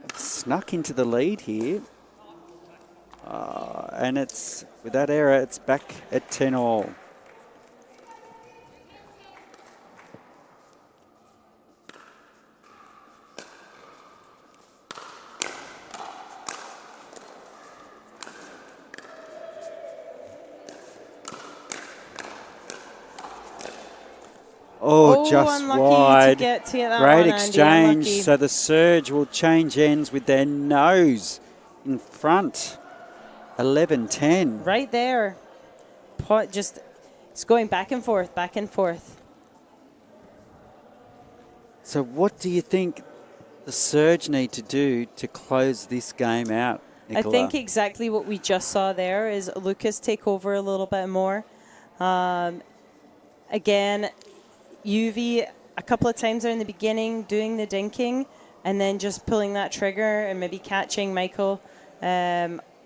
Speaker 3: have snuck into the lead here. And it's, with that error, it's back at 10-all. Oh, just wide.
Speaker 5: To get that
Speaker 3: Great
Speaker 5: one,
Speaker 3: exchange.
Speaker 5: Andy,
Speaker 3: So the surge will change ends with their nose in front. 11-10.
Speaker 5: Right there. Just, it's going back and forth, back and forth.
Speaker 3: So what do you think the surge need to do to close this game out, Nicola?
Speaker 5: I think exactly what we just saw there is Lucas take over a little bit more. Again, UV a couple of times there in the beginning doing the dinking and then just pulling that trigger and maybe catching Michael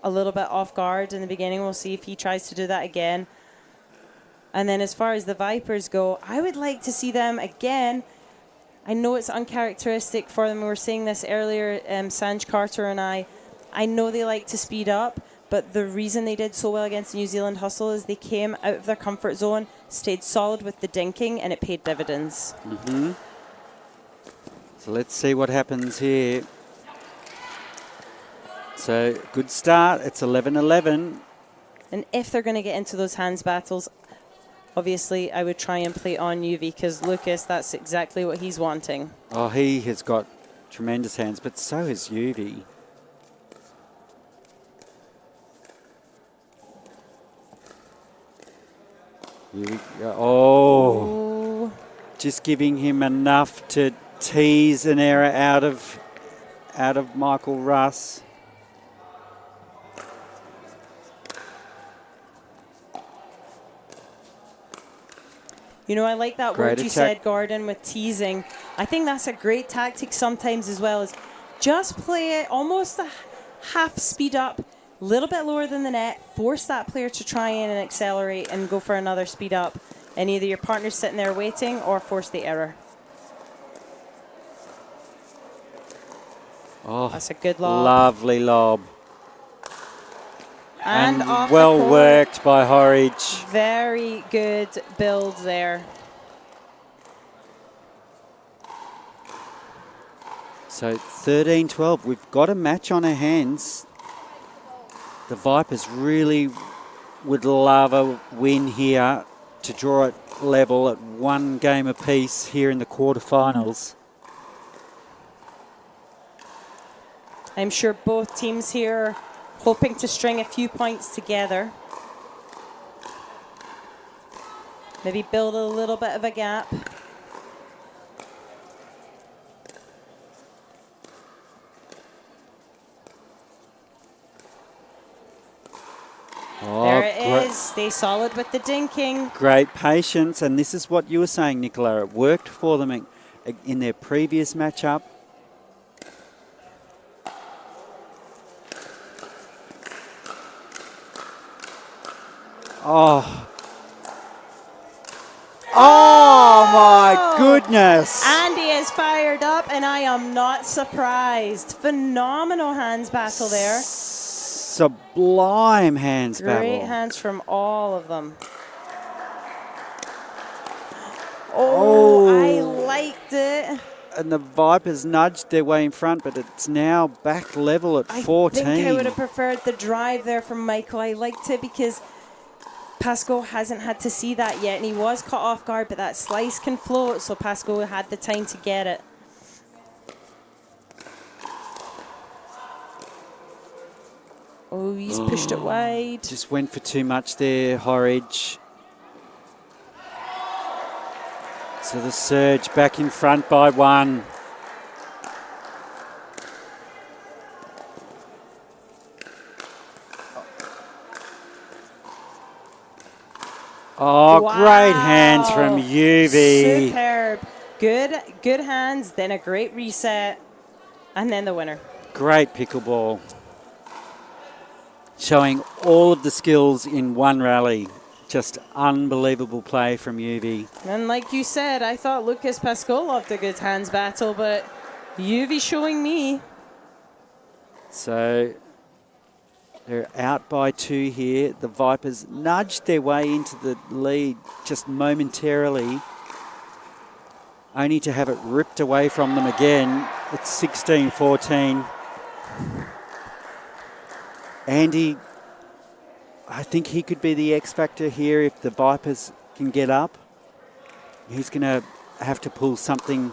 Speaker 5: a little bit off guard in the beginning. We'll see if he tries to do that again. And then as far as the Vipers go, I would like to see them again. I know it's uncharacteristic for them. We were saying this earlier, Sanj Carter and I know they like to speed up, but the reason they did so well against New Zealand Hustle is they came out of their comfort zone, stayed solid with the dinking, and it paid dividends.
Speaker 3: Mm-hmm. So let's see what happens here. So good start. It's 11-11.
Speaker 5: And if they're going to get into those hands battles, obviously I would try and play on UV because Lucas, that's exactly what he's wanting.
Speaker 3: Oh, he has got tremendous hands, but so has UV. Oh,
Speaker 5: Ooh.
Speaker 3: Just giving him enough to tease an error out of Michael Russ.
Speaker 5: You know, I like that
Speaker 3: Great
Speaker 5: word you
Speaker 3: attack.
Speaker 5: said, Gordon, with teasing. I think that's a great tactic sometimes as well, is just play it almost a half speed up, a little bit lower than the net, force that player to try and accelerate and go for another speed up. And either your partner's sitting there waiting or force the error.
Speaker 3: Oh,
Speaker 5: that's a good lob.
Speaker 3: Lovely lob.
Speaker 5: And off the
Speaker 3: well
Speaker 5: court.
Speaker 3: worked by Horridge.
Speaker 5: Very good build there.
Speaker 3: So 13-12. We've got a match on our hands. The Vipers really would love a win here to draw it level at one game apiece here in the quarterfinals.
Speaker 5: I'm sure both teams here are hoping to string a few points together. Maybe build a little bit of a gap.
Speaker 3: Oh,
Speaker 5: there it is. Stay solid with the dinking.
Speaker 3: Great patience, and this is what you were saying, Nicola. It worked for them in their previous matchup. Oh. Oh my goodness.
Speaker 5: Andy is fired up, and I am not surprised. Phenomenal hands battle there.
Speaker 3: Sublime hands battle.
Speaker 5: Great hands from all of them.
Speaker 3: Oh.
Speaker 5: I liked it.
Speaker 3: And the Vipers nudged their way in front, but it's now back level at 14.
Speaker 5: I think I would have preferred the drive there from Michael. I liked it because Pascal hasn't had to see that yet, and he was caught off guard, but that slice can float, so Pascal had the time to get it. Oh, he's pushed it wide.
Speaker 3: Just went for too much there, Horridge. So the Surge back in front by 1. Oh,
Speaker 5: wow.
Speaker 3: Great hands from UV.
Speaker 5: Superb. Good hands, then a great reset, and then the winner.
Speaker 3: Great pickleball. Showing all of the skills in one rally. Just unbelievable play from UV.
Speaker 5: And like you said, I thought Lucas Pascal loved a good hands battle, but UV showing me.
Speaker 3: So they're out by 2 here. The Vipers nudged their way into the lead just momentarily, only to have it ripped away from them again. It's 16-14. Andy, I think he could be the X factor here if the Vipers can get up. He's going to have to pull something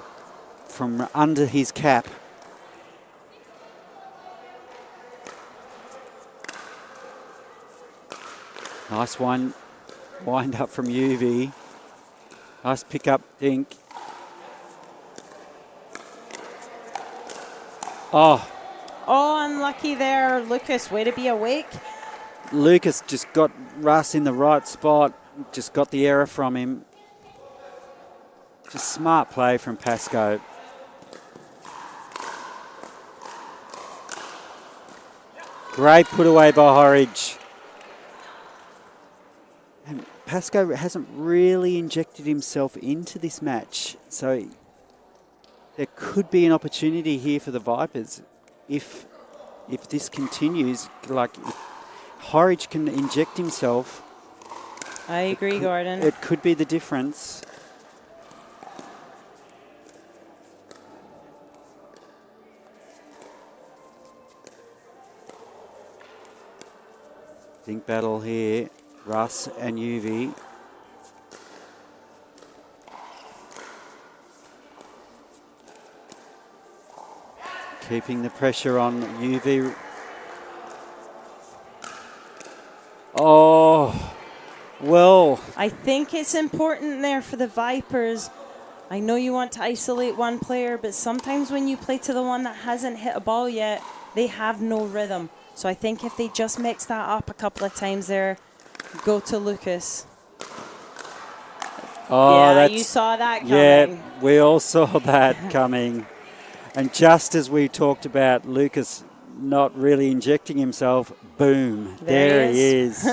Speaker 3: from under his cap. Nice one. Wind up from UV. Nice pick up, Dink. Oh.
Speaker 5: Oh, unlucky there, Lucas. Way to be awake.
Speaker 3: Lucas just got Russ in the right spot. Just got the error from him. Just smart play from Pasco. Great put away by Horridge. And Pasco hasn't really injected himself into this match. So there could be an opportunity here for the Vipers if this continues. Like, if Horridge can inject himself.
Speaker 5: I agree, Gordon.
Speaker 3: It could be the difference. Think battle here, Russ and UV. Keeping the pressure on UV. Oh, well.
Speaker 5: I think it's important there for the Vipers. I know you want to isolate one player, but sometimes when you play to the one that hasn't hit a ball yet, they have no rhythm. So I think if they just mix that up a couple of times there, go to Lucas.
Speaker 3: Oh,
Speaker 5: yeah, you saw that coming.
Speaker 3: Yeah, we all saw that coming. And just as we talked about Lucas not really injecting himself, boom, there he is.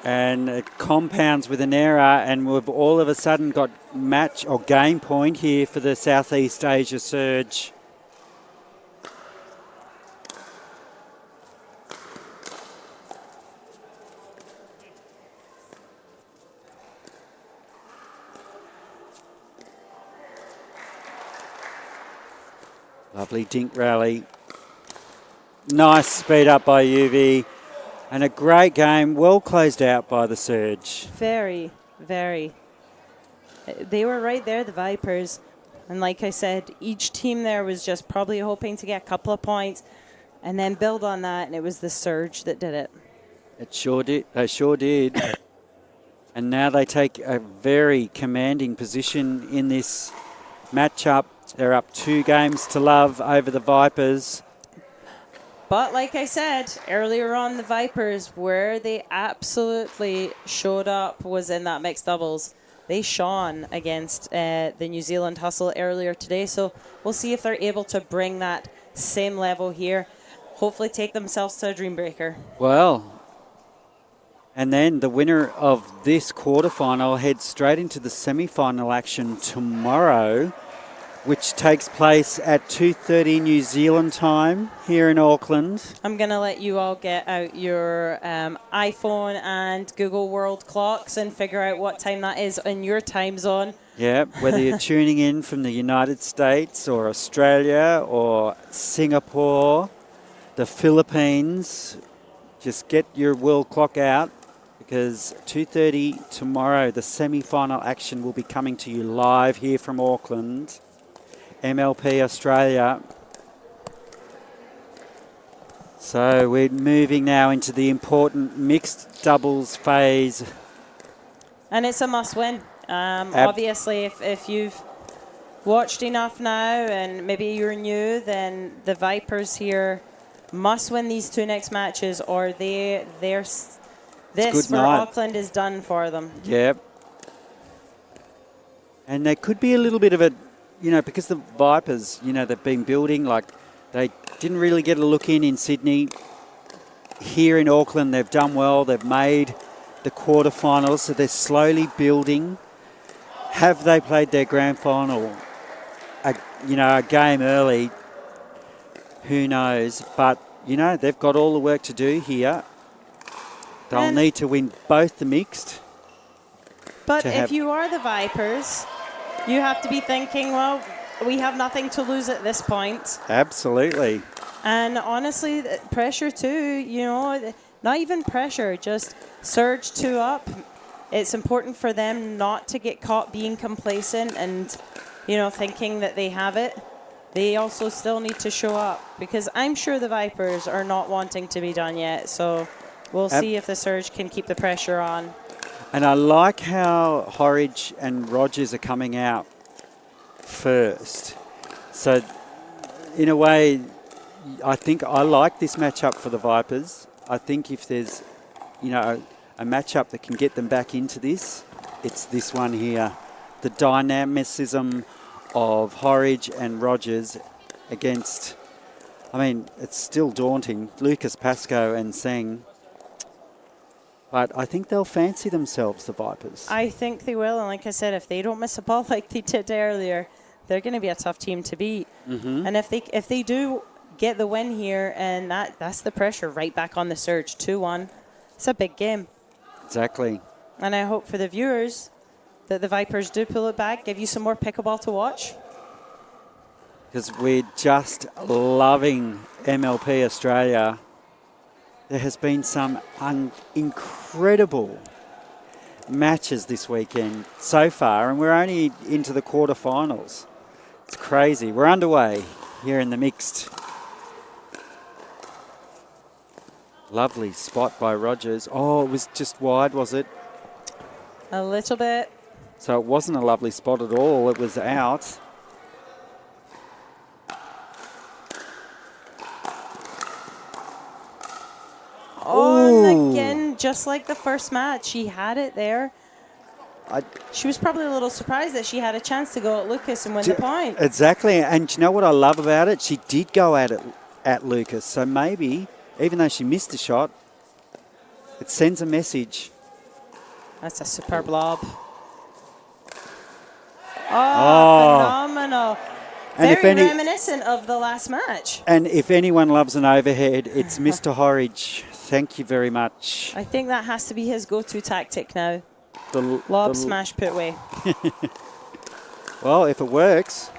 Speaker 3: And it compounds with an error, and we've all of a sudden got match or game point here for the Southeast Asia Surge. Lovely dink rally. Nice speed up by UV. And a great game, well closed out by the Surge.
Speaker 5: Very, very. They were right there, the Vipers. And like I said, each team there was just probably hoping to get a couple of points and then build on that, and it was the Surge that did it.
Speaker 3: It sure did. They sure did. And now they take a very commanding position in this matchup. They're up 2 games to love over the Vipers.
Speaker 5: But like I said earlier on, the Vipers, where they absolutely showed up was in that mixed doubles. they shone against the New Zealand Hustle earlier today. So we'll see if they're able to bring that same level here. Hopefully take themselves to a dream breaker.
Speaker 3: Well, and then the winner of this quarterfinal heads straight into the semi-final action tomorrow, which takes place at 2:30 New Zealand time here in Auckland.
Speaker 5: I'm going to let you all get out your iPhone and Google World clocks and figure out what time that is in your time zone.
Speaker 3: Yeah, whether you're tuning in from the United States or Australia or Singapore, the Philippines, just get your world clock out, because 2:30 tomorrow, the semi-final action will be coming to you live here from Auckland. MLP Australia. So we're moving now into the important mixed doubles phase.
Speaker 5: And it's a must-win. Obviously, if you've watched enough now and maybe you're new, then the Vipers here must win these two next matches, or this for Auckland is done for them.
Speaker 3: Yep. And there could be a little bit of a, because the Vipers, they've been building, like they didn't really get a look in Sydney. Here in Auckland, they've done well. They've made the quarterfinals, so they're slowly building. Have they played their grand final, a game early? Who knows? But, they've got all the work to do here. They'll need to win both the mixed.
Speaker 5: But if you are the Vipers, you have to be thinking, well, we have nothing to lose at this point.
Speaker 3: Absolutely.
Speaker 5: And honestly, pressure too, not even pressure, just surge 2 up. It's important for them not to get caught being complacent and, thinking that they have it. They also still need to show up, because I'm sure the Vipers are not wanting to be done yet. So we'll see if the surge can keep the pressure on.
Speaker 3: And I like how Horridge and Rogers are coming out first. So, in a way, I think I like this matchup for the Vipers. I think if there's, a matchup that can get them back into this, it's this one here. The dynamicism of Horridge and Rogers against, it's still daunting, Lucas Pascoe and Seng. But I think they'll fancy themselves, the Vipers.
Speaker 5: I think they will. And like I said, if they don't miss a ball like they did earlier, they're going to be a tough team to beat. Mm-hmm. And if they do get the win here, and that's the pressure right back on the surge, 2-1. It's a big game.
Speaker 3: Exactly.
Speaker 5: And I hope for the viewers that the Vipers do pull it back, give you some more pickleball to watch.
Speaker 3: Because we're just loving MLP Australia. There has been some incredible matches this weekend so far, and we're only into the quarterfinals. It's crazy. We're underway here in the mixed. Lovely spot by Rogers. Oh, it was just wide, was it?
Speaker 5: A little bit.
Speaker 3: So it wasn't a lovely spot at all. It was out.
Speaker 5: Oh, and again, just like the first match, she had it there. She was probably a little surprised that she had a chance to go at Lucas and win the point.
Speaker 3: Exactly. And do you know what I love about it? She did go at it at Lucas. So maybe, even though she missed the shot, it sends a message.
Speaker 5: That's a superb lob. Oh, phenomenal.
Speaker 3: And
Speaker 5: very reminiscent of the last match.
Speaker 3: And if anyone loves an overhead, it's Mr. Horridge. Thank you very much.
Speaker 5: I think that has to be his go-to tactic now.
Speaker 3: The
Speaker 5: lob, smash, put away.
Speaker 3: Well, if it works.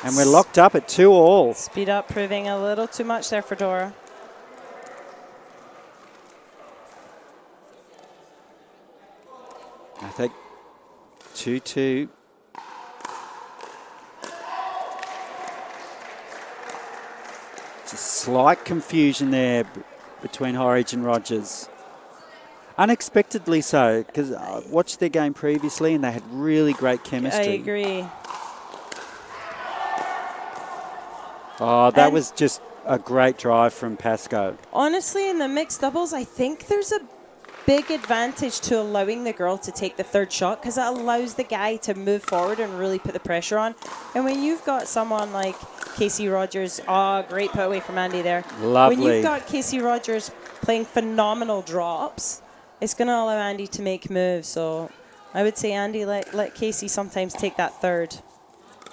Speaker 3: And we're locked up at 2-2.
Speaker 5: Speed up proving a little too much there for Dora.
Speaker 3: I think 2-2. Just slight confusion there between Horridge and Rogers. Unexpectedly so, because I watched their game previously and they had really great chemistry.
Speaker 5: I agree.
Speaker 3: Oh, that was just a great drive from Pascoe.
Speaker 5: Honestly, in the mixed doubles, I think there's a big advantage to allowing the girl to take the third shot because it allows the guy to move forward and really put the pressure on. And when you've got someone like Casey Rogers, great put away from Andy there.
Speaker 3: Lovely.
Speaker 5: When you've got Casey Rogers playing phenomenal drops, it's going to allow Andy to make moves. So I would say, Andy, let Casey sometimes take that third.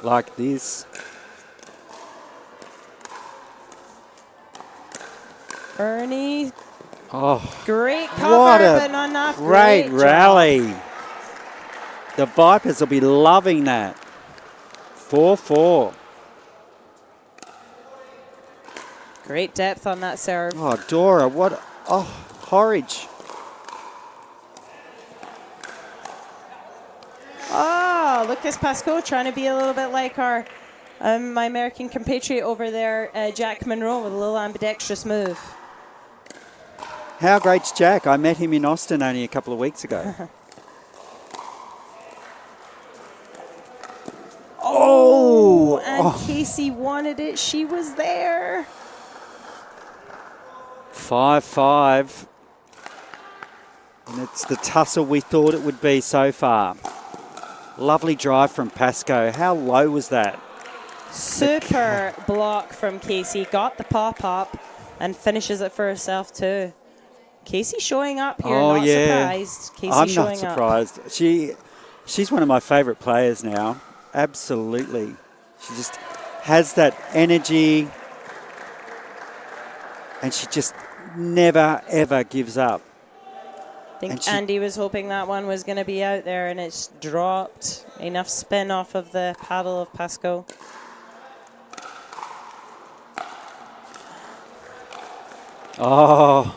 Speaker 3: Like this.
Speaker 5: Ernie.
Speaker 3: Oh,
Speaker 5: Great cover,
Speaker 3: what
Speaker 5: but
Speaker 3: a
Speaker 5: not enough.
Speaker 3: great
Speaker 5: job.
Speaker 3: rally. The Vipers will be loving that. 4-4.
Speaker 5: Great depth on that serve.
Speaker 3: Oh, Dora, what? Oh, Horridge.
Speaker 5: Oh, Lucas Pascoe trying to be a little bit like our my American compatriot over there, Jack Monroe, with a little ambidextrous move.
Speaker 3: How great's Jack? I met him in Austin only a couple of weeks ago.
Speaker 5: And Casey wanted it. She was there.
Speaker 3: 5-5. And it's the tussle we thought it would be so far. Lovely drive from Pascoe. How low was that?
Speaker 5: Super block from Casey. Got the pop-up and finishes it for herself too. Casey showing up here.
Speaker 3: Oh,
Speaker 5: not
Speaker 3: yeah.
Speaker 5: surprised. Casey
Speaker 3: I'm
Speaker 5: showing
Speaker 3: not surprised. She's one of my favourite players now. Absolutely. She just has that energy and she just never, ever gives up.
Speaker 5: I think Andy was hoping that one was going to be out there, and it's dropped. Enough spin off of the paddle of Pascoe.
Speaker 3: Oh.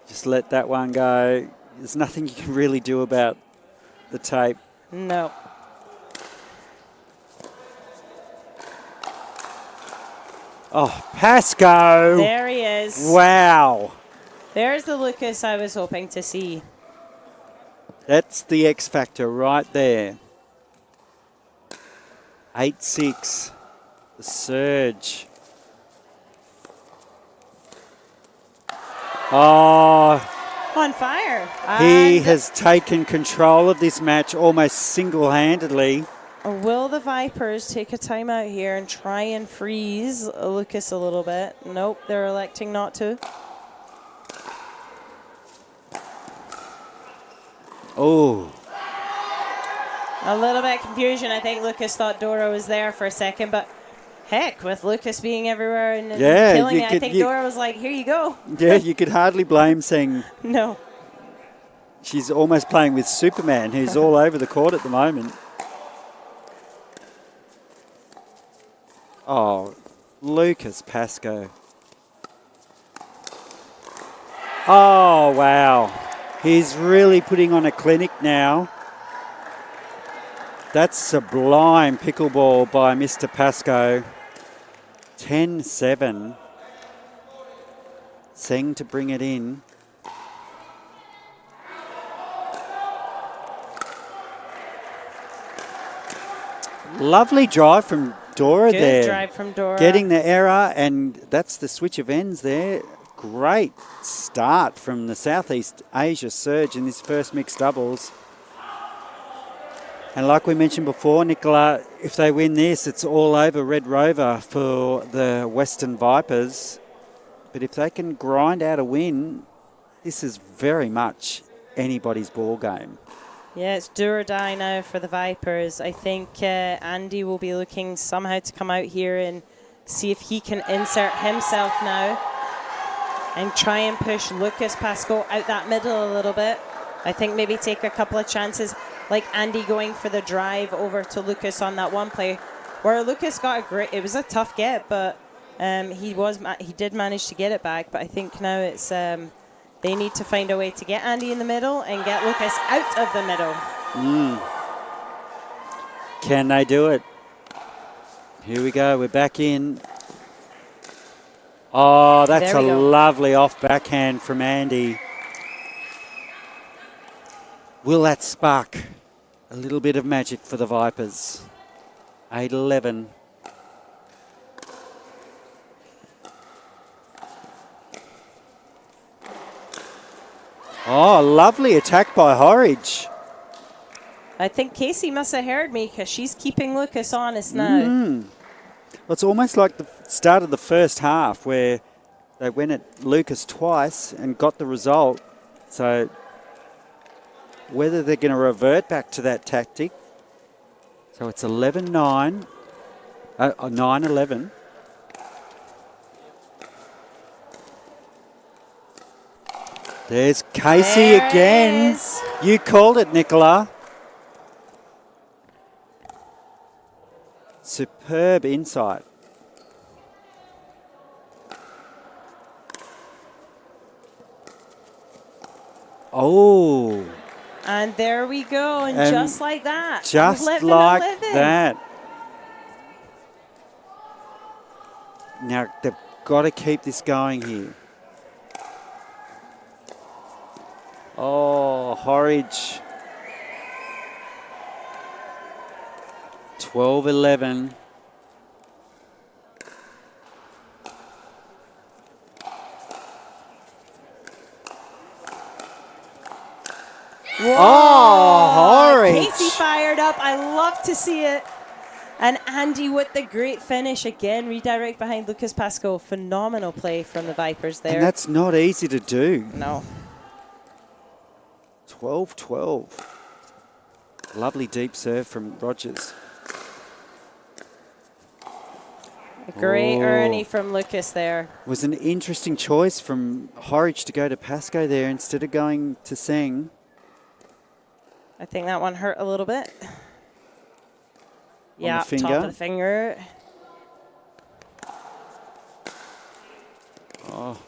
Speaker 3: Just let that one go. There's nothing you can really do about the tape.
Speaker 5: No.
Speaker 3: Oh, Pascoe.
Speaker 5: There he is.
Speaker 3: Wow.
Speaker 5: There's the Lucas I was hoping to see.
Speaker 3: That's the X factor right there. 8-6. The surge. Oh.
Speaker 5: On fire.
Speaker 3: He has taken control of this match almost single-handedly.
Speaker 5: Will the Vipers take a timeout here and try and freeze Lucas a little bit? Nope, they're electing not to.
Speaker 3: Oh.
Speaker 5: A little bit of confusion. I think Lucas thought Dora was there for a second, but heck, with Lucas being everywhere and killing it, I think Dora was like, here you go.
Speaker 3: Yeah, you could hardly blame saying
Speaker 5: no.
Speaker 3: She's almost playing with Superman, who's all over the court at the moment. Oh, Lucas Pascoe. Oh, wow. He's really putting on a clinic now. That's sublime pickleball by Mr. Pascoe. 10-7. Seng to bring it in. Lovely drive from Dora there.
Speaker 5: Good drive from Dora.
Speaker 3: Getting the error, and that's the switch of ends there. Great start from the Southeast Asia surge in this first mixed doubles. And like we mentioned before, Nicola, if they win this, it's all over Red Rover for the Western Vipers. But if they can grind out a win, this is very much anybody's ball game.
Speaker 5: Yeah, it's do or die now for the Vipers. I think Andy will be looking somehow to come out here and see if he can insert himself now and try and push Lucas Pascoe out that middle a little bit. I think maybe take a couple of chances, like Andy going for the drive over to Lucas on that one play, where Lucas got a great, it was a tough get, but he did manage to get it back. But I think now it's they need to find a way to get Andy in the middle and get Lucas out of the middle.
Speaker 3: Can they do it? Here we go. We're back in. Oh, that's a lovely off backhand from Andy. Will that spark a little bit of magic for the Vipers? 8-11. Oh, lovely attack by Horridge.
Speaker 5: I think Casey must have heard me because she's keeping Lucas honest now.
Speaker 3: Well, it's almost like the start of the first half where they went at Lucas twice and got the result. So whether they're going to revert back to that tactic. So it's 11-9, 9-11. There's Casey
Speaker 5: There it
Speaker 3: again.
Speaker 5: is.
Speaker 3: You called it, Nicola. Superb insight. Oh,
Speaker 5: And there we go, and
Speaker 3: And
Speaker 5: just like that.
Speaker 3: just
Speaker 5: 11,
Speaker 3: like
Speaker 5: 11.
Speaker 3: that. Now, they've got to keep this going here. Oh, Horridge. 12-11.
Speaker 5: Whoa.
Speaker 3: Oh, Horridge.
Speaker 5: Casey fired up. I love to see it. And Andy with the great finish again. Redirect behind Lucas Pascoe. Phenomenal play from the Vipers there.
Speaker 3: And that's not easy to do.
Speaker 5: No.
Speaker 3: 12-12. Lovely deep serve from Rogers.
Speaker 5: A great
Speaker 3: Oh.
Speaker 5: Ernie from Lucas there.
Speaker 3: Was an interesting choice from Horridge to go to Pascoe there instead of going to Seng.
Speaker 5: I think that one hurt a little bit. Yeah,
Speaker 3: the finger?
Speaker 5: top of the finger.
Speaker 3: Oh.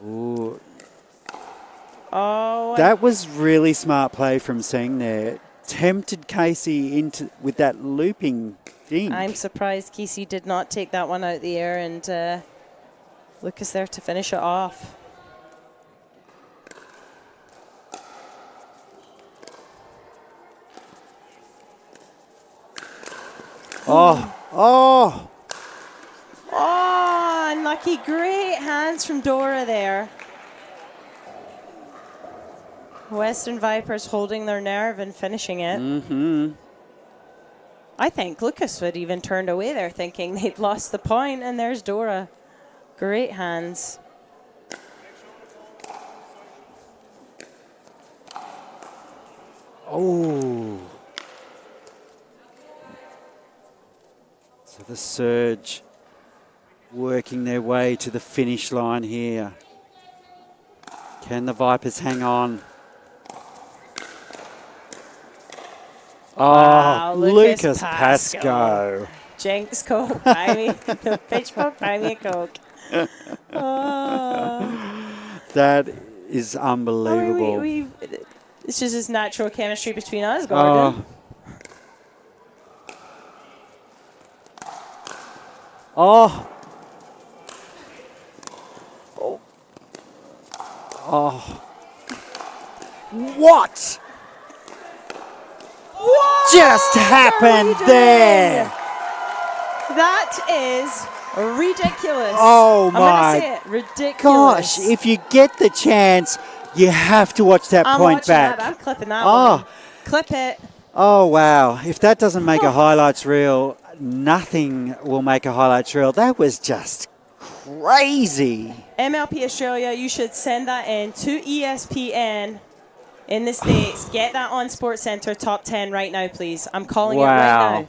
Speaker 3: Ooh.
Speaker 5: Oh,
Speaker 3: That was really smart play from Seng there. Tempted Casey into with that looping thing.
Speaker 5: I'm surprised Casey did not take that one out of the air, and Lucas there to finish it off.
Speaker 3: Oh, oh.
Speaker 5: Oh, unlucky. Great hands from Dora there. Western Vipers holding their nerve and finishing it.
Speaker 3: Mm-hmm.
Speaker 5: I think Lucas would even turned away there thinking they'd lost the point, and there's Dora. Great hands.
Speaker 3: Oh. So the Surge working their way to the finish line here. Can the Vipers hang on? Oh,
Speaker 5: Wow,
Speaker 3: Lucas
Speaker 5: Pascoe.
Speaker 3: Pascoe.
Speaker 5: Jenks Coke, buy me the pitchfork, buy me a Coke. Oh.
Speaker 3: That is unbelievable.
Speaker 5: It's just this natural chemistry between us, Gordon.
Speaker 3: Oh. Oh. Oh. What? Just happened there?
Speaker 5: That is ridiculous.
Speaker 3: Oh,
Speaker 5: I'm
Speaker 3: my
Speaker 5: gonna say it. Ridiculous.
Speaker 3: Gosh, if you get the chance, you have to watch that
Speaker 5: I'm
Speaker 3: point
Speaker 5: watching
Speaker 3: back.
Speaker 5: that. I'm clipping that
Speaker 3: Oh.
Speaker 5: one. Clip it.
Speaker 3: Oh, wow. If that doesn't make a highlights reel, nothing will make a highlights reel. That was just crazy.
Speaker 5: MLP Australia, you should send that in to ESPN in the States. Get that on SportsCenter top 10 right now, please. I'm calling it right now.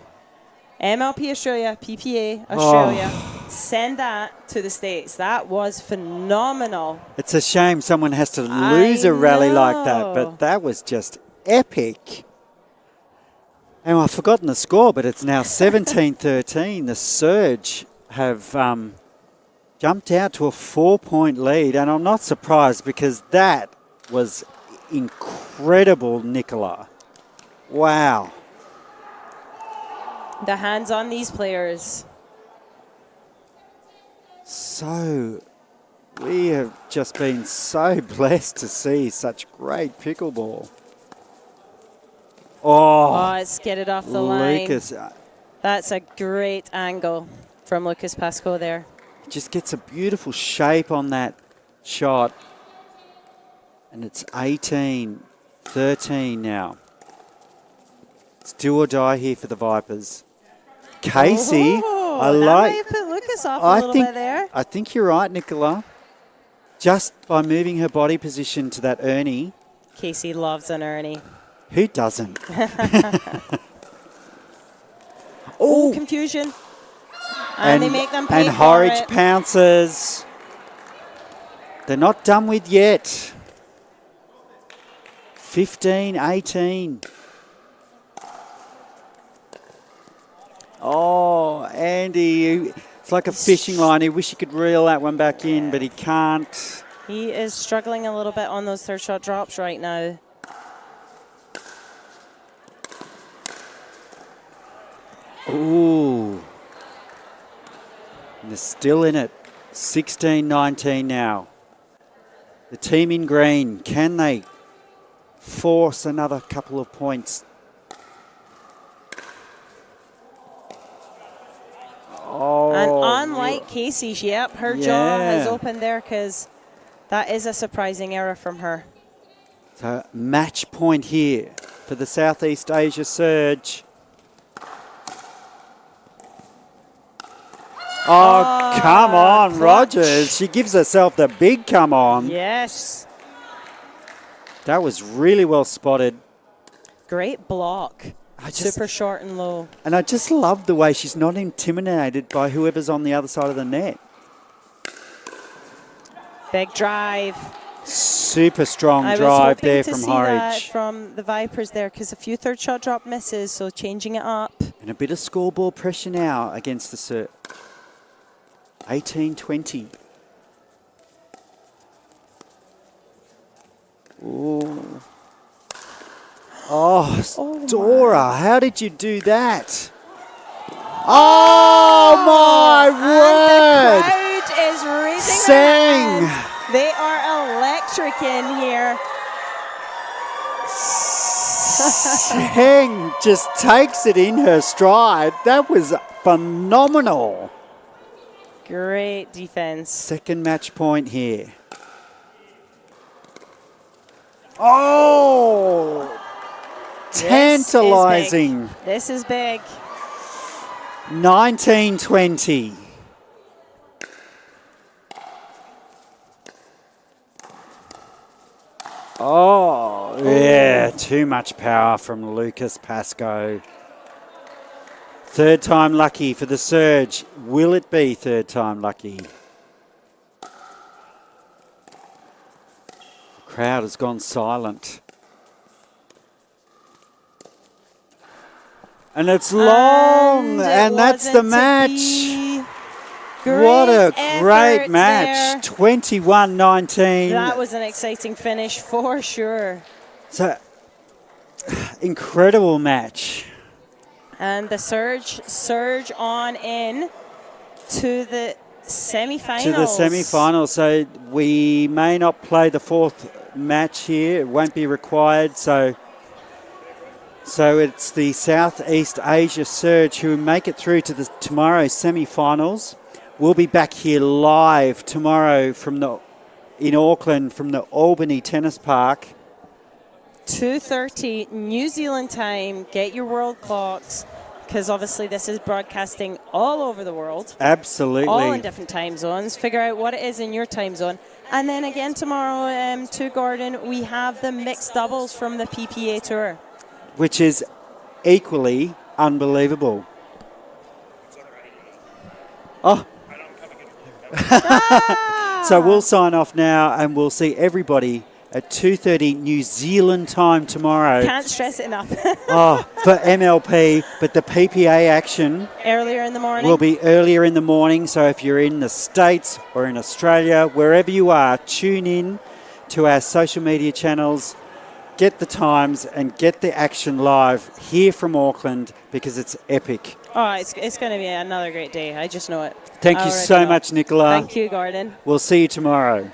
Speaker 5: MLP Australia, PPA Australia, send that to the States. That was phenomenal.
Speaker 3: It's a shame someone has to lose a rally like that, but that was just epic. And I've forgotten the score, but it's now 17-13. The Surge have jumped out to a 4-point lead, and I'm not surprised because that was incredible, Nicola. Wow.
Speaker 5: The hands on these players.
Speaker 3: So, we have just been so blessed to see such great pickleball.
Speaker 5: Oh, let's get it off the line.
Speaker 3: Lucas.
Speaker 5: That's a great angle. from Lucas Pascoe there.
Speaker 3: Just gets a beautiful shape on that shot. And it's 18-13 now. It's do or die here for the Vipers. Casey, I
Speaker 5: that
Speaker 3: like.
Speaker 5: might have put Lucas off a little bit there.
Speaker 3: I think you're right, Nicola. Just by moving her body position to that Ernie.
Speaker 5: Casey loves an Ernie.
Speaker 3: Who doesn't?
Speaker 5: Oh, confusion. And they make them pay
Speaker 3: and
Speaker 5: for
Speaker 3: Horridge
Speaker 5: it.
Speaker 3: pounces. They're not done with yet. 15-18. Oh, Andy, it's like a fishing line. He wish he could reel that one back in, but he can't.
Speaker 5: He is struggling a little bit on those third shot drops right now.
Speaker 3: Ooh. And they're still in it. 16-19 now. The team in green, can they force another couple of points? Oh,
Speaker 5: And unlike Casey's, yep, her jaw has opened there because that is a surprising error from her.
Speaker 3: So match point here for the Southeast Asia Surge. Oh, come on,
Speaker 5: clutch.
Speaker 3: Rogers. She gives herself the big come on.
Speaker 5: Yes.
Speaker 3: That was really well spotted.
Speaker 5: Great block. Super short and low.
Speaker 3: And I just love the way she's not intimidated by whoever's on the other side of the net.
Speaker 5: Big drive.
Speaker 3: Super strong
Speaker 5: I was
Speaker 3: drive
Speaker 5: hoping
Speaker 3: there
Speaker 5: to
Speaker 3: from
Speaker 5: see that
Speaker 3: Horridge.
Speaker 5: from the Vipers there because a few third shot drop misses, so changing it up.
Speaker 3: And a bit of scoreboard pressure now against the cert. 18-20. Ooh. Oh, Dora, how did you do that? Oh, my word!
Speaker 5: The crowd is raising
Speaker 3: Sang.
Speaker 5: their hands. They are electric in here.
Speaker 3: Sang just takes it in her stride. That was phenomenal.
Speaker 5: Great defense.
Speaker 3: Second match point here. Oh! Tantalizing.
Speaker 5: This is big.
Speaker 3: 19-20. Oh, yeah, too much power from Lucas Pascoe. Third time lucky for the Surge. Will it be third time lucky? The crowd has gone silent. And it's long, and that's the match. What a great match. 21-19.
Speaker 5: That was an exciting finish for sure.
Speaker 3: So, incredible match.
Speaker 5: And the surge on in to the semi-finals.
Speaker 3: To the semi-finals. So we may not play the fourth match here. It won't be required. So it's the Southeast Asia Surge who make it through to the tomorrow's semi-finals. We'll be back here live tomorrow in Auckland from the Albany Tennis Park.
Speaker 5: 2:30 New Zealand time. Get your world clocks because obviously this is broadcasting all over the world.
Speaker 3: Absolutely.
Speaker 5: All in different time zones. Figure out what it is in your time zone. And then again tomorrow, to Gordon, we have the mixed doubles from the PPA Tour.
Speaker 3: Which is equally unbelievable. Oh. So we'll sign off now and we'll see everybody at 2:30 New Zealand time tomorrow.
Speaker 5: Can't stress it enough.
Speaker 3: For MLP, but the PPA action
Speaker 5: Earlier in the morning.
Speaker 3: will be earlier in the morning. So if you're in the States or in Australia, wherever you are, tune in to our social media channels, get the times and get the action live here from Auckland because it's epic.
Speaker 5: Oh, it's going to be another great day. I just know it.
Speaker 3: Thank you so much, Nicola.
Speaker 5: Thank you, Gordon.
Speaker 3: We'll see you tomorrow.